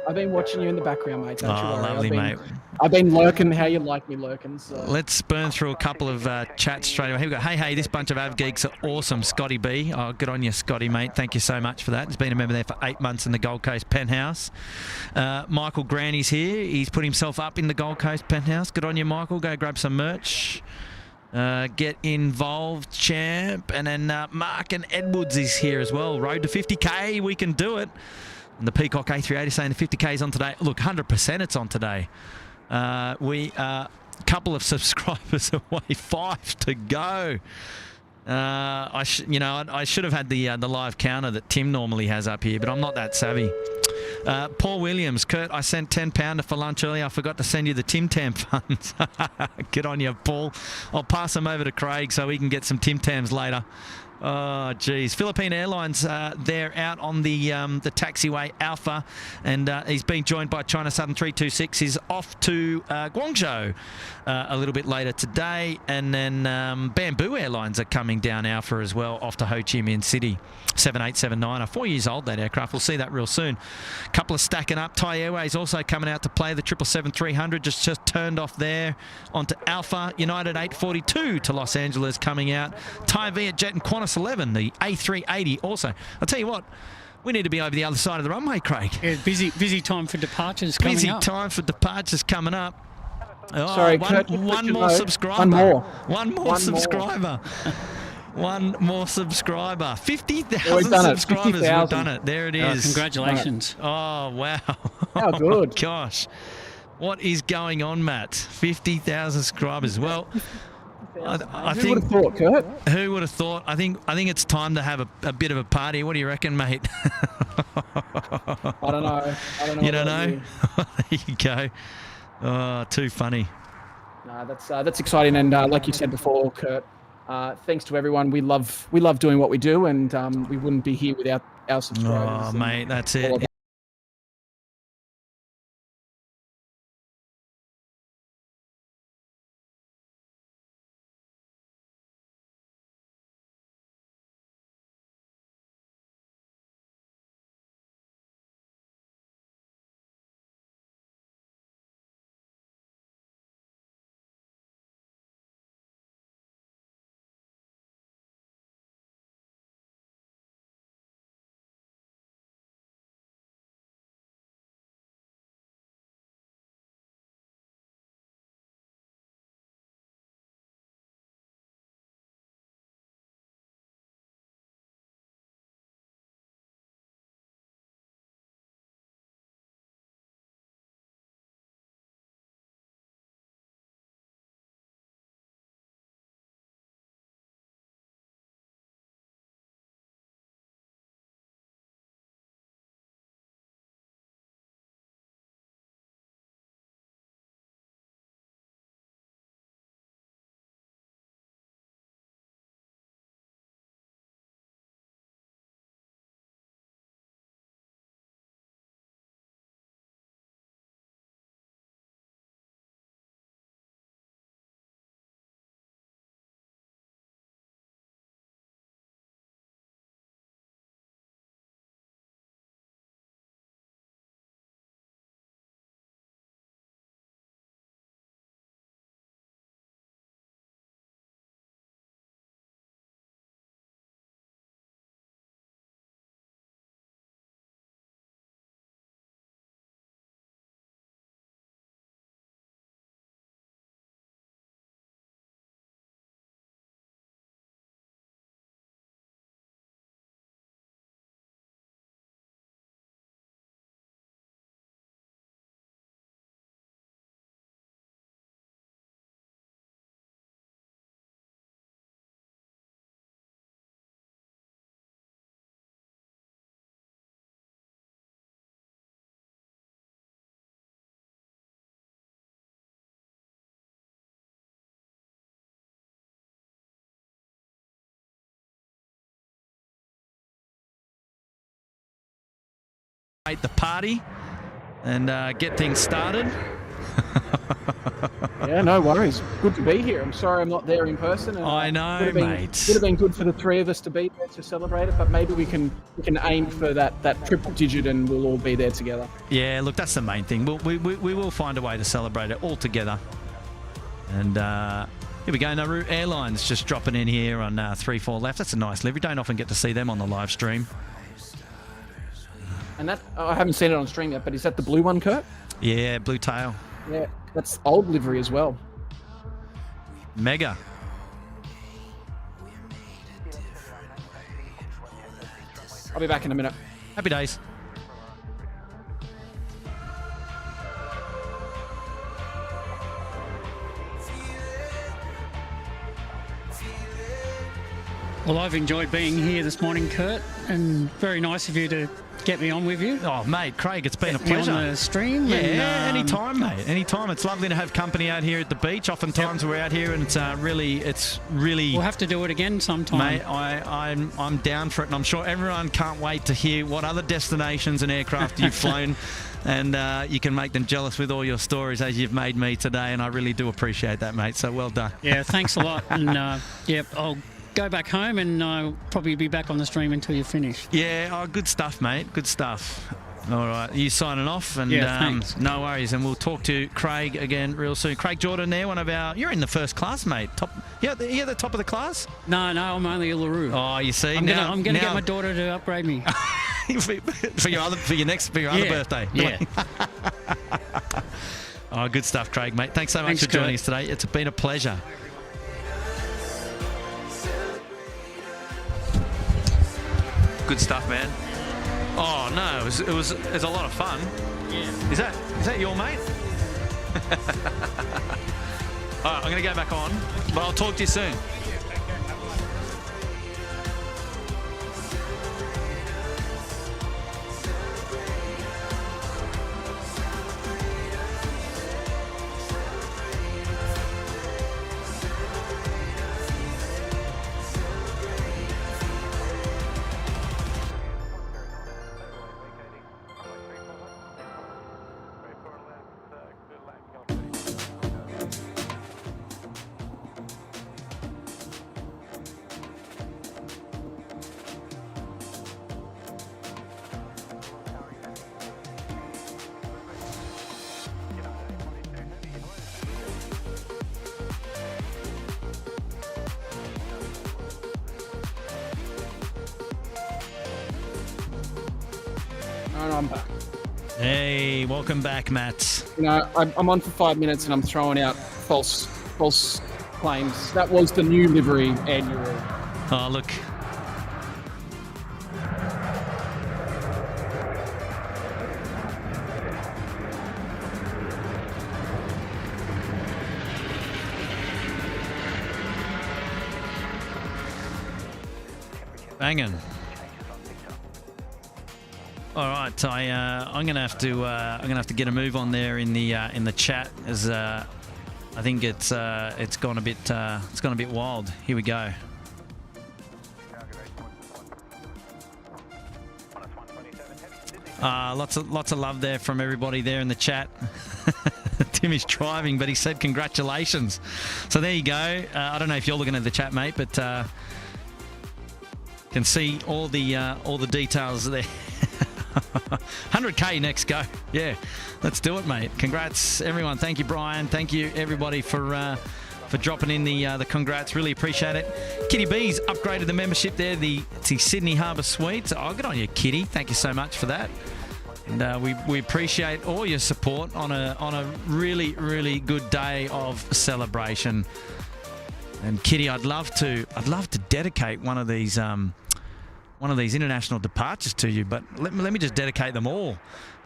I've been watching you in the background, mate. Don't you worry. Lovely, mate. I've been lurking how you like me lurking. So. Let's burn through a couple of chats straight away. Here we go. Hey, this bunch of Av geeks are awesome. Scotty B. Oh, good on you, Scotty, mate. Thank you so much for that. He's been a member there for 8 months in the Gold Coast Penthouse. Michael Granny's here. He's put himself up in the Gold Coast Penthouse. Good on you, Michael. Go grab some merch. Get involved, champ. And then Mark and Edwards is here as well. Road to 50K. We can do it. And the Peacock A380 saying the 50K is on today. Look, 100% it's on today. We are a couple of subscribers away, 5 to go. I should have had the live counter that Tim normally has up here, but I'm not that savvy. Paul Williams, Kurt, I sent £10 for lunch earlier. I forgot to send you the Tim Tam funds. Good on you, Paul. I'll pass them over to Craig so he can get some Tim Tams later. Oh, geez. Philippine Airlines, they're out on the taxiway Alpha, and he's being joined by China Southern 326. He's off to Guangzhou a little bit later today, and then Bamboo Airlines are coming down Alpha as well, off to Ho Chi Minh City. 7879, 4 years old, that aircraft. We'll see that real soon. A couple of stacking up. Thai Airways also coming out to play. The 777-300 just turned off there onto Alpha. United 842 to Los Angeles coming out. Thai Vietjet and Qantas 11, the A380 also. I'll tell you what, we need to be over the other side of the runway, Craig. Yeah, busy time for departures coming up. Busy time for departures coming up. Oh, Sorry, Kurt, one more subscriber. One more subscriber. One more subscriber. 50,000 subscribers. 50, we've done it. There it is. Congratulations. Oh, wow. How good. Oh, gosh. What is going on, Matt? 50,000 subscribers. Well, I think... Who would have thought, Kurt? Who would have thought? I think it's time to have a bit of a party. What do you reckon, mate? I don't know. You don't know? There you go. Oh, too funny. No, that's exciting, and like you said before, Kurt, thanks to everyone. We love doing what we do, and we wouldn't be here without our subscribers. Oh, mate, that's it. The party and get things started. Yeah, no worries. Good to be here. I'm sorry I'm not there in person. And I know, mate. Would have been good for the three of us to be there to celebrate it, but maybe we can aim for that triple digit and we'll all be there together. Yeah, look, that's the main thing. We will find a way to celebrate it all together. And here we go. Nauru Airlines just dropping in here on 3-4 left. That's a nice livery. Don't often get to see them on the live stream. And that, I haven't seen it on stream yet, but is that the blue one, Kurt? Yeah, blue tail. Yeah, that's old livery as well. Mega. I'll be back in a minute. Happy days. Well, I've enjoyed being here this morning, Kurt, and very nice of you to get me on with you. Oh, mate, Craig, it's been a Get me pleasure. on the stream. Yeah, and, anytime, mate. Anytime. It's lovely to have company out here at the beach. Oftentimes we're out here, and it's really. We'll have to do it again sometime. Mate, I'm down for it, and I'm sure everyone can't wait to hear what other destinations and aircraft you've flown. And you can make them jealous with all your stories as you've made me today, and I really do appreciate that, mate. So well done. Yeah, thanks a lot. And I'll go back home and I'll probably be back on the stream until you finish. Yeah, good stuff, mate. Good stuff. All right, you signing off, and thanks. No worries, and we'll talk to Craig again real soon. Craig Jordan there, you're in the first class, mate. You're the top of the class? No, I'm only a LaRue. Oh, you see, I'm gonna get my daughter to upgrade me. for your other birthday. Yeah. Oh, good stuff, Craig, mate. Thanks so much for joining us today. It's been a pleasure. Good stuff, man. Oh no, it was a lot of fun. Yeah. Is that your mate? All right, I'm gonna go back on, but I'll talk to you soon. And I'm back. Hey, welcome back, Matt. You know, I'm on for 5 minutes and I'm throwing out false claims. That was the new livery annual. Oh, look. Banging. All right, I'm gonna have to get a move on there in the chat, as I think it's gone a bit wild. Here we go. Lots of love there from everybody there in the chat. Tim is driving, but he said congratulations. So there you go. I don't know if you're looking at the chat, mate, but can see all the details there. 100k next go. Yeah, let's do it, mate. Congrats, everyone. Thank you, Brian. Thank you, everybody, for dropping in the congrats. Really appreciate it. Kitty B's upgraded the membership there. It's the Sydney Harbour Suite. Oh, good on you, Kitty. Thank you so much for that. And we appreciate all your support on a really, really good day of celebration. And Kitty, I'd love to dedicate one of these international departures to you, but let me just dedicate them all.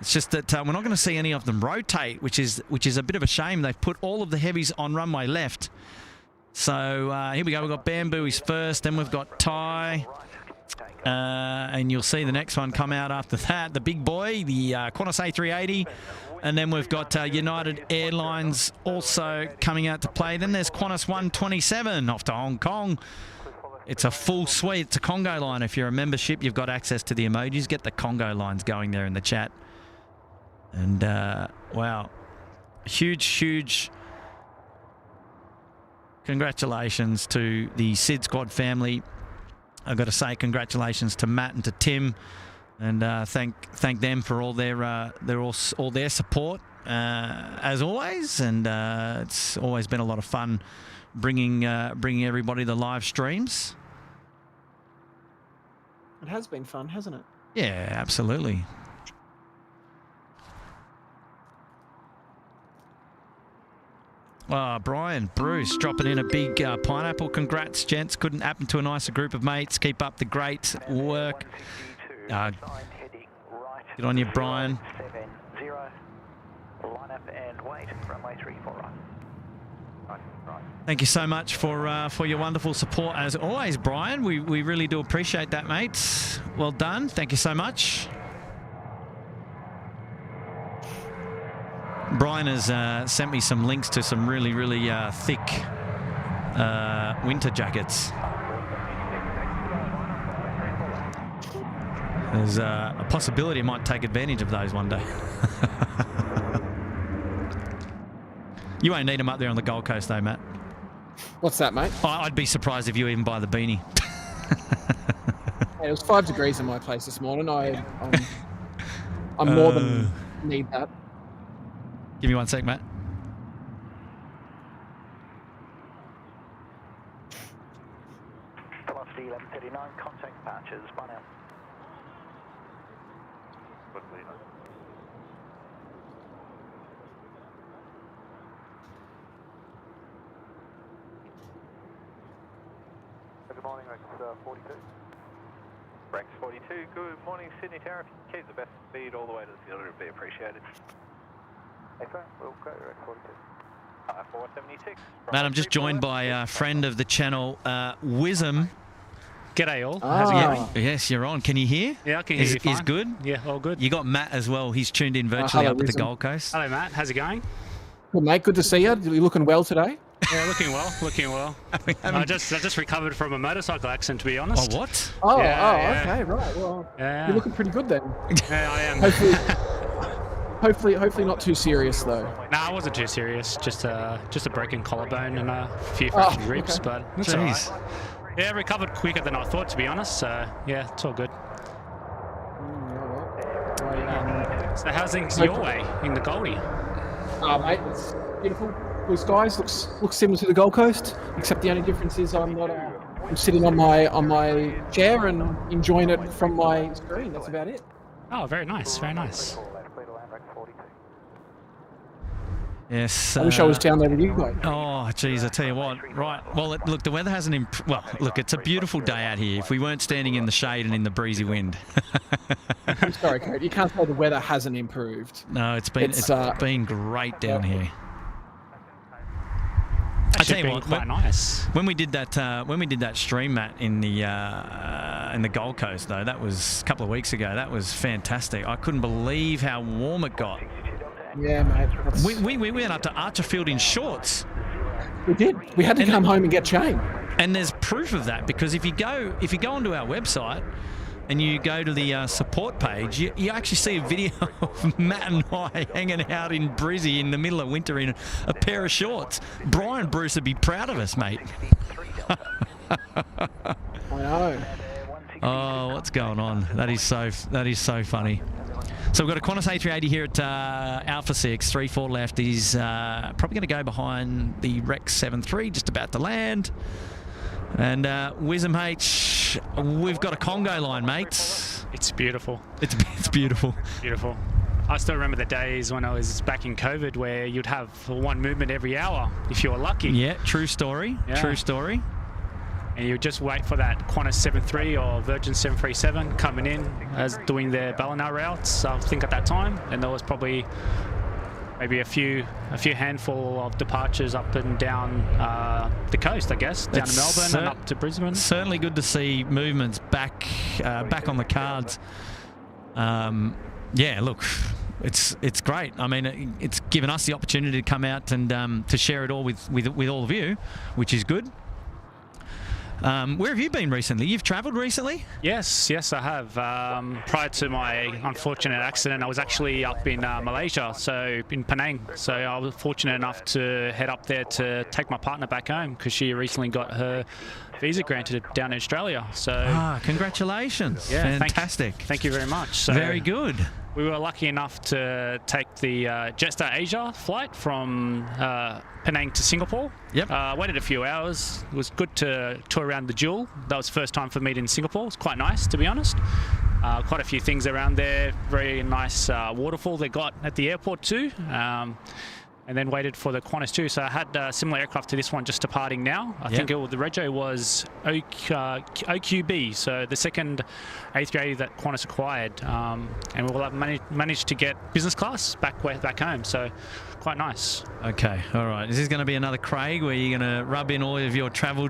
It's just that we're not going to see any of them rotate, which is a bit of a shame. They've put all of the heavies on runway left. So here we go. We've got Bamboo is first, then we've got Thai, and you'll see the next one come out after that. The big boy, the Qantas A380, and then we've got United Airlines also coming out to play. Then there's Qantas 127 off to Hong Kong. It's a full suite. It's a Congo line. If you're a membership, you've got access to the emojis. Get the Congo lines going there in the chat. And, wow. Huge congratulations to the SydSquad family. I've got to say congratulations to Matt and to Tim. And thank them for all their support, as always. And it's always been a lot of fun bringing everybody the live streams. It has been fun, hasn't it? Yeah, absolutely. Brian Bruce dropping in a big pineapple. Congrats, gents. Couldn't happen to a nicer group of mates. Keep up the great work. Good on you, Brian. 70. Line up and wait. Runway 34 right. Thank you so much for your wonderful support as always, Brian. We really do appreciate that, mate. Well done. Thank you so much. Brian has sent me some links to some really thick winter jackets. There's a possibility I might take advantage of those one day. You won't need them up there on the Gold Coast, though, Matt. What's that, mate? I'd be surprised if you even buy the beanie. Hey, it was 5 degrees in my place this morning. I'm more than need that. Give me 1 sec, Matt. Velocity 1139, contact patches, bye now. Good morning, Rex 42. Rex 42, good morning, Sydney Tower. If you keep the best speed all the way to the field, it would be appreciated. Okay, we'll go Rex 42. 476. Matt, I'm just joined by a friend of the channel, Wism. G'day all. How's it going? Yes, you're on. Can you hear? Yeah, I can hear you fine. He's good? Yeah, all good. You got Matt as well. He's tuned in virtually hello, up at the Wisdom. Gold Coast. Hello, Matt. How's it going? Well, mate, good to see you. You're looking well today. Yeah, looking well, looking well. I just recovered from a motorcycle accident, to be honest. Oh, what? Oh, Yeah. okay, right. Well, Yeah. you're looking pretty good then. Yeah, I am. Hopefully not too serious though. Nah, I wasn't too serious. Just a broken collarbone and a few fractured ribs, okay. but it's all right. Yeah, recovered quicker than I thought, to be honest. So yeah, it's all good. So how's things your way in the Goldie? Mate, it's beautiful. Blue skies looks similar to the Gold Coast, except the only difference is I'm sitting on my chair and enjoying it from my screen. That's about it. Oh, very nice, very nice. Yes. I wish I was down there with you guys. Oh, geez, I tell you what. Right. Well, look, the weather hasn't improved. Well, look, it's a beautiful day out here. If we weren't standing in the shade and in the breezy wind. I'm sorry, Kurt. You can't say the weather hasn't improved. No, it's been great down here. I tell you what, quite nice. When we did that stream, Matt, in the Gold Coast, though, that was a couple of weeks ago. That was fantastic. I couldn't believe how warm it got. Yeah, mate. We went up to Archerfield in shorts. We did. We had to come home and get changed. And there's proof of that, because if you go onto our website and you go to the support page, you actually see a video of Matt and I hanging out in Brizzy in the middle of winter in a pair of shorts. Brian Bruce would be proud of us, mate. I know. Oh, what's going on? That is so funny. So we've got a Qantas A380 here at Alpha 6, 3-4 left. He's probably going to go behind the Rex 73, just about to land. And Wism H, we've got a Congo line, mate. It's beautiful. It's beautiful. Beautiful. I still remember the days when I was back in COVID where you'd have one movement every hour if you were lucky. Yeah, true story. Yeah. True story. And you just wait for that Qantas 73 or Virgin 737 coming in as doing their Ballina routes, I think at that time. And there was probably maybe a few handful of departures up and down the coast, I guess, down to Melbourne and up to Brisbane. Certainly good to see movements back on the cards. Yeah, look, it's great. I mean, it's given us the opportunity to come out and to share it all with all of you, which is good. Where have you been recently? You've travelled recently? Yes, I have. Prior to my unfortunate accident, I was actually up in Malaysia, so in Penang. So I was fortunate enough to head up there to take my partner back home because she recently got her visa granted down in Australia. So congratulations! Yeah, fantastic. Thank you very much. So very good. We were lucky enough to take the Jetstar Asia flight from Penang to Singapore. Yep. Waited a few hours. It was good to tour around the Jewel. That was the first time for me in Singapore. It was quite nice, to be honest. Quite a few things around there. Very nice waterfall they got at the airport too. and then waited for the Qantas 2. So I had a similar aircraft to this one just departing now. I think the rego was OQB, so the second A380 that Qantas acquired, and we will have managed to get business class back home. So quite nice. Okay, all right. Is this going to be another Craig where you're going to rub in all of your travel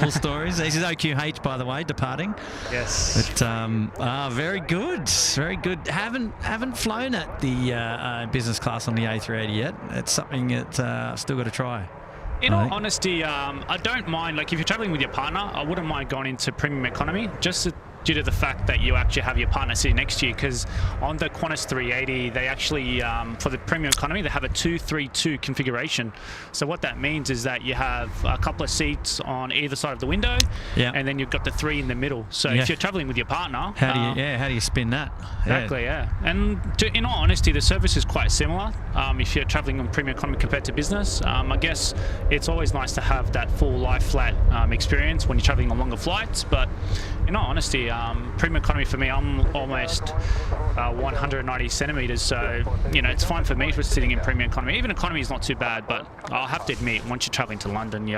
stories? This is OQH, by the way, departing. Yes. But very good, very good. Haven't flown at the business class on the A380 yet. It's something that I've still got to try. In all honesty, I don't mind. Like if you're traveling with your partner, I wouldn't mind going into premium economy just due to the fact that you actually have your partner sitting next to you, because on the Qantas 380 they actually for the premium economy they have a 2-3-2 configuration. So what that means is that you have a couple of seats on either side of the window, and then you've got the 3 in the middle. So if you're traveling with your partner, how do you spin that? Exactly, and in all honesty, the service is quite similar if you're traveling on premium economy compared to business. I guess it's always nice to have that full lie flat experience when you're traveling on longer flights, but in all honesty, premium economy for me, I'm almost 190 centimetres, so it's fine for me for sitting in premium economy. Even economy is not too bad, but I'll have to admit, once you're travelling to London, being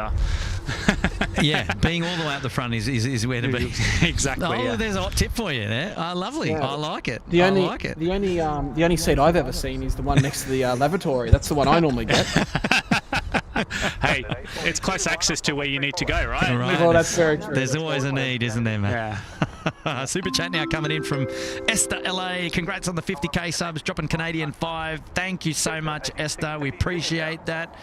all the way out the front is where to be. Exactly. There's a hot tip for you there. Lovely. I like it. The only seat I've ever seen is the one next to the lavatory. That's the one I normally get. Hey, it's close access to where you need to go, right? Well, that's very true. There's always a need, isn't there, mate? Yeah. Super chat now coming in from Esther LA. Congrats on the 50k subs, dropping Canadian 5. Thank you so much, Esther. We appreciate that.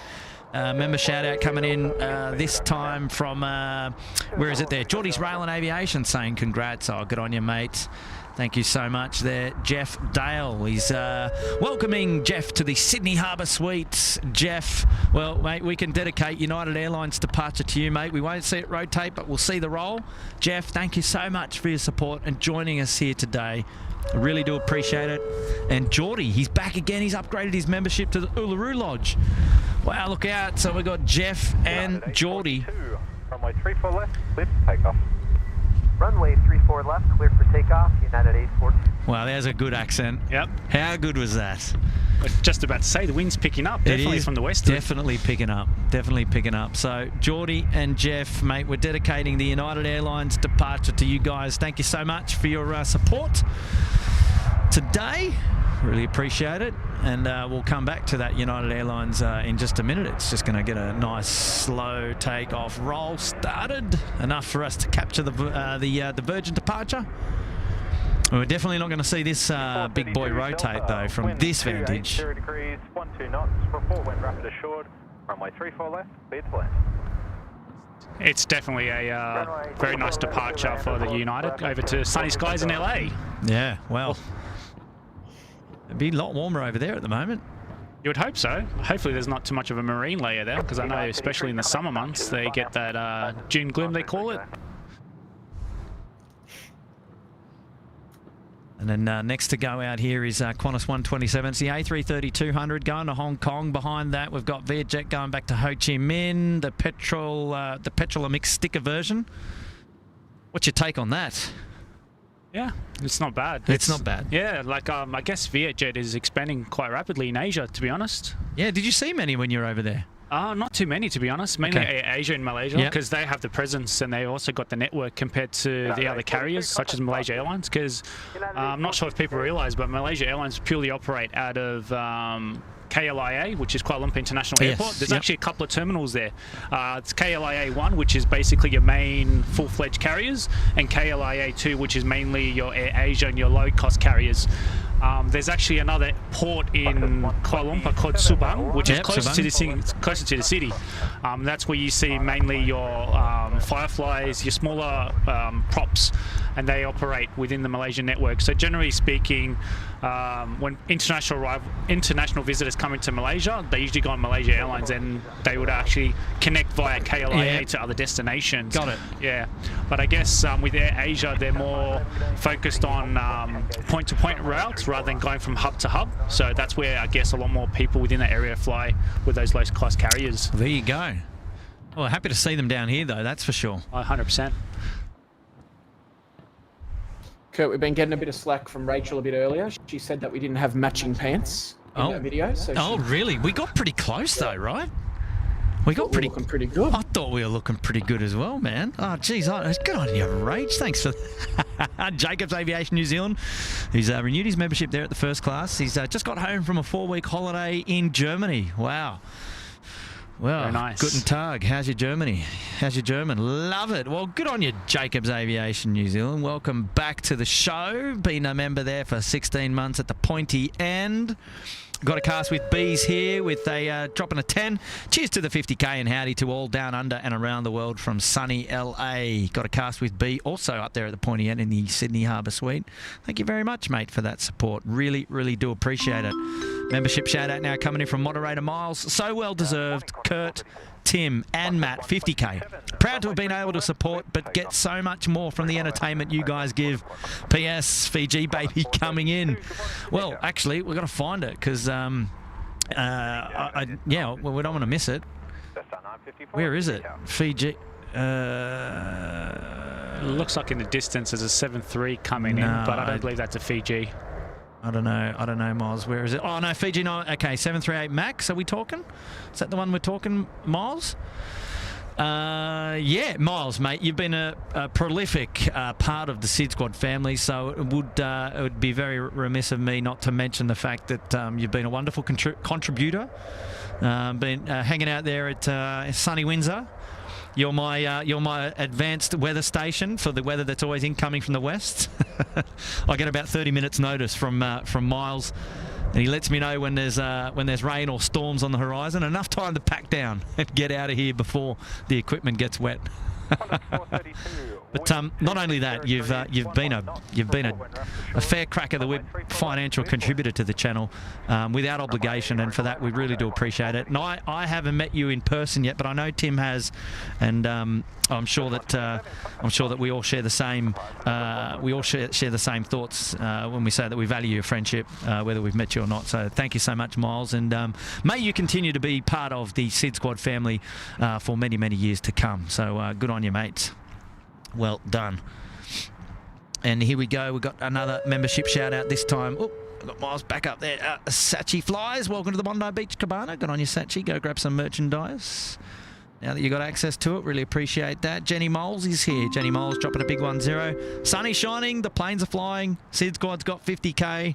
Member shout out coming in this time from where is it there? Geordie's Rail and Aviation saying congrats. Oh, good on you, mate. Thank you so much there, Jeff Dale. He's welcoming Jeff to the Sydney Harbour Suites. Jeff, well, mate, we can dedicate United Airlines departure to you, mate. We won't see it rotate, but we'll see the roll. Jeff, thank you so much for your support and joining us here today. I really do appreciate it. And Geordie, he's back again. He's upgraded his membership to the Uluru Lodge. Wow, look out. So we've got Jeff and Geordie. Runway 34 left, clear for takeoff. Runway 34 left, clear for takeoff, United 840. Wow, there's a good accent. Yep. How good was that? I was just about to say, the wind's picking up, definitely from the west. Definitely picking up. Definitely picking up. So, Geordie and Jeff, mate, we're dedicating the United Airlines departure to you guys. Thank you so much for your support today. Really appreciate it. And we'll come back to that United Airlines in just a minute. It's just going to get a nice slow takeoff roll started. Enough for us to capture the Virgin departure. We're definitely not going to see this big boy rotate, though, from this vantage. 0 degrees, 12 knots, report wind rapid assured. Runway 34 left, clear to land. It's definitely a very nice departure for the United over to sunny skies in LA. Yeah, well, it'd be a lot warmer over there at the moment. You would hope so. Hopefully there's not too much of a marine layer there, because I know especially in the summer months they get that June gloom, they call it. And then next to go out here is Qantas 127. It's the A330-200 going to Hong Kong. Behind that, we've got Vietjet going back to Ho Chi Minh, the petrol mixed sticker version. What's your take on that? Yeah, it's not bad. It's not bad. Yeah, like I guess Vietjet is expanding quite rapidly in Asia, to be honest. Yeah, did you see many when you were over there? Not too many, to be honest. Mainly Asia and Malaysia, because they have the presence and they also got the network compared to the other carriers, such as Malaysia Airlines. Because I'm not sure if people realise, but Malaysia Airlines purely operate out of KLIA, which is Kuala Lumpur International Airport. There's actually a couple of terminals there. It's KLIA 1, which is basically your main full-fledged carriers, and KLIA 2, which is mainly your Air Asia and your low-cost carriers. There's actually another port in Kuala Lumpur called Subang, which is closer to the city. That's where you see mainly your Fireflies, your smaller props, and they operate within the Malaysian network. So generally speaking, when international visitors come into Malaysia, they usually go on Malaysia Airlines, and they would actually connect via KLIA to other destinations. Got it. Yeah, but I guess with Air Asia, they're more focused on point-to-point routes rather than going from hub to hub. So that's where I guess a lot more people within that area fly with those low-cost carriers. There you go. Well, happy to see them down here, though, that's for sure. 100%. Kurt, we've been getting a bit of slack from Rachel a bit earlier. She said that we didn't have matching pants. in that video. So really? We got pretty close though, right? We got looking pretty good. I thought we were looking pretty good as well, man. Oh, geez, good on you, Rach. Thanks for Jacob's Aviation New Zealand. He's renewed his membership there at the first class. He's just got home from a 4-week holiday in Germany. Wow. Well, very nice. Guten Tag. How's your Germany? How's your German? Love it. Well, good on you, Jacob's Aviation New Zealand. Welcome back to the show. Been a member there for 16 months at the pointy end. Got a cast with Bees here with a dropping a 10. Cheers to the 50k and howdy to all down under and around the world from sunny LA. Got a cast with B also up there at the pointy end in the Sydney Harbour Suite. Thank you very much, mate, for that support. Really, really do appreciate it. Membership shout out now coming in from moderator Miles. So well deserved. Kurt, Tim and Matt, 50k. Proud to have been able to support, but get so much more from the entertainment you guys give. P.S. Fiji baby coming in. Well, actually, we've got to find it because, we don't want to miss it. Where is it? Fiji. It looks like in the distance there's a 7-3 coming in, but I don't believe that's a Fiji. I don't know, Miles. Where is it? Oh, no, Fiji 9. Okay, 738 Max. Are we talking? Is that the one we're talking, Miles? Yeah, Miles, mate. You've been a prolific part of the SydSquad family, so it would be very remiss of me not to mention the fact that you've been a wonderful contributor. Been hanging out there at sunny Windsor. You're my advanced weather station for the weather that's always incoming from the west. I get about 30 minutes notice from Miles, and he lets me know when there's rain or storms on the horizon. Enough time to pack down and get out of here before the equipment gets wet. But not only that, you've been a fair crack of the whip financial contributor to the channel without obligation, and for that we really do appreciate it. And I haven't met you in person yet, but I know Tim has, and I'm sure that we all share the same share the same thoughts when we say that we value your friendship, whether we've met you or not. So thank you so much, Miles, and may you continue to be part of the SydSquad family for many, many years to come. So good on you, mate. Well done. And here we go. We've got another membership shout out this time. Oh, I've got Miles back up there. Sachi Flies, welcome to the Bondi Beach Cabana. Good on you, Sachi. Go grab some merchandise. Now that you got access to it, really appreciate that. Jenny Moles is here. Jenny Moles dropping a big 1-0. Sunny shining, the planes are flying. SydSquad's got 50k.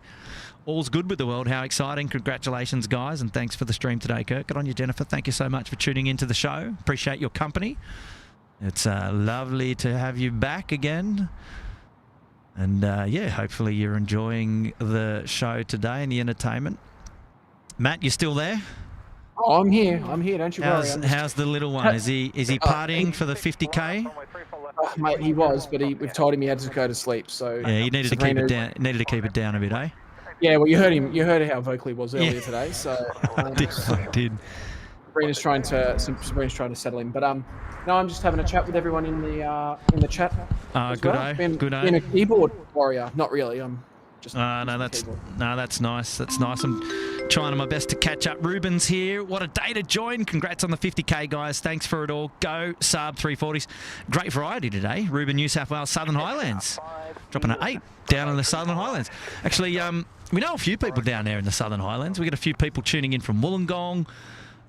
All's good with the world. How exciting. Congratulations, guys, and thanks for the stream today, Kurt. Good on you, Jennifer. Thank you so much for tuning into the show. Appreciate your company. It's lovely to have you back again. And, yeah, hopefully you're enjoying the show today and the entertainment. Matt, you still there? Oh, I'm here. Don't you worry. How's the little one? Is he partying for the 50k? Mate, he was, but we've told him he had to go to sleep. So yeah, he needed to keep it down. Needed to keep it down a bit, eh? Yeah, well, you heard him. You heard how vocal he was earlier today. So I did. Sabrina's trying to settle him, but no, I'm just having a chat with everyone in the chat. Good Been a keyboard warrior, not really. I'm just. That's nice. That's nice. I'm trying my best to catch up. Ruben's here. What a day to join. Congrats on the 50k, guys. Thanks for it all. Go Saab 340s. Great variety today. Ruben, New South Wales, Southern Highlands. Dropping an 8 down in the Southern Highlands. Actually, we know a few people down there in the Southern Highlands. We got a few people tuning in from Wollongong.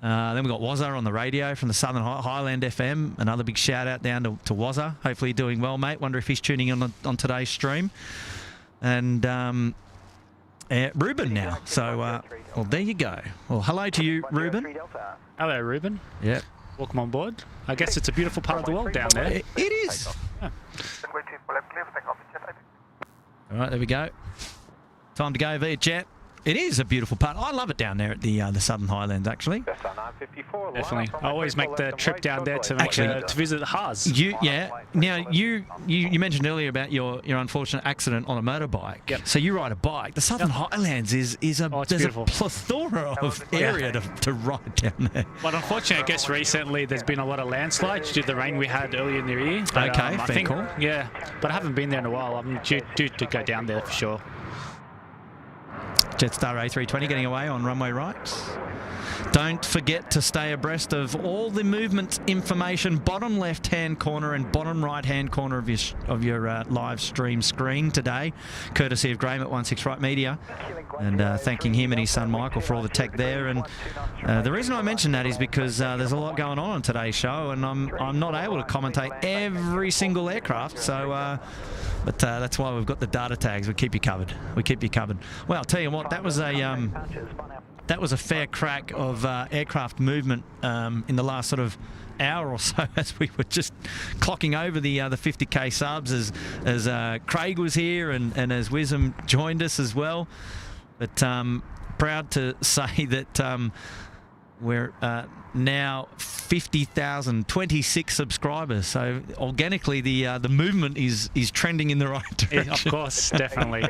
Then we've got Wazza on the radio from the Southern Highland FM. Another big shout out down to Wazza. Hopefully you're doing well, mate. Wonder if he's tuning in on today's stream. And Ruben now. So, well, there you go. Well, hello to you, Ruben. Hello, Ruben. Yeah. Welcome on board. I guess it's a beautiful part of the world down there. It is. Yeah. All right, there we go. Time to go via jet. It is a beautiful part. I love it down there at the Southern Highlands, actually. Definitely. I always make the trip down there to visit the Haas. Now, you mentioned earlier about your unfortunate accident on a motorbike. Yep. So you ride a bike. The Southern Highlands is a plethora of area to ride down there. But unfortunately, I guess recently there's been a lot of landslides due to the rain we had earlier in the year. But, okay, fair call. Yeah, but I haven't been there in a while. I'm due to go down there for sure. Jetstar A320 getting away on runway right. Don't forget to stay abreast of all the movement information, bottom left-hand corner and bottom right-hand corner of your live stream screen today, courtesy of Graham at 16 Right Media. And thanking him and his son Michael for all the tech there. And the reason I mention that is because there's a lot going on today's show, and I'm not able to commentate every single aircraft. So, but that's why we've got the data tags. We keep you covered. We keep you covered. Well, I'll tell you what, that was a fair crack of aircraft movement in the last sort of hour or so as we were just clocking over the 50k subs as Craig was here and as Wisdom joined us as well. But proud to say that we're now 50,026 subscribers. So organically, the movement is trending in the right direction. Yeah, of course, definitely.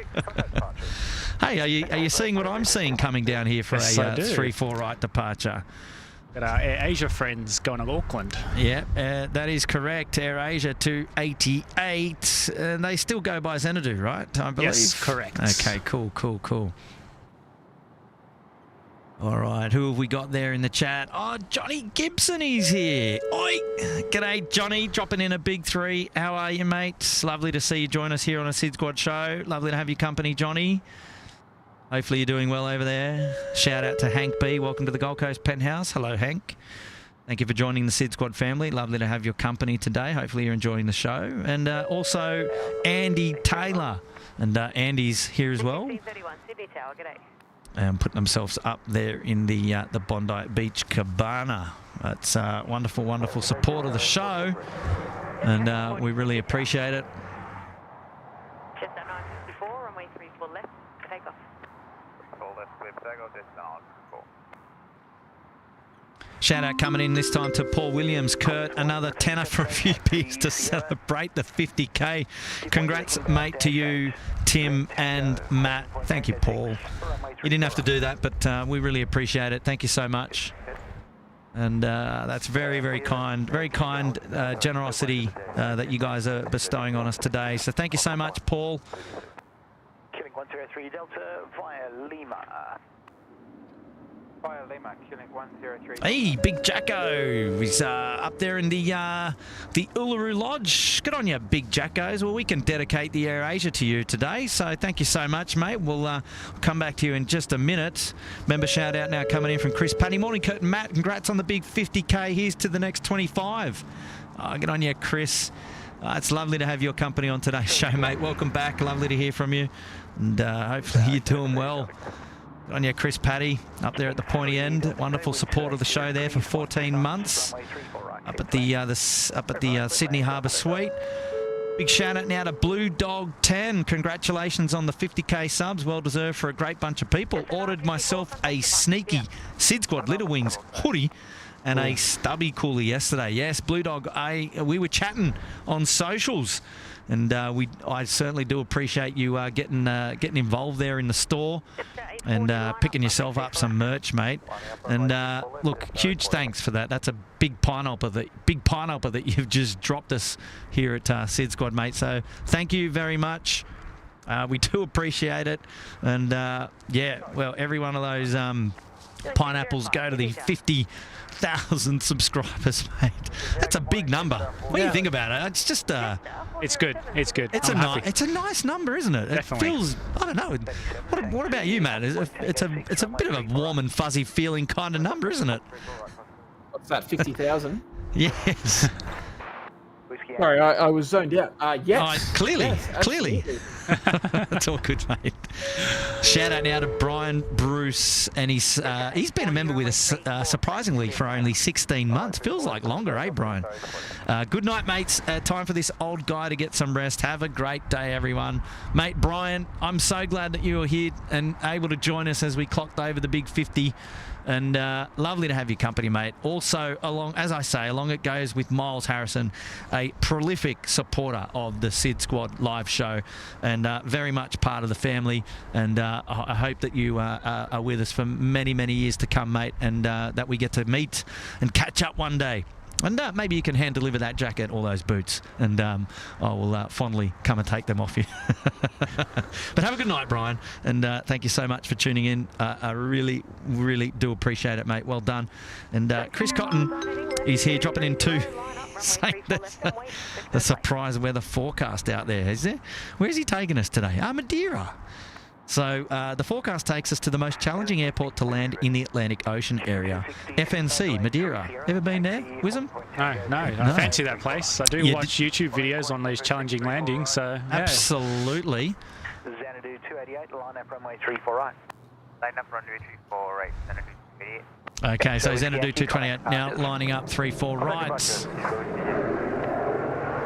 Hey, are you seeing what I'm seeing coming down here for Yes, a 3-4 right departure? Got our Air Asia friends going to Auckland. Yeah, that is correct. Air Asia to 88. And they still go by Xanadu, right? I believe. Yes, correct. Okay, cool. All right, who have we got there in the chat? Oh, Johnny Gibson is here. Oi, g'day, Johnny, dropping in a big 3. How are you, mate? Lovely to see you join us here on a SydSquad show. Lovely to have your company, Johnny. Hopefully you're doing well over there. Shout out to Hank B. Welcome to the Gold Coast Penthouse. Hello, Hank. Thank you for joining the SydSquad family. Lovely to have your company today. Hopefully you're enjoying the show. And also Andy Taylor. And Andy's here as well. 1631 Sydney Tower, g'day. Putting themselves up there in the Bondi Beach Cabana. That's wonderful, wonderful support of the show. And we really appreciate it. Just at 954, runway 34 left, takeoff. 34 left, clear for takeoff, that's 954. Shout out coming in this time to Paul Williams. Kurt, another tenner for a few beers to celebrate the 50k. Congrats, mate, to you, Tim and Matt. Thank you, Paul. You didn't have to do that, but we really appreciate it. Thank you so much. And that's very, very kind generosity that you guys are bestowing on us today. So thank you so much, Paul. Killing 103 Delta via Lima. Via Lima, killing 103. Hey, Big Jacko. He's up there in the Uluru Lodge. Good on you, Big Jackos. Well, we can dedicate the Air Asia to you today, so thank you so much, mate. We'll come back to you in just a minute. Member shout out now coming in from Chris Patty. Morning, Kurt and Matt. Congrats on the big 50k. Here's to the next 25. Good on you, Chris. It's lovely to have your company on today's show, mate. Welcome back. Lovely to hear from you. And hopefully you're doing well. On you, Chris Paddy, up there at the pointy end. Wonderful support of the show there for 14 months. Up at the Sydney Harbour Suite. Big shout out now to Blue Dog 10. Congratulations on the 50k subs. Well deserved for a great bunch of people. Ordered myself a sneaky SydSquad Little Wings hoodie and a stubby cooler yesterday. Yes, Blue Dog, we were chatting on socials. And I certainly do appreciate you getting involved there in the store and picking yourself up some merch, mate. And look, huge thanks for that. That's a big pineapple that you've just dropped us here at SydSquad, mate. So thank you very much. We do appreciate it. And yeah, well, every one of those pineapples go to the 50,000 subscribers, mate. That's a big number. What do you think about it? It's just it's good. It's good. It's a nice number, isn't it? Definitely. It feels, I don't know. What about you, Matt? It's a bit of a warm and fuzzy feeling kind of number, isn't it? What's that, 50,000? Yes. Sorry, I was zoned out. Yes. Clearly. Yes, That's all good, mate. Shout out now to Brian Bruce, and he's been a member with us surprisingly for only 16 months. Feels like longer, eh, Brian? Good night, mates. Time for this old guy to get some rest. Have a great day, everyone. Mate, Brian, I'm so glad that you were here and able to join us as we clocked over the big 50. And lovely to have your company, mate. Also, along it goes with Miles Harrison, a prolific supporter of the SydSquad live show and very much part of the family. And I hope that you are with us for many, many years to come, mate, and that we get to meet and catch up one day. And maybe you can hand deliver that jacket, all those boots, and I will fondly come and take them off you. But have a good night, Brian, and thank you so much for tuning in. I really, really do appreciate it, mate. Well done. And Chris Cotton is here dropping in too, saying there's a surprise weather forecast out there. Is there? Where's he taking us today? Madeira. So the forecast takes us to the most challenging airport to land in the Atlantic Ocean area, FNC, Madeira. Ever been there, Wisdom? No. I fancy that place. I do watch YouTube videos on these challenging landings, so yeah. Absolutely. Xanadu 288, line up runway 34 right. Line up runway 34 right, Xanadu 288. Okay, so Xanadu 228 now lining up 3-4 rights.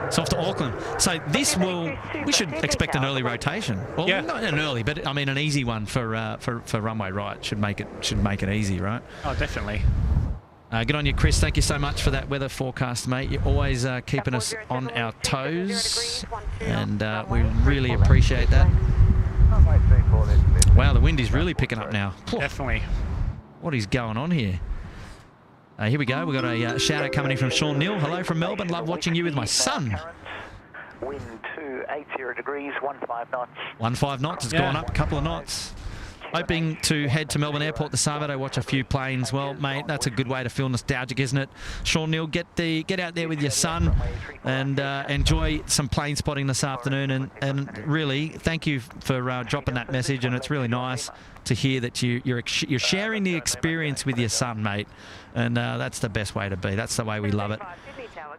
It's off to Auckland. So this we should expect an early rotation. Well, not an early, but I mean an easy one for runway right. Should make it easy, right? Oh, definitely. Good on you, Chris. Thank you so much for that weather forecast, mate. You're always keeping us on our toes, and we really appreciate that. Wow, the wind is really picking up now. Definitely. What is going on here? Here we go. We've got a shout out coming in from Sean Neal. Hello from Melbourne. Love watching you with my son. Wind 280 degrees, 15 knots. 15 knots. It's gone up a couple of knots. Hoping to head to Melbourne Airport this Saturday, watch a few planes. Well, mate, that's a good way to feel nostalgic, isn't it? Sean Neal, get out there with your son and enjoy some plane spotting this afternoon. And really, thank you for dropping that message. And it's really nice to hear that you're sharing the experience with your son, mate. And that's the best way to be. That's the way we love it.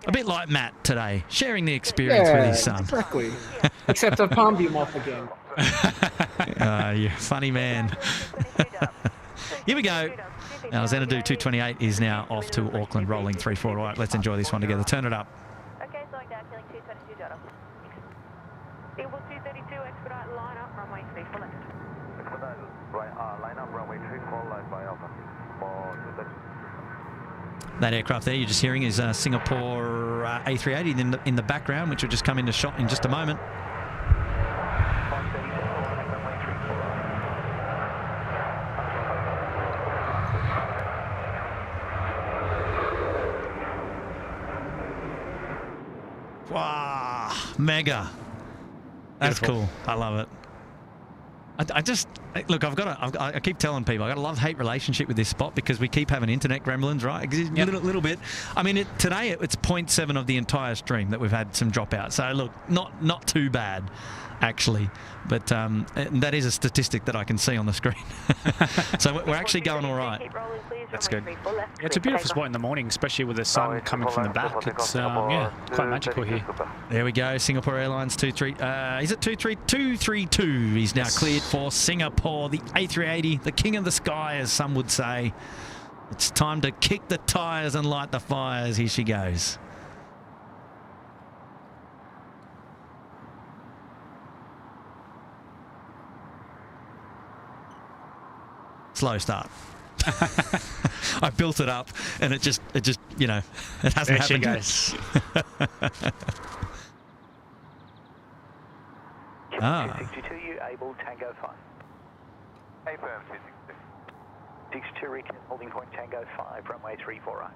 A bit like Matt today, sharing the experience with his son. Exactly. Except I palmed him off again. You're a funny man. Here we go. Now Xanadu 228 is now off to Auckland, rolling 3-4 right. Let's enjoy this one together. Turn it up. Okay, slowing down, killing 222 Dota. Airbus 232, expedite, line up, runway 34 left. Line up, runway 34, line by Alpha. That aircraft there you're just hearing is Singapore A380 in the background, which will just come into shot in just a moment. Wow, mega. That's Beautiful. cool. I love it. Look, I keep telling people, I've got a love-hate relationship with this spot because we keep having internet gremlins, right? A little bit. I mean, today it's 0.7 of the entire stream that we've had some dropouts. So, look, not too bad, actually. But that is a statistic that I can see on the screen. So we're actually going all right. That's good. Yeah, it's a beautiful spot in the morning, especially with the sun coming from the back. It's quite magical here. There we go. Singapore Airlines 232 is now cleared for Singapore. The A380, the king of the sky, as some would say. It's time to kick the tires and light the fires. Here she goes. Slow start. I built it up, and it just it hasn't happened. There she goes. Ah. 62, you able Tango 5. Affirm 262. 62, holding point Tango 5, runway 34 right.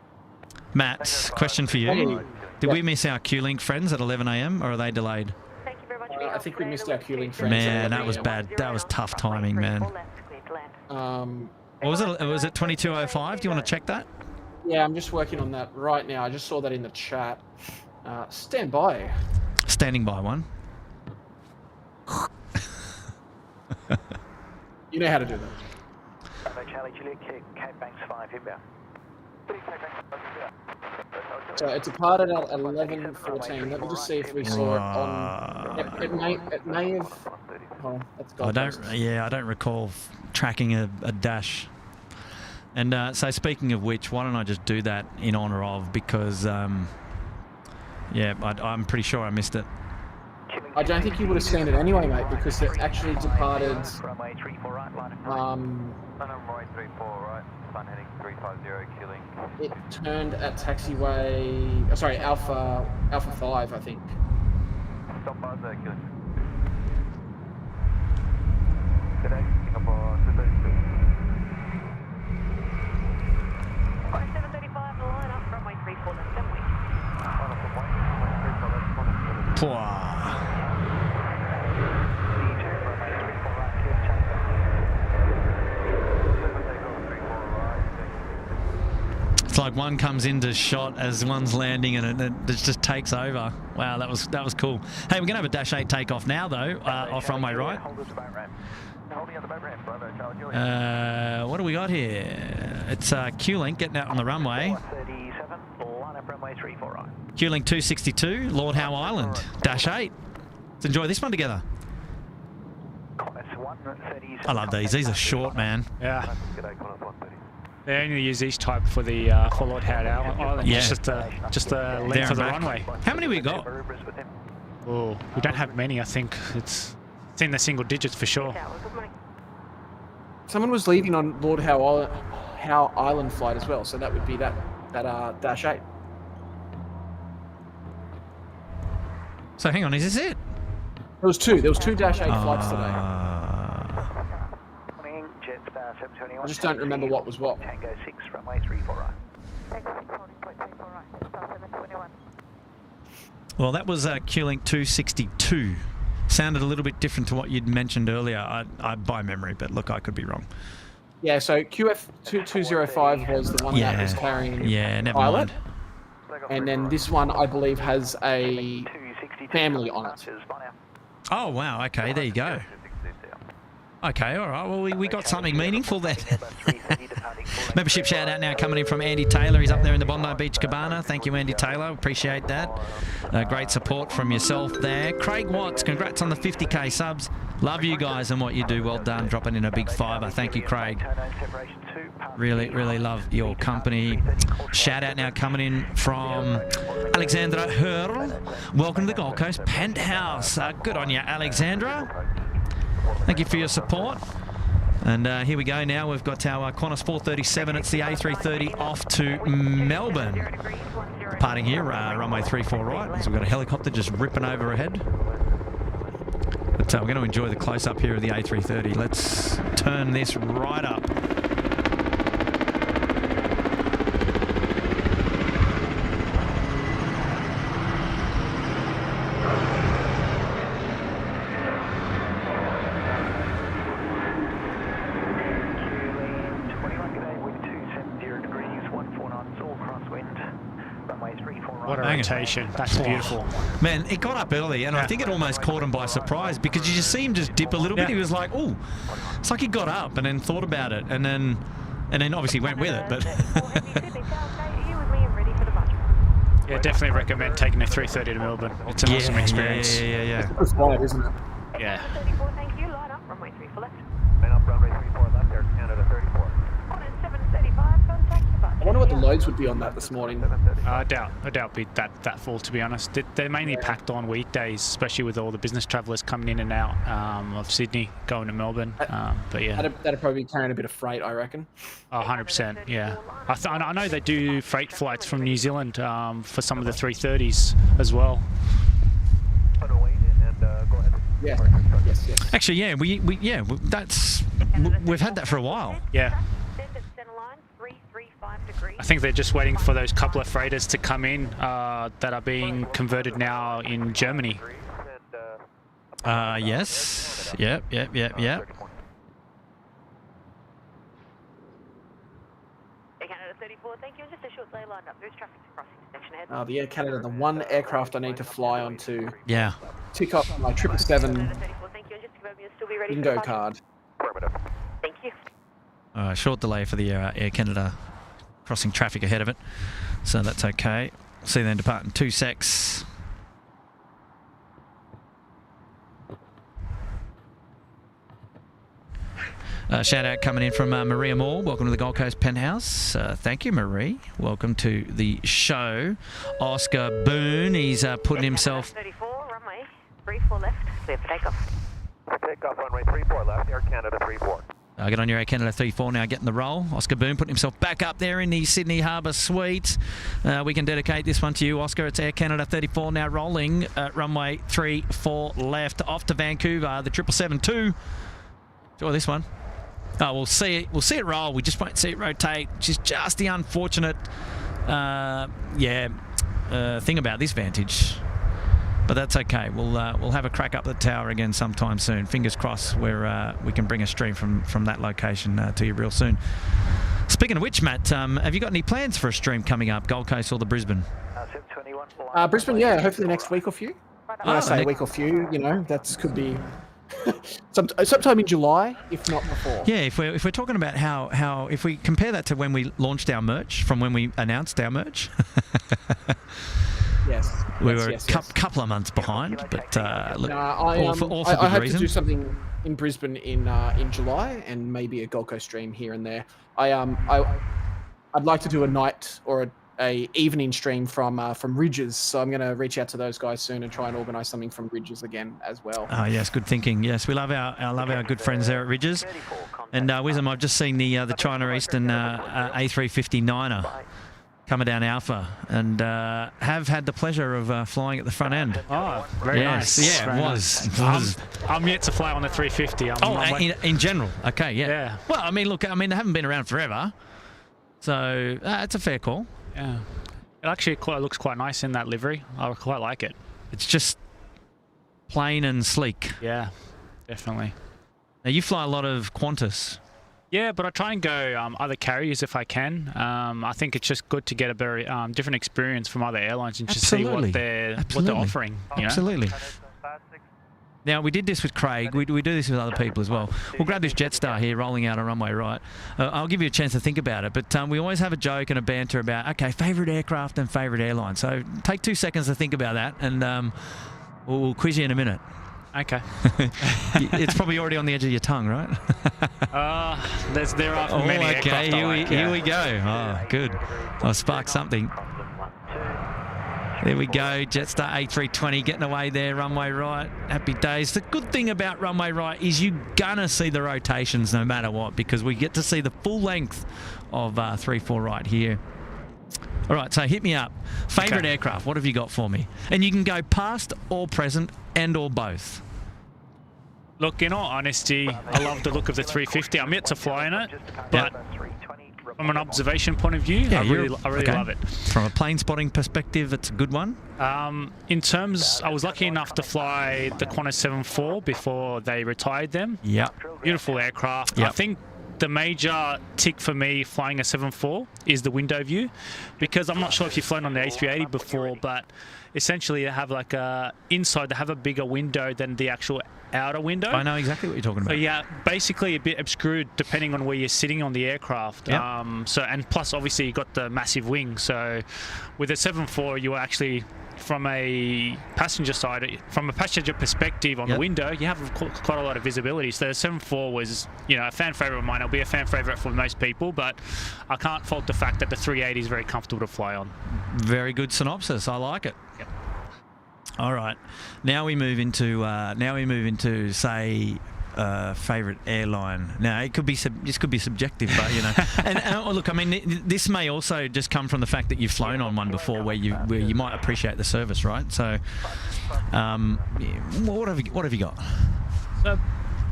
Matt, question for you. Did we miss our Q-Link friends at 11 a.m. or are they delayed? Thank you very much. I think we missed our Q-Link friends. Man, that was bad. That was tough timing, man. What was it? Was it 22:05? Do you want to check that? Yeah, I'm just working on that right now. I just saw that in the chat. Stand by. Standing by one. You know how to do that. Charlie Juliet, Cape Banks 5 inbound. So it departed at 11:14. Let me just see if we saw it on. It may have. Oh, that's gone. I don't recall tracking a dash. And so speaking of which, why don't I just do that in honour of, because I'm pretty sure I missed it. I don't think you would have seen it anyway, mate, because it actually departed. Runway 34 right, line Runway 34 right, sun heading 350, killing. It turned at taxiway. Sorry, Alpha 5, I think. Stop bars there, killing. Today, Singapore 232. 735, line up, runway 34 left, then we. like one comes into shot as one's landing and it just takes over. Wow, that was cool. Hey, we're going to have a Dash 8 takeoff now, though, off runway right. What do we got here? It's Q-Link getting out on the runway. Q-Link 262, Lord Howe Island, Dash 8. Let's enjoy this one together. I love these. These are short, man. Yeah. They only use these type for the for Lord Howe Island. Yeah. Just the length of the runway. How many we got? Oh, we don't have many. I think it's in the single digits for sure. Someone was leaving on Lord Howe Island flight as well, so that would be that Dash 8. So hang on, is this it? There was two Dash 8 flights today. I just don't remember what was what. Tango 6, runway 34 right. Well, that was Q-Link 262. Sounded a little bit different to what you'd mentioned earlier. I by memory, but look, I could be wrong. Yeah, so QF 2205 was the one that was carrying never pilot. mind. And then this one, I believe, has a family on it. Oh, wow. Okay, there you go. Okay, all right. Well, we got something meaningful there. Membership shout out now coming in from Andy Taylor. He's up there in the Bondi Beach Cabana. Thank you, Andy Taylor. Appreciate that. Great support from yourself there. Craig Watts, congrats on the 50k subs. Love you guys and what you do. Well done. Dropping in a big fiver. Thank you, Craig. Really, really love your company. Shout out now coming in from Alexandra Hurl. Welcome to the Gold Coast Penthouse. Good on you, Alexandra. Thank you for your support. And here we go now. We've got our Qantas 437. It's the A330 off to Melbourne. Departing here, runway 34 right. So we've got a helicopter just ripping over ahead. But we're going to enjoy the close-up here of the A330. Let's turn this right up. What a rotation. That's beautiful. Man, it got up early, and I think it almost caught him by surprise because you just see him just dip a little bit. He was like, oh, it's like he got up and then thought about it, and then obviously went with it. But yeah, definitely recommend taking a 330 to Melbourne. It's an awesome experience. Yeah. It's a flight, isn't it? Yeah. 34, thank you. Line up, runway 34 left. Line up, runway 34 left, Air Canada 34. Qantas 735, contact departure. I wonder what the loads would be on that this morning. I doubt it'd be that full, to be honest. They're mainly packed on weekdays, especially with all the business travellers coming in and out of Sydney, going to Melbourne. But yeah. That'd probably be carrying a bit of freight, I reckon. Oh, 100%, yeah. I know they do freight flights from New Zealand for some of the 330s as well. Yeah. Yes. actually, yeah, we've had that for a while. Yeah. I think they're just waiting for those couple of freighters to come in that are being converted now in Germany. Yes. Yep. The Air Canada, the one aircraft I need to fly on to. Yeah. Tick off my 777 bingo card. Thank you. Short delay for the Air Canada crossing traffic ahead of it, so that's okay. See you then depart in 2 secs. Shout out coming in from Maria Moore. Welcome to the Gold Coast Penthouse. Thank you, Marie. Welcome to the show. Oscar Boone, he's putting himself... 34, runway 34 left, clear for takeoff. Takeoff, runway 34 left, Air Canada 34. Get on your Air Canada 34 now, getting the roll. Oscar Boone putting himself back up there in the Sydney Harbour Suite. We can dedicate this one to you, Oscar. It's Air Canada 34 now rolling at runway 34 left, off to Vancouver, the 777-2. Enjoy this one. Oh, we'll see it roll. We just won't see it rotate, which is just the unfortunate thing about this Vantage. But that's okay. We'll have a crack up the tower again sometime soon. Fingers crossed we can bring a stream from that location to you real soon. Speaking of which, Matt, have you got any plans for a stream coming up, Gold Coast or the Brisbane? Brisbane, yeah, hopefully next week or few. When I say a week or few, you know, that could be sometime in July, if not before. Yeah, if we're talking about how if we compare that to when we launched our merch, from when we announced our merch. Yes. We were a couple of months behind, but look, all for I good hope reason. to do something in Brisbane in July, and maybe a Gold Coast stream here and there. I'd like to do a night or a evening stream from Ridges, so I'm going to reach out to those guys soon and try and organise something from Ridges again as well. Oh yes, good thinking. Yes, we love our good friends there at Ridges. And Wisdom, I've just seen the China Eastern A350 9er coming down Alpha, and have had the pleasure of flying at the front end. Oh, very nice. Yeah, very it was. Nice. I'm yet to fly on the 350. In general. Okay, yeah. Well, I mean, look, they haven't been around forever, so it's a fair call. Yeah. It actually looks quite nice in that livery. I quite like it. It's just plain and sleek. Yeah, definitely. Now, you fly a lot of Qantas. Yeah, but I try and go other carriers if I can. I think it's just good to get a very different experience from other airlines and just see what they're offering. You know? Absolutely. Now, we did this with Craig. We do this with other people as well. We'll grab this Jetstar here, rolling out a runway right. I'll give you a chance to think about it, but we always have a joke and a banter about, okay, favourite aircraft and favourite airline. So take 2 seconds to think about that, and we'll quiz you in a minute. Okay. It's probably already on the edge of your tongue, right? There are many aircraft here we go. Oh, good. I'll spark something. There we go, Jetstar A320 getting away there, runway right, happy days. The good thing about runway right is you're gonna see the rotations no matter what, because we get to see the full length of 3-4 right here. All right, so hit me up. Favourite aircraft, what have you got for me? And you can go past or present and or both. Look, in all honesty, I love the look of the 350. I'm yet to fly in it, but from an observation point of view, I really love it. From a plane spotting perspective, it's a good one. In terms, I was lucky enough to fly the Qantas 7.4 before they retired them. Yeah. Beautiful aircraft. Yep. I think the major tick for me flying a 7.4 is the window view, because I'm not sure if you've flown on the A380 before, but essentially they have like inside they have a bigger window than the actual outer window. I know exactly what you're talking about. So yeah, basically a bit obscured depending on where you're sitting on the aircraft. Yep. And plus obviously you got the massive wing. So with a 7.4 you actually, from a passenger side, from a passenger perspective on the window, you have quite a lot of visibility. So the 7.4 was, a fan favourite of mine. It'll be a fan favourite for most people, but I can't fault the fact that the 380 is very comfortable to fly on. Very good synopsis. I like it. Yep. All right, now we move into say favourite airline. Now this could be subjective, but and look, I mean, this may also just come from the fact that you've flown on one before, where you might appreciate the service, right? So, what have you got? So,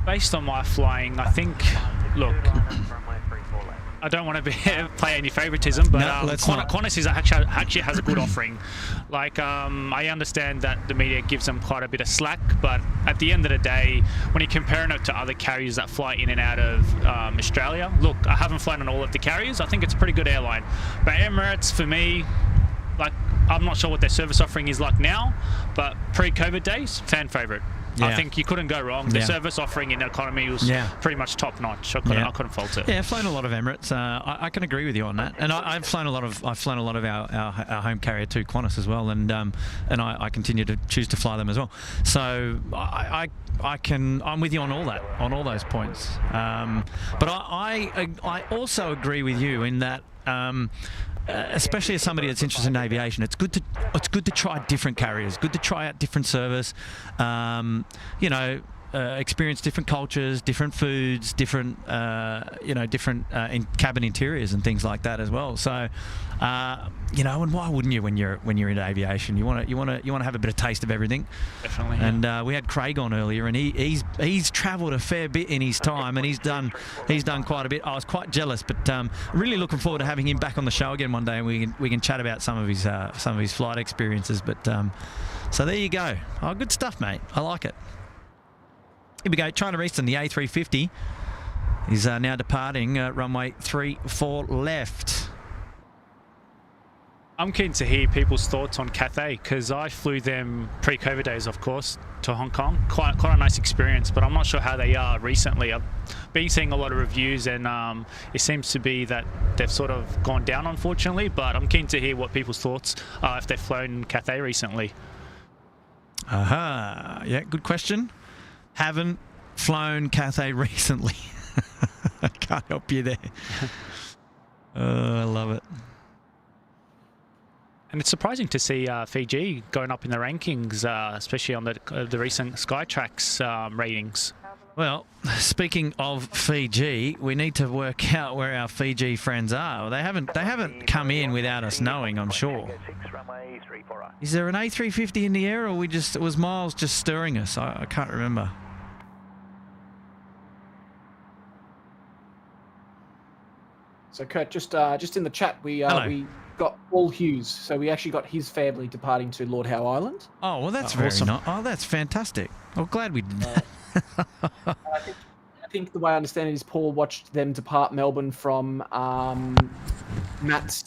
based on my flying, I think, look, I don't want to play any favouritism, but Qantas actually has a good offering. Like, I understand that the media gives them quite a bit of slack, but at the end of the day, when you're comparing it to other carriers that fly in and out of Australia, look, I haven't flown on all of the carriers. I think it's a pretty good airline. But Emirates, for me, like, I'm not sure what their service offering is like now, but pre-COVID days, fan favourite. Yeah. I think you couldn't go wrong. The service offering in economy was pretty much top notch. I couldn't fault it. Yeah, I've flown a lot of Emirates. I can agree with you on that. And I've flown a lot of our home carrier to Qantas as well, and I continue to choose to fly them as well. So I'm with you on all that, on all those points. But I also agree with you in that. Especially as somebody that's interested in aviation, it's good to try different carriers, good to try out different service, experience different cultures, different foods, different in cabin interiors and things like that as well. So, and why wouldn't you when you're into aviation? You want to have a bit of taste of everything. Definitely. And we had Craig on earlier, and he's travelled a fair bit in his time, and he's done quite a bit. I was quite jealous, but really looking forward to having him back on the show again one day, and we can chat about some of his flight experiences. But so there you go. Oh, good stuff, mate. I like it. Here we go, China Eastern, the A350. is now departing runway 34 left. I'm keen to hear people's thoughts on Cathay because I flew them pre-COVID days, of course, to Hong Kong. Quite a nice experience, but I'm not sure how they are recently. I've been seeing a lot of reviews, and it seems to be that they've sort of gone down, unfortunately. But I'm keen to hear what people's thoughts are if they've flown Cathay recently. Aha, yeah, good question. Haven't flown Cathay recently. I can't help you there. I love it. And it's surprising to see Fiji going up in the rankings, especially on the recent Skytrax ratings. Well, speaking of Fiji, we need to work out where our Fiji friends are. They haven't come in without us knowing, I'm sure. Is there an A350 in the air, or was Miles just stirring us? I can't remember. So Kurt, just in the chat, we got Paul Hughes. So we actually got his family departing to Lord Howe Island. Oh, well, that's very awesome. nice. Oh, that's fantastic. Well, glad we did that. I think the way I understand it is Paul watched them depart Melbourne from Matt's.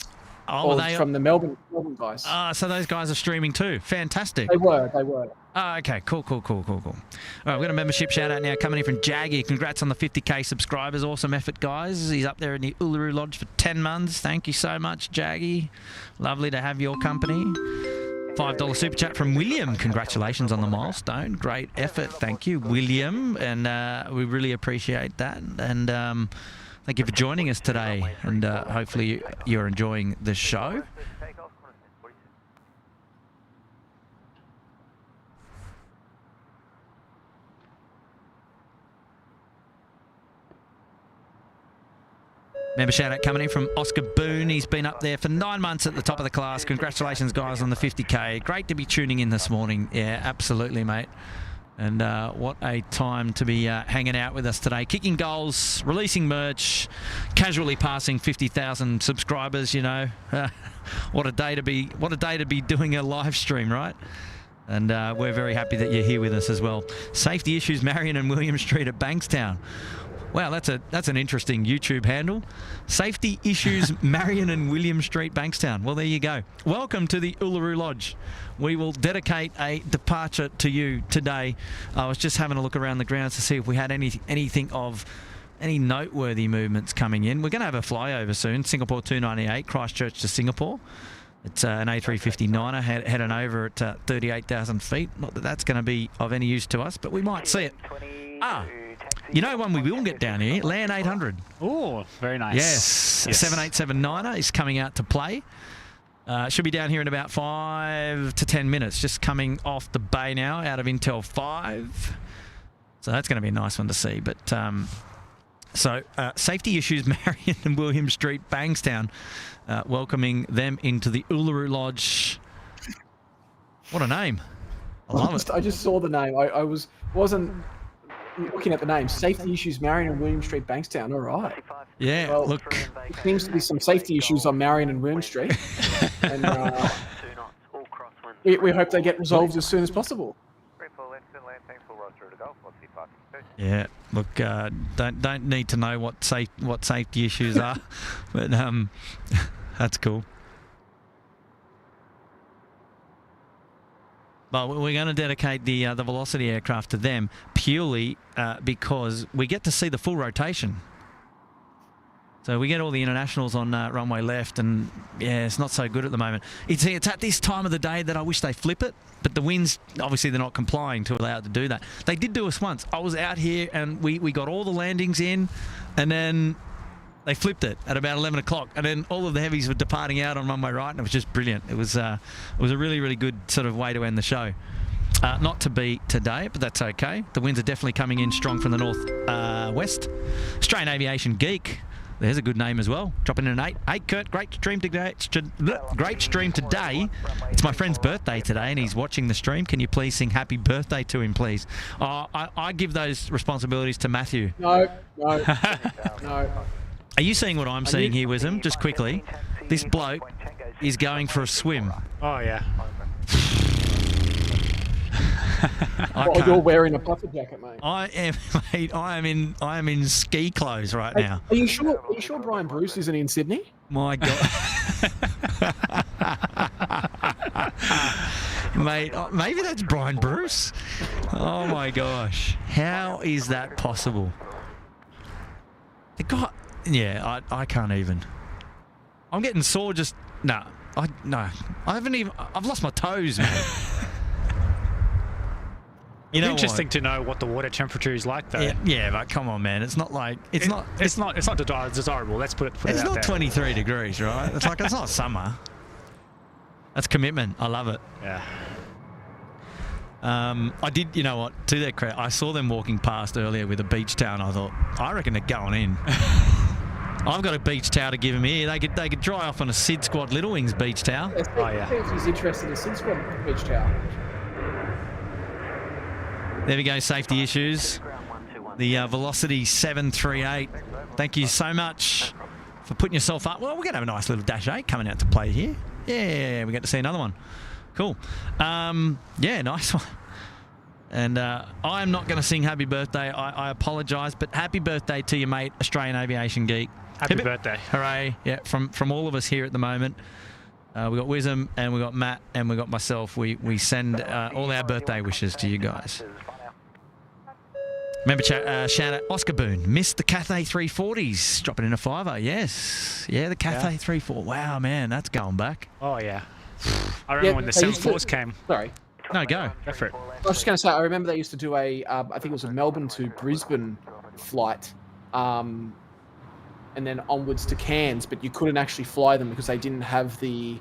From the Melbourne guys. So those guys are streaming too. Fantastic. They were. Oh, okay, cool. All right, we've got a membership shout out now coming in from Jaggy. Congrats on the 50k subscribers. Awesome effort, guys. He's up there in the Uluru Lodge for 10 months. Thank you so much, Jaggy. Lovely to have your company. $5 super chat from William. Congratulations on the milestone. Great effort. Thank you, William. And we really appreciate that. And thank you for joining us today. And hopefully you're enjoying the show. Member shout out coming in from Oscar Boone. He's been up there for 9 months at the top of the class. Congratulations, guys, on the 50k. Great to be tuning in this morning. Yeah, absolutely, mate. And what a time to be hanging out with us today. Kicking goals, releasing merch, casually passing 50,000 subscribers. You know, what a day to be doing a live stream, right? And we're very happy that you're here with us as well. Safety issues, Marion and William Street at Bankstown. Wow, that's an interesting YouTube handle. Safety issues, Marion and William Street, Bankstown. Well, there you go. Welcome to the Uluru Lodge. We will dedicate a departure to you today. I was just having a look around the grounds to see if we had anything of any noteworthy movements coming in. We're going to have a flyover soon. Singapore 298, Christchurch to Singapore. It's an A350-9er heading over at 38,000 feet. Not that that's going to be of any use to us, but we might see it. You know one we will get down here? Land 800. Oh, very nice. Yes. 787-9er is coming out to play. Should be down here in about 5 to 10 minutes. Just coming off the bay now out of Intel 5. So that's going to be a nice one to see. But safety issues, Marion and William Street, Bankstown. Welcoming them into the Uluru Lodge. What a name. I love it. I just saw the name. I wasn't looking at the name. Safety issues, Marion and William Street, Bankstown. All right. Yeah, well, look. There seems to be some safety issues on Marion and William Street. And we hope they get resolved as soon as possible. Yeah, look, don't need to know what safety issues are, but that's cool. But we're going to dedicate the Velocity aircraft to them purely because we get to see the full rotation. So we get all the internationals on runway left, and yeah, it's not so good at the moment. It's at this time of the day that I wish they flip it, but the winds, obviously they're not complying to allow it to do that. They did do us once. I was out here and we got all the landings in, and then they flipped it at about 11 o'clock, and then all of the heavies were departing out on runway right, and it was just brilliant. It was a really, really good sort of way to end the show. Not to be today, but that's okay. The winds are definitely coming in strong from the north-west. Australian Aviation Geek. There's a good name as well. Dropping in an 8. Hey, Kurt, great stream today. It's my friend's birthday today, and he's watching the stream. Can you please sing happy birthday to him, please? I give those responsibilities to Matthew. No. Are you seeing what I'm seeing here, Wisdom? Just quickly. This bloke is going for a swim. Oh, yeah. You're wearing a puffer jacket, mate. I am, mate. I am in ski clothes right now. Are you sure? Are you sure Brian Bruce isn't in Sydney? My God. Mate, maybe that's Brian Bruce. Oh my gosh. How is that possible? The guy, yeah, I can't even. I'm getting sore just, no. I haven't even, I've lost my toes, man. You know, interesting to know what the water temperature is like, though. Yeah, but come on, man. It's not like it's not desirable. Let's put it it's out not there. 23 degrees, right? It's like it's not summer. That's commitment. I love it. Yeah. I did. You know what? To their credit, I saw them walking past earlier with a beach towel, and I thought, I reckon they're going in. I've got a beach towel to give them here. They could dry off on a SydSquad Little Wings beach towel. Oh yeah. He's interested in a SydSquad beach towel. There we go, safety issues. The Velocity 738. Thank you so much for putting yourself up. Well, we're going to have a nice little Dash 8 coming out to play here. Yeah, we get to see another one. Cool. Yeah, nice one. And I'm not going to sing happy birthday. I apologise, but happy birthday to your mate, Australian Aviation Geek. Happy birthday. Hooray. Yeah, from all of us here at the moment. We got Wisdom, and we got Matt, and we got myself. We send all our birthday wishes to you guys. Remember, shout out Oscar Boone. Missed the Cathay 340s. Dropping in a fiver. Yes. Yeah, the Cathay 340. Wow, man, that's going back. Oh, yeah. I remember when the 7.4s came. Sorry. No, go for it. I was just going to say, I remember they used to do I think it was a Melbourne to Brisbane flight, and then onwards to Cairns, but you couldn't actually fly them because they didn't have the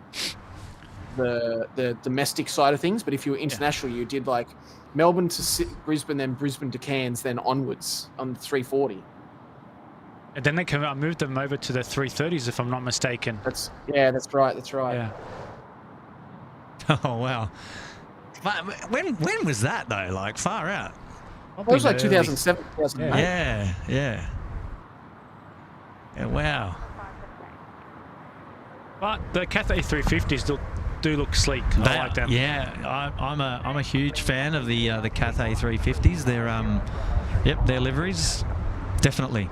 domestic side of things. But if you were international, you did like Melbourne to Brisbane, then Brisbane to Cairns, then onwards on the 340. And then they moved them over to the 330s, if I'm not mistaken. That's right. Yeah. Oh wow. When was that though? Like far out. It was like 2007, 2008. Yeah. Wow. But the Cathay 350s do look sleek. I like them. Yeah, I'm a huge fan of the Cathay 350s. Their liveries, definitely.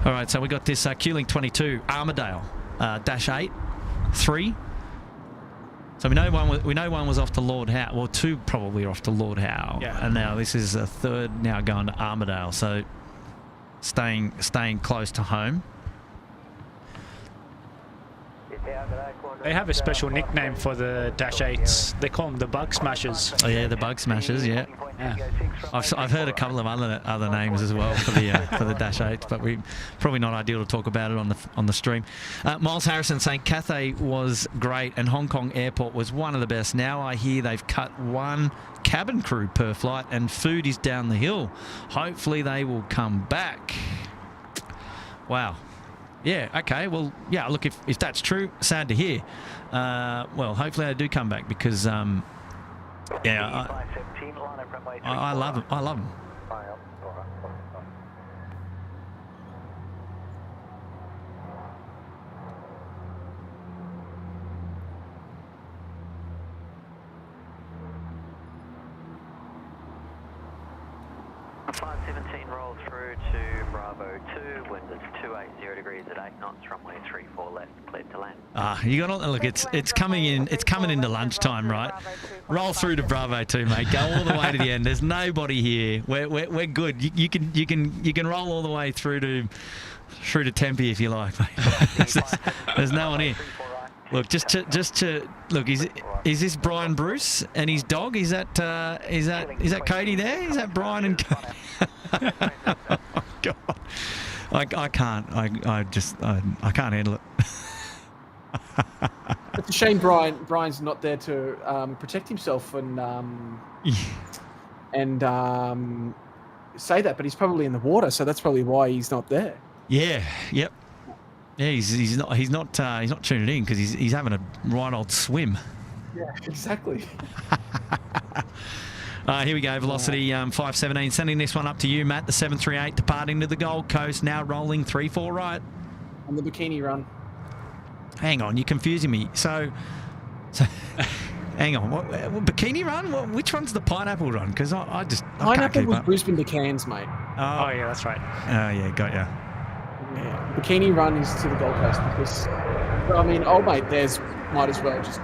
All right, so we got this Q-Link 22 Armadale Dash 8 3. So we know one was off to Lord Howe. Well, two probably off to Lord Howe. Yeah. And now this is a third now going to Armadale. So staying close to home. They have a special nickname for the Dash 8s. They call them the Bug Smashers. Oh yeah, the Bug Smashers. Yeah. I've heard a couple of other names as well for the Dash 8, but we probably not ideal to talk about it on the stream. Miles Harrison saying Cathay was great and Hong Kong Airport was one of the best. Now I hear they've cut one cabin crew per flight and food is down the hill. Hopefully they will come back. Wow. Yeah, okay, well, yeah, look, if that's true, sad to hear. Well, hopefully they do come back because, yeah, I love them. I love them. Flight 17 rolls through to Bravo 2, wind is 280 degrees at 8 knots, runway 34 left, cleared to land. You got to look. It's coming into lunchtime, right? Roll through to Bravo 2, mate. Go all the way to the end. There's nobody here. We're good. You can roll all the way through to Tempe if you like, mate. There's no one here. Look, just to look. Is this Brian Bruce and his dog? Is that Cody there? Is that Brian and Cody? Oh, God, I can't. I can't handle it. It's a shame Brian's not there to protect himself and say that, but he's probably in the water, so that's probably why he's not there. Yeah. Yep. Yeah, he's not tuning in because he's having a right old swim. Yeah, exactly. Here we go, Velocity 517. Sending this one up to you, Matt. The 738 departing to the Gold Coast, now rolling 34 right. On the bikini run. Hang on, you're confusing me. So hang on. What Bikini Run? Which one's the Pineapple Run? Because I Pineapple was Brisbane to Cairns, mate. Oh, yeah, that's right. Oh, yeah, got ya. Yeah. Bikini Run is to the Gold Coast because, I mean, old mate there's might as well just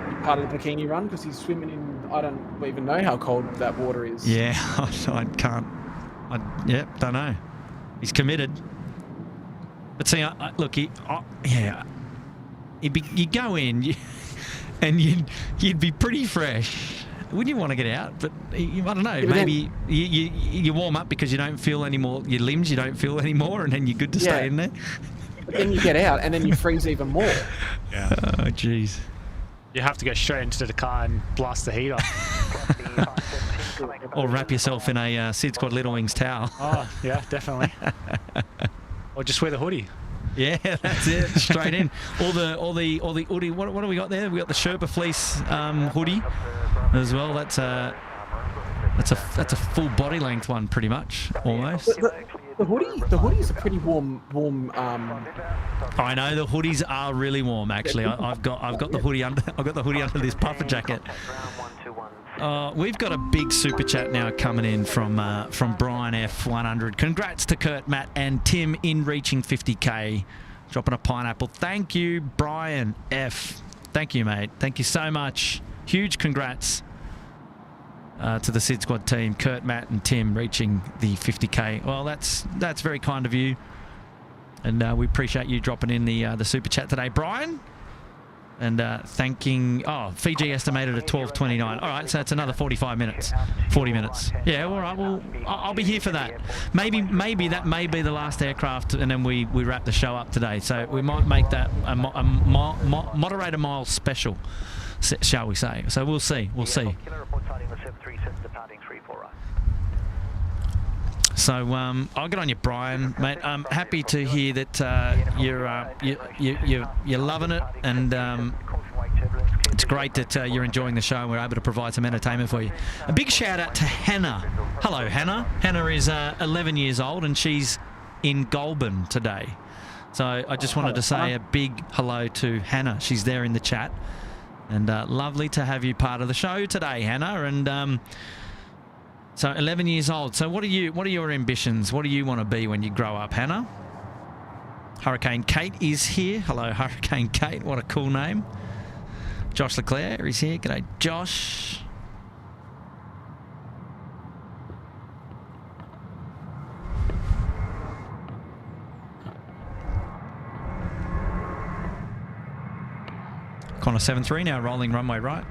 be part of the Bikini Run because he's swimming in, I don't even know how cold that water is. Yeah, I can't. Don't know. He's committed. But see, look, you go in and you'd be pretty fresh. Wouldn't you want to get out? But I don't know. Maybe you warm up because you don't feel anymore. Your limbs, you don't feel anymore, and then you're good to stay in there. But then you get out, and then you freeze even more. Yeah. Oh, jeez. You have to go straight into the car and blast the heat off. Or wrap yourself in a SydSquad Little Wings towel. Oh, yeah, definitely. Or just wear the hoodie. Yeah, that's it. Straight in. All the hoodie. What do we got there? We got the Sherpa fleece hoodie as well. That's a full body length one, pretty much, almost. The hoodie is a pretty warm. I know the hoodies are really warm. Actually, I've got the hoodie under. I've got the hoodie under this puffer jacket. We've got a big super chat now coming in from Brian F100. Congrats to Kurt, Matt, and Tim in reaching 50k. Dropping a pineapple. Thank you, Brian F. Thank you, mate. Thank you so much. Huge congrats to the SydSquad team, Kurt, Matt, and Tim reaching the 50k. Well, that's very kind of you, and we appreciate you dropping in the super chat today, Brian. And thanking... Oh, Fiji estimated at 12:29. All right, so it's another 45 minutes. 40 minutes. Yeah, all right. Well, I'll be here for that. Maybe that may be the last aircraft, and then we wrap the show up today. So we might make that a moderator mile special, shall we say. So we'll see. We'll see. So I'll get on you, Brian, mate. I'm happy to hear that you're loving it, and it's great that you're enjoying the show and we're able to provide some entertainment for you. A big shout out to Hannah. Hello, Hannah. Hannah is 11 years old and she's in Goulburn today. So I just wanted to say a big hello to Hannah. She's there in the chat, and lovely to have you part of the show today, Hannah. And so 11 years old. So what are your ambitions? What do you want to be when you grow up, Hannah? Hurricane Kate is here. Hello, Hurricane Kate. What a cool name. Josh Leclerc is here. G'day, Josh. Connor 7-3 now rolling runway right.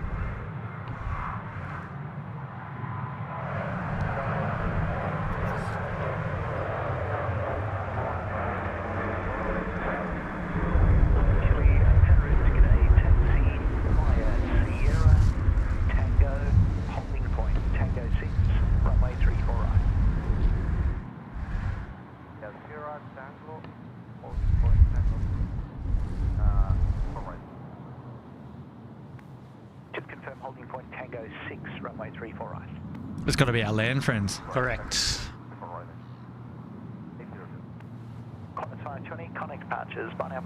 It's got to be our land friends. Correct. Connect patches, by now.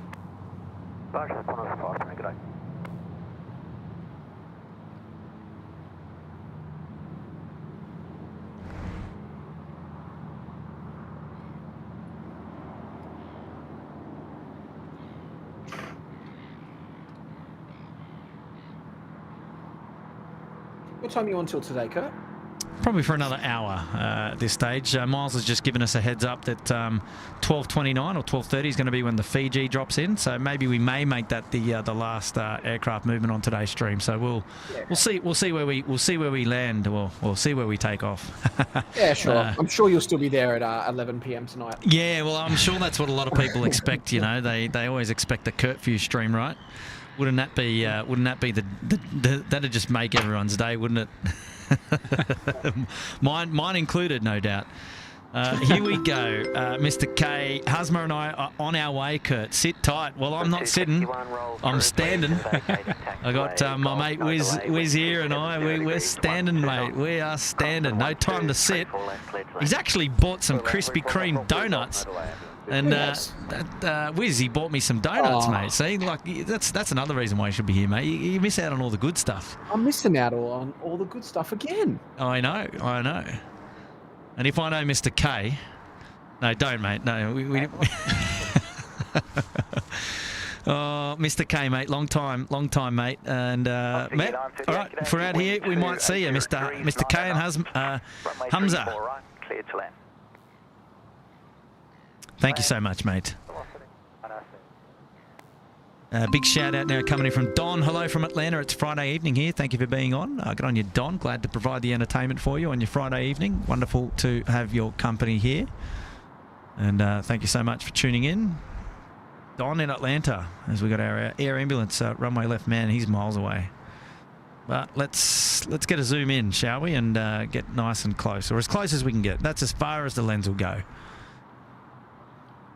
Largest 105, good day. What time are you on till today, Kurt? Probably for another hour at this stage. Miles has just given us a heads up that 12:29 or 12:30 is going to be when the Fiji drops in. So maybe we may make that the last aircraft movement on today's stream. So we'll see where we land. We'll see where we take off. Yeah, sure. I'm sure you'll still be there at 11 p.m. tonight. Yeah, well, I'm sure that's what a lot of people expect. You know, they always expect the Curtfew stream, right? Wouldn't that be that'd just make everyone's day, wouldn't it? mine included, no doubt. Here we go. Mr. K, Husma and I are on our way, Kurt. Sit tight. Well, I'm not sitting. I'm standing. I got my mate Wiz here and we're standing, mate. We are standing. No time to sit. He's actually bought some Krispy Kreme donuts And Wiz, he bought me some donuts, mate. See, like that's another reason why you should be here, mate. You miss out on all the good stuff. I'm missing out on all the good stuff again. I know. And if I know Mr. K, no, don't, mate. No, we Oh, Mr. K, mate, long time, mate. And Matt, all right, if we're out here, we might see you, Mr. K and Hamza. Clear to land. Thank you so much, mate. Big shout out now coming in from Don. Hello from Atlanta. It's Friday evening here. Thank you for being on. Good on you, Don. Glad to provide the entertainment for you on your Friday evening. Wonderful to have your company here. And thank you so much for tuning in. Don in Atlanta, as we got our air ambulance runway left man. He's miles away. But let's get a zoom in, shall we? And get nice and close, or as close as we can get. That's as far as the lens will go.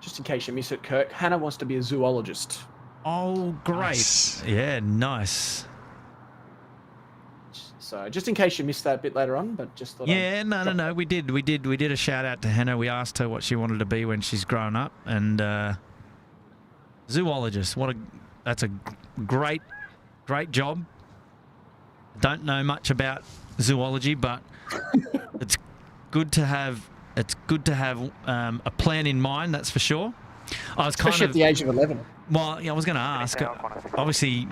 Just in case you miss it, Kirk, Hannah wants to be a zoologist. Oh, great. Nice. Yeah, nice. So just in case you missed that a bit later on, but just thought no. We did a shout out to Hannah. We asked her what she wanted to be when she's grown up, and zoologist. That's a great job. Don't know much about zoology, but it's good to have a plan in mind. That's for sure. I was especially at the age of 11. Well, I was going to ask. Obviously,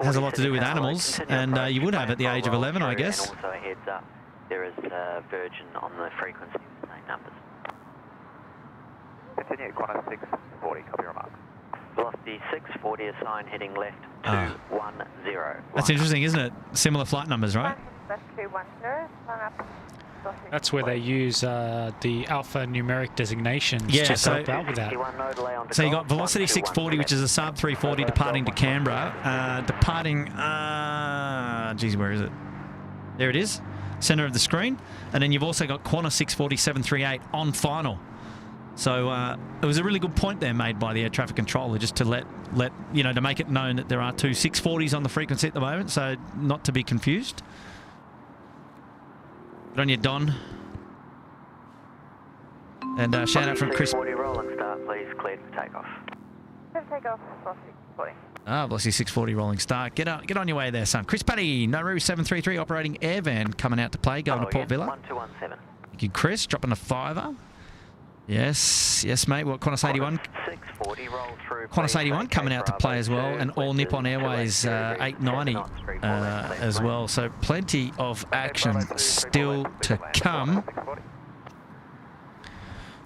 has a lot to do with animals, and you would have at the age of 11, I guess. And also heads up, there is a Virgin on the frequency with the same numbers. Continue, Qantas 640, copy remark. Velocity 640, assign heading left 210. That's interesting, isn't it? Similar flight numbers, right? That's 210, line up. That's where they use the alphanumeric designations to help out with that. So you got velocity 640, which is a sub 340 departing to Canberra. Geez, where is it? There it is, center of the screen. And then you've also got Qantas 640 738 on final. So it was a really good point there made by the air traffic controller, just to let to make it known that there are two 640s on the frequency at the moment, so not to be confused. Good on you, Don. And shout out from Chris. Rolling start, please. Cleared for takeoff. Takeoff, velocity 640. Velocity 640 rolling start. Get on your way there, son. Chris Paddy, Nauru 733 operating air van coming out to play, going to Port Villa. 1217. Thank you, Chris. Dropping a fiver. Yes, mate. What, Qantas 81? 640, roll through. Qantas 81 coming out to play as well, and all Nippon Airways 890 as well. So plenty of action still to come.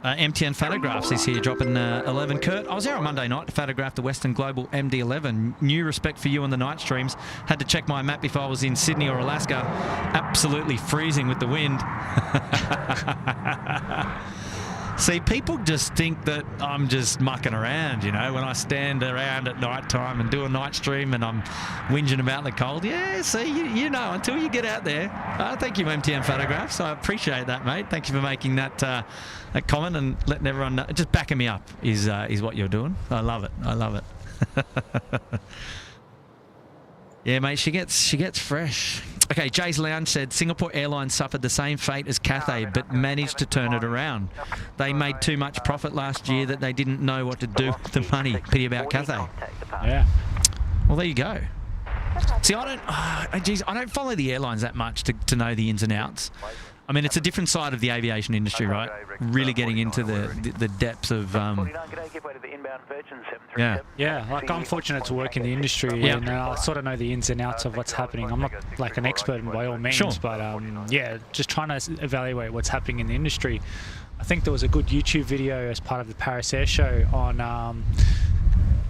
MTN Photographs is here, dropping 11. Kurt, I was there on Monday night to photograph the Western Global MD-11. New respect for you on the night streams. Had to check my map if I was in Sydney or Alaska. Absolutely freezing with the wind. See, people just think that I'm just mucking around, when I stand around at night time and do a night stream and I'm whinging about the cold. Yeah, see, you know, until you get out there. Thank you, MTN Photographs. I appreciate that, mate. Thank you for making that comment and letting everyone know. Just backing me up is what you're doing. I love it. Yeah, mate, she gets fresh. Okay, Jay's Lounge said Singapore Airlines suffered the same fate as Cathay, but managed to turn it around. They made too much profit last year that they didn't know what to do with the money. Pity about Cathay. Yeah. Well, there you go. See, I don't follow the airlines that much to know the ins and outs. I mean, it's a different side of the aviation industry, right? Really getting into the depths of... Yeah, like I'm fortunate to work in the industry and I sort of know the ins and outs of what's happening. I'm not like an expert by all means, but yeah, just trying to evaluate what's happening in the industry. I think there was a good YouTube video as part of the Paris Air Show on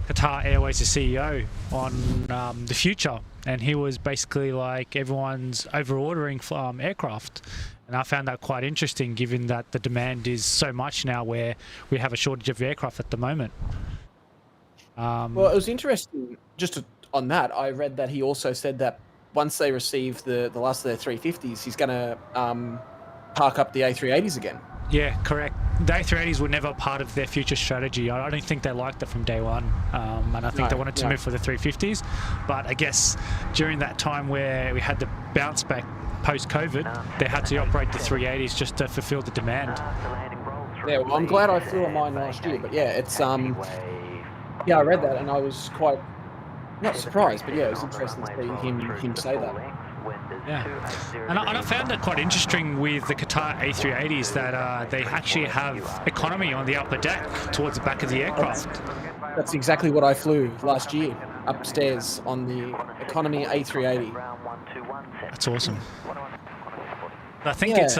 Qatar Airways' CEO on the future, and he was basically like everyone's over-ordering aircraft. And I found that quite interesting, given that the demand is so much now where we have a shortage of aircraft at the moment. Well, it was interesting, on that, I read that he also said that once they receive the last of their 350s, he's going to park up the A380s again. Yeah, correct. The A380s were never part of their future strategy. I don't think they liked it from day one, and I think they wanted to move for the 350s. But I guess during that time where we had the bounce back post-COVID, they had to operate the 380s just to fulfill the demand. Yeah, well, I'm glad I flew on mine last year, but yeah, it's yeah, I read that and I was quite not surprised, but yeah, it was interesting to see him say that. Yeah, and I found it quite interesting with the Qatar A380s that they actually have economy on the upper deck towards the back of the aircraft. That's exactly what I flew last year, upstairs on the economy A380. That's awesome. I think it's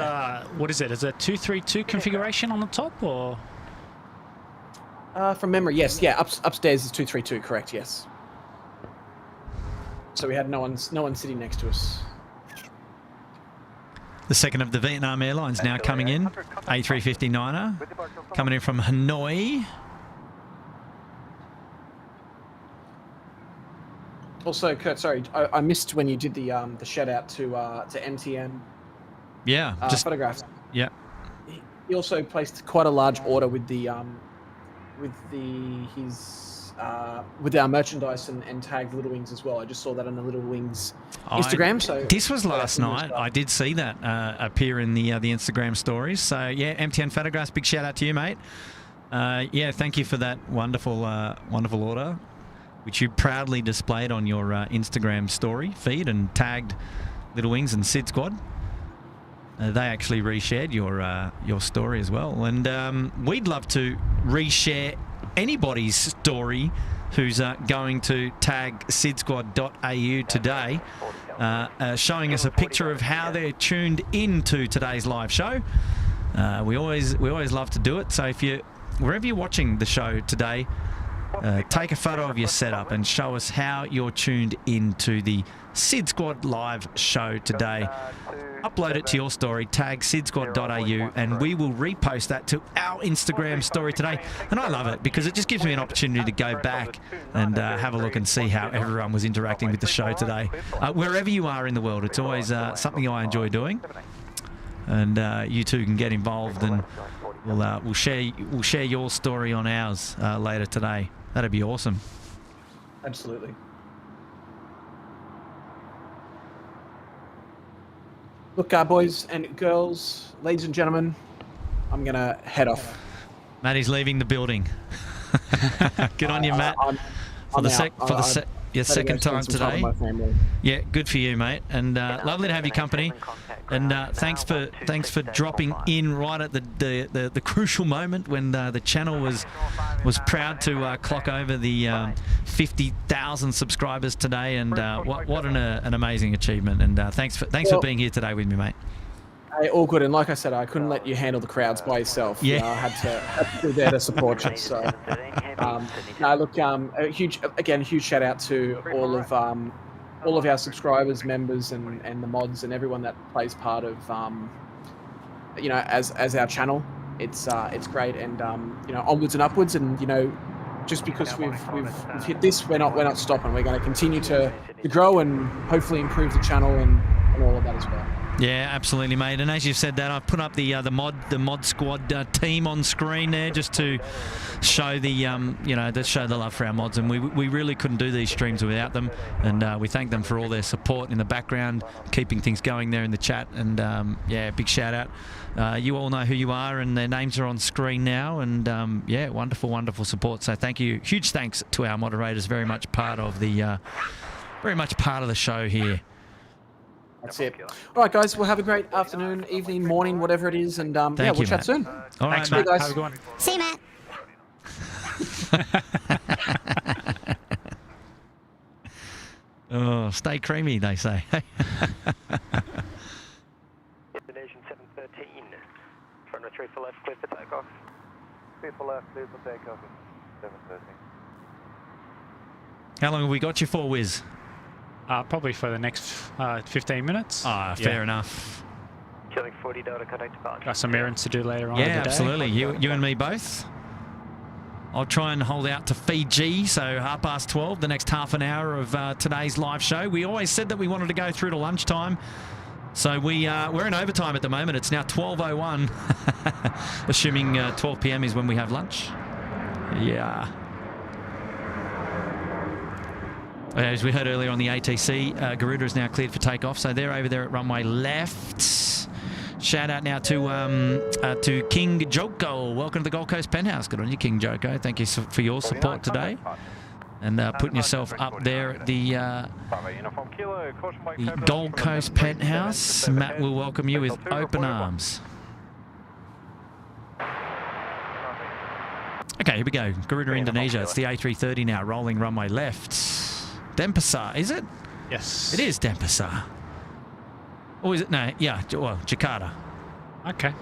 what is it? Is it 232 configuration on the top, or? From memory, yes. Yeah, upstairs is 232, correct? Yes. So we had no one sitting next to us. The second of the Vietnam Airlines now coming in, A350-9er, coming in from Hanoi. Also, Kurt, sorry, I missed when you did the shout out to MTN. Yeah, just photographs. Yeah. He also placed quite a large order with our merchandise and tagged Little Wings as well. I just saw that on the Little Wings Instagram. So this was last night. I did see that appear in the Instagram stories. So yeah, MTN photographs. Big shout out to you, mate. Yeah, thank you for that wonderful wonderful order, which you proudly displayed on your Instagram story feed and tagged Little Wings and SydSquad. They actually reshared your story as well, and we'd love to reshare anybody's story who's going to tag SydSquad.au today, showing us a picture of how they're tuned into today's live show. We always love to do it. So if wherever you're watching the show today, take a photo of your setup and show us how you're tuned into the SydSquad live show today. Upload it to your story, tag SydSquad.au, and we will repost that to our Instagram story today. And I love it because it just gives me an opportunity to go back and have a look and see how everyone was interacting with the show today. Wherever you are in the world, it's always something I enjoy doing. And you too can get involved, and we'll share your story on ours later today. That'd be awesome. Absolutely. Look, boys and girls, ladies and gentlemen, I'm going to head off. Matty's leaving the building. Good on you, Matt. For the second time today. Yeah, good for you, mate. And lovely to have your company. And thanks for dropping in right at the crucial moment when the channel was proud to clock over the 50,000 subscribers today. And what an amazing achievement. And thanks for being here today with me, mate. Hey, all good. And like I said, I couldn't let you handle the crowds by yourself. Yeah, I had to be there to support you. So, no, look, a huge shout out to all of our subscribers, members, and the mods and everyone that plays part of, as our channel. It's great, and onwards and upwards. And just because we've hit this, we're not stopping. We're going to continue to grow and hopefully improve the channel and all of that as well. Yeah, absolutely, mate. And as you've said that, I've put up the mod squad team on screen there just to show to show the love for our mods. And we really couldn't do these streams without them. And we thank them for all their support in the background, keeping things going there in the chat. And yeah, big shout out. You all know who you are, and their names are on screen now. And yeah, wonderful support. So thank you. Huge thanks to our moderators. Very much part of the show here. That's it. All right, guys. We'll have a great afternoon, evening, morning, whatever it is, and yeah, we'll chat soon. All right, thanks, Matt. Guys. Have a good one. See you, Matt. Oh, stay creamy, they say. Destination 713. Runway 3 for left, clear for takeoff. 3 for left, clear for takeoff. 713. How long have we got you for, Wiz? Probably for the next 15 minutes. Fair enough. Killing 40 Delta, contact departure. Got some errands to do later on. Yeah, absolutely. You and me both. I'll try and hold out to Fiji, so 12:30, the next half an hour of today's live show. We always said that we wanted to go through to lunchtime, so we're in overtime at the moment. It's now 12:01, assuming 12 p.m. is when we have lunch. Yeah. As we heard earlier on the ATC, Garuda is now cleared for takeoff, so they're over there at runway left. Shout out now to King Joko. Welcome to the Gold Coast Penthouse. Good on you, King Joko. Thank you for your support today. And putting yourself up there at the Gold Coast Penthouse. Matt will welcome you with open arms. Okay, here we go. Garuda, Indonesia. It's the A330 now, rolling runway left. Denpasar, is it? Yes. It is Denpasar. Or is it? No, yeah, well, Jakarta. Okay.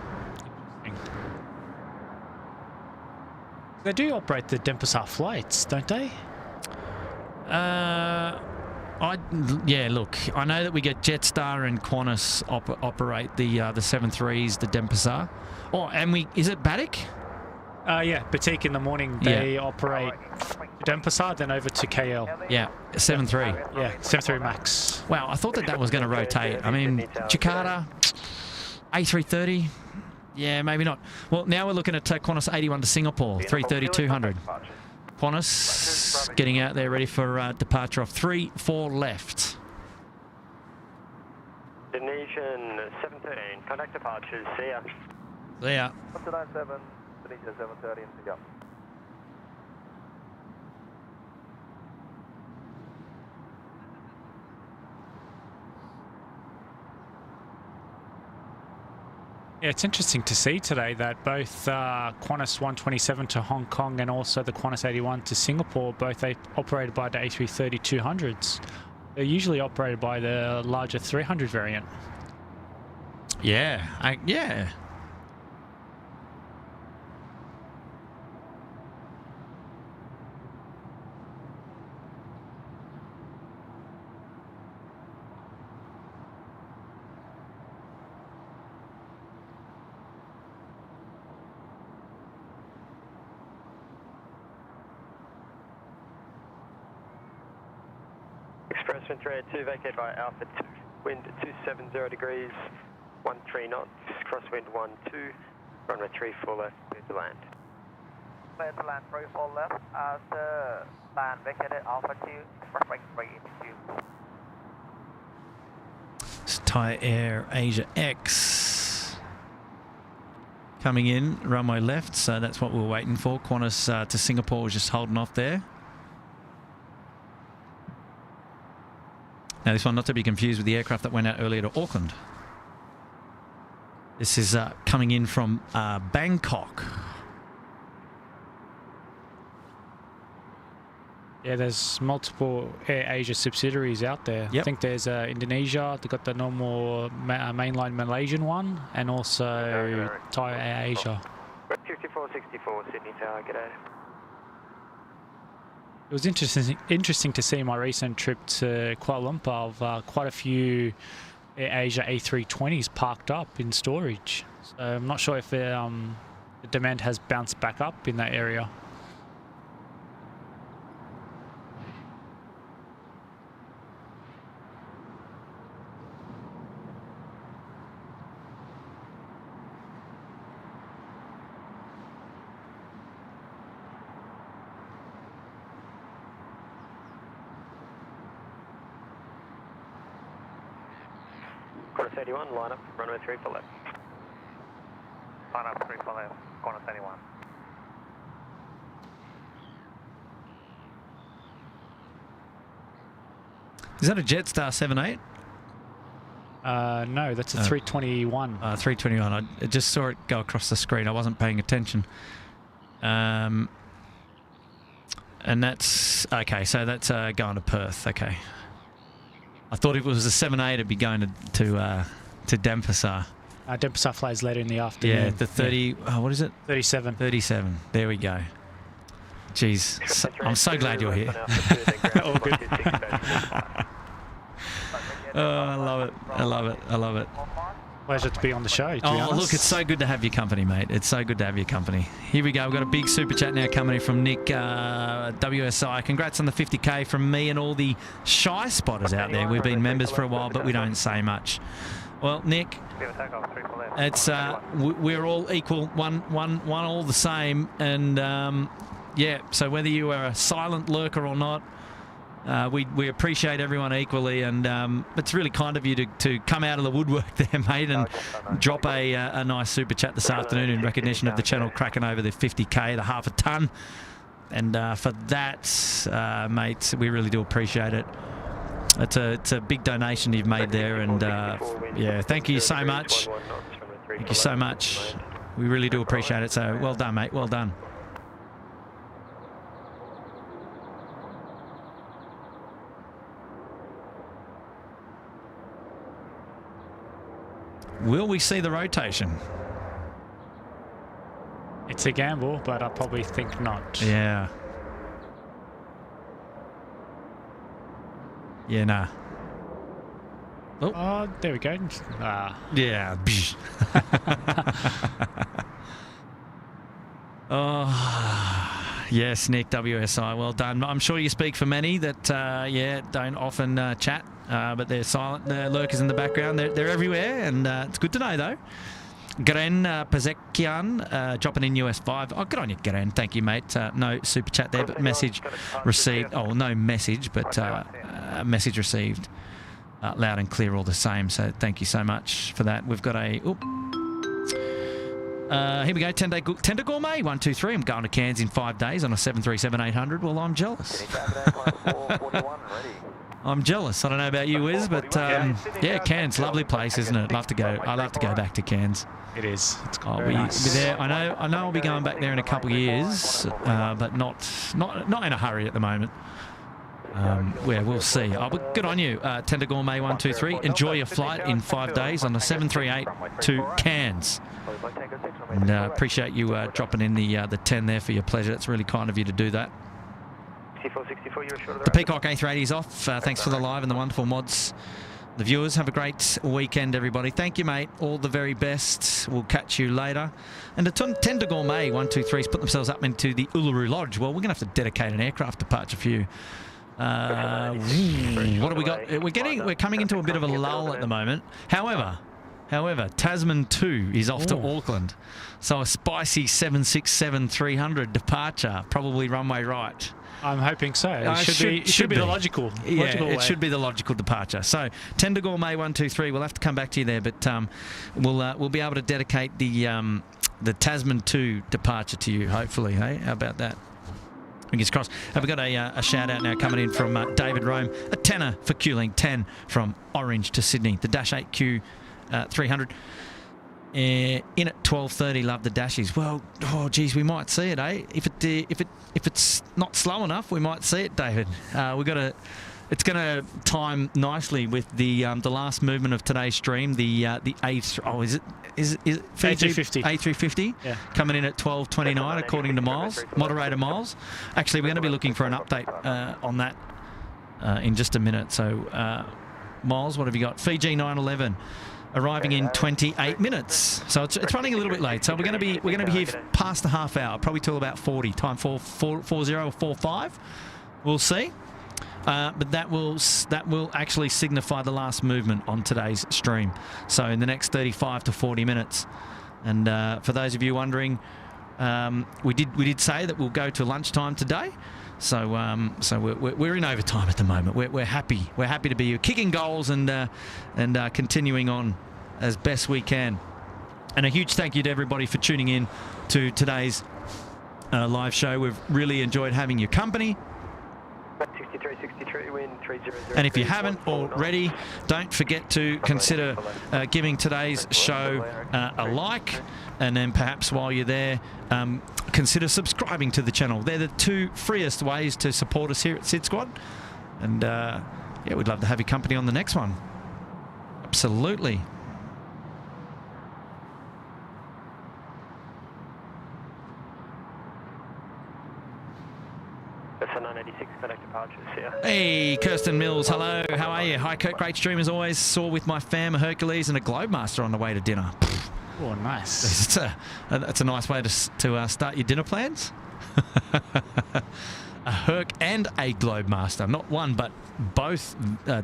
They do operate the Denpasar flights, don't they? Yeah, look, I know that we get Jetstar and Qantas operate the 73s, the Denpasar. Oh, and is it Batik? Yeah, Batik in the morning, they operate Denpasar, then over to KL. Yeah, 73. Yeah, 73 Max. Wow, I thought that was going to rotate. I mean, Jakarta, A330, yeah, maybe not. Well, now we're looking at Qantas 81 to Singapore, 330-200. Qantas getting out there ready for departure off 3-4 left. Indonesian 713, contact departures, see ya. See ya. 197, Indonesia 730 and see ya. Yeah, it's interesting to see today that both Qantas 127 to Hong Kong and also the Qantas 81 to Singapore, both operated by the A330-200s. They're usually operated by the larger 300 variant. Yeah, yeah. Expressman 382, vacate via Alpha 2, wind 270 degrees, 13 knots, crosswind 12, runway 34 left, clear to land. Clear to land 34 left, after land vacated Alpha 2, runway 382. It's Thai Air Asia X coming in, runway left, so that's what we were waiting for. Qantas to Singapore was just holding off there. Now, this one not to be confused with the aircraft that went out earlier to Auckland. This is coming in from Bangkok. Yeah, there's multiple Air Asia subsidiaries out there. Yep. I think there's Indonesia, they've got the normal mainline Malaysian one, and also Thai Air Asia. 5464, Sydney Tower, g'day. It was interesting to see my recent trip to Kuala Lumpur of quite a few Air Asia A320s parked up in storage. So I'm not sure if the demand has bounced back up in that area. Qantas 81, line up, runway 34 left. Line up 34 left, Qantas 81. Is that a Jetstar 78? No, that's a 321. 321. I just saw it go across the screen. I wasn't paying attention. And that's... Okay, so that's going to Perth. Okay. I thought if it was a 78, it'd be going to Denpasar. Denpasar flies later in the afternoon. Yeah, the 30... Yeah. What is it? 37. 37. There we go. Jeez. So, I'm so glad you're here. All good. Oh, I love it. I love it. I love it. Pleasure to be on the show, to be honest. Look, it's so good to have your company, mate. It's so good to have your company. Here we go. We've got a big super chat now coming in from Nick, WSI. Congrats on the 50K from me and all the shy spotters out there. We've been members for a while, but we don't say much. Well, Nick, it's we're all equal, one all the same. And, yeah, so whether you are a silent lurker or not, We appreciate everyone equally, and it's really kind of you to come out of the woodwork there, mate, and drop a nice super chat this afternoon in recognition of the channel cracking over the 50k, the half a ton. And for that, mate, we really do appreciate it. It's a big donation you've made there, and yeah, thank you so much. Thank you so much. We really do appreciate it. So well done, mate. Well done. Will we see the rotation? It's a gamble, but I probably think not. Yeah. Yeah, nah. Oh, there we go. Yeah. Oh, yes, Nick, WSI, well done. I'm sure you speak for many that, yeah, don't often chat, but they're silent. They're lurkers in the background. They're everywhere, and it's good to know, though. Gren Pazekian dropping in US 5. Oh, good on you, Gren. Thank you, mate. No super chat there, but message received. Oh, no message, but message received. Loud and clear all the same, so thank you so much for that. We've got a... here we go, Tender Gourmet, 1, 2, 3. I'm going to Cairns in 5 days on a 737-800. Well, I'm jealous. I'm jealous. I don't know about you, Wiz, but yeah, Cairns, lovely place, isn't it? Love to go. I love to go back to Cairns. It is. It's I'll be there. I know I'll be going back there in a couple of years, but not in a hurry at the moment. Yeah, we'll see. Oh, but good on you, Tender Gourmet 1, 2, 3. Enjoy your flight in 5 days on the 738 to Cairns. And appreciate you dropping in the 10 there for your pleasure. It's really kind of you to do that. The Peacock A380 is off. Thanks for the live and the wonderful mods. The viewers, have a great weekend, everybody. Thank you, mate. All the very best. We'll catch you later. And the Tender Gourmet 1, 2, 3's put themselves up into the Uluru Lodge. Well, we're going to have to dedicate an aircraft departure for you. What have we got? We're coming into a bit of a lull at the moment. However, Tasman 2 is off to Auckland. So a spicy 767-300 departure, probably runway right. I'm hoping so. It should be the logical Yeah, way. It should be the logical departure. So Tender Gourmet 1, 2, 3. We'll have to come back to you there, but we'll be able to dedicate the Tasman 2 departure to you, hopefully. Hey, how about that? Fingers crossed. Have we got a shout out now coming in from David Rome, a tenner for Q-Link 10 from Orange to Sydney. The Dash 8Q 300 in at 12:30. Love the dashes. Well, oh geez, we might see it, eh? If it's not slow enough, we might see it, David. It's going to time nicely with the last movement of today's stream. The is it A350? A350, yeah, coming in at 12:29 according to Miles, moderator Miles. Actually, we're going to be looking for an update on that in just a minute. So, Miles, what have you got? Fiji 911 arriving in 28 minutes. So it's running a little bit late. So we're going to be here past the half hour, probably till about 40. Time 4:40 or 45. We'll see. But that will actually signify the last movement on today's stream. So in the next 35 to 40 minutes. And for those of you wondering, we did say that we'll go to lunchtime today. So we're in overtime at the moment. We're happy. We're happy to be here, kicking goals and continuing on as best we can. And a huge thank you to everybody for tuning in to today's live show. We've really enjoyed having your company. 63, wind 300. And if you haven't already, don't forget to consider giving today's show a like, and then perhaps while you're there, consider subscribing to the channel. They're the two freest ways to support us here at SydSquad. And yeah, we'd love to have your company on the next one. Absolutely. That's a 986 connect departures here. Hey, Kirsten Mills, hello, how are you? Hi, Kurt, great stream as always. Saw with my fam, a Hercules and a Globemaster on the way to dinner. Oh, nice. It's a nice way to start your dinner plans. A Herc and a Globemaster, not one, but both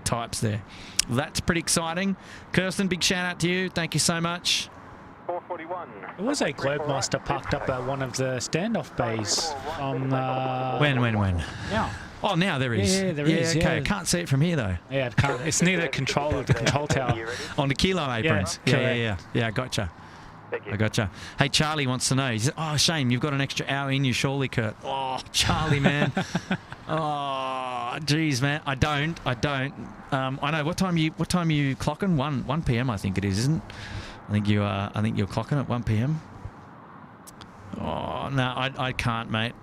types there. That's pretty exciting. Kirsten, big shout out to you. Thank you so much. 441. There was a Globemaster parked up at one of the standoff bays on... When? Yeah. Oh, now there is. Yeah, there is. Okay, Yeah. I can't see it from here though. Yeah, it can't, it's near the control tower. On the kilo aprons. Yeah, gotcha. I gotcha. Hey, Charlie wants to know. He said, "Oh, Shane, you've got an extra hour in you, surely, Kurt." Oh, Charlie, man. Oh, geez, man. I don't. I know. What time you clocking? 1 p.m. I think it is, isn't? I think you're clocking at 1 p.m. Oh no, I can't, mate.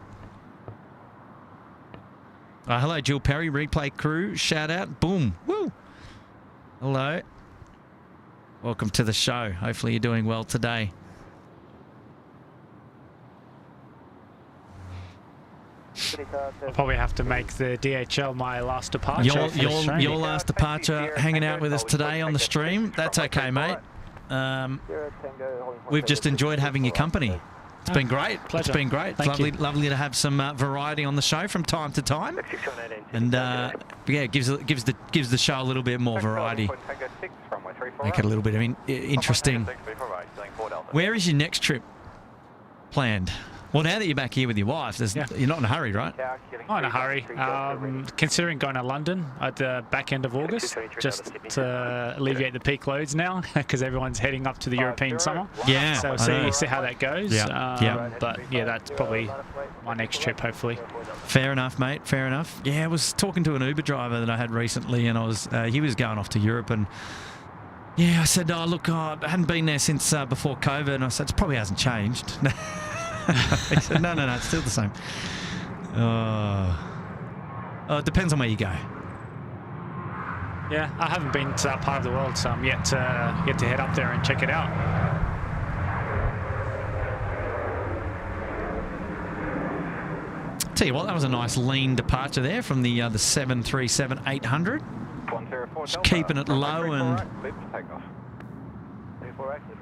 Hello, Jill Perry, replay crew. Shout out. Boom. Woo. Hello. Welcome to the show. Hopefully you're doing well today. I'll probably have to make the DHL my last departure. Your last departure, hanging out with us today on the stream. That's okay, mate. We've just enjoyed having your company. It's been great. Pleasure. It's been great. It's lovely to have some variety on the show from time to time, and yeah, gives the show a little bit more variety. Make it a little bit interesting. Where is your next trip planned? Well, now that you're back here with your wife, you're not in a hurry, right? Not in a hurry. Considering going to London at the back end of August, just to alleviate the peak loads now, because everyone's heading up to the European summer. Yeah. So see how that goes. But yeah, that's probably my next trip, hopefully. Fair enough, mate. Fair enough. Yeah, I was talking to an Uber driver that I had recently, and he was going off to Europe, and yeah, I said, "Oh, look, I hadn't been there since before COVID," and I said, "It probably hasn't changed." He said, no, it's still the same. It depends on where you go. Yeah, I haven't been to that part of the world, so I'm yet to head up there and check it out. Tell you what, that was a nice lean departure there from the 737-800. Just keeping it low and...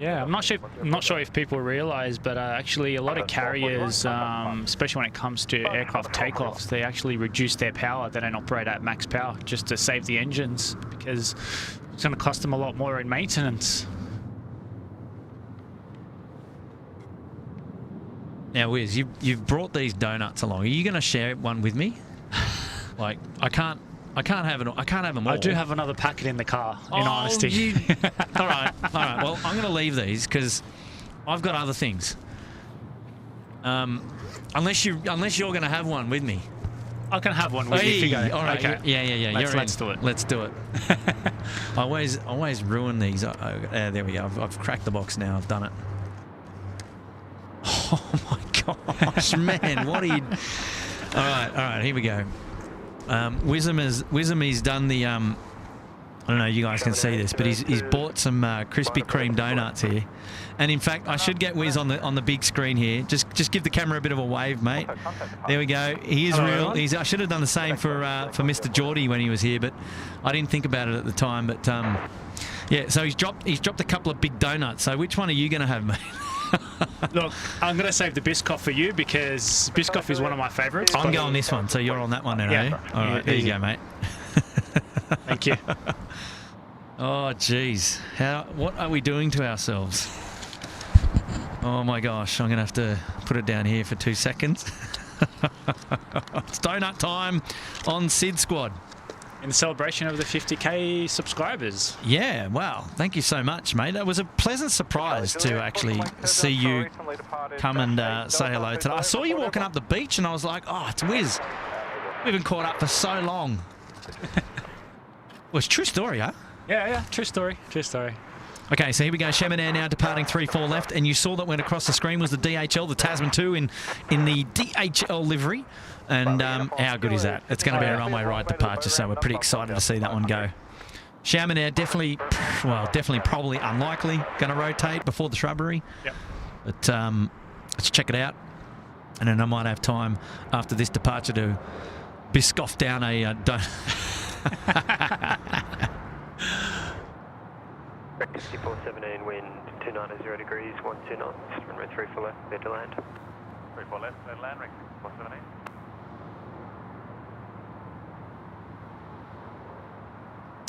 Yeah, I'm not sure if people realise, but actually a lot of carriers, especially when it comes to aircraft takeoffs, they actually reduce their power. They don't operate at max power just to save the engines, because it's going to cost them a lot more in maintenance. Now, Wiz, you've brought these donuts along. Are you going to share one with me? Like, I can't have it. I can't have them all. I do have another packet in the car. In honesty. All right. Well, I'm going to leave these because I've got other things. Unless you're going to have one with me. I can have one with you if you go. All right. Okay. Yeah. Let's do it. Let's do it. I always ruin these. There we go. I've cracked the box now. I've done it. Oh my gosh, man! What are you? All right. Here we go. Wisdom has done the I don't know, you guys can see this, but he's bought some Krispy Kreme donuts here, and in fact I should get Wiz on the big screen here. Just give the camera a bit of a wave, mate. There we go. He is real. I should have done the same for Mr. Geordie when he was here, but I didn't think about it at the time. But yeah, so he's dropped a couple of big donuts. So which one are you going to have, mate? Look, I'm going to save the Biscoff for you because Biscoff is one of my favourites. I'm going this one, so you're on that one then, eh? All right, there you go, mate. Thank you. Oh, jeez. What are we doing to ourselves? Oh, my gosh. I'm going to have to put it down here for 2 seconds. It's donut time on SydSquad. In the celebration of the 50k subscribers. Yeah, wow. Thank you so much, mate. It was a pleasant surprise to actually see you come and say hello today. I saw you walking up the beach and I was like, oh, it's Wiz. We haven't caught up for so long. Well, it's a true story, huh? Yeah, true story. Okay, so here we go. Chaminair now departing 3-4 left, and you saw that went across the screen was the DHL, the Tasman 2 in the DHL livery. And how good is that? It's going to be a runway right departure, so we're pretty excited to see that one go. Chaminair definitely, probably unlikely going to rotate before the shrubbery. Yep. But let's check it out, and then I might have time after this departure to biscoff down a. 6417, wind 290 degrees, 12 knots, runway 34 left, clear to land. 34 left, clear to land, 6417.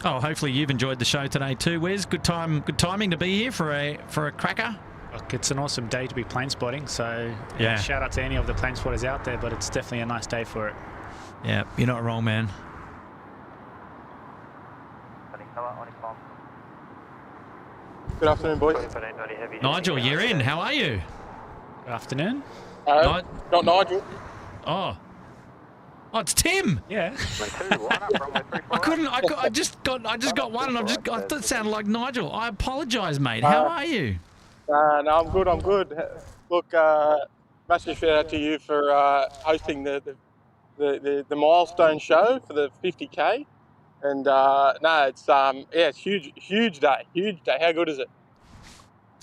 Oh, hopefully you've enjoyed the show today too, Wes. Good timing to be here for a cracker. Look, it's an awesome day to be plane spotting, so yeah, shout out to any of the plane spotters out there, but it's definitely a nice day for it. Yeah, you're not wrong, man. Good afternoon, boys. Nigel, you're in. How are you? Good afternoon. Not Nigel. Oh, it's Tim. Yeah. I just got one, and I thought it sounded like Nigel. I apologise, mate. How are you? No, I'm good. I'm good. Look, massive shout out to you for hosting the Milestone show for the 50K. And it's huge day. How good is it?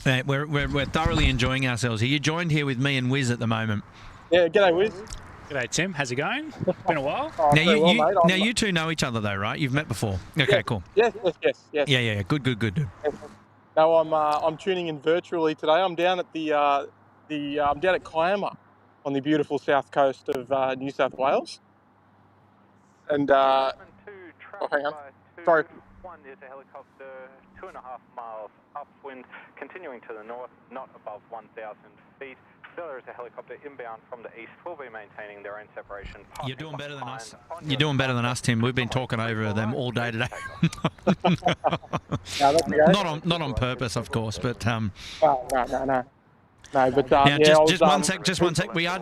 Mate, we're thoroughly enjoying ourselves here. You're joined here with me and Wiz at the moment. Yeah, g'day, Wiz. G'day, Tim. How's it going? Been a while. Now you two know each other though, right? You've met before. Okay, cool. Yes. Yeah. Good. No, I'm tuning in virtually today. I'm down at I'm down at Kiama on the beautiful south coast of New South Wales. And hang on. Sorry. One is a helicopter 2.5 miles upwind, continuing to the north, not above 1,000 feet. There is a helicopter inbound from the east, will be maintaining their own separation. You're doing better than us. You're doing better than us, Tim. We've been talking over them all day today. Not on purpose, of course, but No, but now, just one sec. We are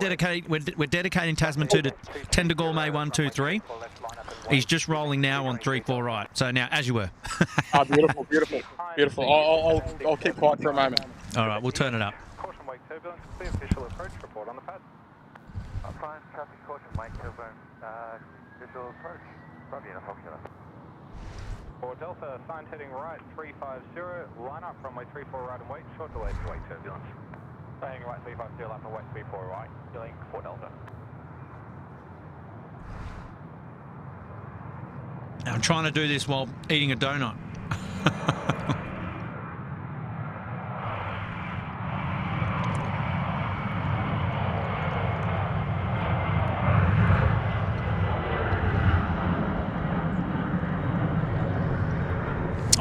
we're dedicating Tasman 2 to 10 to Gourmet 123. He's just rolling now on 3-4 right. So now, as you were. Beautiful. I'll keep quiet for a moment. All right, we'll turn it up. Caution wake turbulence, clear official approach report on the pad. Fine, traffic caution wake turbulence, visual approach. Roger, Uniform Killer. For Delta, signed heading right 350, line up runway 34 right and wait, short delay to wake turbulence. Staying right 350, line for wait 34 right, dealing for Delta. I'm trying to do this while eating a donut.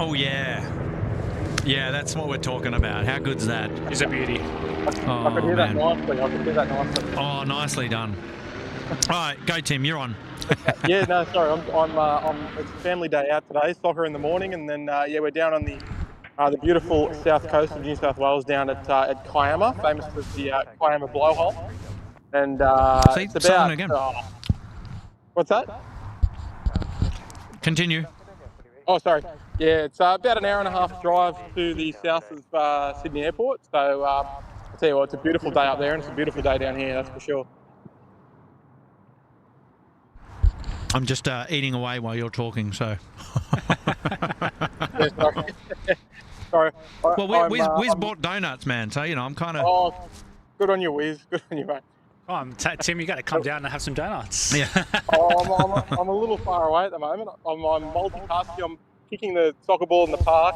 Oh yeah, that's what we're talking about. How good's that? It's a beauty. I could hear that nicely. Oh, nicely done. All right, go Tim. You're on. Yeah, no, sorry. I'm. It's family day out today. Soccer in the morning, and then we're down on the beautiful south coast of New South Wales, down at Kiama, famous for the Kiama blowhole. And it's about. Again. What's that? Continue. Oh, sorry. Yeah, it's about an hour and a half drive to the south of Sydney Airport. So I'll tell you what, it's a beautiful day up there, and it's a beautiful day down here. That's for sure. I'm just eating away while you're talking, so. Yeah, sorry. Well, Wiz bought donuts, man, so, I'm kind of... Oh, good on you, Wiz. Good on you, mate. Tim, you got to come down and have some donuts. Yeah. I'm a little far away at the moment. I'm multitasking. I'm kicking the soccer ball in the park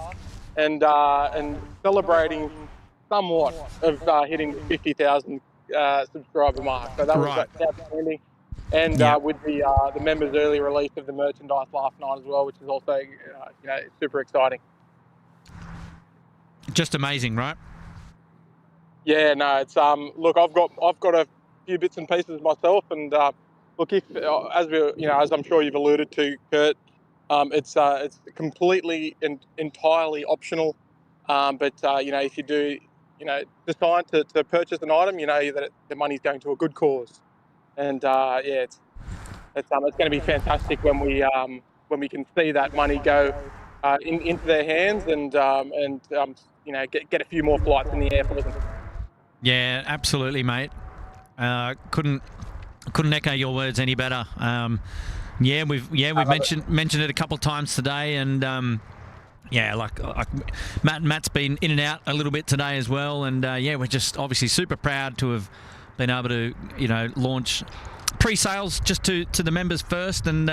and celebrating somewhat of hitting the 50,000 subscriber mark. So that was outstanding. And with the members' early release of the merchandise last night as well, which is also super exciting. Just amazing, right? Yeah, no, it's look, I've got a few bits and pieces myself, and look, if as I'm sure you've alluded to, Kurt, it's completely and entirely optional. But if you do, decide to purchase an item, that the money's going to a good cause. And it's going to be fantastic when we can see that money go into their hands and get a few more flights in the air for them. Yeah, absolutely, mate. Couldn't echo your words any better. We've mentioned it a couple of times today, and like Matt's been in and out a little bit today as well, and we're just obviously super proud to have been able to launch pre-sales just to the members first, and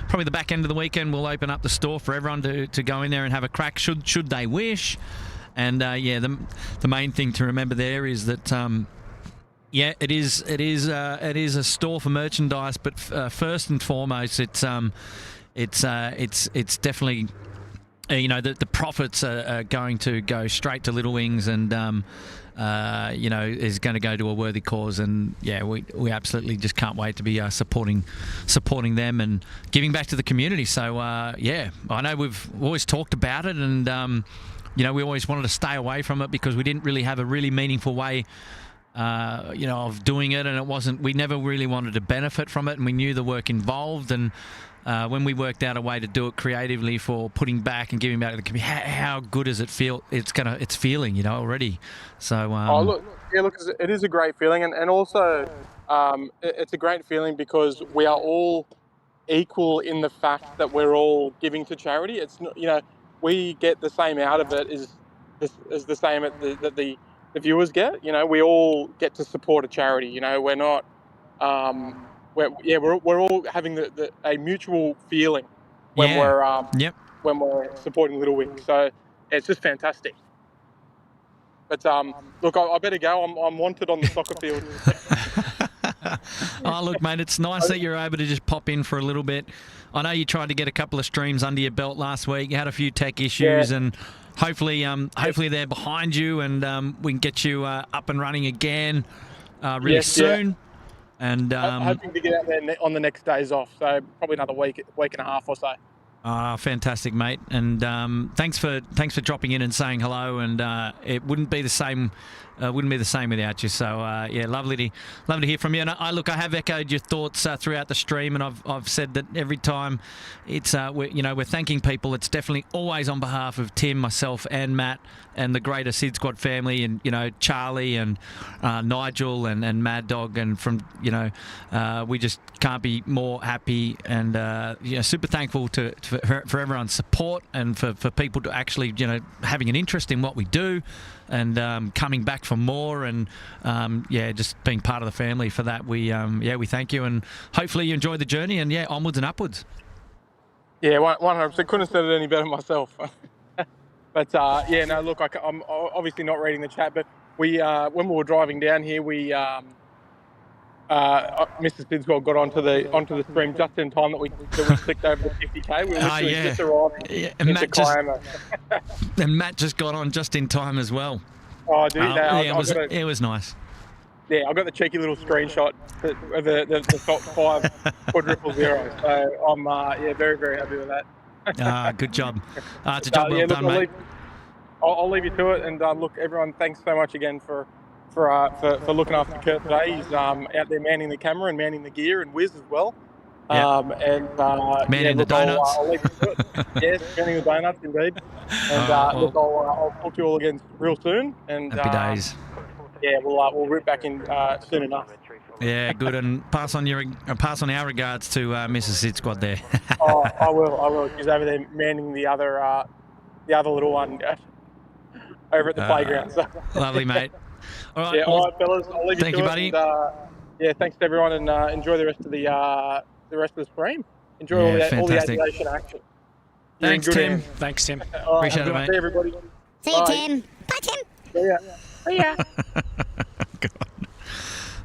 probably the back end of the weekend we'll open up the store for everyone to go in there and have a crack should they wish. And the main thing to remember there is that it is a store for merchandise, but first and foremost it's definitely the profits are going to go straight to Little Wings and, is going to go to a worthy cause. And, yeah, we absolutely just can't wait to be supporting them and giving back to the community. So, I know we've always talked about it and, we always wanted to stay away from it because we didn't really have a really meaningful way of doing it, and we never really wanted to benefit from it, and we knew the work involved. And when we worked out a way to do it creatively for putting back and giving back to the community, how good does it feel? It's feeling, already. So look, it is a great feeling, and also it's a great feeling because we are all equal in the fact that we're all giving to charity. It's not, we get the same out of it as the same that the viewers get. We all get to support a charity. We're not. We're all having a mutual feeling when we're supporting Little Wings. So it's just fantastic. But look, I better go. I'm wanted on the soccer field. Oh, look, mate, it's nice that you're able to just pop in for a little bit. I know you tried to get a couple of streams under your belt last week. You had a few tech issues, and hopefully they're behind you, and we can get you up and running again really soon. Yeah. And hoping to get out there on the next days off, so probably another week and a half or so. Fantastic, mate, and thanks for dropping in and saying hello. And it wouldn't be the same without you. So lovely to hear from you. And I have echoed your thoughts throughout the stream, and I've said that every time it's we're thanking people. It's definitely always on behalf of Tim, myself, and Matt, and the greater SydSquad family, and Charlie and Nigel and Mad Dog, and from we just can't be more happy and super thankful for everyone's support, and for people to actually having an interest in what we do, and coming back for more, and just being part of the family. For that, we thank you, and hopefully you enjoy the journey, and onwards and upwards. Yeah, 100%. Couldn't have said it any better myself. But look, I'm obviously not reading the chat, but we when we were driving down here, Mr. SydSquad got onto the stream just in time that we clicked over the 50k. We were literally just arriving into Kiama. And Matt just got on just in time as well. Oh, dude, it was nice. Yeah, I got the cheeky little screenshot of the top 5 quadruple zero. So I'm very, very happy with that. Good job. It's a job well done, mate. I'll leave you to it. And look, everyone, thanks so much again for looking after Kurt today. He's out there manning the camera and manning the gear, and Wiz as well. Manning the donuts. I'll leave you to it. Yes, manning the donuts indeed. And look, I'll talk to you all again real soon. And happy days. Yeah, we'll root back in soon enough. Yeah, good, and pass on our regards to Mrs. SydSquad there. I will. She's over there manning the other little one over at the playground. So. Lovely, mate. All right, all right, fellas. I'll leave you to it. Thank you, buddy. And, thanks to everyone, and enjoy the rest of the stream. Enjoy all the aviation action. Thanks, Tim. Thanks, Tim. Appreciate it, mate. See everybody. See you, Tim. Bye, Tim. See ya. See ya.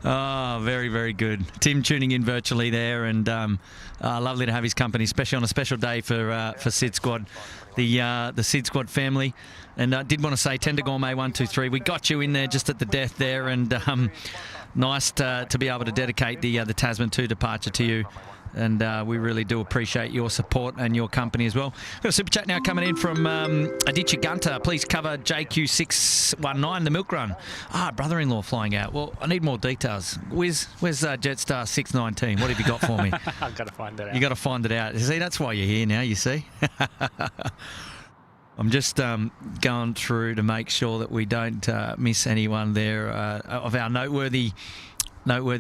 Oh, very, very good. Tim tuning in virtually there, and lovely to have his company, especially on a special day for SydSquad, the SydSquad family. And I did want to say, Tender Gourmet 123, we got you in there just at the death there, and nice to be able to dedicate the Tasman 2 departure to you. And we really do appreciate your support and your company as well. We've got a super chat now coming in from Aditya Gunter. Please cover JQ619, the milk run. Brother-in-law flying out. Well, I need more details. Where's Jetstar 619? What have you got for me? I've got to find it out. You got to find it out. See, that's why you're here now, you see. I'm just going through to make sure that we don't miss anyone there of our noteworthy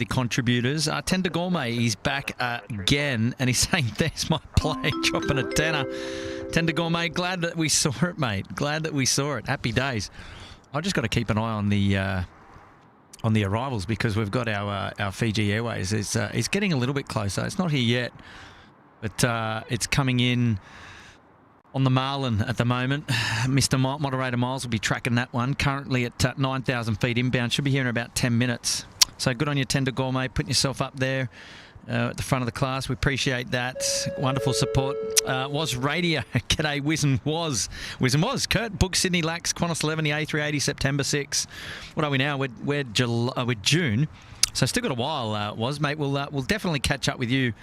contributors. Tender Gourmet, he's back again, and he's saying, there's my plane, dropping a tenner. Tender Gourmet, glad that we saw it, mate. Glad that we saw it. Happy days. I've just got to keep an eye on the arrivals, because we've got our Fiji Airways. It's getting a little bit closer. It's not here yet, but it's coming in on the Marlin at the moment. Mr. Moderator Miles will be tracking that one. Currently at 9,000 feet inbound. Should be here in about 10 minutes. So good on you, Tender Gourmet, putting yourself up there. at the front of the class. We appreciate that. Wonderful support. Was Radio. G'day, Wiz and Was. Wiz and Was. Kurt, book Sydney Lax, Qantas 11, the A380, September 6. What are we now? We're June. So still got a while, Was, mate. We'll definitely catch up with you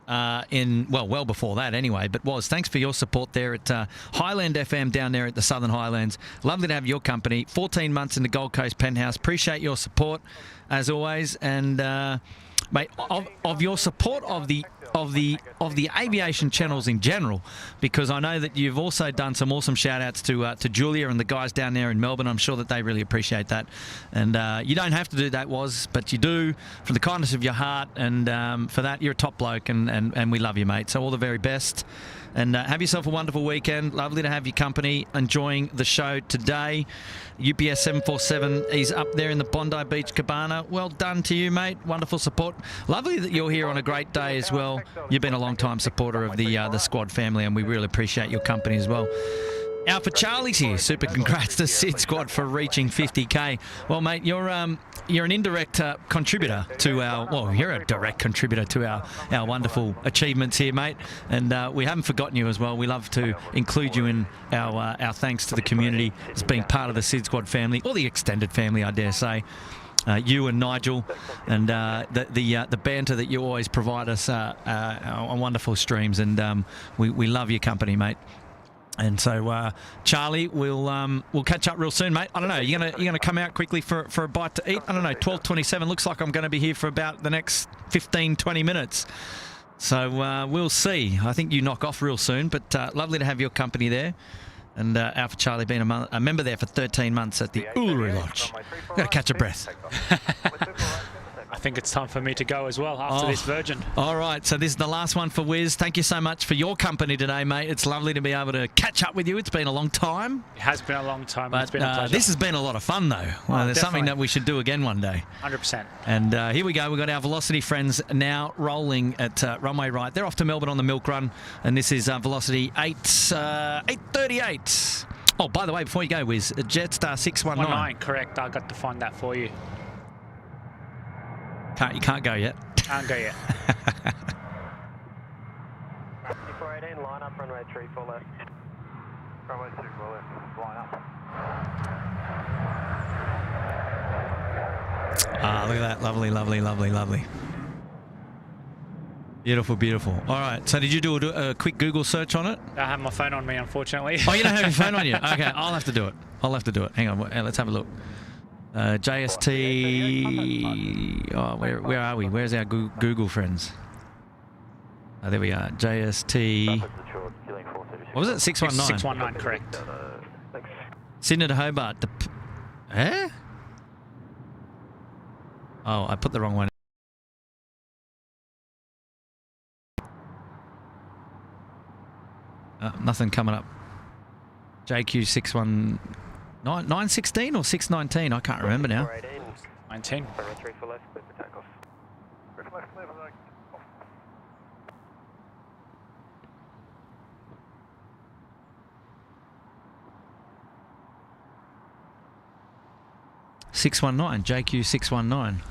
well before that anyway. But Was, thanks for your support there at Highland FM down there at the Southern Highlands. Lovely to have your company. 14 months in the Gold Coast Penthouse. Appreciate your support as always. And mate, of your support of the aviation channels in general, because I know that you've also done some awesome shout outs to Julia and the guys down there in Melbourne. I'm sure that they really appreciate that. And you don't have to do that, Was, but you do from the kindness of your heart. And for that, you're a top bloke, and we love you, mate. So all the very best. And have yourself a wonderful weekend. Lovely to have your company. Enjoying the show today. UPS 747 is up there in the Bondi Beach Cabana. Well done to you, mate. Wonderful support. Lovely that you're here on a great day as well. You've been a long-time supporter of the squad family, and we really appreciate your company as well. Alpha Charlie's here. Super congrats to SydSquad for reaching 50k. Well, mate, you're an indirect contributor to our. Well, you're a direct contributor to our wonderful achievements here, mate. And we haven't forgotten you as well. We love to include you in our thanks to the community as being part of the SydSquad family, or the extended family, I dare say. You and Nigel, and the banter that you always provide us on wonderful streams, and we love your company, mate. And so, Charlie, we'll catch up real soon, mate. I don't know. You're gonna come out quickly for a bite to eat. I don't know. 12:27 looks like I'm going to be here for about the next 15-20 minutes. So we'll see. I think you knock off real soon. But lovely to have your company there. And Alpha Charlie being a member there for 13 months at the Uluru Lodge. Got to catch a breath. I think it's time for me to go as well after this Virgin. All right, so this is the last one for Wiz. Thank you so much for your company today, mate. It's lovely to be able to catch up with you. It's been a long time. It has been a long time. But it's been a pleasure. This has been a lot of fun, though. Well, there's something that we should do again one day. 100%. And here we go. We've got our Velocity friends now rolling at runway right. They're off to Melbourne on the milk run, and this is Velocity 838. Oh, by the way, before you go, Wiz, Jetstar 619. Correct. I got to find that for you. You can't go yet. Can't go yet. 418, line up, runway 34 left. Runway 34 left, line up. Ah, look at that. Lovely, lovely, lovely, lovely. Beautiful, beautiful. All right. So did you do a quick Google search on it? I have my phone on me, unfortunately. Oh, you don't have your phone on you? Okay, I'll have to do it. Hang on. Let's have a look. JST. Oh, where are we? Where's our Google friends? Oh, there we are. JST. What was it? 619. 619, correct. Sydney to Hobart. Eh? Oh, I put the wrong one. Nothing coming up. JQ 619. 916 or 619? I can't remember now. 19. 3 for left, clear for takeoff. Clear for left, clear for right. 619, JQ 619.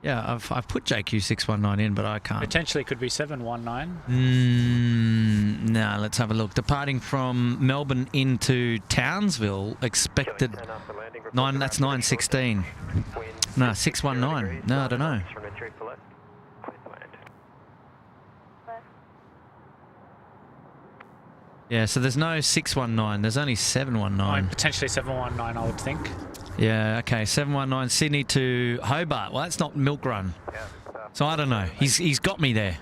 Yeah, I've put JQ 619 in, but I can't. Potentially could be 719. No, let's have a look. Departing from Melbourne into Townsville, expected 9. That's 916. No, 619. No, I don't know. Yeah, so there's no 619. There's only 719. Potentially 719, I would think. Yeah, okay. 719 Sydney to Hobart. Well, that's not Milk Run. So I don't know. He's got me there.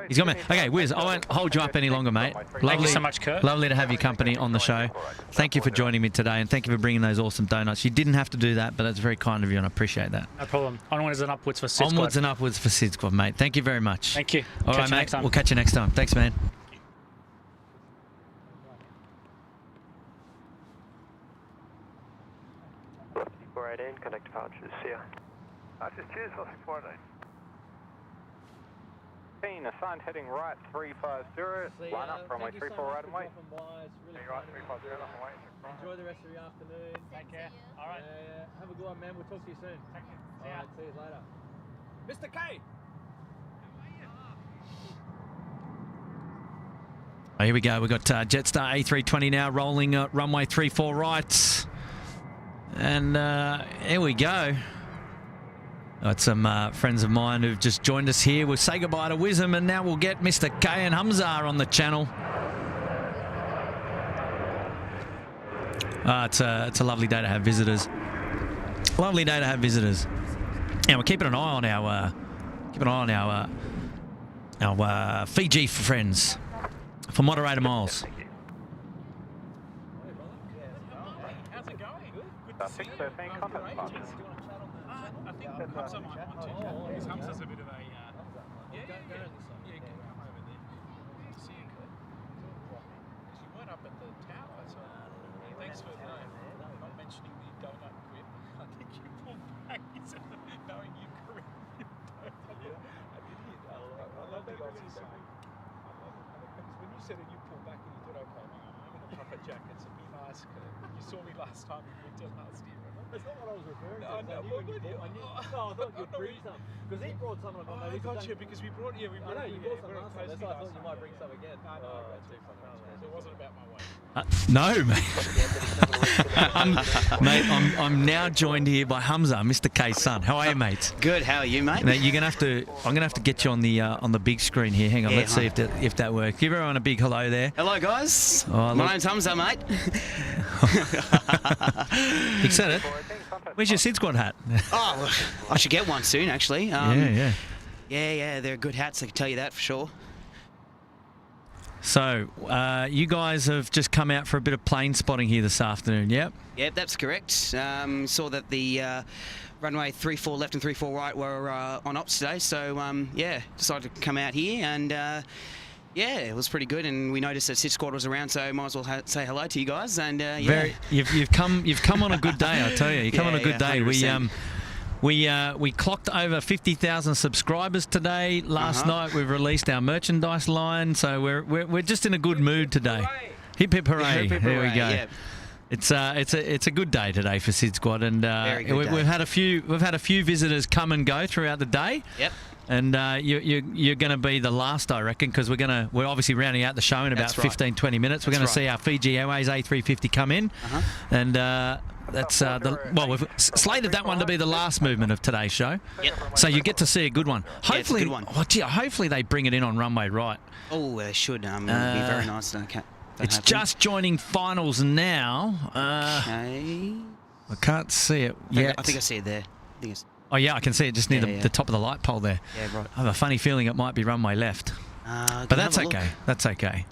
He's got me. Okay, Wiz, I won't hold you up any longer, mate. Thank you so much, Kurt. Lovely to have your company on the show. Thank you for joining me today, and thank you for bringing those awesome donuts. You didn't have to do that, but that's very kind of you, and I appreciate that. No problem. Onwards and upwards for SydSquad. Onwards and upwards for SydSquad, mate. Thank you very much. Thank you. All right, mate. We'll catch you next time. Thanks, man. 418, connect departures, see ya. Cheers for 619. Assigned heading right 350. Line up runway 34 right away. Enjoy the rest of your afternoon. Take care. All right. Have a good one, man. We'll talk to you soon. Take care. See you later. Mr. K! Oh, here we go. We've got Jetstar A320 now rolling runway 34 right. And here we go. Got some friends of mine who've just joined us here. We'll say goodbye to Wisdom, and now we'll get Mr. K and Hamza on the channel. It's a lovely day to have visitors. Lovely day to have visitors. And we're keeping an eye on our Fiji friends for moderator Miles. How's it going? Good to see you. I think Hamza might want to, because Hamza's a bit of a... Yeah, come over there. Good to see you. You weren't up at the tower, so thanks for not mentioning the donut quip. I think you pulled back instead of knowing you correctly. I did hear that. I love the Aussie side. Because when you said it, you pulled back and you thought, okay, I'm in a puffer jacket, so be nice. You saw me last time in winter last year. That's not what I was referring to. I thought you'd bring some. Because he brought some. I got you, because we brought... Yeah, we brought... I know, you brought some last time. That's why I thought you might bring some again. No, it wasn't about my weight. No, mate. Mate, I'm now joined here by Hamza, Mr. K's son. How are you, mate? Good. How are you, mate? Now, you're gonna have to. I'm gonna have to get you on the big screen here. Hang on. Yeah, let's see if that works. Give everyone a big hello there. Hello, guys. My name's Hamza, mate. You said it. Where's your SydSquad hat? Oh, I should get one soon, actually. Yeah. They're good hats. I can tell you that for sure. So, you guys have just come out for a bit of plane spotting here this afternoon, yep? Yep, that's correct. Saw that the runway 34 left and 34 right were on ops today, so decided to come out here and it was pretty good. And we noticed that SydSquad was around, so might as well say hello to you guys. And you've come on a good day, I tell you. You come on a good day. 100%. We clocked over 50,000 subscribers today. Last night we've released our merchandise line, so we're just in a good mood today. Hip hip hooray! Hip, hip, there hooray. we go. Yep. It's a good day today for SydSquad, and we've had a few visitors come and go throughout the day. Yep. And you're going to be the last, I reckon, because we're obviously rounding out the show in about 15-20 minutes. We're going to see our Fiji Airways A350 come in, and that's we've slated that one to be the last movement of today's show. Yep. So you get to see a good one. Hopefully, it's a good one. Hopefully they bring it in on runway right. Oh, they should. It would be very nice. It's just joining finals now. Okay. I can't see it yet. I think I see it there. Oh, yeah, I can see it just near the top of the light pole there. Yeah, right. I have a funny feeling it might be runway left. But that's okay. That's okay.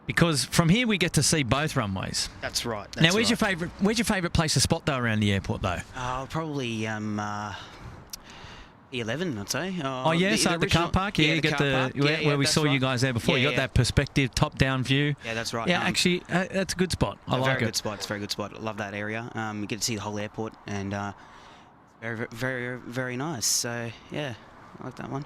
Because from here we get to see both runways. That's right. Now, where's your favourite place to spot, though, around the airport, though? Probably E11, I'd say. So the car park? Yeah, you get where we saw you guys there before. You got that perspective, top-down view. Yeah, that's right. Yeah, actually, that's a good spot. I like it. Good spot. It's a very good spot. I love that area. You get to see the whole airport, and very, very, very nice. So, yeah, I like that one.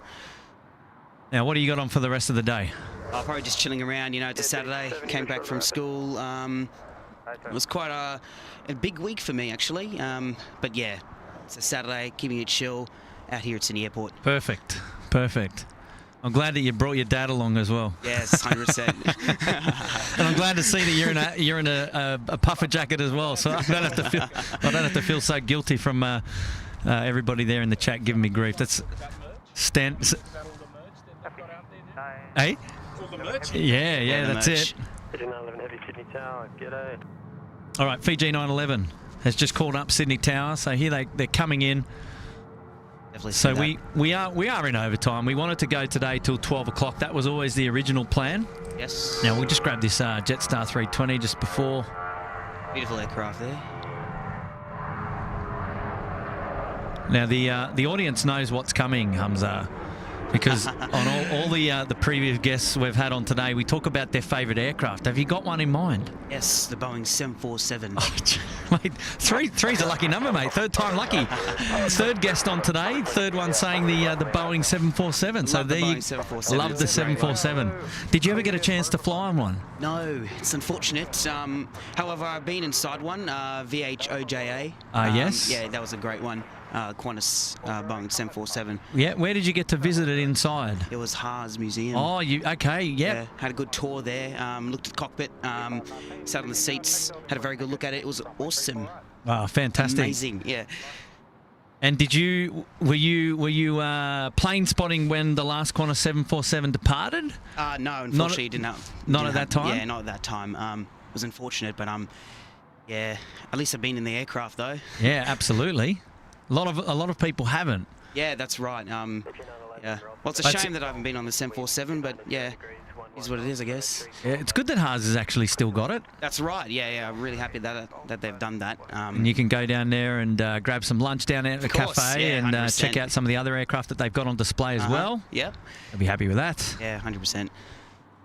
Now, what do you got on for the rest of the day? Probably just chilling around. It's a Saturday. Came back from school. It was quite a big week for me, actually. But, yeah, it's a Saturday, keeping it chill. Out here at Sydney Airport. Perfect. I'm glad that you brought your dad along as well. Yes, 100%. And I'm glad to see that you're in a puffer jacket as well. So I don't have to feel so guilty from everybody there in the chat giving me grief. That's Stan. Hey? Yeah, that's it. Fiji 911 Heavy Sydney Tower. G'day. All right, Fiji 911 has just called up Sydney Tower. So here they're coming in. So we are in overtime. We wanted to go today till 12 o'clock. That was always the original plan. Yes. Now we'll just grab this Jetstar 320 just before. Beautiful aircraft there. Now the audience knows what's coming, Hamza, because on all the previous guests we've had on today, we talk about their favourite aircraft. Have you got one in mind? Yes, the Boeing 747. Oh, mate, three's a lucky number, mate. Third time lucky. Third guest on today. Third one saying the Boeing 747. So there you love the 747. Did you ever get a chance to fly on one? No, it's unfortunate. However, I've been inside one, VHOJA. Yes. Yeah, that was a great one. Qantas Boeing 747. Yeah, where did you get to visit it inside? It was Haas Museum. Oh, okay, yep. Yeah, had a good tour there. Looked at the cockpit, sat on the seats, had a very good look at it. It was awesome. Wow, fantastic. Amazing, yeah. And were you plane spotting when the last Qantas 747 departed? No, unfortunately, didn't. Not at that time? Yeah, not at that time. It was unfortunate, but yeah, at least I've been in the aircraft though. Yeah, absolutely. A lot of people haven't. Yeah, that's right. Yeah. Well, it's a shame that I haven't been on the 747, but yeah, is what it is, I guess. Yeah, it's good that Haas has actually still got it. That's right. Yeah. I'm really happy that they've done that. And you can go down there and grab some lunch down there at the cafe and check out some of the other aircraft that they've got on display as well. Yep. I'll be happy with that. Yeah, 100%.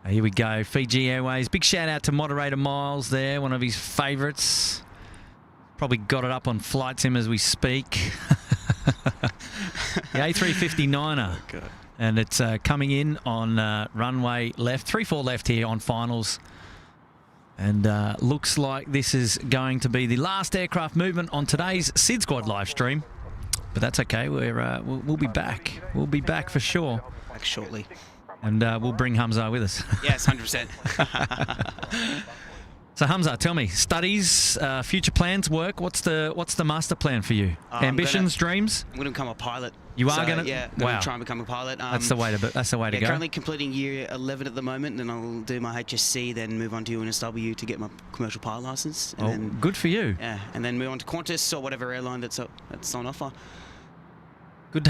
Here we go. Fiji Airways. Big shout out to Moderator Miles there, one of his favourites. Probably got it up on flight sim as we speak. The A350-9er. Oh, God. And it's coming in on runway left. 3-4 left here on finals. And looks like this is going to be the last aircraft movement on today's SydSquad live stream. But that's okay. We'll be back. We'll be back for sure. Back shortly. And we'll bring Hamza with us. Yes, 100%. So Hamza, tell me, studies, future plans, work. What's the master plan for you? Ambitions, dreams? I'm going to become a pilot. You are going to? Yeah, I'm going to try and become a pilot. That's the way to go. Currently completing year 11 at the moment, and then I'll do my HSC, then move on to UNSW to get my commercial pilot license. And then, good for you. Yeah, and then move on to Qantas or whatever airline that's on offer. Good to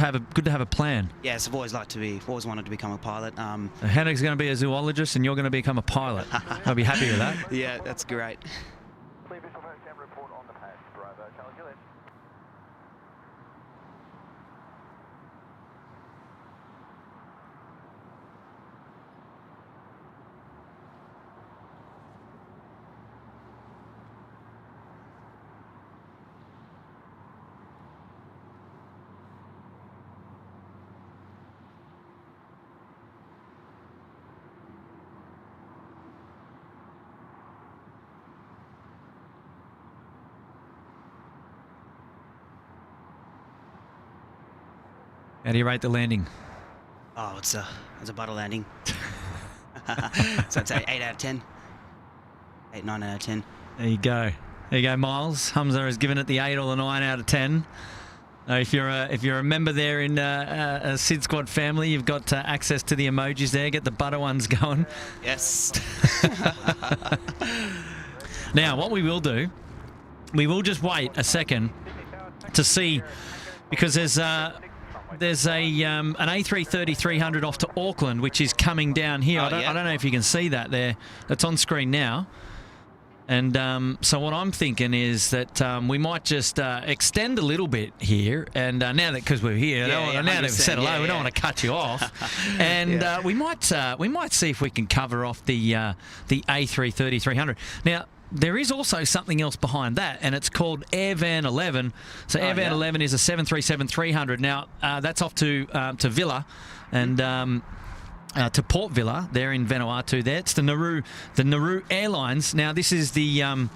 have a plan. Yes, I've always wanted to become a pilot. Henek's going to be a zoologist, and you're going to become a pilot. I'll be happy with that. Yeah, that's great. How do you rate the landing? Oh, it's a butter landing. So I'd say 8 out of 10. 8, 9 out of 10. There you go. There you go, Miles. Hamza has given it the 8 or the 9 out of 10. If you're a member there in a SydSquad family, you've got access to the emojis there. Get the butter ones going. Yes. Now, what we will do, we will just wait a second to see, because there's an A330-300 off to Auckland, which is coming down here. I don't know if you can see that there. That's on screen now. And so what I'm thinking is that we might just extend a little bit here, and now that, because we're here, now that we've said hello, we don't want to cut you off, and we might see if we can cover off the A330-300. Now, there is also something else behind that, and it's called Airvan 11. So Airvan 11 is a 737-300. Now, that's off to Villa, and to Port Villa there in Vanuatu. There, it's the Nauru Airlines. Now, this is the well,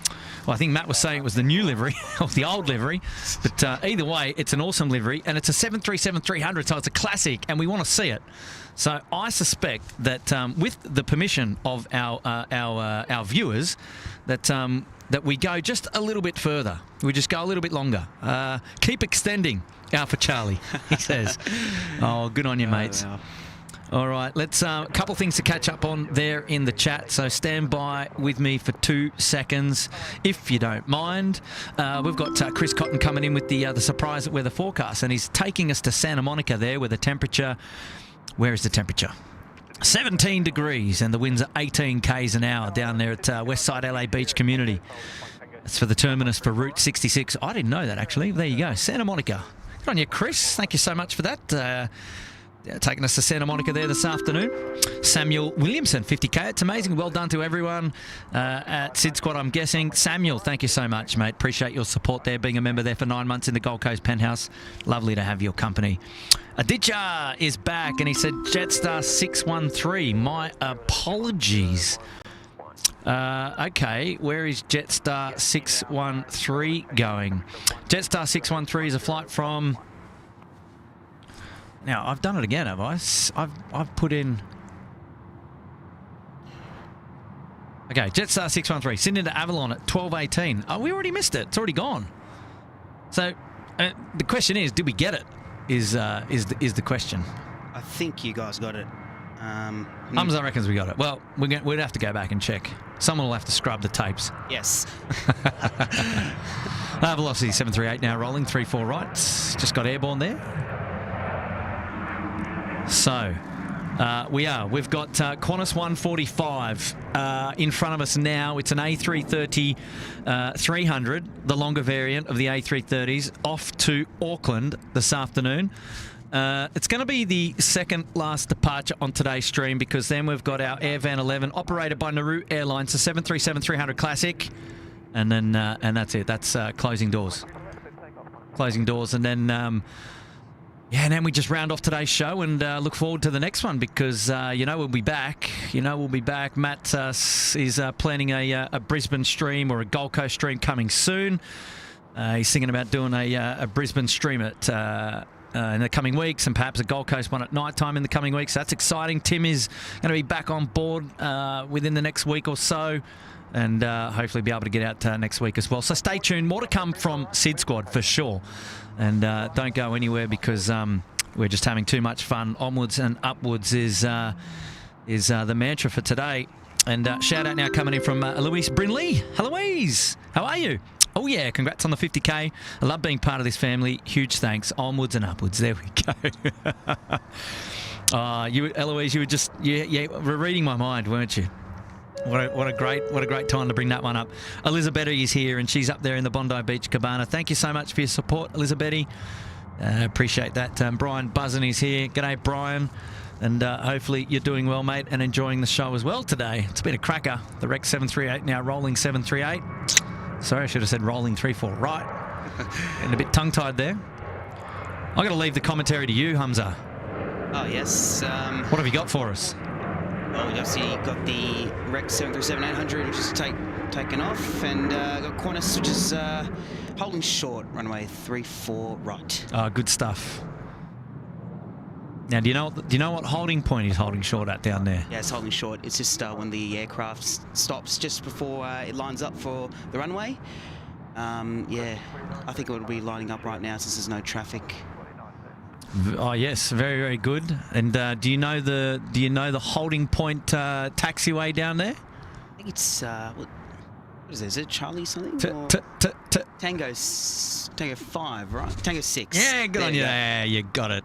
I think Matt was saying it was the new livery or the old livery, but either way, it's an awesome livery, and it's a 737-300, so it's a classic, and we want to see it. So I suspect that with the permission of our viewers, that we go just a little bit further. We just go a little bit longer. Keep extending, Alpha Charlie, he says. Oh, good on you, mates. All right, let's a couple things to catch up on there in the chat, so stand by with me for 2 seconds, if you don't mind. We've got Chris Cotton coming in with the surprise weather forecast, and he's taking us to Santa Monica there, where the temperature, where is the temperature? 17 degrees, and the winds are 18 k's an hour down there at Westside LA Beach Community. That's for the terminus for Route 66. I didn't know that, actually. There you go, Santa Monica. Good on you, Chris. Thank you so much for that. Taking us to Santa Monica there this afternoon. Samuel Williamson, 50k. It's amazing. Well done to everyone at SydSquad, I'm guessing. Samuel, thank you so much, mate. Appreciate your support there, being a member there for 9 months in the Gold Coast Penthouse. Lovely to have your company. Aditya is back, and he said Jetstar 613. My apologies. Okay, where is Jetstar 613 going? Jetstar 613 is a flight from... Now, I've done it again, have I? I've put in... Okay, Jetstar 613, Sydney to Avalon at 12:18. Oh, we already missed it. It's already gone. So, the question is, did we get it? Is the question. I think you guys got it. Hamza reckons we got it. Well, we'd have to go back and check. Someone will have to scrub the tapes. Yes. Velocity 738 now rolling, 34 right. Just got airborne there. So, we've got Qantas 145 in front of us now. It's an A330 300, the longer variant of the A330s, off to Auckland this afternoon. It's going to be the second last departure on today's stream, because then we've got our Airvan 11 operated by Nauru Airlines, the 737-300 Classic, and then and that's it. That's closing doors. Closing doors, and then and then we just round off today's show and look forward to the next one, because we'll be back. We'll be back. Matt is planning a Brisbane stream or a Gold Coast stream coming soon. He's thinking about doing a Brisbane stream at. In the coming weeks, and perhaps a Gold Coast one at night time in the coming weeks. That's exciting. Tim is going to be back on board within the next week or so, and hopefully be able to get out next week as well. So stay tuned. More to come from SydSquad for sure. And don't go anywhere, because we're just having too much fun. Onwards and upwards is the mantra for today. And shout out now coming in from Eloise Brinley. Eloise, how are you? Oh, yeah, congrats on the 50K. I love being part of this family. Huge thanks. Onwards and upwards. There we go. You, Eloise, you were just were reading my mind, weren't you? What a great time to bring that one up. Elizabeth is here, and she's up there in the Bondi Beach Cabana. Thank you so much for your support, Elizabeth. Appreciate that. Brian Buzzin is here. G'day, Brian. And hopefully you're doing well, mate, and enjoying the show as well today. It's been a cracker. The Rex 738 now rolling 738. Sorry, I should have said rolling 34 right. And a bit tongue-tied there. I've got to leave the commentary to you, Hamza. Oh, yes. What have you got for us? Well, we obviously got the Rex 737-800, which is taken off, and got Qantas, which is holding short, runway 34 right. Oh, good stuff. Now, do you know what holding point he's holding short at down there? Yeah, it's holding short. It's just when the aircraft stops just before it lines up for the runway. Yeah, I think it would be lining up right now since there's no traffic. Oh yes, very, very good. And do you know the holding point taxiway down there? I think it's what is it? Is it Charlie something? Tango 5, right? Tango 6. Yeah, good on you. Yeah, you got it.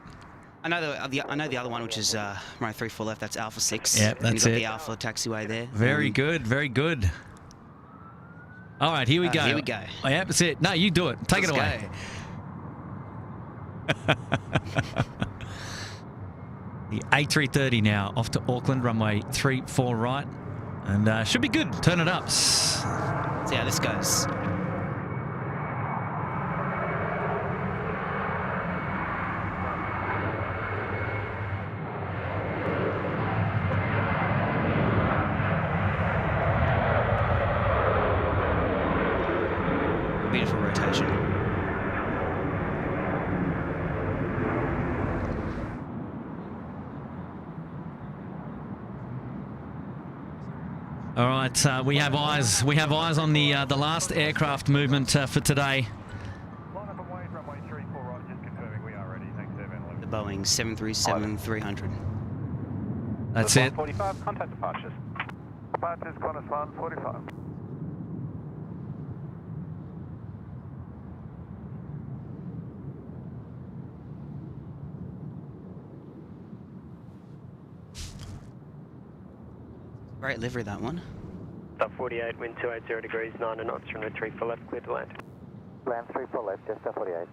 I know the other one, which is runway 34 left. That's Alpha 6. Yep, that's and you've got it. the Alpha taxiway there. Very good, very good. All right, here we go. Here we go. Oh, yeah, that's it. No, you do it. Take it away. The A330 now off to Auckland, runway 34 right, and should be good. Turn it up. See how this goes. Beautiful rotation. All right, we have eyes. We have eyes on the last aircraft movement for today. The Boeing 737-300. That's it. 145, contact departures. Departures, Qantas 145. Great livery, that one. Stop 48, wind 280 degrees, 90 knots, runway 34 left, clear to land. Land 34 left, just 48.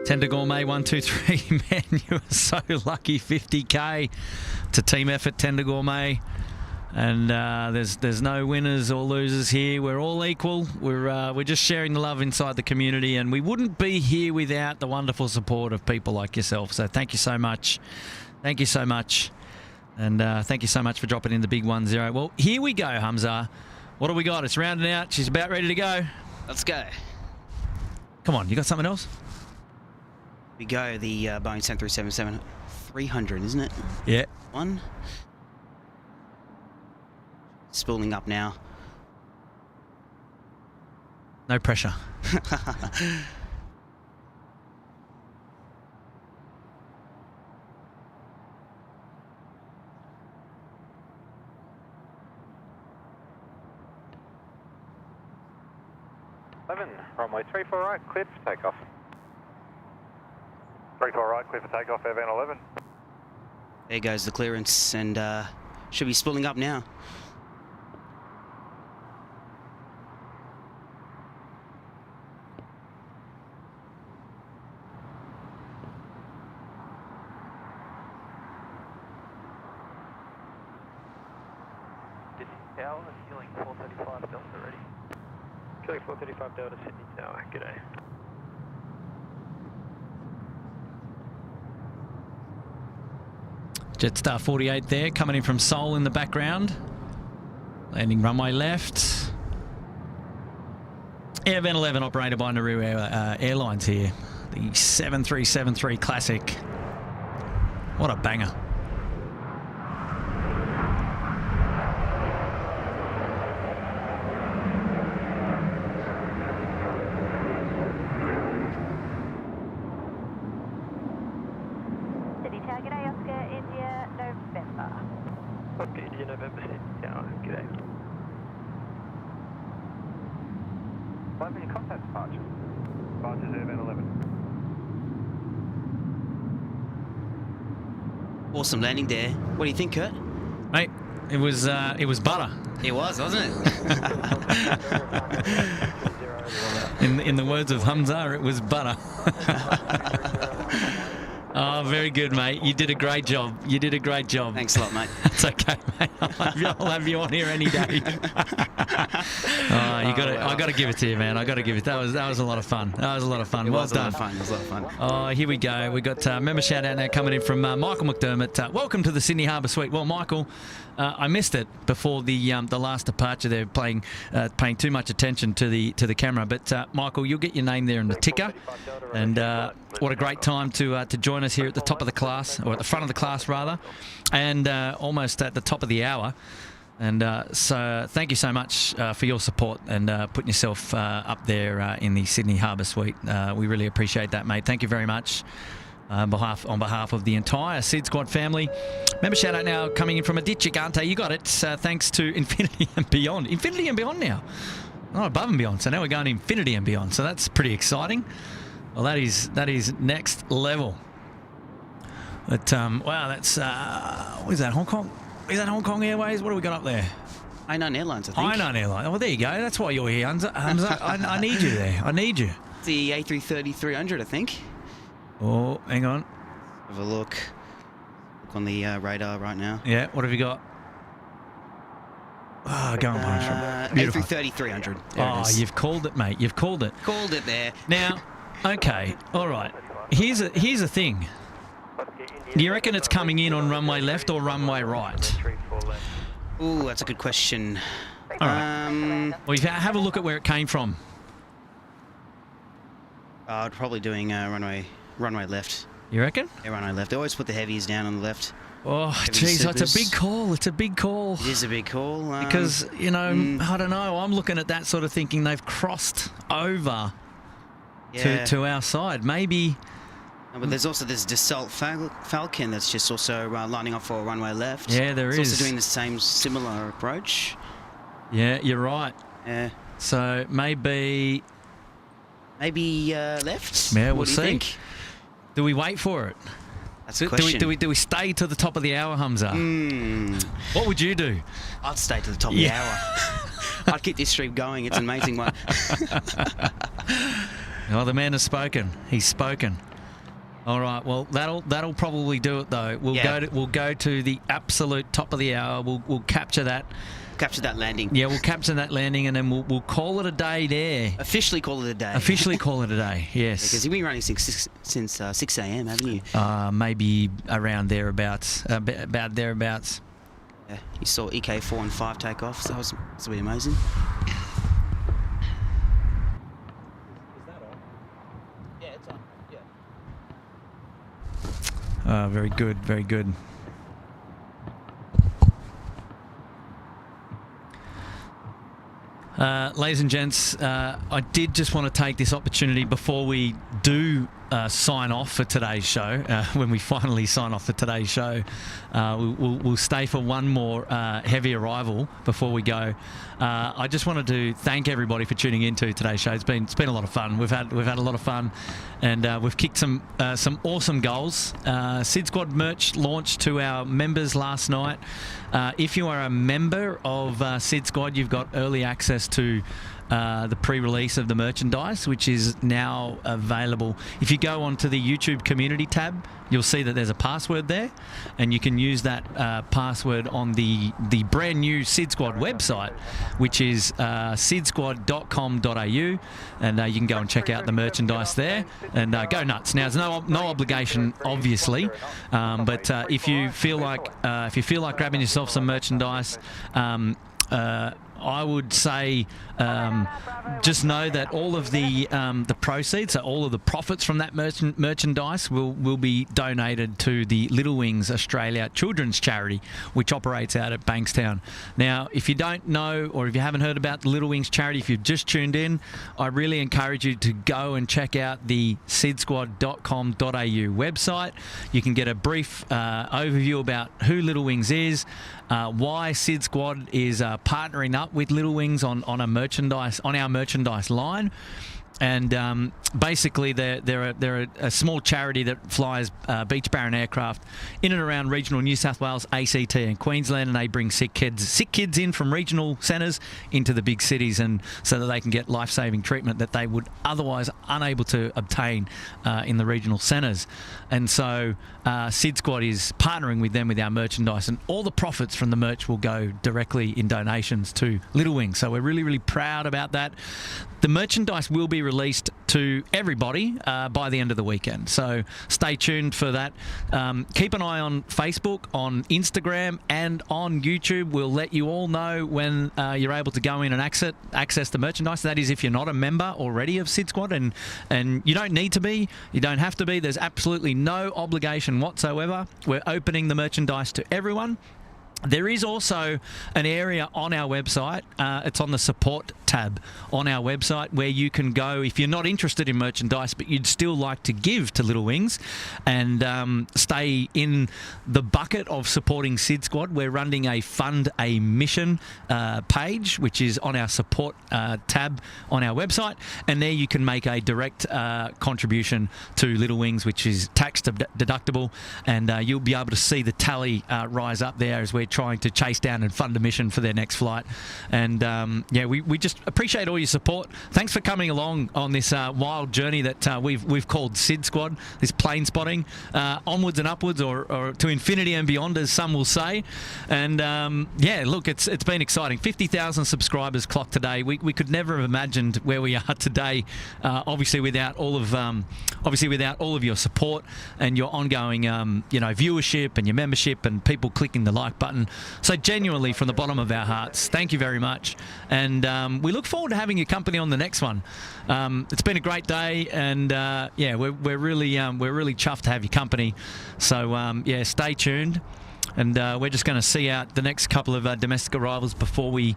Tender Gourmet 123, man, you are so lucky. 50K to team effort, Tender Gourmet. And there's no winners or losers here. We're all equal. We're just sharing the love inside the community, and we wouldn't be here without the wonderful support of people like yourself. So thank you so much. Thank you so much. And thank you so much for dropping in the big 1-0. Well, here we go, Hamza. What do we got? It's rounding out. She's about ready to go. Let's go. Come on, you got something else? We go the Boeing 737-300, isn't it? Yeah. One. Spooling up now. No pressure. Runway 34 right, cleared for takeoff. 34 right, clear for takeoff, Airvan 11. There goes the clearance, and should be spooling up now. Sydney Tower, healing 435 Delta ready. Healing 435 Delta, Sydney Tower, g'day. Jetstar 48 there, coming in from Seoul in the background. Landing runway left. Airvan 11 operated by Nauru Airlines here. The 7373 Classic. What a banger. Sydney Tower, g'day, Oscar, India, November. Oscar, India, November, Sydney Tower, g'day. 5-minute contact departure. Departure's Airvan 11. Awesome landing there. What do you think, Kurt? Mate, it was butter. It was, wasn't it? In the words of Hamza, it was butter. Oh, very good, mate. You did a great job. You did a great job. Thanks a lot, mate. It's okay, mate. I'll have you on here any day. I got to give it to you, man. I got to give it. That was a lot of fun. That was a lot of fun. Well done. It was a lot of fun. Oh, here we go. We got member shout out now coming in from Michael McDermott. Welcome to the Sydney Harbour Suite. Well, Michael, I missed it before the last departure. They're paying too much attention to the camera. But Michael, you'll get your name there in the ticker. And what a great time to join us here at the top of the class, or at the front of the class rather, and almost at the top of the hour. And so thank you so much for your support and putting yourself up there in the Sydney Harbour Suite. We really appreciate that, mate. Thank you very much on behalf of the entire SydSquad family. Member shout out now coming in from Adichie Gante. You got it. Thanks to Infinity and Beyond. Infinity and Beyond now. Not above and beyond. So now we're going to Infinity and Beyond. So that's pretty exciting. Well, that is next level. But wow, that's what is that? Hong Kong? Is that Hong Kong Airways? What do we got up there? Hainan Airlines, I think. Hainan Airlines. Oh, there you go. That's why you're here, Hamza. I need you there. I need you. It's the A330-300, I think. Oh, hang on. Have a look. Look on the radar right now. Yeah. What have you got? Oh, go on, punch. A330-300. Oh, you've called it, mate. You've called it. Called it there. Now, okay, all right. Here's a thing. Do you reckon it's coming in on runway left or runway right? Ooh, that's a good question. All right. Well, you have a look at where it came from. I'd probably doing runway left. You reckon? Yeah, runway left. They always put the heavies down on the left. Oh, geez, it's a big call. It's a big call. It is a big call. Because, you know, I don't know. I'm looking at that sort of thinking they've crossed over to our side. Maybe... But there's also this Dassault Falcon that's just also lining up for a runway left. Yeah, there is. It's also doing the same similar approach. Yeah, you're right. Yeah. So maybe left. Yeah, what do you think? Do we wait for it? That's the question. Do we stay to the top of the hour, Hamza? What would you do? I'd stay to the top of the hour. I'd keep this stream going. It's an amazing one. Oh, the man has spoken. He's spoken. All right. Well, that'll probably do it though. We'll go to the absolute top of the hour. We'll capture that. Capture that landing. Yeah, we'll capture that landing, and then we'll call it a day there. Officially call it a day. Officially call it a day. Yes. Because you've been running since 6 a.m., haven't you? Maybe around thereabouts. About thereabouts. Yeah. You saw EK 4 and 5 takeoffs. That's really amazing. Very good, very good. Ladies and gents, I did just want to take this opportunity before we do sign off for today's show. When we finally sign off for today's show, we'll stay for one more heavy arrival before we go. I just wanted to thank everybody for tuning into today's show. It's been a lot of fun. We've had a lot of fun, and we've kicked some awesome goals. SydSquad merch launched to our members last night. If you are a member of SydSquad, you've got early access to the pre-release of the merchandise, which is now available. If you go onto the YouTube community tab, you'll see that there's a password there, and you can use that password on the brand new SydSquad website, which is sydsquad.com.au, and you can go and check out the merchandise there and go nuts. Now, there's no obligation, obviously, but if you feel like grabbing yourself some merchandise, I would say just know that all of the proceeds, so all of the profits from that merchandise will be donated to the Little Wings Australia Children's Charity, which operates out at Bankstown. Now, if you don't know, or if you haven't heard about the Little Wings Charity, if you've just tuned in, I really encourage you to go and check out the sydsquad.com.au website. You can get a brief overview about who Little Wings is, why SydSquad is partnering up with Little Wings on our merchandise line, and basically they're a small charity that flies Beach Baron aircraft in and around regional New South Wales, ACT and Queensland, and they bring sick kids in from regional centres into the big cities, and so that they can get life-saving treatment that they would otherwise unable to obtain in the regional centres. And so SydSquad is partnering with them with our merchandise, and all the profits from the merch will go directly in donations to Little Wings. So we're really, really proud about that. The merchandise will be released to everybody by the end of the weekend, so stay tuned for that. Keep an eye on Facebook, on Instagram, and on YouTube. We'll let you all know when you're able to go in and access the merchandise. That is, if you're not a member already of SydSquad, and you don't need to be, you don't have to be. There's absolutely no obligation whatsoever. We're opening the merchandise to everyone. There is also an area on our website, it's on the support tab on our website, where you can go if you're not interested in merchandise but you'd still like to give to Little Wings and stay in the bucket of supporting SydSquad. We're running a Fund a Mission page, which is on our support tab on our website, and there you can make a direct contribution to Little Wings, which is tax deductible, and you'll be able to see the tally rise up there as we're trying to chase down and fund a mission for their next flight. And we just appreciate all your support. Thanks for coming along on this wild journey that we've called SydSquad, this plane spotting, onwards and upwards, or to infinity and beyond, as some will say. And look, it's been exciting. 50,000 subscribers clocked today. We could never have imagined where we are today, obviously without all of your support and your ongoing viewership and your membership and people clicking the like button. So genuinely, from the bottom of our hearts, thank you very much, and we look forward to having your company on the next one. It's been a great day, and we're really chuffed to have your company. So stay tuned, and we're just going to see out the next couple of domestic arrivals before we.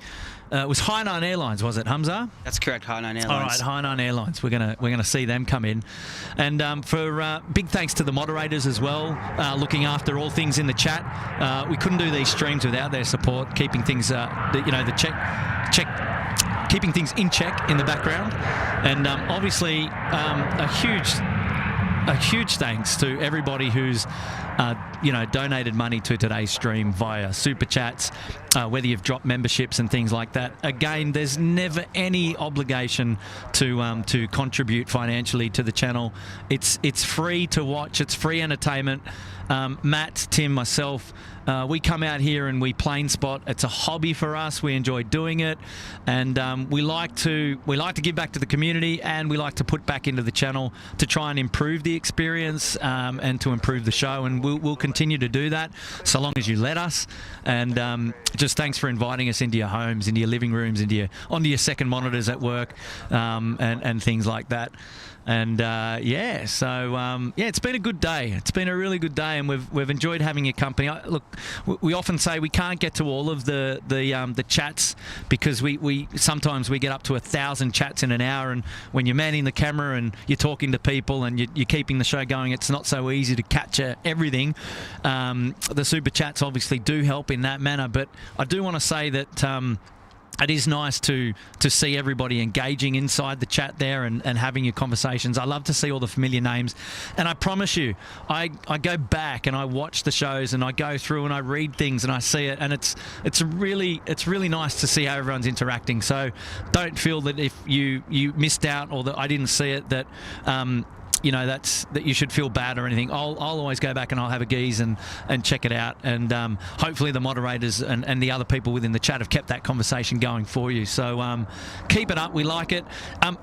It was Hainan Airlines, was it, Hamza? That's correct, Hainan Airlines. All right, Hainan Airlines. We're gonna see them come in, and for big thanks to the moderators as well, looking after all things in the chat. We couldn't do these streams without their support, keeping things keeping things in check in the background, and obviously a a huge thanks to everybody who's donated money to today's stream via super chats, whether you've dropped memberships and things like that. Again, there's never any obligation to contribute financially to the channel. It's free to watch. It's free entertainment. Matt, Tim, myself, we come out here and we plane spot. It's a hobby for us. We enjoy doing it, and we like to give back to the community, and we like to put back into the channel to try and improve the experience and to improve the show. And we'll continue to do that so long as you let us. And just thanks for inviting us into your homes, into your living rooms, onto your second monitors at work, and things like that. And it's been a good day. It's been a really good day, and we've enjoyed having your company. Look, we often say we can't get to all of the chats because we sometimes we get up to 1,000 chats in an hour, and when you're manning the camera and you're talking to people and you're keeping the show going, it's not so easy to capture everything. The super chats obviously do help in that manner, but I do want to say that it is nice to see everybody engaging inside the chat there and having your conversations. I love to see all the familiar names, and I promise you, I go back and I watch the shows and I go through and I read things and I see it, and it's really nice to see how everyone's interacting. So don't feel that if you missed out or that I didn't see it that that you should feel bad or anything. I'll always go back and I'll have a geeze and check it out, and hopefully the moderators and the other people within the chat have kept that conversation going for you. So keep it up. We like it.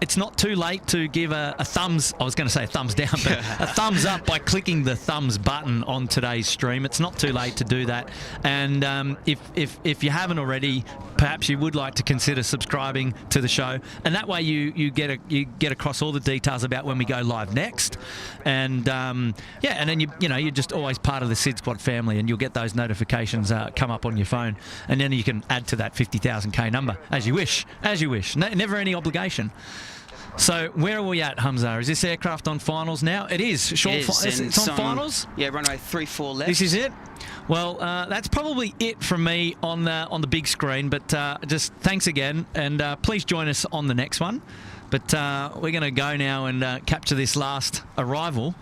It's not too late to give a thumbs, I was going to say a thumbs down, but a thumbs up by clicking the thumbs button on today's stream. It's not too late to do that. And if you haven't already, perhaps you would like to consider subscribing to the show, and that way you get across all the details about when we go live next. And and then you're just always part of the SydSquad family, and you'll get those notifications come up on your phone, and then you can add to that 50,000K number as you wish. Never any obligation. So where are we at, Hamza? Is this aircraft on finals now? It is. It's on finals? Yeah, runway 34 left. This is it? Well, that's probably it from me on the big screen, but just thanks again, and please join us on the next one. But we're going to go now and capture this last arrival,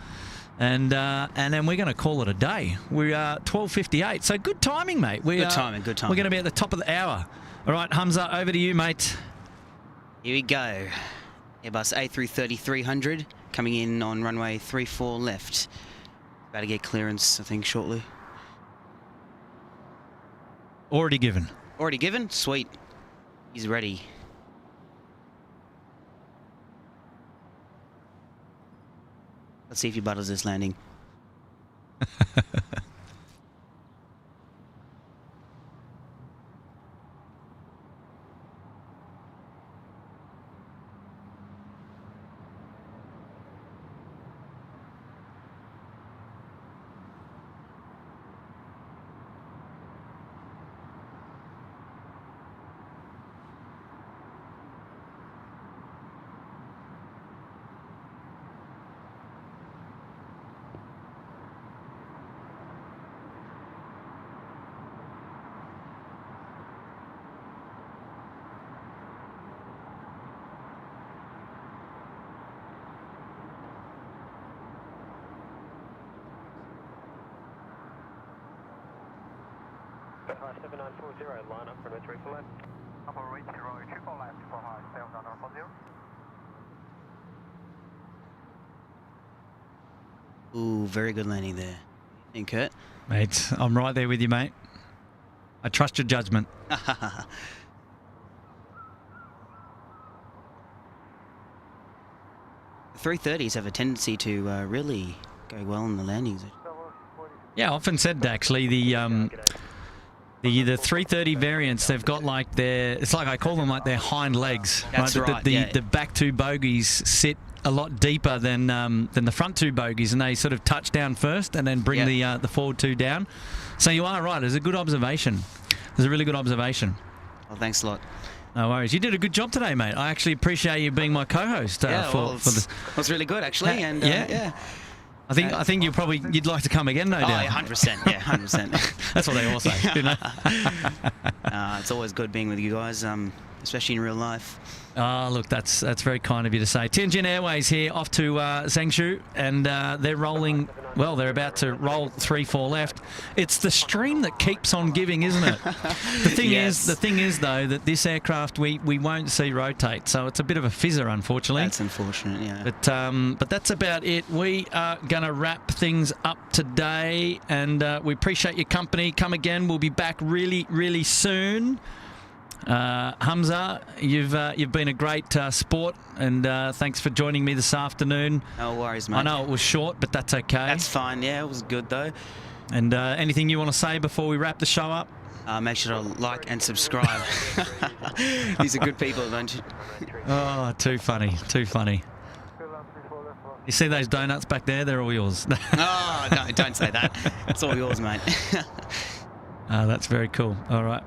and then we're going to call it a day. We're 12:58, so good timing, mate. Good timing. We're going to be at the top of the hour. All right, Hamza, over to you, mate. Here we go. Airbus A330-300 coming in on runway 34 left. About to get clearance, I think, shortly. Already given. Already given? Sweet. He's ready. Let's see if he butters this landing. Penthouse 7940, line up, runway 34 left. Number 80, triple left for high, 7940. Ooh, very good landing there. And Kurt? Mate, I'm right there with you, mate. I trust your judgment. The 330s have a tendency to really go well in the landings. Yeah, I often said actually the 330 variants, they've got like it's like I call them like their hind legs. That's right. The back two bogies sit a lot deeper than the front two bogies, and they sort of touch down first and then bring the forward two down. So you are right. It's a good observation. It's a really good observation. Well, thanks a lot. No worries. You did a good job today, mate. I actually appreciate you being my co-host. For this. It was really good, actually. And yeah. I think you'd like to come again, no doubt. Oh, yeah, 100%. Yeah, 100%. That's what they all say. You know? It's always good being with you guys. especially in real life. Oh, look, that's very kind of you to say. Tianjin Airways here, off to Zhengzhou, and they're rolling. Well, they're about to roll 3-4 left. It's the stream that keeps on giving, isn't it? The thing is though, that this aircraft we won't see rotate, so it's a bit of a fizzer, unfortunately. That's unfortunate, yeah. But that's about it. We are going to wrap things up today, and we appreciate your company. Come again. We'll be back really, really soon. Hamza, you've been a great sport, and thanks for joining me this afternoon. No worries, mate. I know it was short, but that's okay. That's fine, yeah, it was good though. And anything you want to say before we wrap the show up? Make sure to like and subscribe. These are good people, don't you? Oh, too funny, too funny. You see those donuts back there? They're all yours. Oh, no, don't say that. It's all yours, mate. That's very cool. All right.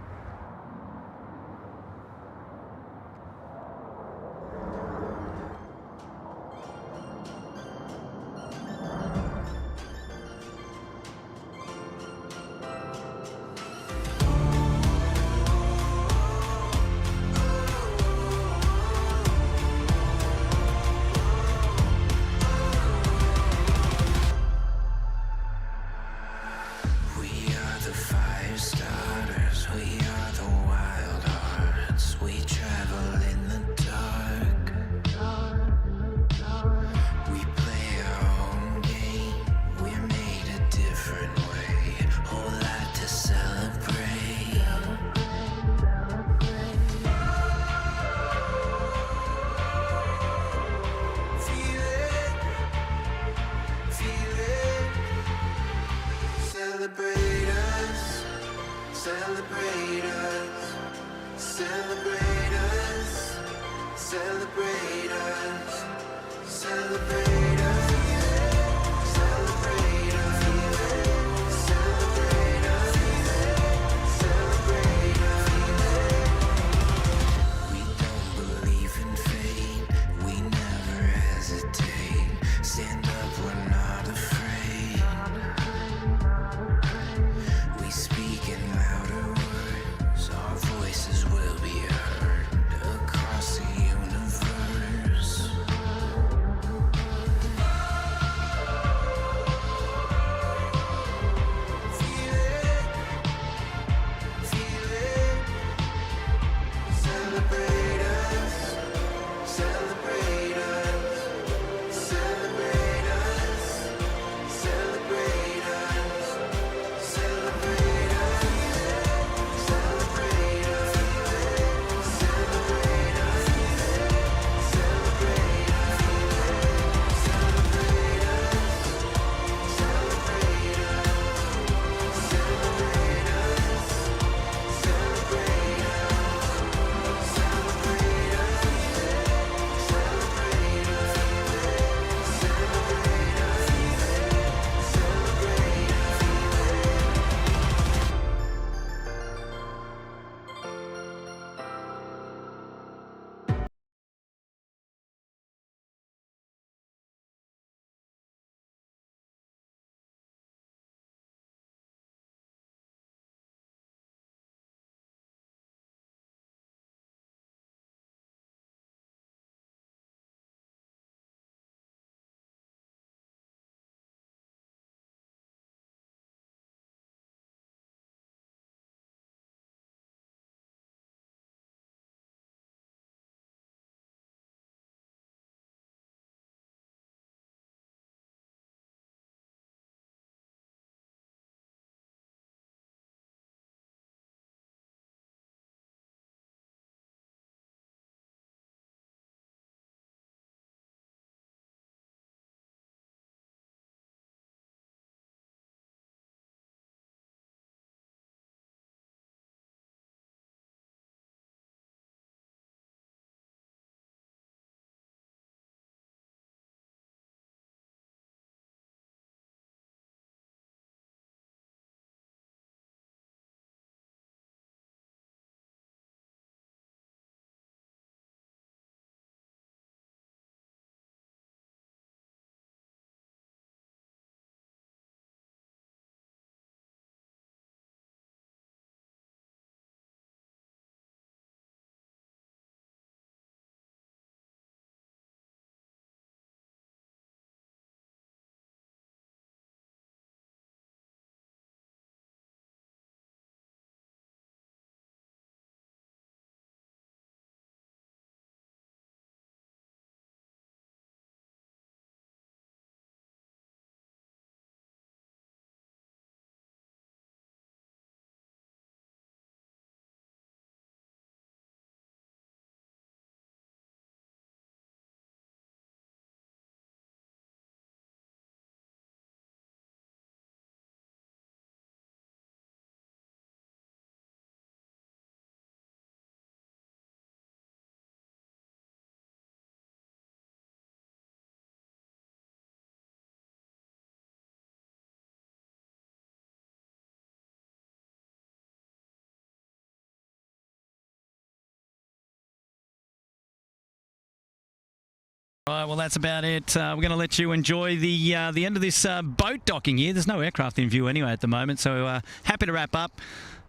All right, well, that's about it. We're going to let you enjoy the end of this boat docking here. There's no aircraft in view anyway at the moment, so happy to wrap up.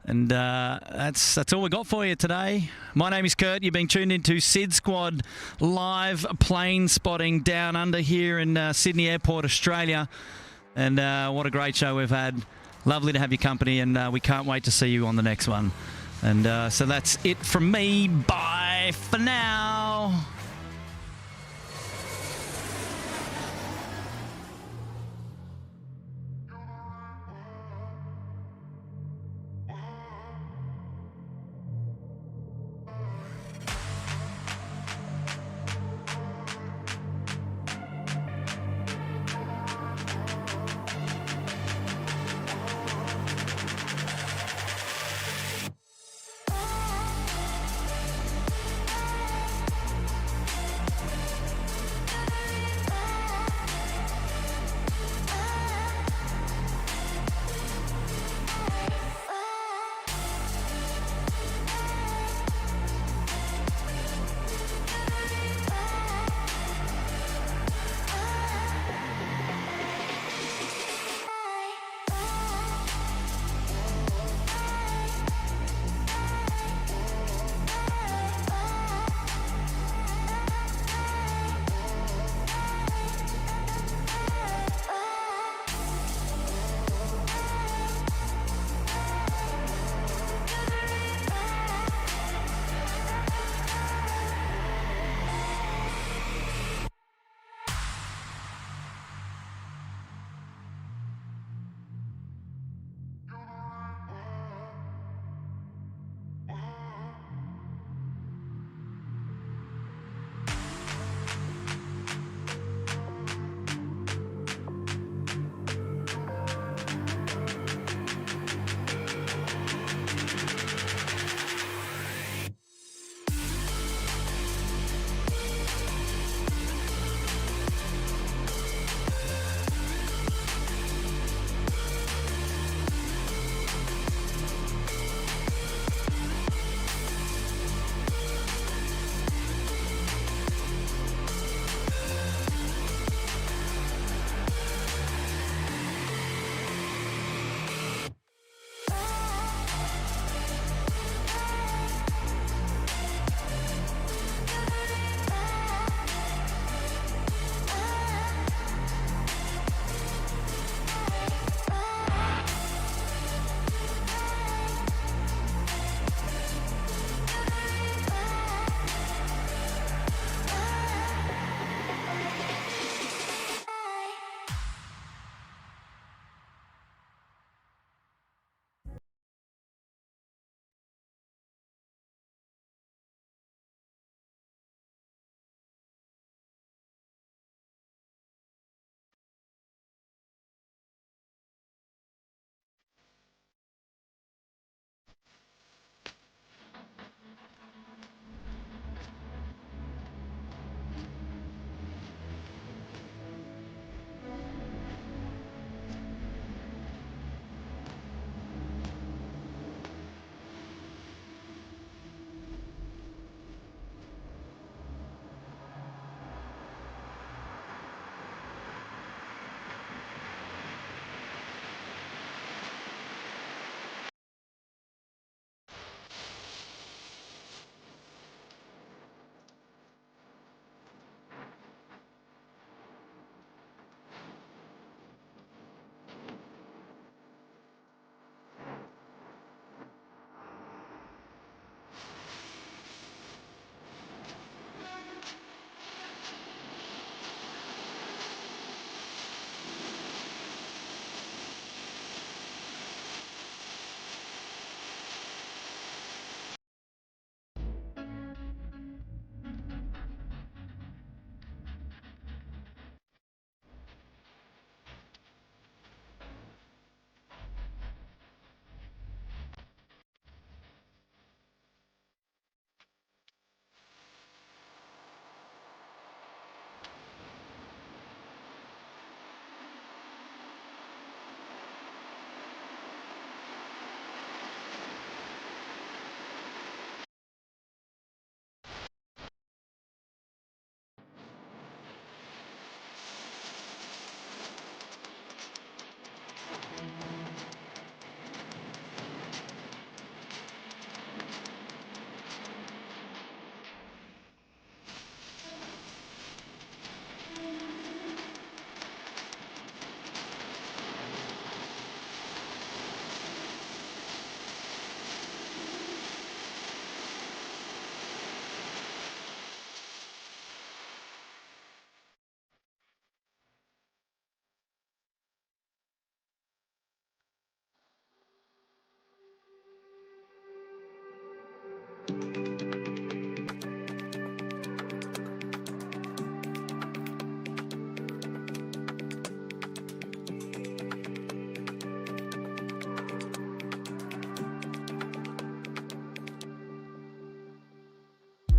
And that's all we got for you today. My name is Kurt. You've been tuned into SydSquad live plane spotting down under here in Sydney Airport, Australia. And what a great show we've had. Lovely to have your company, and we can't wait to see you on the next one. And so that's it from me. Bye for now.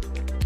Bye.